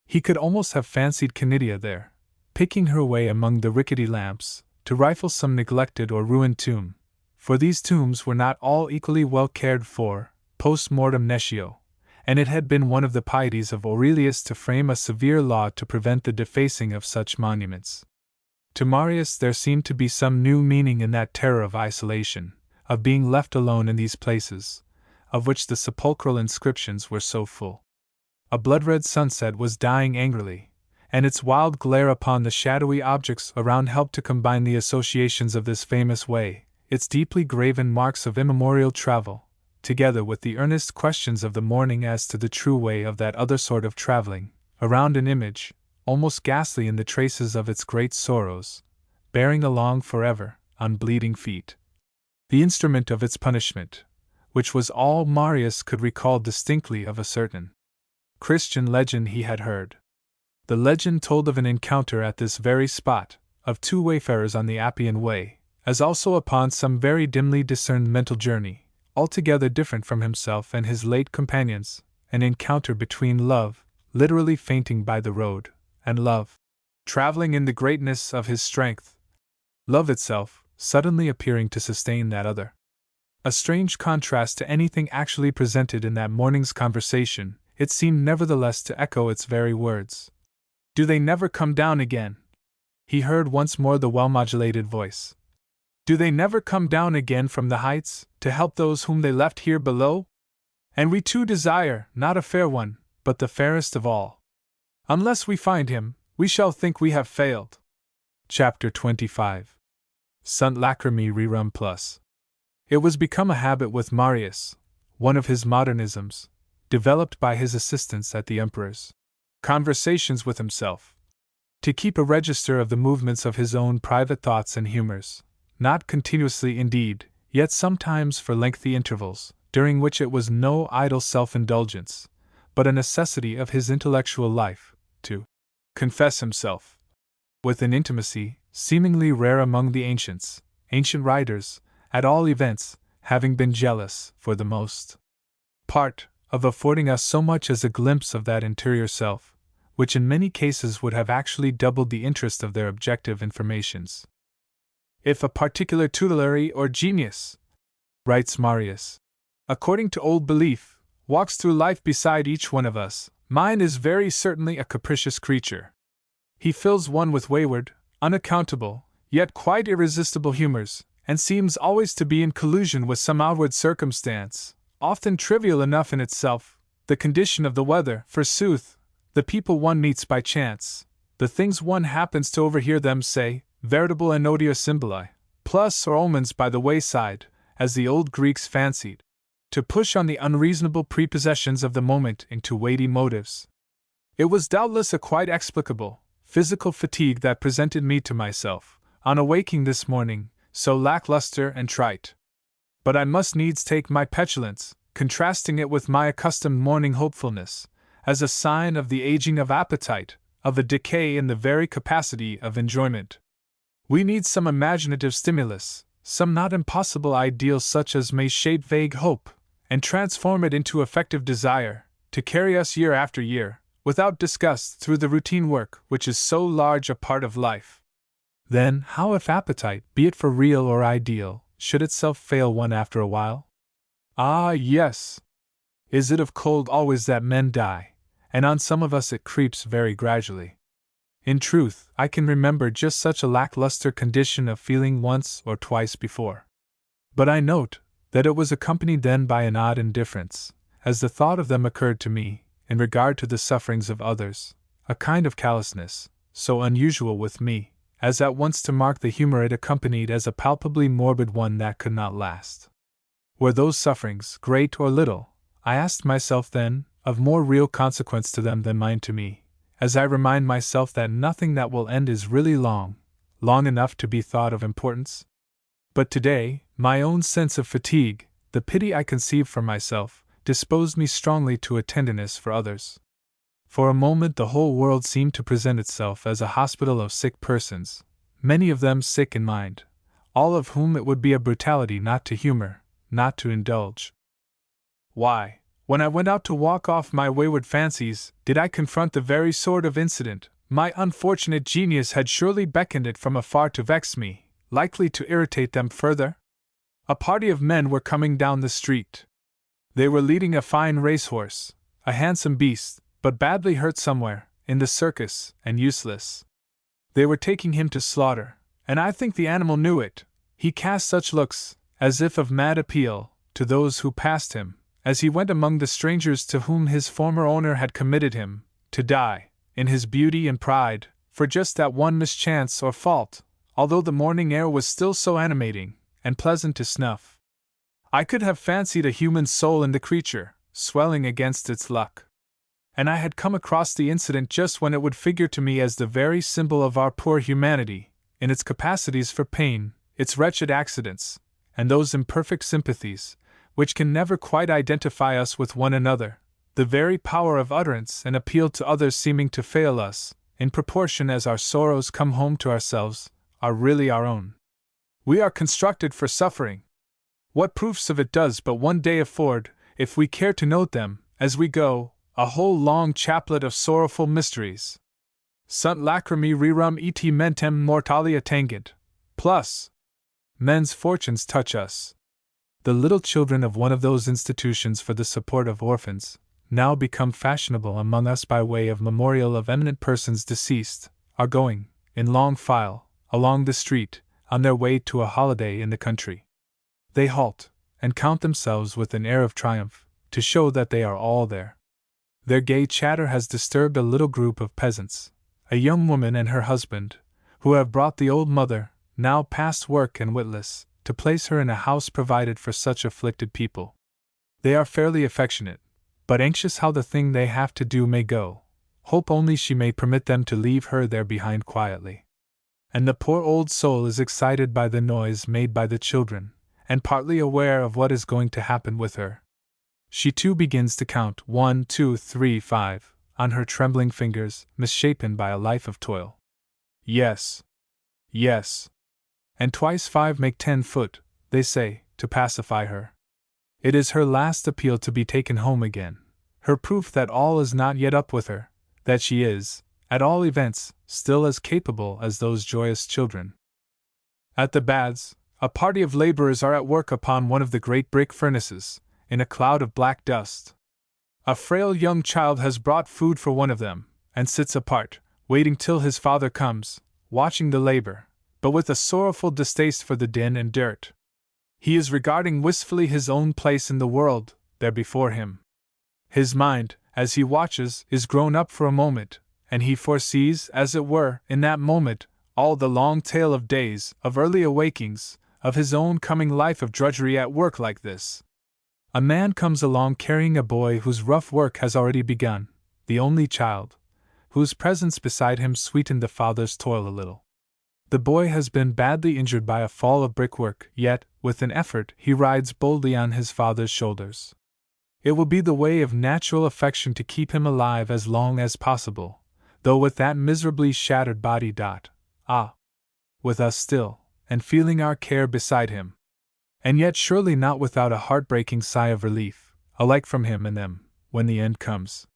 Speaker 1: He could almost have fancied Canidia there, picking her way among the rickety lamps, to rifle some neglected or ruined tomb, for these tombs were not all equally well cared for, post mortem nescio, and it had been one of the pieties of Aurelius to frame a severe law to prevent the defacing of such monuments. To Marius there seemed to be some new meaning in that terror of isolation, of being left alone in these places, of which the sepulchral inscriptions were so full. A blood-red sunset was dying angrily, and its wild glare upon the shadowy objects around helped to combine the associations of this famous way, its deeply graven marks of immemorial travel, together with the earnest questions of the morning as to the true way of that other sort of traveling, around an image, almost ghastly in the traces of its great sorrows, bearing along forever, on bleeding feet, the instrument of its punishment, which was all Marius could recall distinctly of a certain Christian legend he had heard. The legend told of an encounter at this very spot, of two wayfarers on the Appian Way, as also upon some very dimly discerned mental journey, altogether different from himself and his late companions, an encounter between love, literally fainting by the road, and love, traveling in the greatness of his strength, love itself, suddenly appearing to sustain that other. A strange contrast to anything actually presented in that morning's conversation, it seemed nevertheless to echo its very words. "Do they never come down again?" He heard once more the well-modulated voice. "Do they never come down again from the heights, to help those whom they left here below? And we too desire, not a fair one, but the fairest of all. Unless we find him, we shall think we have failed." Chapter 25. Sunt Lacrimae Rerum Plus. It was become a habit with Marius, one of his modernisms, developed by his assistants at the Emperor's conversations with himself, to keep a register of the movements of his own private thoughts and humors, not continuously indeed, yet sometimes for lengthy intervals, during which it was no idle self-indulgence, but a necessity of his intellectual life, to confess himself, with an intimacy seemingly rare among the ancient writers, at all events, having been jealous, for the most part, of affording us so much as a glimpse of that interior self, which in many cases would have actually doubled the interest of their objective informations. "If a particular tutelary or genius," writes Marius, "according to old belief, walks through life beside each one of us, mine is very certainly a capricious creature. He fills one with wayward, unaccountable, yet quite irresistible humors, and seems always to be in collusion with some outward circumstance, often trivial enough in itself, the condition of the weather, forsooth, the people one meets by chance, the things one happens to overhear them say, veritable anodia symboli, plus or omens by the wayside, as the old Greeks fancied, to push on the unreasonable prepossessions of the moment into weighty motives. It was doubtless a quite explicable, physical fatigue that presented me to myself, on awaking this morning, so lackluster and trite. But I must needs take my petulance, contrasting it with my accustomed morning hopefulness, as a sign of the aging of appetite, of a decay in the very capacity of enjoyment. We need some imaginative stimulus, some not impossible ideal such as may shape vague hope, and transform it into effective desire, to carry us year after year, without disgust, through the routine work which is so large a part of life. Then, how if appetite, be it for real or ideal, should itself fail one after a while? Ah, yes! Is it of cold always that men die, and on some of us it creeps very gradually? In truth, I can remember just such a lackluster condition of feeling once or twice before. But I note that it was accompanied then by an odd indifference, as the thought of them occurred to me, in regard to the sufferings of others, a kind of callousness, so unusual with me, as at once to mark the humor it accompanied as a palpably morbid one that could not last. Were those sufferings, great or little, I asked myself then, of more real consequence to them than mine to me, as I remind myself that nothing that will end is really long enough to be thought of importance? But today, my own sense of fatigue, the pity I conceived for myself, disposed me strongly to a tenderness for others. For a moment the whole world seemed to present itself as a hospital of sick persons, many of them sick in mind, all of whom it would be a brutality not to humor, not to indulge. Why, when I went out to walk off my wayward fancies, did I confront the very sort of incident my unfortunate genius had surely beckoned it from afar to vex me, likely to irritate them further? A party of men were coming down the street. They were leading a fine racehorse, a handsome beast, but badly hurt somewhere, in the circus, and useless. They were taking him to slaughter, and I think the animal knew it. He cast such looks, as if of mad appeal, to those who passed him, as he went among the strangers to whom his former owner had committed him, to die, in his beauty and pride, for just that one mischance or fault, although the morning air was still so animating, and pleasant to snuff. I could have fancied a human soul in the creature, swelling against its luck. And I had come across the incident just when it would figure to me as the very symbol of our poor humanity, in its capacities for pain, its wretched accidents, and those imperfect sympathies, which can never quite identify us with one another, the very power of utterance and appeal to others seeming to fail us, in proportion as our sorrows come home to ourselves, are really our own. We are constructed for suffering. What proofs of it does but one day afford, if we care to note them, as we go, a whole long chaplet of sorrowful mysteries. Sunt lacrimae rerum et mentem mortalia tangent. Plus, men's fortunes touch us. The little children of one of those institutions for the support of orphans, now become fashionable among us by way of memorial of eminent persons deceased, are going, in long file, along the street, on their way to a holiday in the country. They halt, and count themselves with an air of triumph, to show that they are all there. Their gay chatter has disturbed a little group of peasants, a young woman and her husband, who have brought the old mother, now past work and witless, to place her in a house provided for such afflicted people. They are fairly affectionate, but anxious how the thing they have to do may go, hope only she may permit them to leave her there behind quietly. And the poor old soul is excited by the noise made by the children, and partly aware of what is going to happen with her. She too begins to count 1, 2, 3, 5, on her trembling fingers, misshapen by a life of toil. Yes. Yes. And twice 5 make 10 foot, they say, to pacify her. It is her last appeal to be taken home again, her proof that all is not yet up with her, that she is, at all events, still as capable as those joyous children. At the baths, a party of laborers are at work upon one of the great brick furnaces, in a cloud of black dust. A frail young child has brought food for one of them, and sits apart, waiting till his father comes, watching the labor, but with a sorrowful distaste for the din and dirt. He is regarding wistfully his own place in the world, there before him. His mind, as he watches, is grown up for a moment, and he foresees, as it were, in that moment, all the long tale of days, of early awakings, of his own coming life of drudgery at work like this. A man comes along carrying a boy whose rough work has already begun, the only child, whose presence beside him sweetened the father's toil a little. The boy has been badly injured by a fall of brickwork, yet, with an effort, he rides boldly on his father's shoulders. It will be the way of natural affection to keep him alive as long as possible, though with that miserably shattered body. With us still, and feeling our care beside him. And yet surely not without a heartbreaking sigh of relief, alike from him and them, when the end comes.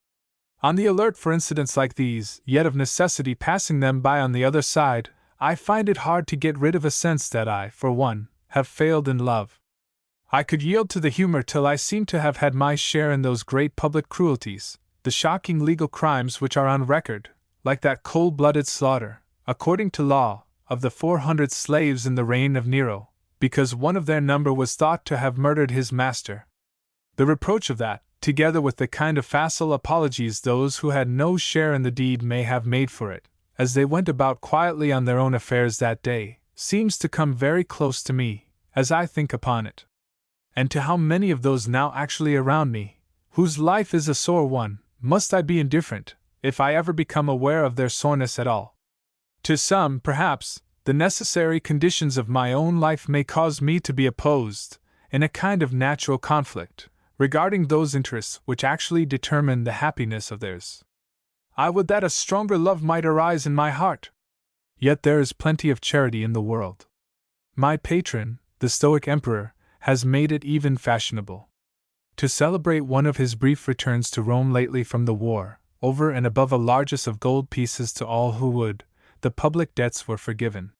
Speaker 1: On the alert for incidents like these, yet of necessity passing them by on the other side, I find it hard to get rid of a sense that I, for one, have failed in love. I could yield to the humor till I seem to have had my share in those great public cruelties, the shocking legal crimes which are on record, like that cold-blooded slaughter, according to law, of the 400 slaves in the reign of Nero, because one of their number was thought to have murdered his master. The reproach of that, together with the kind of facile apologies those who had no share in the deed may have made for it, as they went about quietly on their own affairs that day, seems to come very close to me, as I think upon it. And to how many of those now actually around me, whose life is a sore one, must I be indifferent, if I ever become aware of their soreness at all? To some, perhaps, the necessary conditions of my own life may cause me to be opposed, in a kind of natural conflict, regarding those interests which actually determine the happiness of theirs. I would that a stronger love might arise in my heart. Yet there is plenty of charity in the world. My patron, the Stoic Emperor, has made it even fashionable to celebrate one of his brief returns to Rome lately from the war, over and above a largesse of gold pieces to all who would, the public debts were forgiven.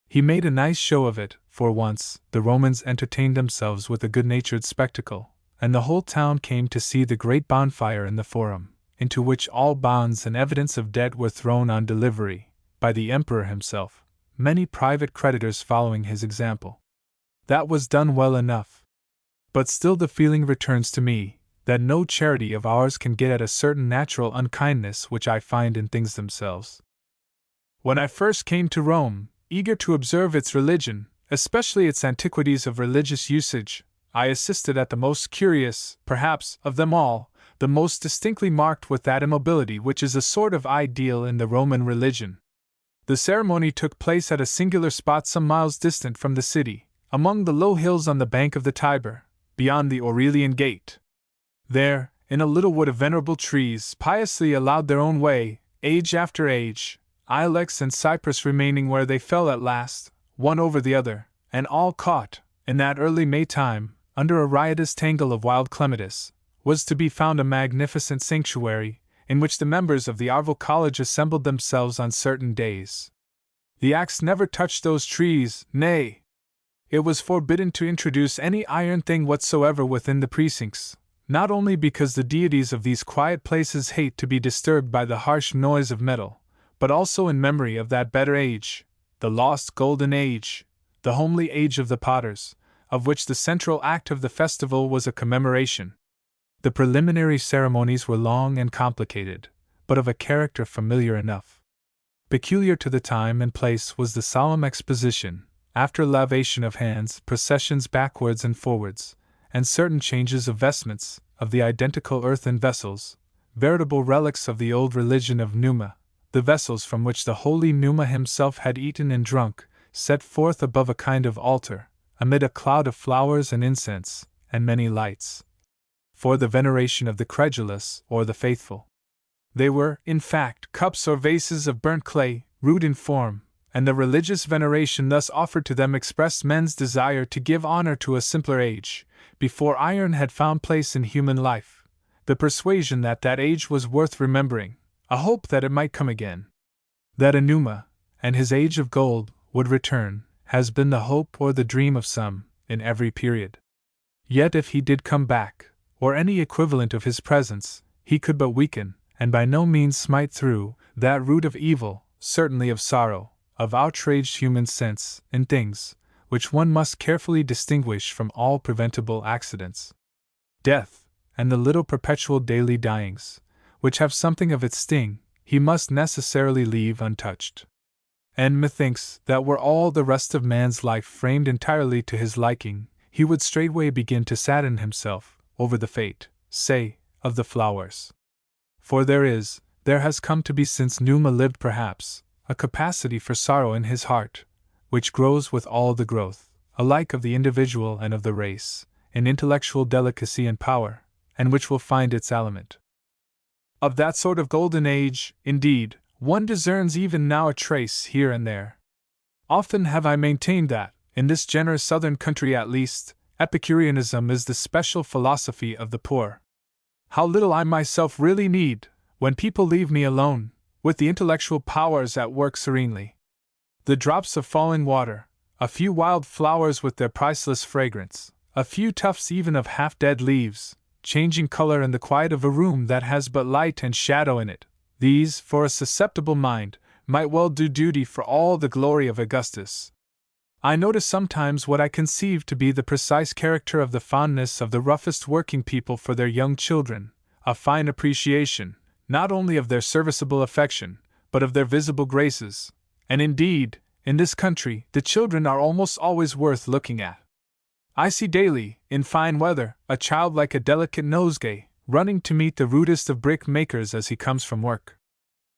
Speaker 1: He made a nice show of it, for once, the Romans entertained themselves with a good-natured spectacle, and the whole town came to see the great bonfire in the Forum, into which all bonds and evidence of debt were thrown on delivery, by the Emperor himself, many private creditors following his example. That was done well enough. But still the feeling returns to me, that no charity of ours can get at a certain natural unkindness which I find in things themselves. When I first came to Rome, eager to observe its religion, especially its antiquities of religious usage, I assisted at the most curious, perhaps, of them all, the most distinctly marked with that immobility which is a sort of ideal in the Roman religion. The ceremony took place at a singular spot some miles distant from the city, among the low hills on the bank of the Tiber, beyond the Aurelian Gate. There, in a little wood of venerable trees piously allowed their own way, age after age, ilex and cypress remaining where they fell at last, one over the other, and all caught, in that early May time, under a riotous tangle of wild clematis, was to be found a magnificent sanctuary, in which the members of the Arval College assembled themselves on certain days. The axe never touched those trees, nay, it was forbidden to introduce any iron thing whatsoever within the precincts, not only because the deities of these quiet places hate to be disturbed by the harsh noise of metal, but also in memory of that better age, the lost golden age, the homely age of the potters, of which the central act of the festival was a commemoration. The preliminary ceremonies were long and complicated, but of a character familiar enough. Peculiar to the time and place was the solemn exposition, after lavation of hands, processions backwards and forwards, and certain changes of vestments, of the identical earthen vessels, veritable relics of the old religion of Numa, the vessels from which the holy Numa himself had eaten and drunk, set forth above a kind of altar, amid a cloud of flowers and incense, and many lights, for the veneration of the credulous or the faithful. They were, in fact, cups or vases of burnt clay, rude in form, and the religious veneration thus offered to them expressed men's desire to give honor to a simpler age, before iron had found place in human life, the persuasion that that age was worth remembering, a hope that it might come again. That Enuma, and his age of gold, would return, has been the hope or the dream of some, in every period. Yet if he did come back, or any equivalent of his presence, he could but weaken, and by no means smite through, that root of evil, certainly of sorrow, of outraged human sense, in things, which one must carefully distinguish from all preventable accidents. Death, and the little perpetual daily dyings, which have something of its sting, he must necessarily leave untouched. And methinks that were all the rest of man's life framed entirely to his liking, he would straightway begin to sadden himself over the fate, say, of the flowers. For there has come to be since Numa lived perhaps, a capacity for sorrow in his heart, which grows with all the growth, alike of the individual and of the race, in intellectual delicacy and power, and which will find its aliment. Of that sort of golden age, indeed, one discerns even now a trace here and there. Often have I maintained that, in this generous southern country at least, Epicureanism is the special philosophy of the poor. How little I myself really need, when people leave me alone, with the intellectual powers at work serenely. The drops of falling water, a few wild flowers with their priceless fragrance, a few tufts even of half-dead leaves, changing color in the quiet of a room that has but light and shadow in it, these, for a susceptible mind, might well do duty for all the glory of Augustus. I notice sometimes what I conceive to be the precise character of the fondness of the roughest working people for their young children, a fine appreciation, not only of their serviceable affection, but of their visible graces, and indeed, in this country, the children are almost always worth looking at. I see daily, in fine weather, a child like a delicate nosegay, running to meet the rudest of brick makers as he comes from work.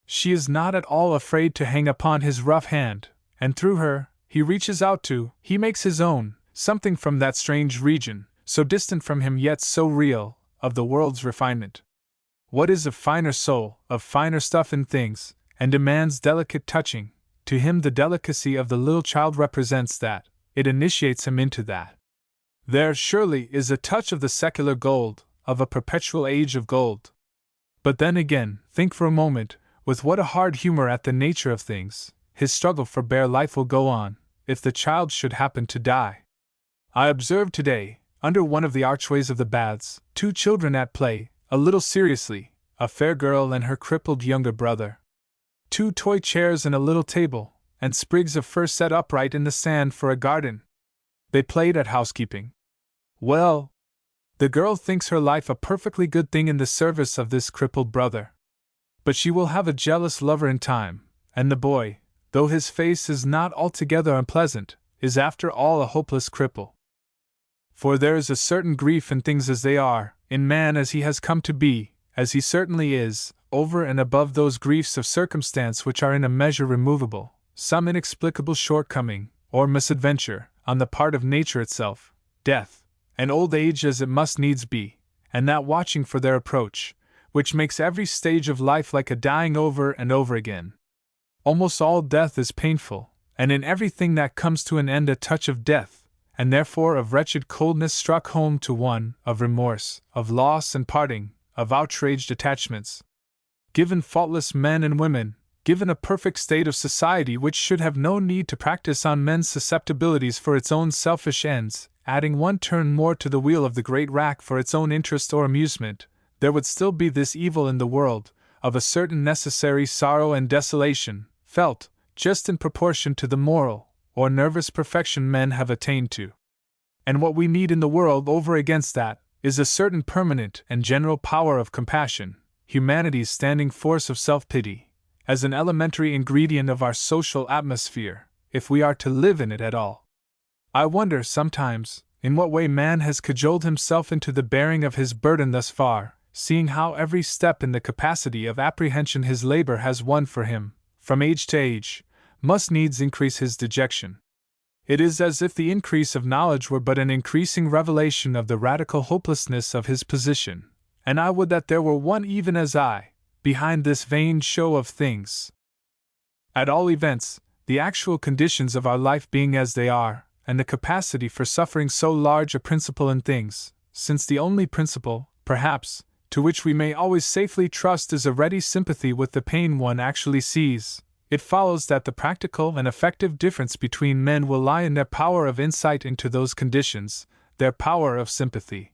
Speaker 1: She is not at all afraid to hang upon his rough hand, and through her, he reaches out to, he makes his own, something from that strange region, so distant from him yet so real, of the world's refinement. What is of finer soul, of finer stuff in things, and demands delicate touching, to him the delicacy of the little child represents that, it initiates him into that. There, surely, is a touch of the secular gold, of a perpetual age of gold. But then again, think for a moment, with what a hard humor at the nature of things, his struggle for bare life will go on, if the child should happen to die. I observed today, under one of the archways of the baths, two children at play, a little seriously, a fair girl and her crippled younger brother. Two toy chairs and a little table, and sprigs of fir set upright in the sand for a garden. They played at housekeeping. Well, the girl thinks her life a perfectly good thing in the service of this crippled brother. But she will have a jealous lover in time, and the boy, though his face is not altogether unpleasant, is after all a hopeless cripple. For there is a certain grief in things as they are, in man as he has come to be, as he certainly is, over and above those griefs of circumstance which are in a measure removable, some inexplicable shortcoming, or misadventure, on the part of nature itself, death, and old age as it must needs be, and that watching for their approach, which makes every stage of life like a dying over and over again. Almost all death is painful, and in everything that comes to an end a touch of death, and therefore of wretched coldness struck home to one, of remorse, of loss and parting, of outraged attachments. Given faultless men and women, given a perfect state of society which should have no need to practice on men's susceptibilities for its own selfish ends, adding one turn more to the wheel of the great rack for its own interest or amusement, there would still be this evil in the world, of a certain necessary sorrow and desolation, felt, just in proportion to the moral, or nervous perfection men have attained to. And what we need in the world over against that, is a certain permanent and general power of compassion, humanity's standing force of self-pity, as an elementary ingredient of our social atmosphere, if we are to live in it at all. I wonder, sometimes, in what way man has cajoled himself into the bearing of his burden thus far, seeing how every step in the capacity of apprehension his labor has won for him, from age to age, must needs increase his dejection. It is as if the increase of knowledge were but an increasing revelation of the radical hopelessness of his position, and I would that there were one even as I, behind this vain show of things. At all events, the actual conditions of our life being as they are, and the capacity for suffering so large a principle in things, since the only principle, perhaps, to which we may always safely trust is a ready sympathy with the pain one actually sees, it follows that the practical and effective difference between men will lie in their power of insight into those conditions, their power of sympathy.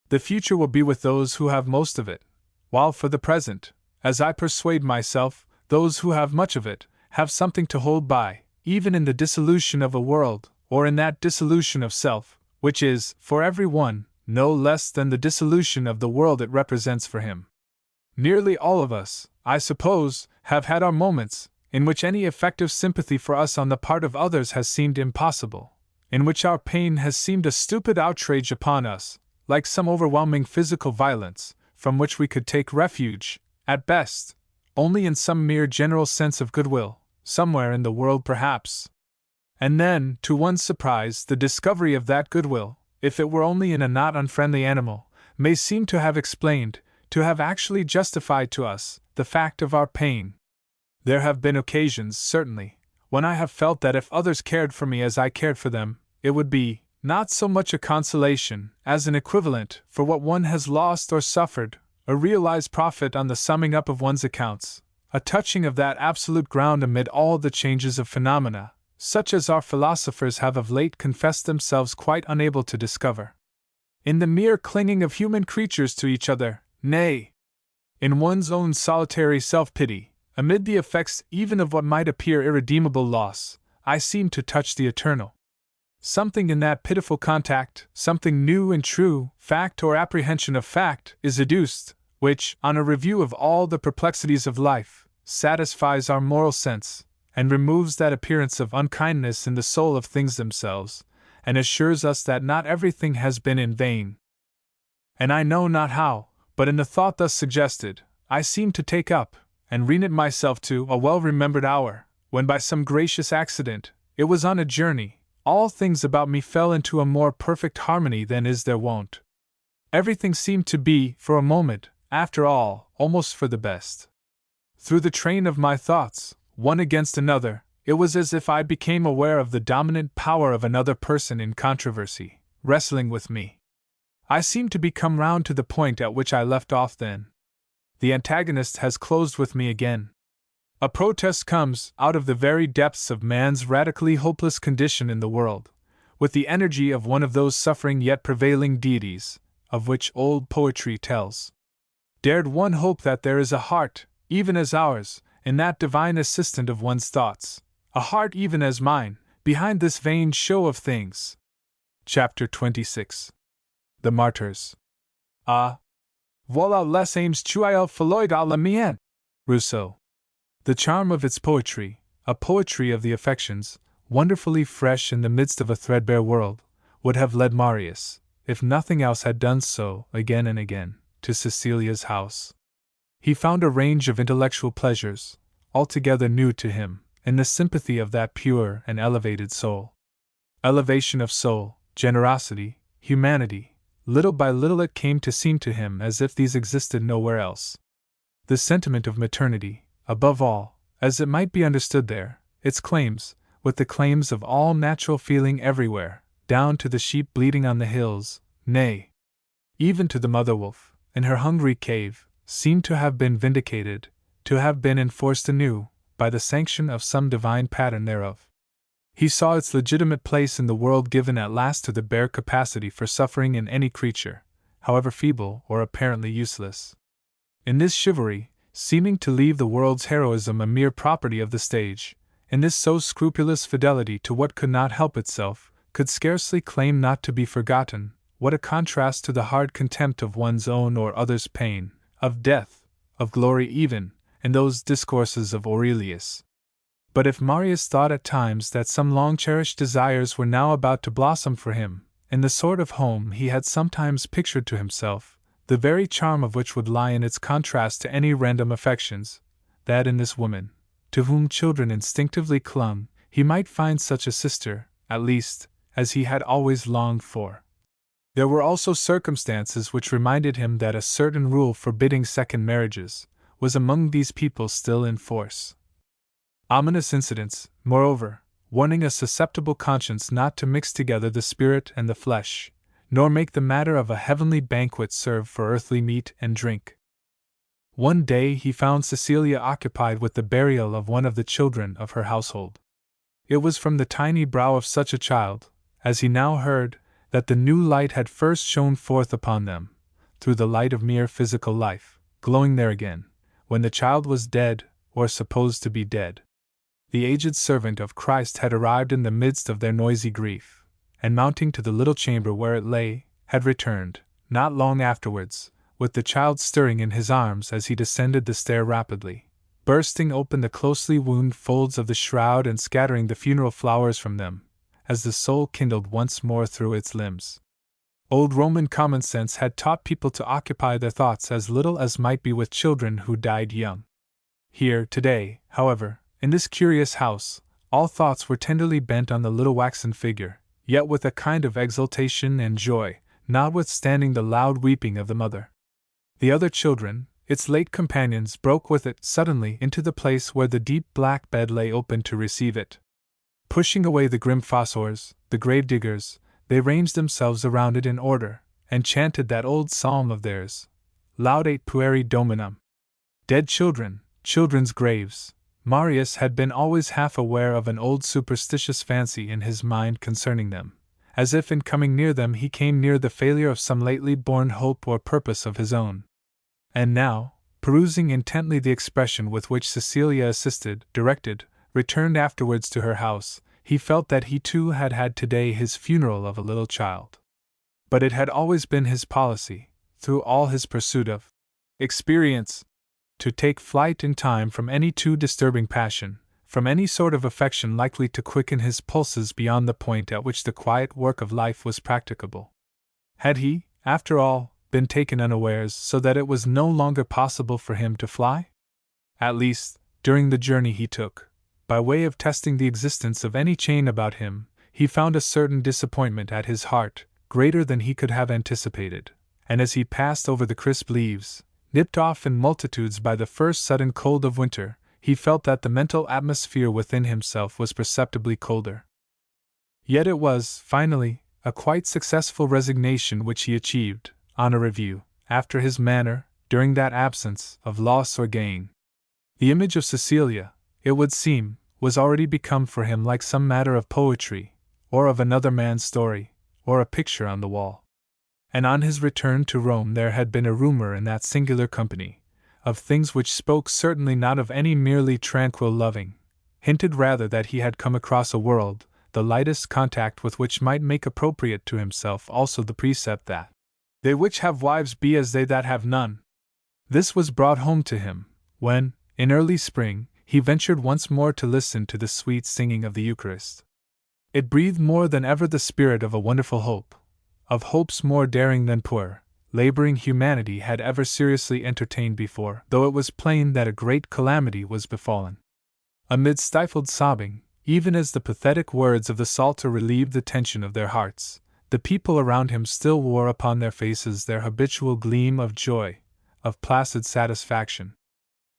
Speaker 1: The future will be with those who have most of it, while for the present, as I persuade myself, those who have much of it, have something to hold by, even in the dissolution of a world, or in that dissolution of self, which is, for every one, no less than the dissolution of the world it represents for him. Nearly all of us, I suppose, have had our moments, in which any effective sympathy for us on the part of others has seemed impossible, in which our pain has seemed a stupid outrage upon us, like some overwhelming physical violence, from which we could take refuge, at best, only in some mere general sense of goodwill, somewhere in the world perhaps. And then, to one's surprise, the discovery of that goodwill, if it were only in a not unfriendly animal, may seem to have explained, to have actually justified to us, the fact of our pain. There have been occasions, certainly, when I have felt that if others cared for me as I cared for them, it would be, not so much a consolation, as an equivalent for what one has lost or suffered, a realized profit on the summing up of one's accounts, a touching of that absolute ground amid all the changes of phenomena, such as our philosophers have of late confessed themselves quite unable to discover. In the mere clinging of human creatures to each other, nay, in one's own solitary self-pity, amid the effects even of what might appear irredeemable loss, I seem to touch the eternal. Something in that pitiful contact, something new and true, fact or apprehension of fact, is adduced, which, on a review of all the perplexities of life, satisfies our moral sense, and removes that appearance of unkindness in the soul of things themselves, and assures us that not everything has been in vain. And I know not how, but in the thought thus suggested, I seem to take up, and reknit myself to a well-remembered hour, when by some gracious accident, it was on a journey, all things about me fell into a more perfect harmony than is their wont. Everything seemed to be, for a moment, after all, almost for the best. Through the train of my thoughts, one against another, it was as if I became aware of the dominant power of another person in controversy, wrestling with me. I seemed to be come round to the point at which I left off then. The antagonist has closed with me again. A protest comes out of the very depths of man's radically hopeless condition in the world, with the energy of one of those suffering yet prevailing deities, of which old poetry tells. Dared one hope that there is a heart, even as ours, in that divine assistant of one's thoughts, a heart even as mine, behind this vain show of things? Chapter 26. The Martyrs. Ah! Voilà les aimes tuiles Floyd à la mienne! Rousseau. The charm of its poetry, a poetry of the affections, wonderfully fresh in the midst of a threadbare world, would have led Marius, if nothing else had done so, again and again, to Cecilia's house. He found a range of intellectual pleasures, altogether new to him, in the sympathy of that pure and elevated soul. Elevation of soul, generosity, humanity, little by little it came to seem to him as if these existed nowhere else. The sentiment of maternity, above all, as it might be understood there, its claims, with the claims of all natural feeling everywhere, down to the sheep bleating on the hills, nay, even to the mother wolf, in her hungry cave, seemed to have been vindicated, to have been enforced anew, by the sanction of some divine pattern thereof. He saw its legitimate place in the world given at last to the bare capacity for suffering in any creature, however feeble or apparently useless. In this chivalry, seeming to leave the world's heroism a mere property of the stage, in this so scrupulous fidelity to what could not help itself, could scarcely claim not to be forgotten, what a contrast to the hard contempt of one's own or others' pain, of death, of glory even, in those discourses of Aurelius. But if Marius thought at times that some long-cherished desires were now about to blossom for him, in the sort of home he had sometimes pictured to himself, the very charm of which would lie in its contrast to any random affections, that in this woman, to whom children instinctively clung, he might find such a sister, at least, as he had always longed for. There were also circumstances which reminded him that a certain rule forbidding second marriages was among these people still in force. Ominous incidents, moreover, warning a susceptible conscience not to mix together the spirit and the flesh, nor make the matter of a heavenly banquet serve for earthly meat and drink. One day he found Cecilia occupied with the burial of one of the children of her household. It was from the tiny brow of such a child, as he now heard, that the new light had first shone forth upon them, through the light of mere physical life, glowing there again, when the child was dead, or supposed to be dead. The aged servant of Christ had arrived in the midst of their noisy grief, and mounting to the little chamber where it lay, had returned, not long afterwards, with the child stirring in his arms as he descended the stair rapidly, bursting open the closely wound folds of the shroud and scattering the funeral flowers from them, as the soul kindled once more through its limbs. Old Roman common sense had taught people to occupy their thoughts as little as might be with children who died young. Here, today, however, in this curious house, all thoughts were tenderly bent on the little waxen figure, yet with a kind of exultation and joy, notwithstanding the loud weeping of the mother. The other children, its late companions, broke with it suddenly into the place where the deep black bed lay open to receive it. Pushing away the grim fossors, the grave diggers, they ranged themselves around it in order, and chanted that old psalm of theirs, Laudate pueri Dominum. Dead children, children's graves. Marius had been always half aware of an old superstitious fancy in his mind concerning them, as if in coming near them he came near the failure of some lately born hope or purpose of his own. And now, perusing intently the expression with which Cecilia assisted, directed, returned afterwards to her house, he felt that he too had had today his funeral of a little child. But it had always been his policy, through all his pursuit of experience, to take flight in time from any too disturbing passion, from any sort of affection likely to quicken his pulses beyond the point at which the quiet work of life was practicable. Had he, after all, been taken unawares so that it was no longer possible for him to fly? At least, during the journey he took, by way of testing the existence of any chain about him, he found a certain disappointment at his heart, greater than he could have anticipated, and as he passed over the crisp leaves, nipped off in multitudes by the first sudden cold of winter, he felt that the mental atmosphere within himself was perceptibly colder. Yet it was, finally, a quite successful resignation which he achieved, on a review, after his manner, during that absence of loss or gain. The image of Cecilia, it would seem, was already become for him like some matter of poetry, or of another man's story, or a picture on the wall. And on his return to Rome there had been a rumor in that singular company, of things which spoke certainly not of any merely tranquil loving, hinted rather that he had come across a world, the lightest contact with which might make appropriate to himself also the precept that they which have wives be as they that have none. This was brought home to him, when, in early spring, he ventured once more to listen to the sweet singing of the Eucharist. It breathed more than ever the spirit of a wonderful hope, of hopes more daring than poor, laboring humanity had ever seriously entertained before, though it was plain that a great calamity was befallen. Amid stifled sobbing, even as the pathetic words of the Psalter relieved the tension of their hearts, the people around him still wore upon their faces their habitual gleam of joy, of placid satisfaction.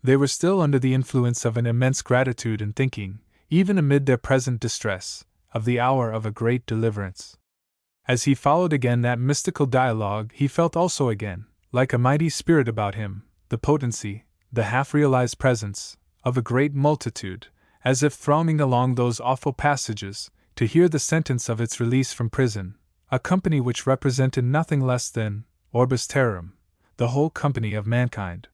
Speaker 1: They were still under the influence of an immense gratitude and thinking, even amid their present distress, of the hour of a great deliverance. As he followed again that mystical dialogue, he felt also again, like a mighty spirit about him, the potency, the half-realized presence, of a great multitude, as if thronging along those awful passages, to hear the sentence of its release from prison, a company which represented nothing less than, orbis terrarum, the whole company of mankind.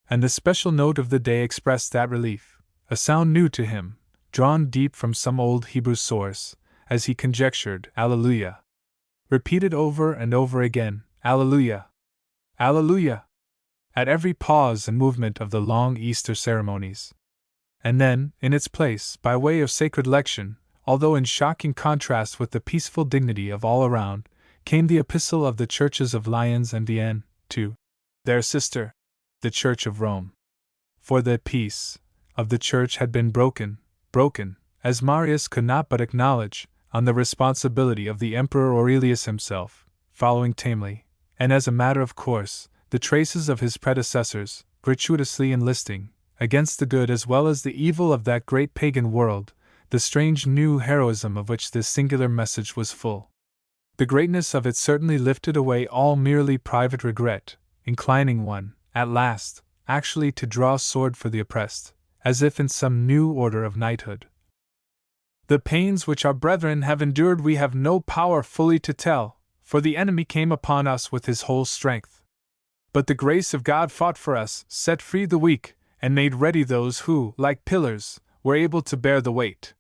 Speaker 1: And the special note of the day expressed that relief, a sound new to him, drawn deep from some old Hebrew source, as he conjectured, Alleluia. Repeated over and over again, Alleluia! Alleluia! At every pause and movement of the long Easter ceremonies. And then, in its place, by way of sacred lection, although in shocking contrast with the peaceful dignity of all around, came the epistle of the churches of Lyons and Vienne, to their sister, the Church of Rome. For the peace of the Church had been broken, as Marius could not but acknowledge, on the responsibility of the Emperor Aurelius himself, following tamely, and as a matter of course, the traces of his predecessors, gratuitously enlisting, against the good as well as the evil of that great pagan world, the strange new heroism of which this singular message was full. The greatness of it certainly lifted away all merely private regret, inclining one, at last, actually to draw sword for the oppressed, as if in some new order of knighthood. The pains which our brethren have endured we have no power fully to tell, for the enemy came upon us with his whole strength. But the grace of God fought for us, set free the weak, and made ready those who, like pillars, were able to bear the weight.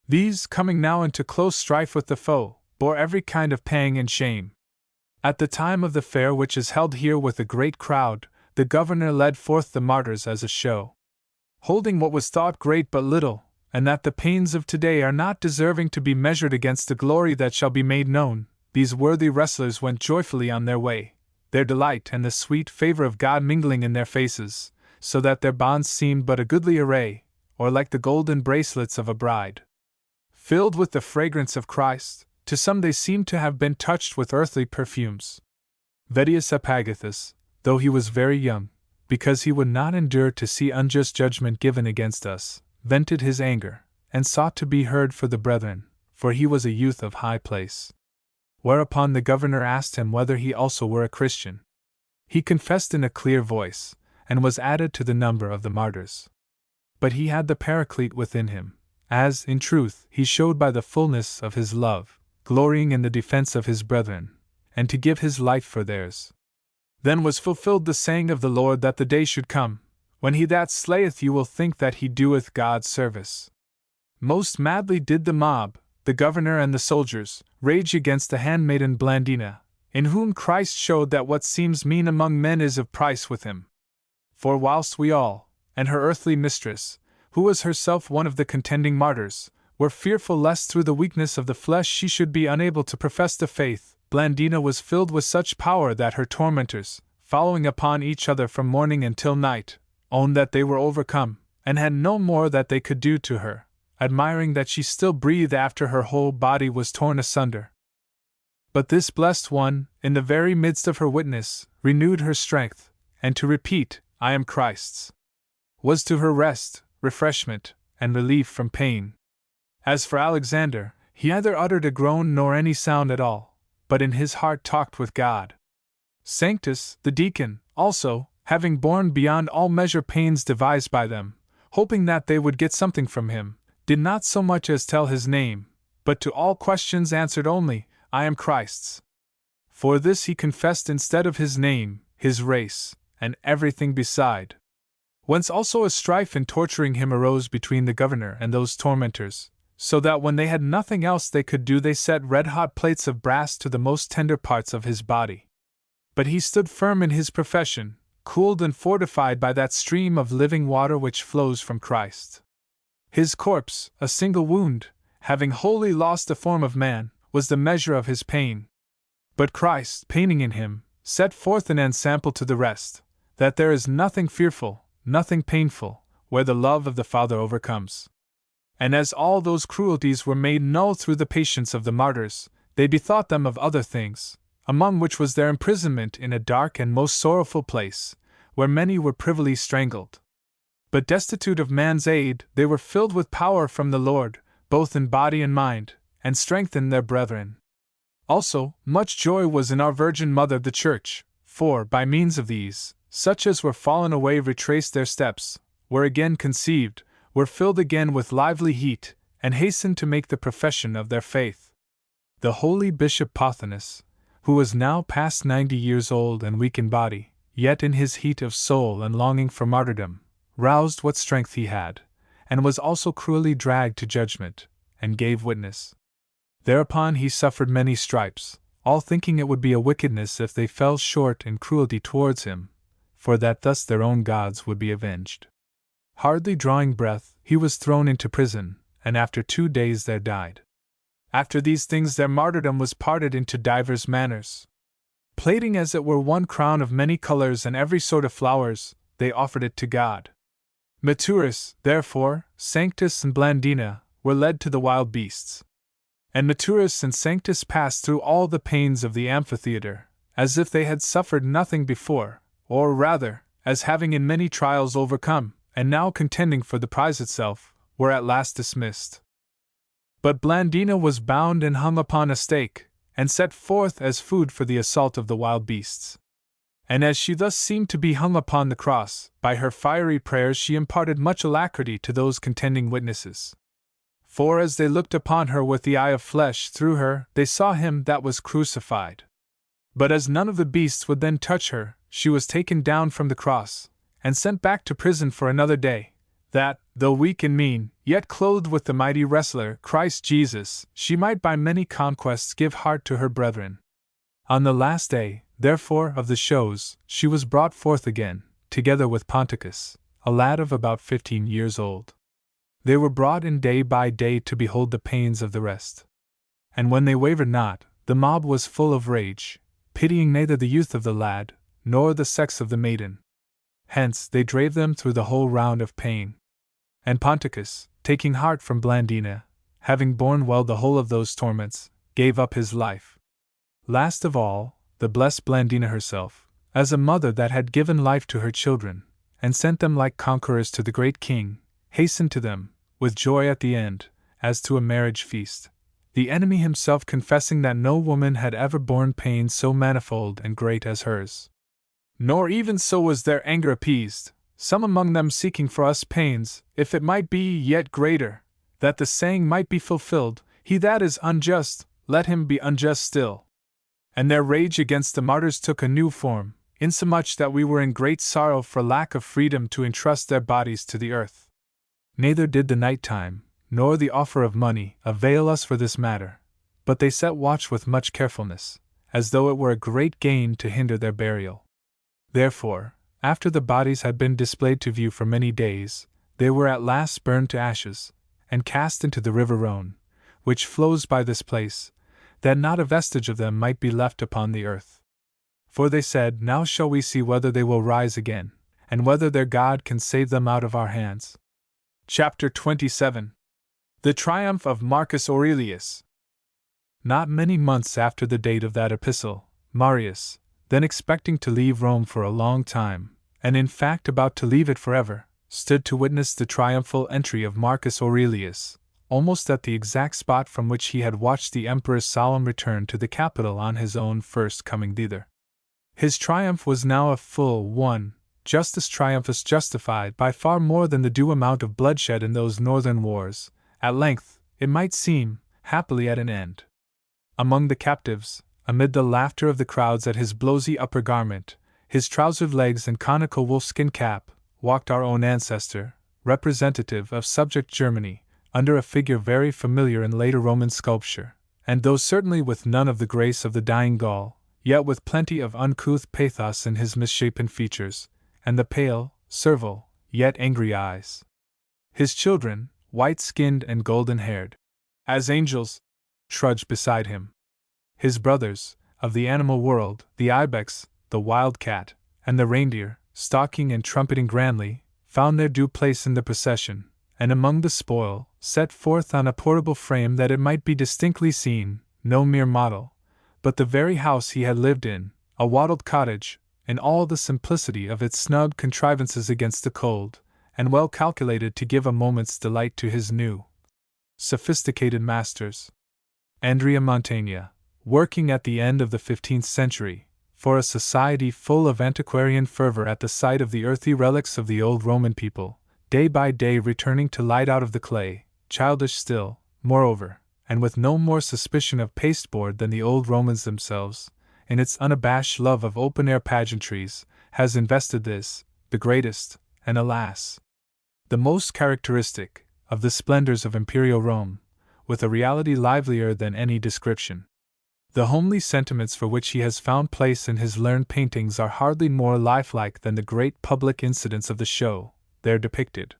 Speaker 1: These, coming now into close strife with the foe, bore every kind of pang and shame. At the time of the fair which is held here with a great crowd, the governor led forth the martyrs as a show, holding what was thought great but little, and that the pains of today are not deserving to be measured against the glory that shall be made known. These worthy wrestlers went joyfully on their way, their delight and the sweet favor of God mingling in their faces, so that their bonds seemed but a goodly array, or like the golden bracelets of a bride. Filled with the fragrance of Christ, to some they seemed to have been touched with earthly perfumes. Vettius Epagathus, though he was very young, because he would not endure to see unjust judgment given against us, vented his anger, and sought to be heard for the brethren, for he was a youth of high place. Whereupon the governor asked him whether he also were a Christian. He confessed in a clear voice, and was added to the number of the martyrs. But he had the Paraclete within him, as, in truth, he showed by the fullness of his love, glorying in the defense of his brethren, and to give his life for theirs. Then was fulfilled the saying of the Lord that the day should come, when he that slayeth you will think that he doeth God service. Most madly did the mob, the governor and the soldiers, rage against the handmaiden Blandina, in whom Christ showed that what seems mean among men is of price with him. For whilst we all, and her earthly mistress, who was herself one of the contending martyrs, were fearful lest through the weakness of the flesh she should be unable to profess the faith, Blandina was filled with such power that her tormentors, following upon each other from morning until night, owned that they were overcome, and had no more that they could do to her, admiring that she still breathed after her whole body was torn asunder. But this blessed one, in the very midst of her witness, renewed her strength, and to repeat, I am Christ's, was to her rest, refreshment, and relief from pain. As for Alexander, he neither uttered a groan nor any sound at all, but in his heart talked with God. Sanctus, the deacon, also, having borne beyond all measure pains devised by them, hoping that they would get something from him, did not so much as tell his name, but to all questions answered only, I am Christ's. For this he confessed instead of his name, his race, and everything beside. Whence also a strife in torturing him arose between the governor and those tormentors, so that when they had nothing else they could do they set red-hot plates of brass to the most tender parts of his body. But he stood firm in his profession, cooled and fortified by that stream of living water which flows from Christ. His corpse, a single wound, having wholly lost the form of man, was the measure of his pain. But Christ, paining in him, set forth an ensample to the rest, that there is nothing fearful, nothing painful, where the love of the Father overcomes. And as all those cruelties were made null through the patience of the martyrs, they bethought them of other things, among which was their imprisonment in a dark and most sorrowful place, where many were privily strangled. But destitute of man's aid, they were filled with power from the Lord, both in body and mind, and strengthened their brethren. Also, much joy was in our Virgin Mother the Church, for, by means of these, such as were fallen away retraced their steps, were again conceived, were filled again with lively heat, and hastened to make the profession of their faith. The holy Bishop Pothinus, who was now past 90 years old and weak in body, yet in his heat of soul and longing for martyrdom, roused what strength he had, and was also cruelly dragged to judgment, and gave witness. Thereupon he suffered many stripes, all thinking it would be a wickedness if they fell short in cruelty towards him, for that thus their own gods would be avenged. Hardly drawing breath, he was thrown into prison, and after 2 days there died. After these things their martyrdom was parted into divers manners. Plaiting as it were one crown of many colors and every sort of flowers, they offered it to God. Maturus, therefore, Sanctus and Blandina, were led to the wild beasts. And Maturus and Sanctus passed through all the pains of the amphitheatre, as if they had suffered nothing before, or rather, as having in many trials overcome, and now contending for the prize itself, were at last dismissed. But Blandina was bound and hung upon a stake, and set forth as food for the assault of the wild beasts. And as she thus seemed to be hung upon the cross, by her fiery prayers she imparted much alacrity to those contending witnesses. For as they looked upon her with the eye of flesh through her, they saw him that was crucified. But as none of the beasts would then touch her, she was taken down from the cross, and sent back to prison for another day, that, though weak and mean, yet clothed with the mighty wrestler, Christ Jesus, she might by many conquests give heart to her brethren. On the last day, therefore, of the shows, she was brought forth again, together with Ponticus, a lad of about 15 years old. They were brought in day by day to behold the pains of the rest. And when they wavered not, the mob was full of rage, pitying neither the youth of the lad, nor the sex of the maiden. Hence they drave them through the whole round of pain. And Ponticus, taking heart from Blandina, having borne well the whole of those torments, gave up his life. Last of all, the blessed Blandina herself, as a mother that had given life to her children, and sent them like conquerors to the great king, hastened to them, with joy at the end, as to a marriage feast, the enemy himself confessing that no woman had ever borne pain so manifold and great as hers. Nor even so was their anger appeased, some among them seeking for us pains, if it might be yet greater, that the saying might be fulfilled, he that is unjust, let him be unjust still. And their rage against the martyrs took a new form, insomuch that we were in great sorrow for lack of freedom to entrust their bodies to the earth. Neither did the night time, nor the offer of money, avail us for this matter, but they set watch with much carefulness, as though it were a great gain to hinder their burial. Therefore, after the bodies had been displayed to view for many days, they were at last burned to ashes, and cast into the river Rhone, which flows by this place, that not a vestige of them might be left upon the earth. For they said, now shall we see whether they will rise again, and whether their God can save them out of our hands. Chapter 27. The Triumph of Marcus Aurelius. Not many months after the date of that epistle, Marius, then expecting to leave Rome for a long time, and in fact about to leave it forever, stood to witness the triumphal entry of Marcus Aurelius, almost at the exact spot from which he had watched the emperor's solemn return to the capital on his own first coming thither. His triumph was now a full one. Justus Triumphus justified by far more than the due amount of bloodshed in those northern wars, at length, it might seem, happily at an end. Among the captives, amid the laughter of the crowds at his blowsy upper garment, his trousered legs and conical wolfskin cap, walked our own ancestor, representative of subject Germany, under a figure very familiar in later Roman sculpture, and though certainly with none of the grace of the dying Gaul, yet with plenty of uncouth pathos in his misshapen features, and the pale, servile, yet angry eyes. His children, white-skinned and golden-haired, as angels, trudged beside him. His brothers, of the animal world, the ibex, the wild cat, and the reindeer, stalking and trumpeting grandly, found their due place in the procession, and among the spoil, set forth on a portable frame that it might be distinctly seen, no mere model, but the very house he had lived in, a wattled cottage, in all the simplicity of its snug contrivances against the cold, and well calculated to give a moment's delight to his new, sophisticated masters. Andrea Mantegna, working at the end of the 15th century, for a society full of antiquarian fervor at the sight of the earthy relics of the old Roman people, day by day returning to light out of the clay, childish still, moreover, and with no more suspicion of pasteboard than the old Romans themselves, in its unabashed love of open-air pageantries, has invested this, the greatest, and alas, the most characteristic, of the splendors of imperial Rome, with a reality livelier than any description. The homely sentiments for which he has found place in his learned paintings are hardly more lifelike than the great public incidents of the show, there depicted.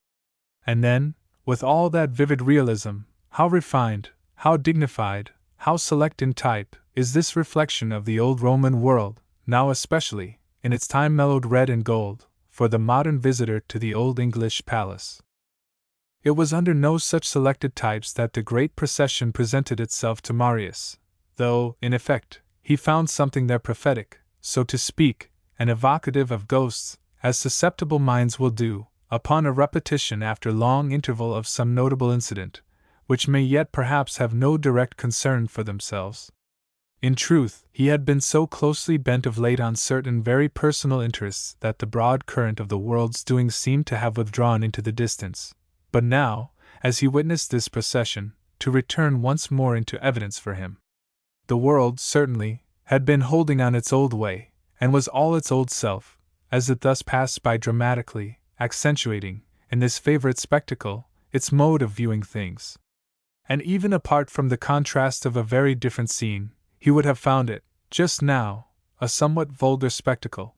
Speaker 1: And then, with all that vivid realism, how refined, how dignified, how select in type, is this reflection of the old Roman world, now especially, in its time mellowed red and gold, for the modern visitor to the old English palace. It was under no such selected types that the great procession presented itself to Marius, though, in effect, he found something there prophetic, so to speak, and evocative of ghosts, as susceptible minds will do, upon a repetition after long interval of some notable incident, which may yet perhaps have no direct concern for themselves. In truth, he had been so closely bent of late on certain very personal interests that the broad current of the world's doings seemed to have withdrawn into the distance, but now, as he witnessed this procession, to return once more into evidence for him. The world, certainly, had been holding on its old way, and was all its old self, as it thus passed by dramatically, accentuating, in this favorite spectacle, its mode of viewing things. And even apart from the contrast of a very different scene, he would have found it, just now, a somewhat vulgar spectacle.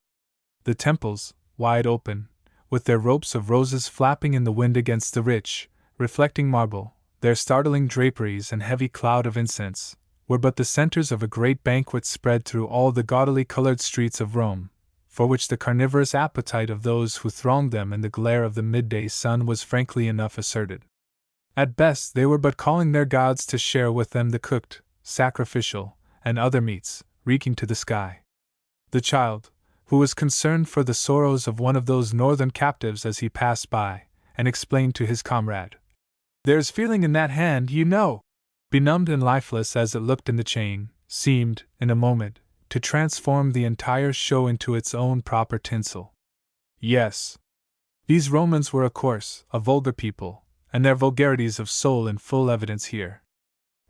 Speaker 1: The temples, wide open, with their ropes of roses flapping in the wind against the rich, reflecting marble, their startling draperies and heavy cloud of incense, were but the centers of a great banquet spread through all the gaudily colored streets of Rome, for which the carnivorous appetite of those who thronged them in the glare of the midday sun was frankly enough asserted. At best they were but calling their gods to share with them the cooked, sacrificial, and other meats, reeking to the sky. The child, who was concerned for the sorrows of one of those northern captives as he passed by, and explained to his comrade, "There's feeling in that hand, you know," benumbed and lifeless as it looked in the chain, seemed, in a moment, to transform the entire show into its own proper tinsel. Yes, these Romans were, of course, a vulgar people, and their vulgarities of soul in full evidence here.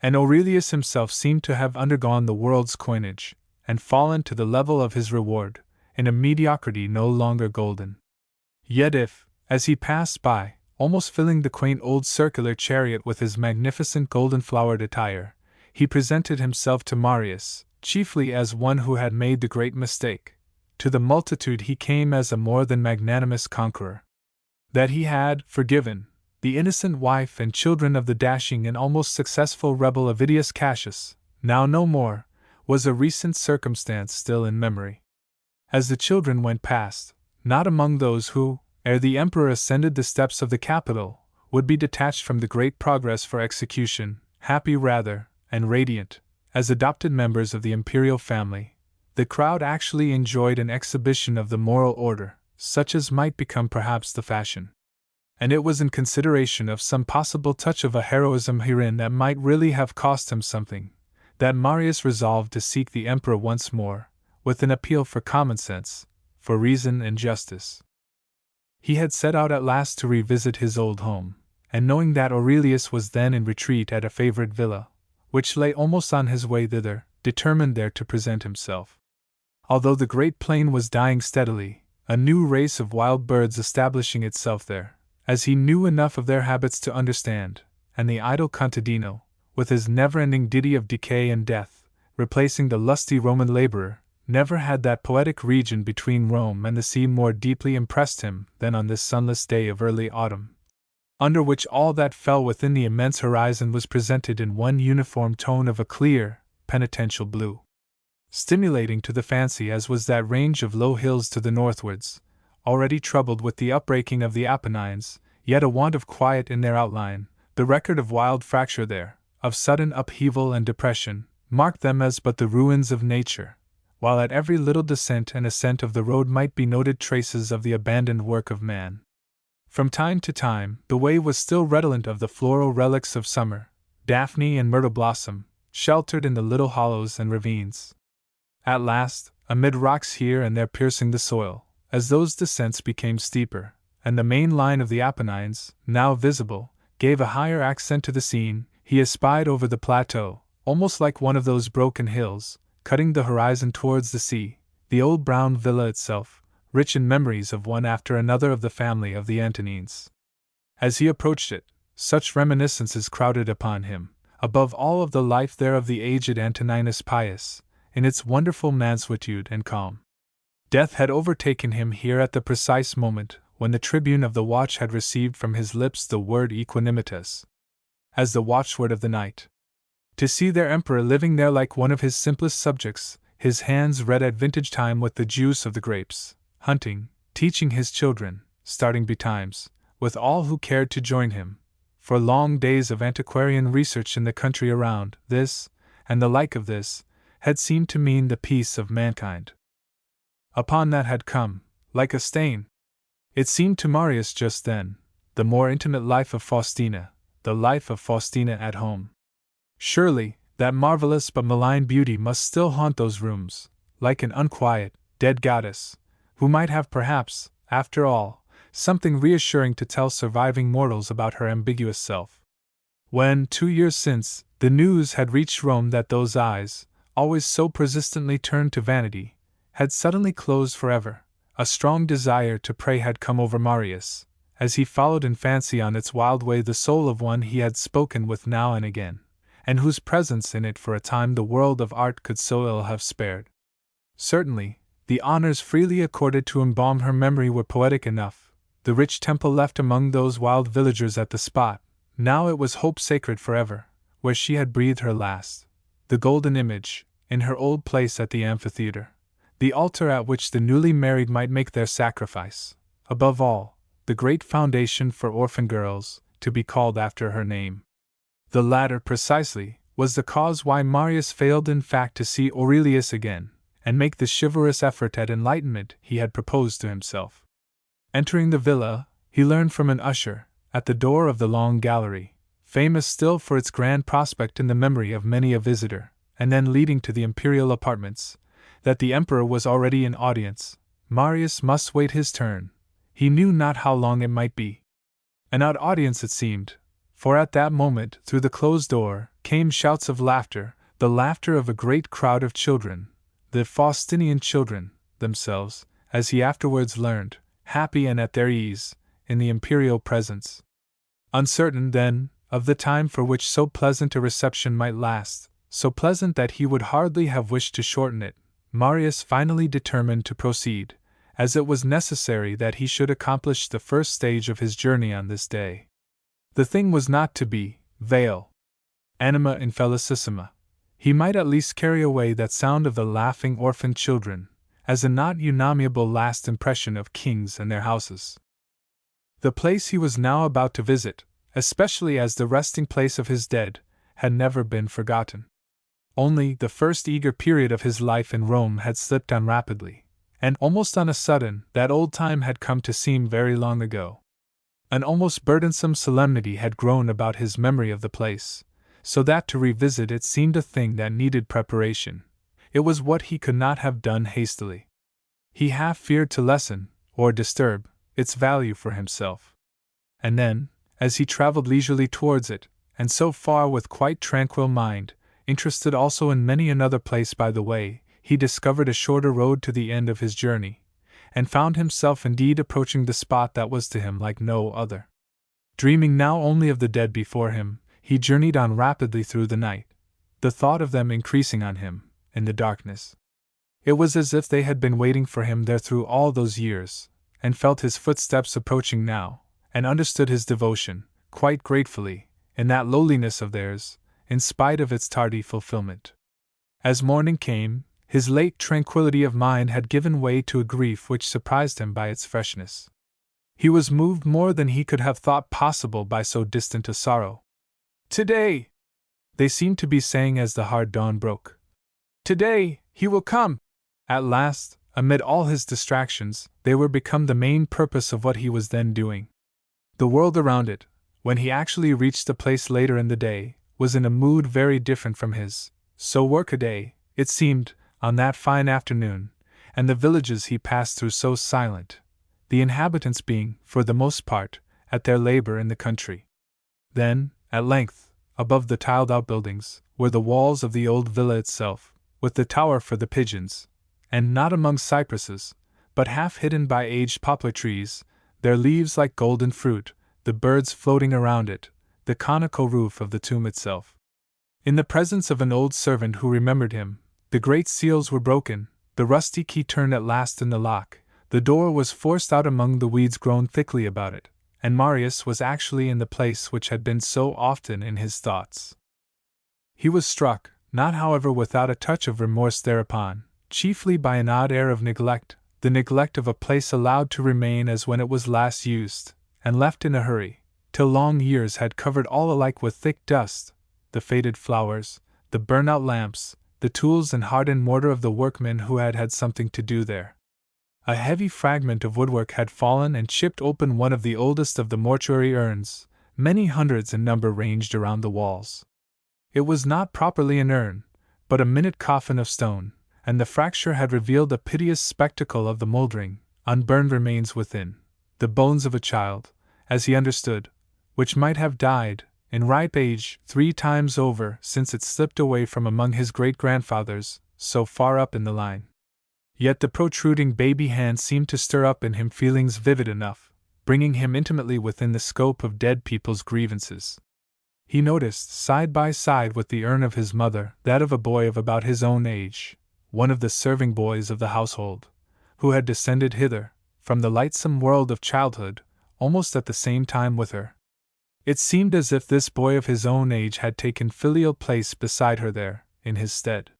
Speaker 1: And Aurelius himself seemed to have undergone the world's coinage, and fallen to the level of his reward, in a mediocrity no longer golden. Yet if, as he passed by, almost filling the quaint old circular chariot with his magnificent golden-flowered attire, he presented himself to Marius, chiefly as one who had made the great mistake, to the multitude he came as a more than magnanimous conqueror. That he had forgiven the innocent wife and children of the dashing and almost successful rebel Avidius Cassius, now no more, was a recent circumstance still in memory. As the children went past, not among those who, ere the emperor ascended the steps of the Capitol, would be detached from the great progress for execution, happy rather, and radiant, as adopted members of the imperial family, the crowd actually enjoyed an exhibition of the moral order, such as might become perhaps the fashion. And it was in consideration of some possible touch of a heroism herein that might really have cost him something, that Marius resolved to seek the emperor once more, with an appeal for common sense, for reason and justice. He had set out at last to revisit his old home, and knowing that Aurelius was then in retreat at a favorite villa, which lay almost on his way thither, determined there to present himself. Although the great plain was dying steadily, a new race of wild birds establishing itself there, as he knew enough of their habits to understand, and the idle contadino, with his never-ending ditty of decay and death, replacing the lusty Roman laborer, never had that poetic region between Rome and the sea more deeply impressed him than on this sunless day of early autumn. under which all that fell within the immense horizon was presented in one uniform tone of a clear, penitential blue. Stimulating to the fancy as was that range of low hills to the northwards, already troubled with the upbreaking of the Apennines, yet a want of quiet in their outline, the record of wild fracture there, of sudden upheaval and depression, marked them as but the ruins of nature, while at every little descent and ascent of the road might be noted traces of the abandoned work of man. From time to time, the way was still redolent of the floral relics of summer, daphne and myrtle blossom, sheltered in the little hollows and ravines. At last, amid rocks here and there piercing the soil, as those descents became steeper, and the main line of the Apennines, now visible, gave a higher accent to the scene, he espied over the plateau, almost like one of those broken hills, cutting the horizon towards the sea, the old brown villa itself, rich in memories of one after another of the family of the Antonines. As he approached it, such reminiscences crowded upon him, above all of the life there of the aged Antoninus Pius, in its wonderful mansuetude and calm. Death had overtaken him here at the precise moment when the tribune of the watch had received from his lips the word equanimitas, as the watchword of the night. To see their emperor living there like one of his simplest subjects, his hands red at vintage time with the juice of the grapes, hunting, teaching his children, starting betimes, with all who cared to join him, for long days of antiquarian research in the country around, this, and the like of this, had seemed to mean the peace of mankind. Upon that had come, like a stain, it seemed to Marius just then, the more intimate life of Faustina, the life of Faustina at home. Surely, that marvelous but malign beauty must still haunt those rooms, like an unquiet, dead goddess, who might have perhaps, after all, something reassuring to tell surviving mortals about her ambiguous self. When, 2 years since, the news had reached Rome that those eyes, always so persistently turned to vanity, had suddenly closed forever, a strong desire to pray had come over Marius, as he followed in fancy on its wild way the soul of one he had spoken with now and again, and whose presence in it for a time the world of art could so ill have spared. Certainly, the honors freely accorded to embalm her memory were poetic enough, the rich temple left among those wild villagers at the spot, now it was hope sacred forever, where she had breathed her last, the golden image, in her old place at the amphitheater, the altar at which the newly married might make their sacrifice, above all, the great foundation for orphan girls, to be called after her name. The latter, precisely, was the cause why Marius failed in fact to see Aurelius again, and make the chivalrous effort at enlightenment he had proposed to himself. Entering the villa, he learned from an usher, at the door of the long gallery, famous still for its grand prospect in the memory of many a visitor, and then leading to the imperial apartments, that the emperor was already in audience. Marius must wait his turn, he knew not how long it might be. An odd audience it seemed, for at that moment, through the closed door, came shouts of laughter, the laughter of a great crowd of children, the Faustinian children, themselves, as he afterwards learned, happy and at their ease, in the imperial presence. Uncertain, then, of the time for which so pleasant a reception might last, so pleasant that he would hardly have wished to shorten it, Marius finally determined to proceed, as it was necessary that he should accomplish the first stage of his journey on this day. The thing was not to be, veil anima infelicissima. He might at least carry away that sound of the laughing orphan children, as a not unamiable last impression of kings and their houses. The place he was now about to visit, especially as the resting place of his dead, had never been forgotten. Only the first eager period of his life in Rome had slipped on rapidly, and almost on a sudden that old time had come to seem very long ago. An almost burdensome solemnity had grown about his memory of the place, so that to revisit it seemed a thing that needed preparation. It was what he could not have done hastily. He half feared to lessen, or disturb, its value for himself. And then, as he traveled leisurely towards it, and so far with quite tranquil mind, interested also in many another place by the way, he discovered a shorter road to the end of his journey, and found himself indeed approaching the spot that was to him like no other. Dreaming now only of the dead before him, he journeyed on rapidly through the night, the thought of them increasing on him, in the darkness. It was as if they had been waiting for him there through all those years, and felt his footsteps approaching now, and understood his devotion, quite gratefully, in that lowliness of theirs, in spite of its tardy fulfillment. As morning came, his late tranquillity of mind had given way to a grief which surprised him by its freshness. He was moved more than he could have thought possible by so distant a sorrow. "Today," they seemed to be saying as the hard dawn broke. "Today, he will come!" At last, amid all his distractions, they were become the main purpose of what he was then doing. The world around it, when he actually reached the place later in the day, was in a mood very different from his. So work-a-day, it seemed, on that fine afternoon, and the villages he passed through so silent, the inhabitants being, for the most part, at their labor in the country. Then, at length, above the tiled outbuildings, were the walls of the old villa itself, with the tower for the pigeons, and not among cypresses, but half hidden by aged poplar trees, their leaves like golden fruit, the birds floating around it, the conical roof of the tomb itself. In the presence of an old servant who remembered him, the great seals were broken, the rusty key turned at last in the lock, the door was forced out among the weeds grown thickly about it, and Marius was actually in the place which had been so often in his thoughts. He was struck, not however without a touch of remorse thereupon, chiefly by an odd air of neglect, the neglect of a place allowed to remain as when it was last used, and left in a hurry, till long years had covered all alike with thick dust, the faded flowers, the burnt-out lamps, the tools and hardened mortar of the workmen who had had something to do there. A heavy fragment of woodwork had fallen and chipped open one of the oldest of the mortuary urns, many hundreds in number ranged around the walls. It was not properly an urn, but a minute coffin of stone, and the fracture had revealed a piteous spectacle of the mouldering, unburned remains within, the bones of a child, as he understood, which might have died, in ripe age, 3 times over since it slipped away from among his great-grandfathers, so far up in the line. Yet the protruding baby hand seemed to stir up in him feelings vivid enough, bringing him intimately within the scope of dead people's grievances. He noticed, side by side with the urn of his mother, that of a boy of about his own age, one of the serving boys of the household, who had descended hither, from the lightsome world of childhood, almost at the same time with her. It seemed as if this boy of his own age had taken filial place beside her there, in his stead.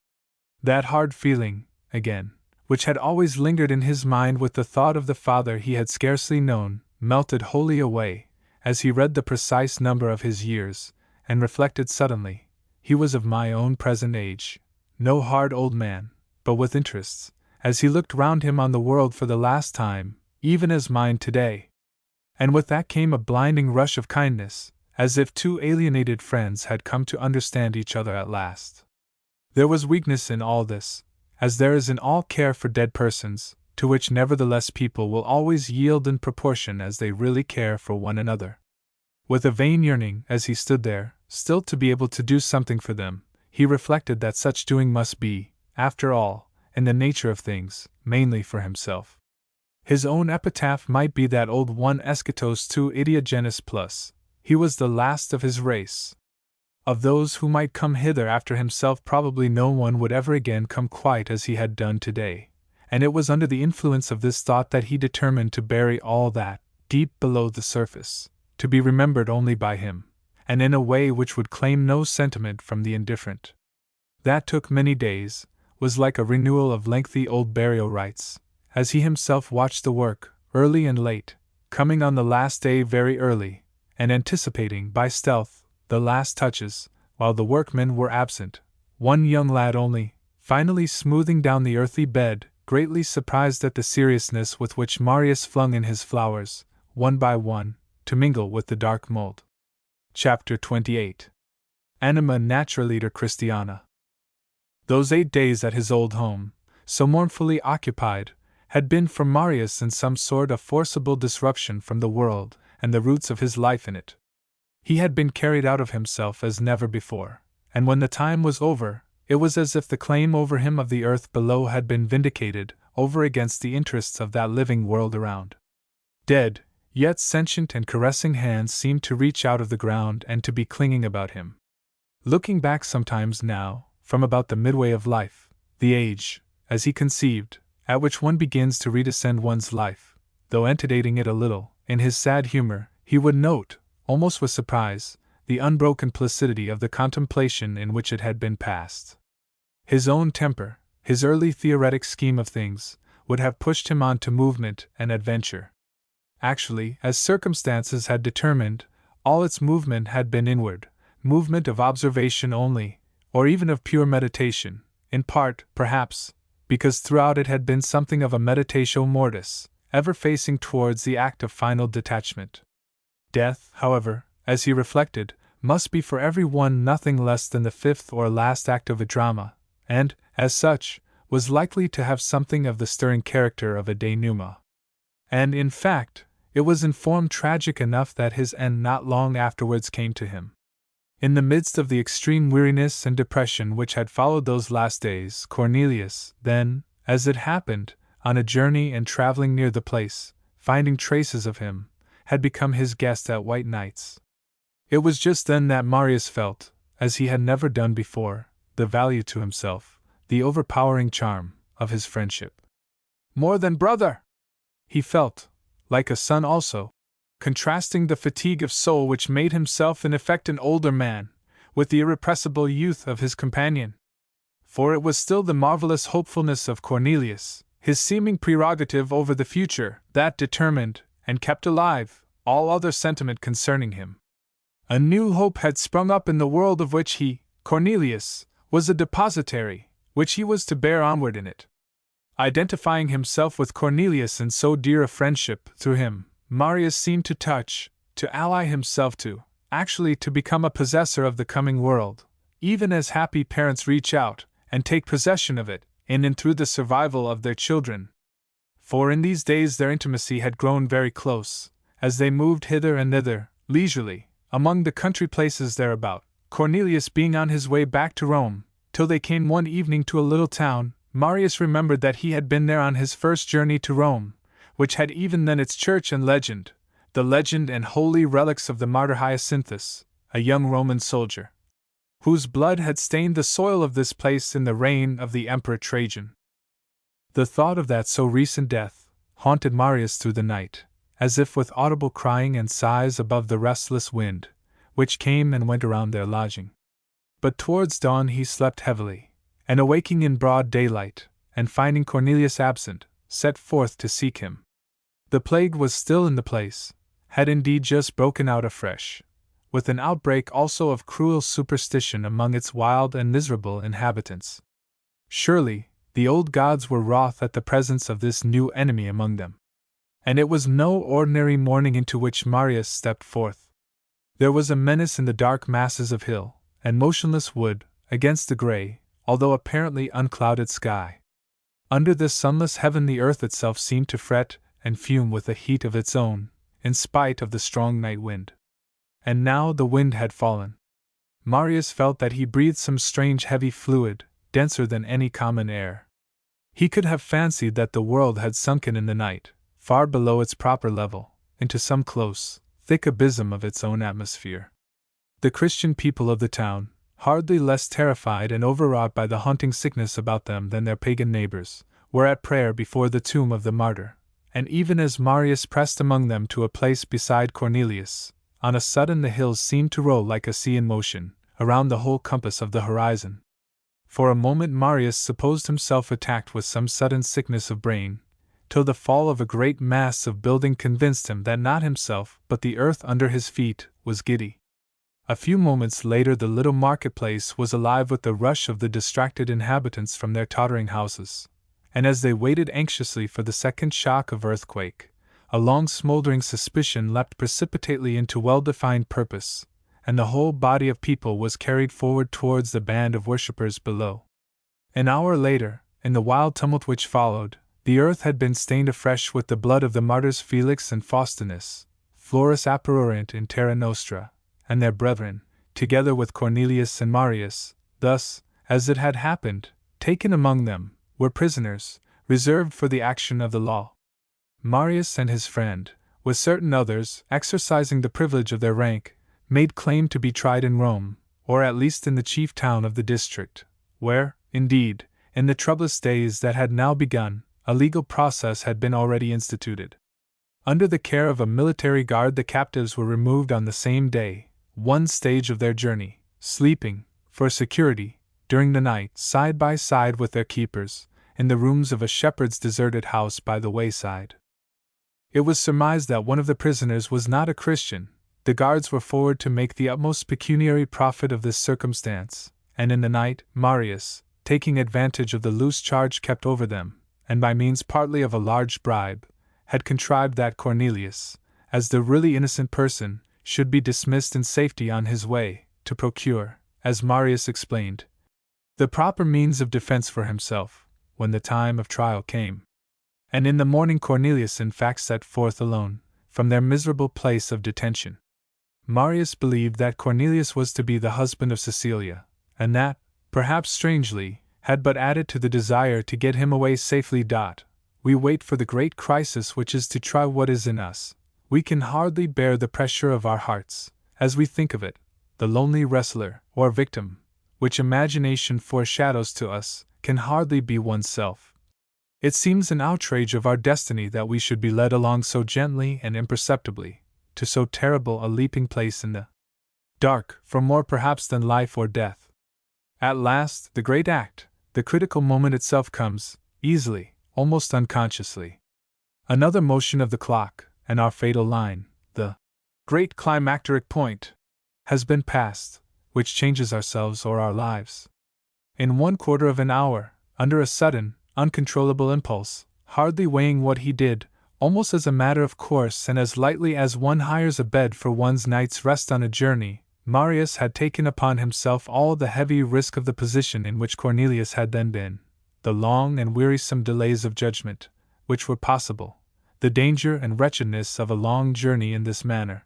Speaker 1: That hard feeling, again, which had always lingered in his mind with the thought of the father he had scarcely known, melted wholly away, as he read the precise number of his years, and reflected suddenly, he was of my own present age, no hard old man, but with interests, as he looked round him on the world for the last time, even as mine today. And with that came a blinding rush of kindness, as if 2 alienated friends had come to understand each other at last. There was weakness in all this, as there is in all care for dead persons, to which nevertheless people will always yield in proportion as they really care for one another. With a vain yearning, as he stood there, still to be able to do something for them, he reflected that such doing must be, after all, in the nature of things, mainly for himself. His own epitaph might be that old one eschatos tu idia genus plus, he was the last of his race. Of those who might come hither after himself probably no one would ever again come quite as he had done today, and it was under the influence of this thought that he determined to bury all that, deep below the surface, to be remembered only by him, and in a way which would claim no sentiment from the indifferent. That took many days, was like a renewal of lengthy old burial rites, as he himself watched the work, early and late, coming on the last day very early, and anticipating, by stealth, the last touches, while the workmen were absent, one young lad only, finally smoothing down the earthy bed, greatly surprised at the seriousness with which Marius flung in his flowers, one by one, to mingle with the dark mold. Chapter 28. Anima Naturaliter Christiana. Those 8 days at his old home, so mournfully occupied, had been for Marius in some sort a forcible disruption from the world and the roots of his life in it. He had been carried out of himself as never before, and when the time was over, it was as if the claim over him of the earth below had been vindicated over against the interests of that living world around. Dead, yet sentient and caressing hands seemed to reach out of the ground and to be clinging about him. Looking back sometimes now, from about the midway of life, the age, as he conceived, at which one begins to redescend one's life, though antedating it a little, in his sad humor, he would note, almost with surprise, the unbroken placidity of the contemplation in which it had been passed. His own temper, his early theoretic scheme of things, would have pushed him on to movement and adventure. Actually, as circumstances had determined, all its movement had been inward, movement of observation only, or even of pure meditation, in part, perhaps, because throughout it had been something of a meditatio mortis, ever facing towards the act of final detachment. Death, however, as he reflected, must be for every one nothing less than the fifth or last act of a drama, and, as such, was likely to have something of the stirring character of a denouement. And, in fact, it was in form tragic enough that his end not long afterwards came to him. In the midst of the extreme weariness and depression which had followed those last days, Cornelius, then, as it happened, on a journey and traveling near the place, finding traces of him, had become his guest at White Nights. It was just then that Marius felt, as he had never done before, the value to himself, the overpowering charm, of his friendship. More than brother! He felt, like a son also, contrasting the fatigue of soul which made himself in effect an older man, with the irrepressible youth of his companion. For it was still the marvelous hopefulness of Cornelius, his seeming prerogative over the future, that determined, and kept alive, all other sentiment concerning him. A new hope had sprung up in the world of which he, Cornelius, was a depositary, which he was to bear onward in it. Identifying himself with Cornelius in so dear a friendship, through him, Marius seemed to touch, to ally himself to, actually to become a possessor of the coming world, even as happy parents reach out and take possession of it, in and through the survival of their children. For in these days their intimacy had grown very close, as they moved hither and thither, leisurely, among the country places thereabout, Cornelius being on his way back to Rome, till they came one evening to a little town. Marius remembered that he had been there on his first journey to Rome, which had even then its church and legend, the legend and holy relics of the martyr Hyacinthus, a young Roman soldier, whose blood had stained the soil of this place in the reign of the Emperor Trajan. The thought of that so recent death haunted Marius through the night, as if with audible crying and sighs above the restless wind, which came and went around their lodging. But towards dawn he slept heavily, and awaking in broad daylight, and finding Cornelius absent, set forth to seek him. The plague was still in the place, had indeed just broken out afresh, with an outbreak also of cruel superstition among its wild and miserable inhabitants. Surely, the old gods were wroth at the presence of this new enemy among them. And it was no ordinary morning into which Marius stepped forth. There was a menace in the dark masses of hill and motionless wood, against the grey, although apparently unclouded sky. Under this sunless heaven the earth itself seemed to fret and fume with a heat of its own, in spite of the strong night wind. And now the wind had fallen. Marius felt that he breathed some strange heavy fluid, denser than any common air. He could have fancied that the world had sunken in the night, far below its proper level, into some close, thick abysm of its own atmosphere. The Christian people of the town, hardly less terrified and overwrought by the haunting sickness about them than their pagan neighbors, were at prayer before the tomb of the martyr, and even as Marius pressed among them to a place beside Cornelius, on a sudden the hills seemed to roll like a sea in motion, around the whole compass of the horizon. For a moment Marius supposed himself attacked with some sudden sickness of brain, till the fall of a great mass of building convinced him that not himself but the earth under his feet was giddy. A few moments later the little marketplace was alive with the rush of the distracted inhabitants from their tottering houses, and as they waited anxiously for the second shock of earthquake, a long smoldering suspicion leapt precipitately into well-defined purpose, and the whole body of people was carried forward towards the band of worshippers below. An hour later, in the wild tumult which followed, the earth had been stained afresh with the blood of the martyrs Felix and Faustinus, Florus apparuerint in terra nostra, and their brethren, together with Cornelius and Marius, thus, as it had happened, taken among them, were prisoners, reserved for the action of the law. Marius and his friend, with certain others, exercising the privilege of their rank, made claim to be tried in Rome, or at least in the chief town of the district, where, indeed, in the troublous days that had now begun, a legal process had been already instituted. Under the care of a military guard, the captives were removed on the same day, one stage of their journey, sleeping, for security, during the night, side by side with their keepers, in the rooms of a shepherd's deserted house by the wayside. It was surmised that one of the prisoners was not a Christian. The guards were forward to make the utmost pecuniary profit of this circumstance, and in the night, Marius, taking advantage of the loose charge kept over them, and by means partly of a large bribe, had contrived that Cornelius, as the really innocent person, should be dismissed in safety on his way, to procure, as Marius explained, the proper means of defense for himself, when the time of trial came. And in the morning Cornelius in fact set forth alone, from their miserable place of detention. Marius believed that Cornelius was to be the husband of Cecilia, and that, perhaps strangely, had but added to the desire to get him away safely. We wait for the great crisis which is to try what is in us. We can hardly bear the pressure of our hearts, as we think of it, the lonely wrestler, or victim, which imagination foreshadows to us, can hardly be oneself. It seems an outrage of our destiny that we should be led along so gently and imperceptibly, to so terrible a leaping place in the dark, for more perhaps than life or death. At last, the great act, the critical moment itself comes, easily, almost unconsciously. Another motion of the clock, and our fatal line, the great climacteric point, has been passed, which changes ourselves or our lives. In 1/4 of an hour, under a sudden, uncontrollable impulse, hardly weighing what he did, almost as a matter of course and as lightly as one hires a bed for one's night's rest on a journey, Marius had taken upon himself all the heavy risk of the position in which Cornelius had then been, the long and wearisome delays of judgment, which were possible, the danger and wretchedness of a long journey in this manner,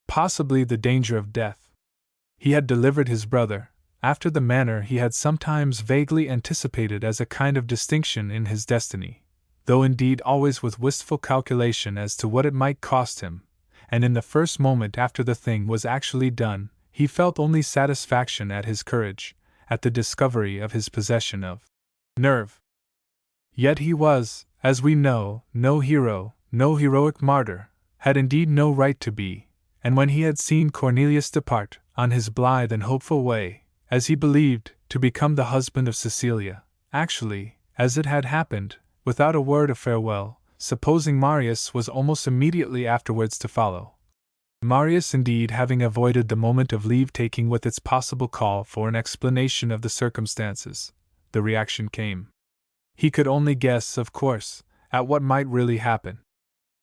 Speaker 1: possibly the danger of death. He had delivered his brother, after the manner he had sometimes vaguely anticipated as a kind of distinction in his destiny, though indeed always with wistful calculation as to what it might cost him, and in the first moment after the thing was actually done, he felt only satisfaction at his courage, at the discovery of his possession of nerve. Yet he was, as we know, no hero, no heroic martyr, had indeed no right to be, and when he had seen Cornelius depart, on his blithe and hopeful way, as he believed, to become the husband of Cecilia, actually, as it had happened, without a word of farewell, supposing Marius was almost immediately afterwards to follow. Marius indeed having avoided the moment of leave-taking with its possible call for an explanation of the circumstances, the reaction came. He could only guess, of course, at what might really happen.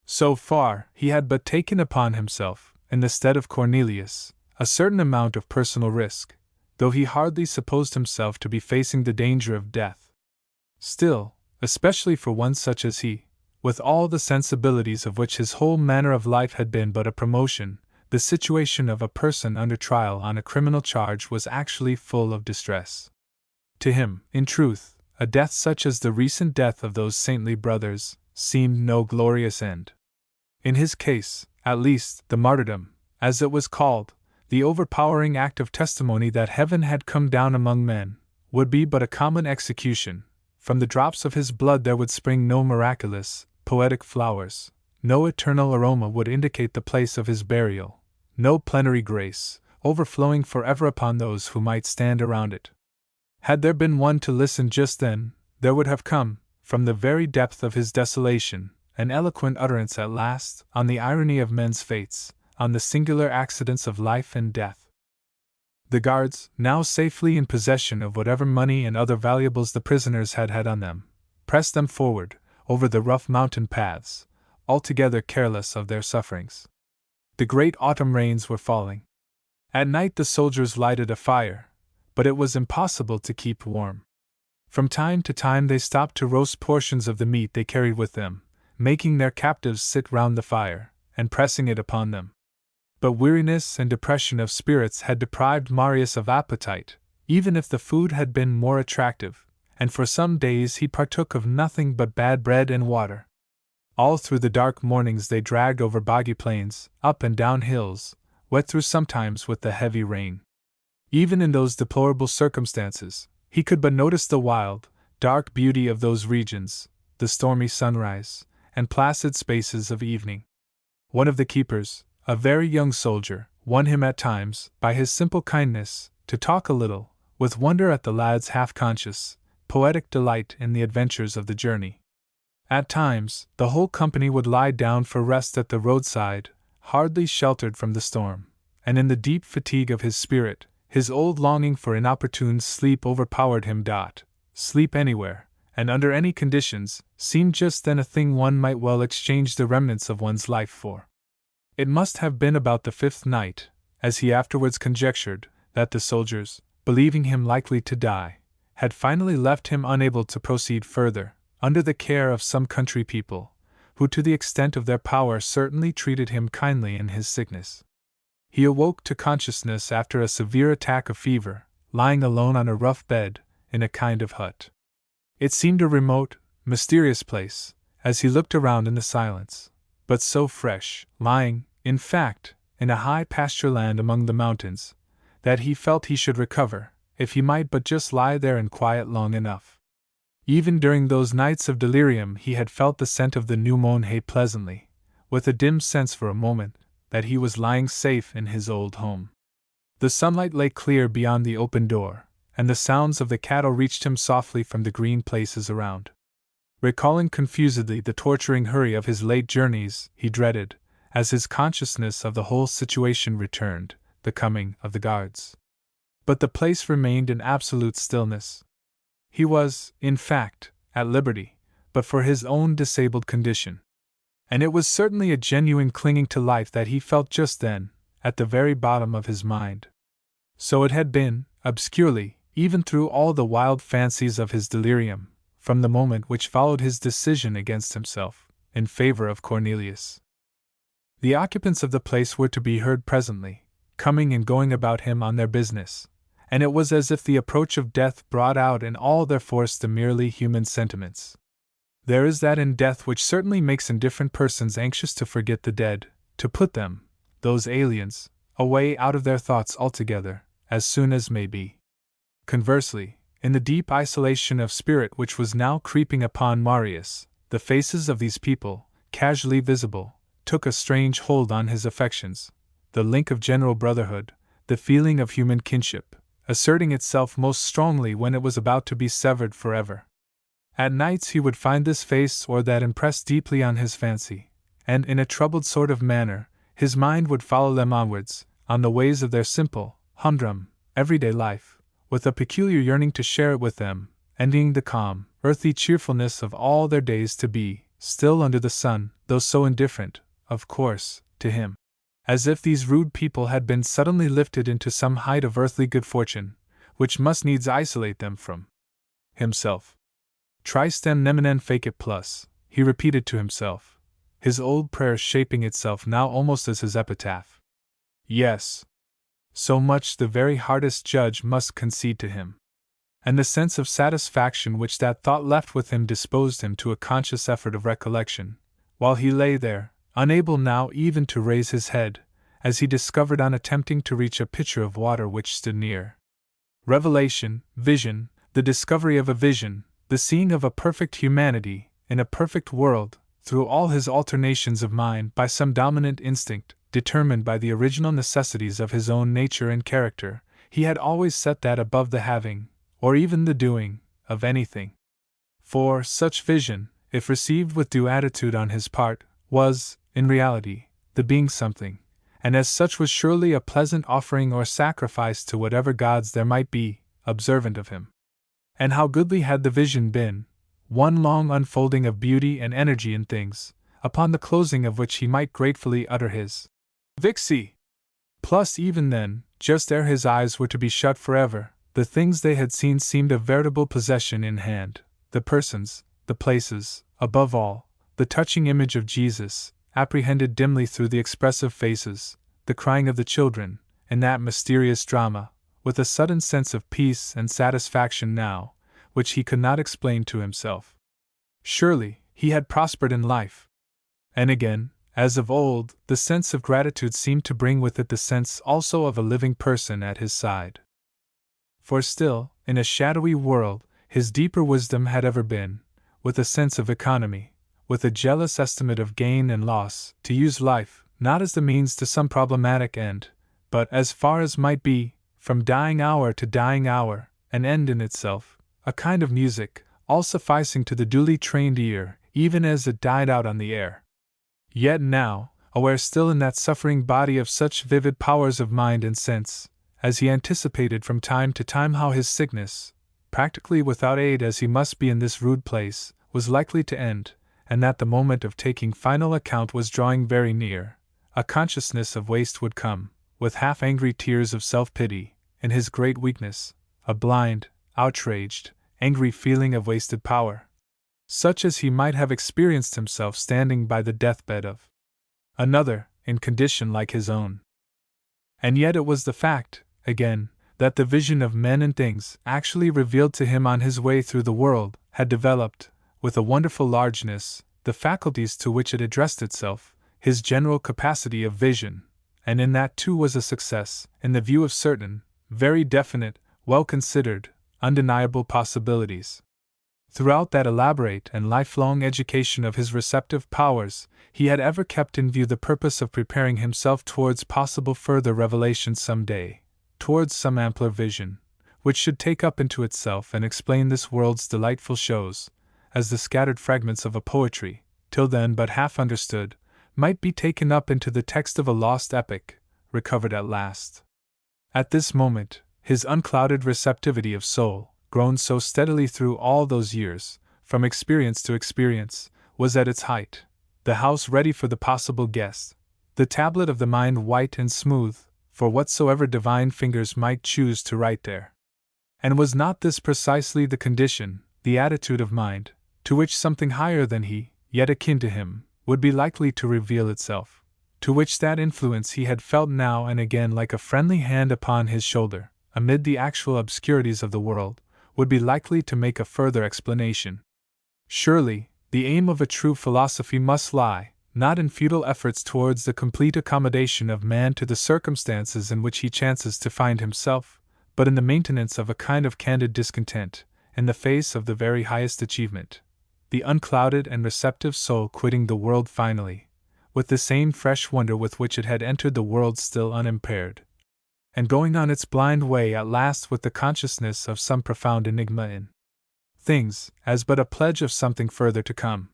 Speaker 1: So far, he had but taken upon himself, in the stead of Cornelius, a certain amount of personal risk, though he hardly supposed himself to be facing the danger of death. Still, especially for one such as he, with all the sensibilities of which his whole manner of life had been but a promotion, the situation of a person under trial on a criminal charge was actually full of distress. To him, in truth, a death such as the recent death of those saintly brothers seemed no glorious end. In his case, at least, the martyrdom, as it was called, the overpowering act of testimony that heaven had come down among men, would be but a common execution. From the drops of his blood there would spring no miraculous, poetic flowers, no eternal aroma would indicate the place of his burial, no plenary grace, overflowing forever upon those who might stand around it. Had there been one to listen just then, there would have come, from the very depth of his desolation, an eloquent utterance at last, on the irony of men's fates, on the singular accidents of life and death. The guards, now safely in possession of whatever money and other valuables the prisoners had had on them, pressed them forward, over the rough mountain paths, altogether careless of their sufferings. The great autumn rains were falling. At night the soldiers lighted a fire, but it was impossible to keep warm. From time to time they stopped to roast portions of the meat they carried with them, making their captives sit round the fire, and pressing it upon them. But weariness and depression of spirits had deprived Marius of appetite, even if the food had been more attractive, and for some days he partook of nothing but bad bread and water. All through the dark mornings they dragged over boggy plains, up and down hills, wet through sometimes with the heavy rain. Even in those deplorable circumstances, he could but notice the wild, dark beauty of those regions, the stormy sunrise, and placid spaces of evening. One of the keepers, a very young soldier, won him at times, by his simple kindness, to talk a little, with wonder at the lad's half-conscious, poetic delight in the adventures of the journey. At times, the whole company would lie down for rest at the roadside, hardly sheltered from the storm, and in the deep fatigue of his spirit, his old longing for inopportune sleep overpowered him. Sleep anywhere, and under any conditions, seemed just then a thing one might well exchange the remnants of one's life for. It must have been about the 5th night, as he afterwards conjectured, that the soldiers, believing him likely to die, had finally left him unable to proceed further, under the care of some country people, who to the extent of their power certainly treated him kindly in his sickness. He awoke to consciousness after a severe attack of fever, lying alone on a rough bed, in a kind of hut. It seemed a remote, mysterious place, as he looked around in the silence, but so fresh, lying, in fact, in a high pasture land among the mountains, that he felt he should recover, if he might but just lie there in quiet long enough. Even during those nights of delirium he had felt the scent of the new mown hay pleasantly, with a dim sense for a moment that he was lying safe in his old home. The sunlight lay clear beyond the open door, and the sounds of the cattle reached him softly from the green places around. Recalling confusedly the torturing hurry of his late journeys, he dreaded, as his consciousness of the whole situation returned, the coming of the guards. But the place remained in absolute stillness. He was, in fact, at liberty, but for his own disabled condition. And it was certainly a genuine clinging to life that he felt just then, at the very bottom of his mind. So it had been, obscurely, even through all the wild fancies of his delirium, from the moment which followed his decision against himself, in favor of Cornelius. The occupants of the place were to be heard presently, coming and going about him on their business, and it was as if the approach of death brought out in all their force the merely human sentiments. There is that in death which certainly makes indifferent persons anxious to forget the dead, to put them, those aliens, away out of their thoughts altogether, as soon as may be. Conversely, in the deep isolation of spirit which was now creeping upon Marius, the faces of these people, casually visible, took a strange hold on his affections, the link of general brotherhood, the feeling of human kinship, asserting itself most strongly when it was about to be severed forever. At nights he would find this face or that impress deeply on his fancy, and in a troubled sort of manner, his mind would follow them onwards, on the ways of their simple, humdrum, everyday life, with a peculiar yearning to share it with them, envying the calm, earthly cheerfulness of all their days to be, still under the sun, though so indifferent, of course, to him. As if these rude people had been suddenly lifted into some height of earthly good fortune, which must needs isolate them from himself. Tristem neminem fecit plus, he repeated to himself, his old prayer shaping itself now almost as his epitaph. Yes. So much the very hardest judge must concede to him. And the sense of satisfaction which that thought left with him disposed him to a conscious effort of recollection, while he lay there, unable now even to raise his head, as he discovered on attempting to reach a pitcher of water which stood near. Revelation, vision, the discovery of a vision, the seeing of a perfect humanity, in a perfect world, through all his alternations of mind by some dominant instinct, determined by the original necessities of his own nature and character, he had always set that above the having, or even the doing, of anything. For such vision, if received with due attitude on his part, was, in reality, the being something, and as such was surely a pleasant offering or sacrifice to whatever gods there might be, observant of him. And how goodly had the vision been, one long unfolding of beauty and energy in things, upon the closing of which he might gratefully utter his Vixi! Plus even then, just ere his eyes were to be shut forever, the things they had seen seemed a veritable possession in hand, the persons, the places, above all, the touching image of Jesus, apprehended dimly through the expressive faces, the crying of the children, in that mysterious drama, with a sudden sense of peace and satisfaction now, which he could not explain to himself. Surely, he had prospered in life. And again, as of old, the sense of gratitude seemed to bring with it the sense also of a living person at his side. For still, in a shadowy world, his deeper wisdom had ever been, with a sense of economy, with a jealous estimate of gain and loss, to use life, not as the means to some problematic end, but, as far as might be, from dying hour to dying hour, an end in itself, a kind of music, all sufficing to the duly trained ear, even as it died out on the air. Yet now, aware still in that suffering body of such vivid powers of mind and sense, as he anticipated from time to time how his sickness, practically without aid as he must be in this rude place, was likely to end, and that the moment of taking final account was drawing very near, a consciousness of waste would come, with half-angry tears of self-pity, in his great weakness, a blind, outraged, angry feeling of wasted power, such as he might have experienced himself standing by the deathbed of another, in condition like his own. And yet it was the fact, again, that the vision of men and things, actually revealed to him on his way through the world, had developed, with a wonderful largeness, the faculties to which it addressed itself, his general capacity of vision, and in that too was a success, in the view of certain, very definite, well-considered, undeniable possibilities. Throughout that elaborate and lifelong education of his receptive powers, he had ever kept in view the purpose of preparing himself towards possible further revelation some day, towards some ampler vision, which should take up into itself and explain this world's delightful shows, as the scattered fragments of a poetry, till then but half understood, might be taken up into the text of a lost epic, recovered at last. At this moment, his unclouded receptivity of soul, grown so steadily through all those years, from experience to experience, was at its height, the house ready for the possible guest, the tablet of the mind white and smooth, for whatsoever divine fingers might choose to write there. And was not this precisely the condition, the attitude of mind, to which something higher than he, yet akin to him, would be likely to reveal itself, to which that influence he had felt now and again like a friendly hand upon his shoulder, amid the actual obscurities of the world, would be likely to make a further explanation? Surely, the aim of a true philosophy must lie, not in futile efforts towards the complete accommodation of man to the circumstances in which he chances to find himself, but in the maintenance of a kind of candid discontent, in the face of the very highest achievement, the unclouded and receptive soul quitting the world finally, with the same fresh wonder with which it had entered the world still unimpaired, and going on its blind way at last with the consciousness of some profound enigma in things, as but a pledge of something further to come.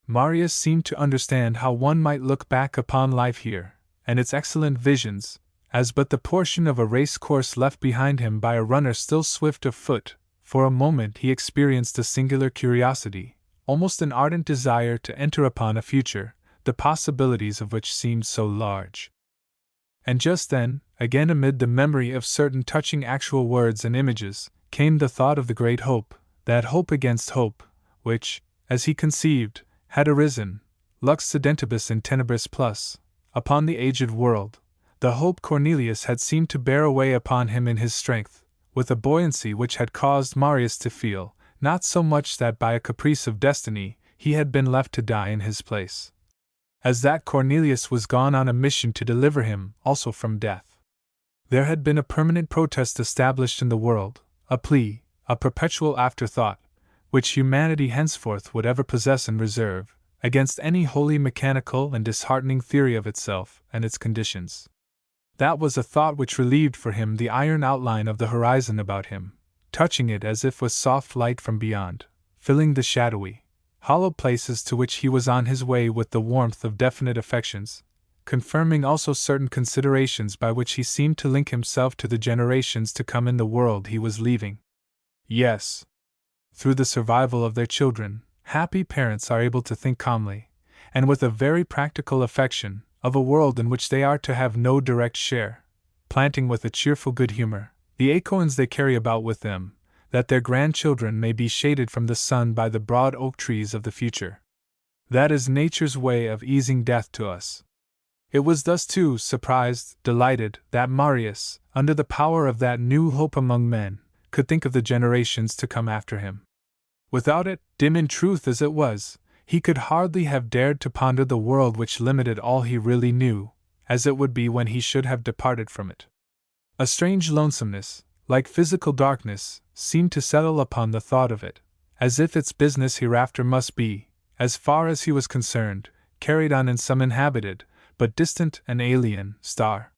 Speaker 1: Marius seemed to understand how one might look back upon life here, and its excellent visions, as but the portion of a race course left behind him by a runner still swift of foot. For a moment he experienced a singular curiosity, almost an ardent desire to enter upon a future, the possibilities of which seemed so large. And just then, again amid the memory of certain touching actual words and images, came the thought of the great hope, that hope against hope, which, as he conceived, had arisen, lux sedentibus in tenebris plus, upon the aged world, the hope Cornelius had seemed to bear away upon him in his strength, with a buoyancy which had caused Marius to feel, not so much that by a caprice of destiny he had been left to die in his place, as that Cornelius was gone on a mission to deliver him also from death. There had been a permanent protest established in the world, a plea, a perpetual afterthought, which humanity henceforth would ever possess and reserve, against any wholly mechanical and disheartening theory of itself and its conditions. That was a thought which relieved for him the iron outline of the horizon about him, touching it as if with soft light from beyond, filling the shadowy, hollow places to which he was on his way with the warmth of definite affections, confirming also certain considerations by which he seemed to link himself to the generations to come in the world he was leaving. Yes, through the survival of their children, happy parents are able to think calmly, and with a very practical affection, of a world in which they are to have no direct share, planting with a cheerful good humor the acorns they carry about with them, that their grandchildren may be shaded from the sun by the broad oak trees of the future. That is nature's way of easing death to us. It was thus too, surprised, delighted, that Marius, under the power of that new hope among men, could think of the generations to come after him. Without it, dim in truth as it was, he could hardly have dared to ponder the world which limited all he really knew, as it would be when he should have departed from it. A strange lonesomeness, like physical darkness, seemed to settle upon the thought of it, as if its business hereafter must be, as far as he was concerned, carried on in some inhabited, but distant and alien, star.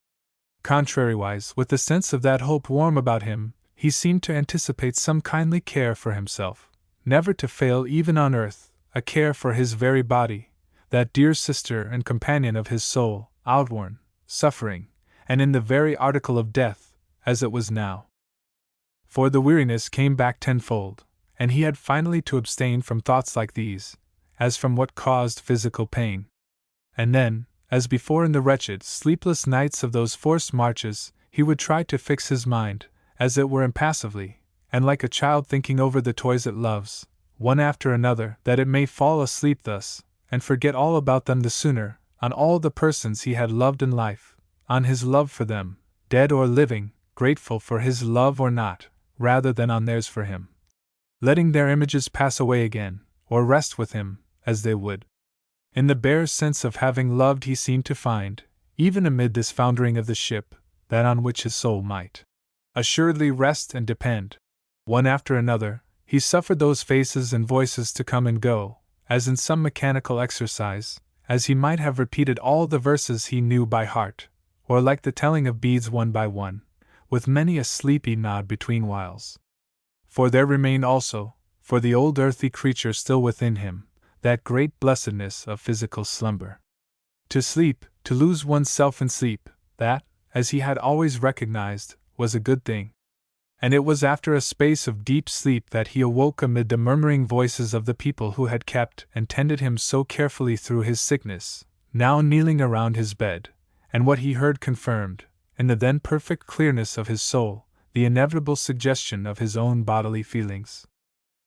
Speaker 1: Contrariwise, with the sense of that hope warm about him, he seemed to anticipate some kindly care for himself, never to fail even on earth, a care for his very body, that dear sister and companion of his soul, outworn, suffering, and in the very article of death, as it was now. For the weariness came back tenfold, and he had finally to abstain from thoughts like these, as from what caused physical pain. And then, as before in the wretched, sleepless nights of those forced marches, he would try to fix his mind, as it were impassively, and like a child thinking over the toys it loves, one after another, that it may fall asleep thus, and forget all about them the sooner, on all the persons he had loved in life, on his love for them, dead or living, grateful for his love or not, rather than on theirs for him. Letting their images pass away again, or rest with him, as they would. In the bare sense of having loved he seemed to find, even amid this foundering of the ship, that on which his soul might assuredly rest and depend. One after another, he suffered those faces and voices to come and go, as in some mechanical exercise, as he might have repeated all the verses he knew by heart, or like the telling of beads one by one, with many a sleepy nod between whiles. For there remained also, for the old earthly creature still within him, that great blessedness of physical slumber. To sleep, to lose one's self in sleep, that, as he had always recognized, was a good thing. And it was after a space of deep sleep that he awoke amid the murmuring voices of the people who had kept and tended him so carefully through his sickness, now kneeling around his bed, and what he heard confirmed, in the then perfect clearness of his soul, the inevitable suggestion of his own bodily feelings.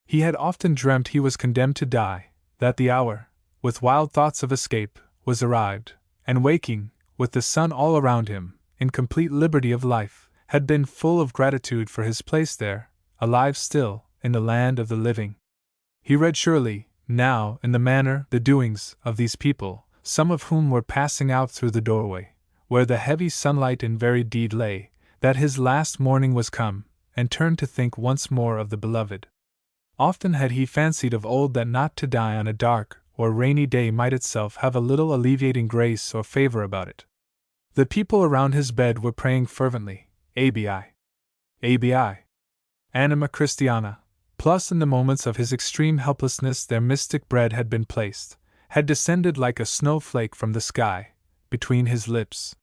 Speaker 1: He had often dreamt he was condemned to die, that the hour, with wild thoughts of escape, was arrived, and waking, with the sun all around him, in complete liberty of life, had been full of gratitude for his place there, alive still, in the land of the living. He read surely, now, in the manner, the doings, of these people, some of whom were passing out through the doorway, where the heavy sunlight in very deed lay, that his last morning was come, and turned to think once more of the beloved. Often had he fancied of old that not to die on a dark or rainy day might itself have a little alleviating grace or favor about it. The people around his bed were praying fervently, Abi, Abi, Anima Christiana, plus in the moments of his extreme helplessness their mystic bread had been placed, had descended like a snowflake from the sky, between his lips.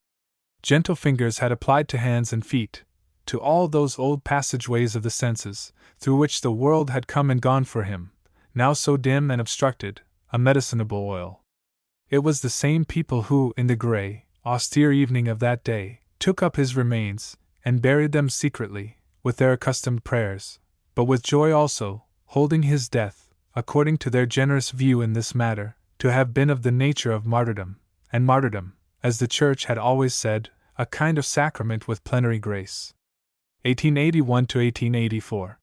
Speaker 1: Gentle fingers had applied to hands and feet, to all those old passageways of the senses, through which the world had come and gone for him, now so dim and obstructed, a medicinable oil. It was the same people who, in the grey, austere evening of that day, took up his remains, and buried them secretly, with their accustomed prayers, but with joy also, holding his death, according to their generous view in this matter, to have been of the nature of martyrdom, and martyrdom, as the Church had always said, a kind of sacrament with plenary grace. 1881 to 1884.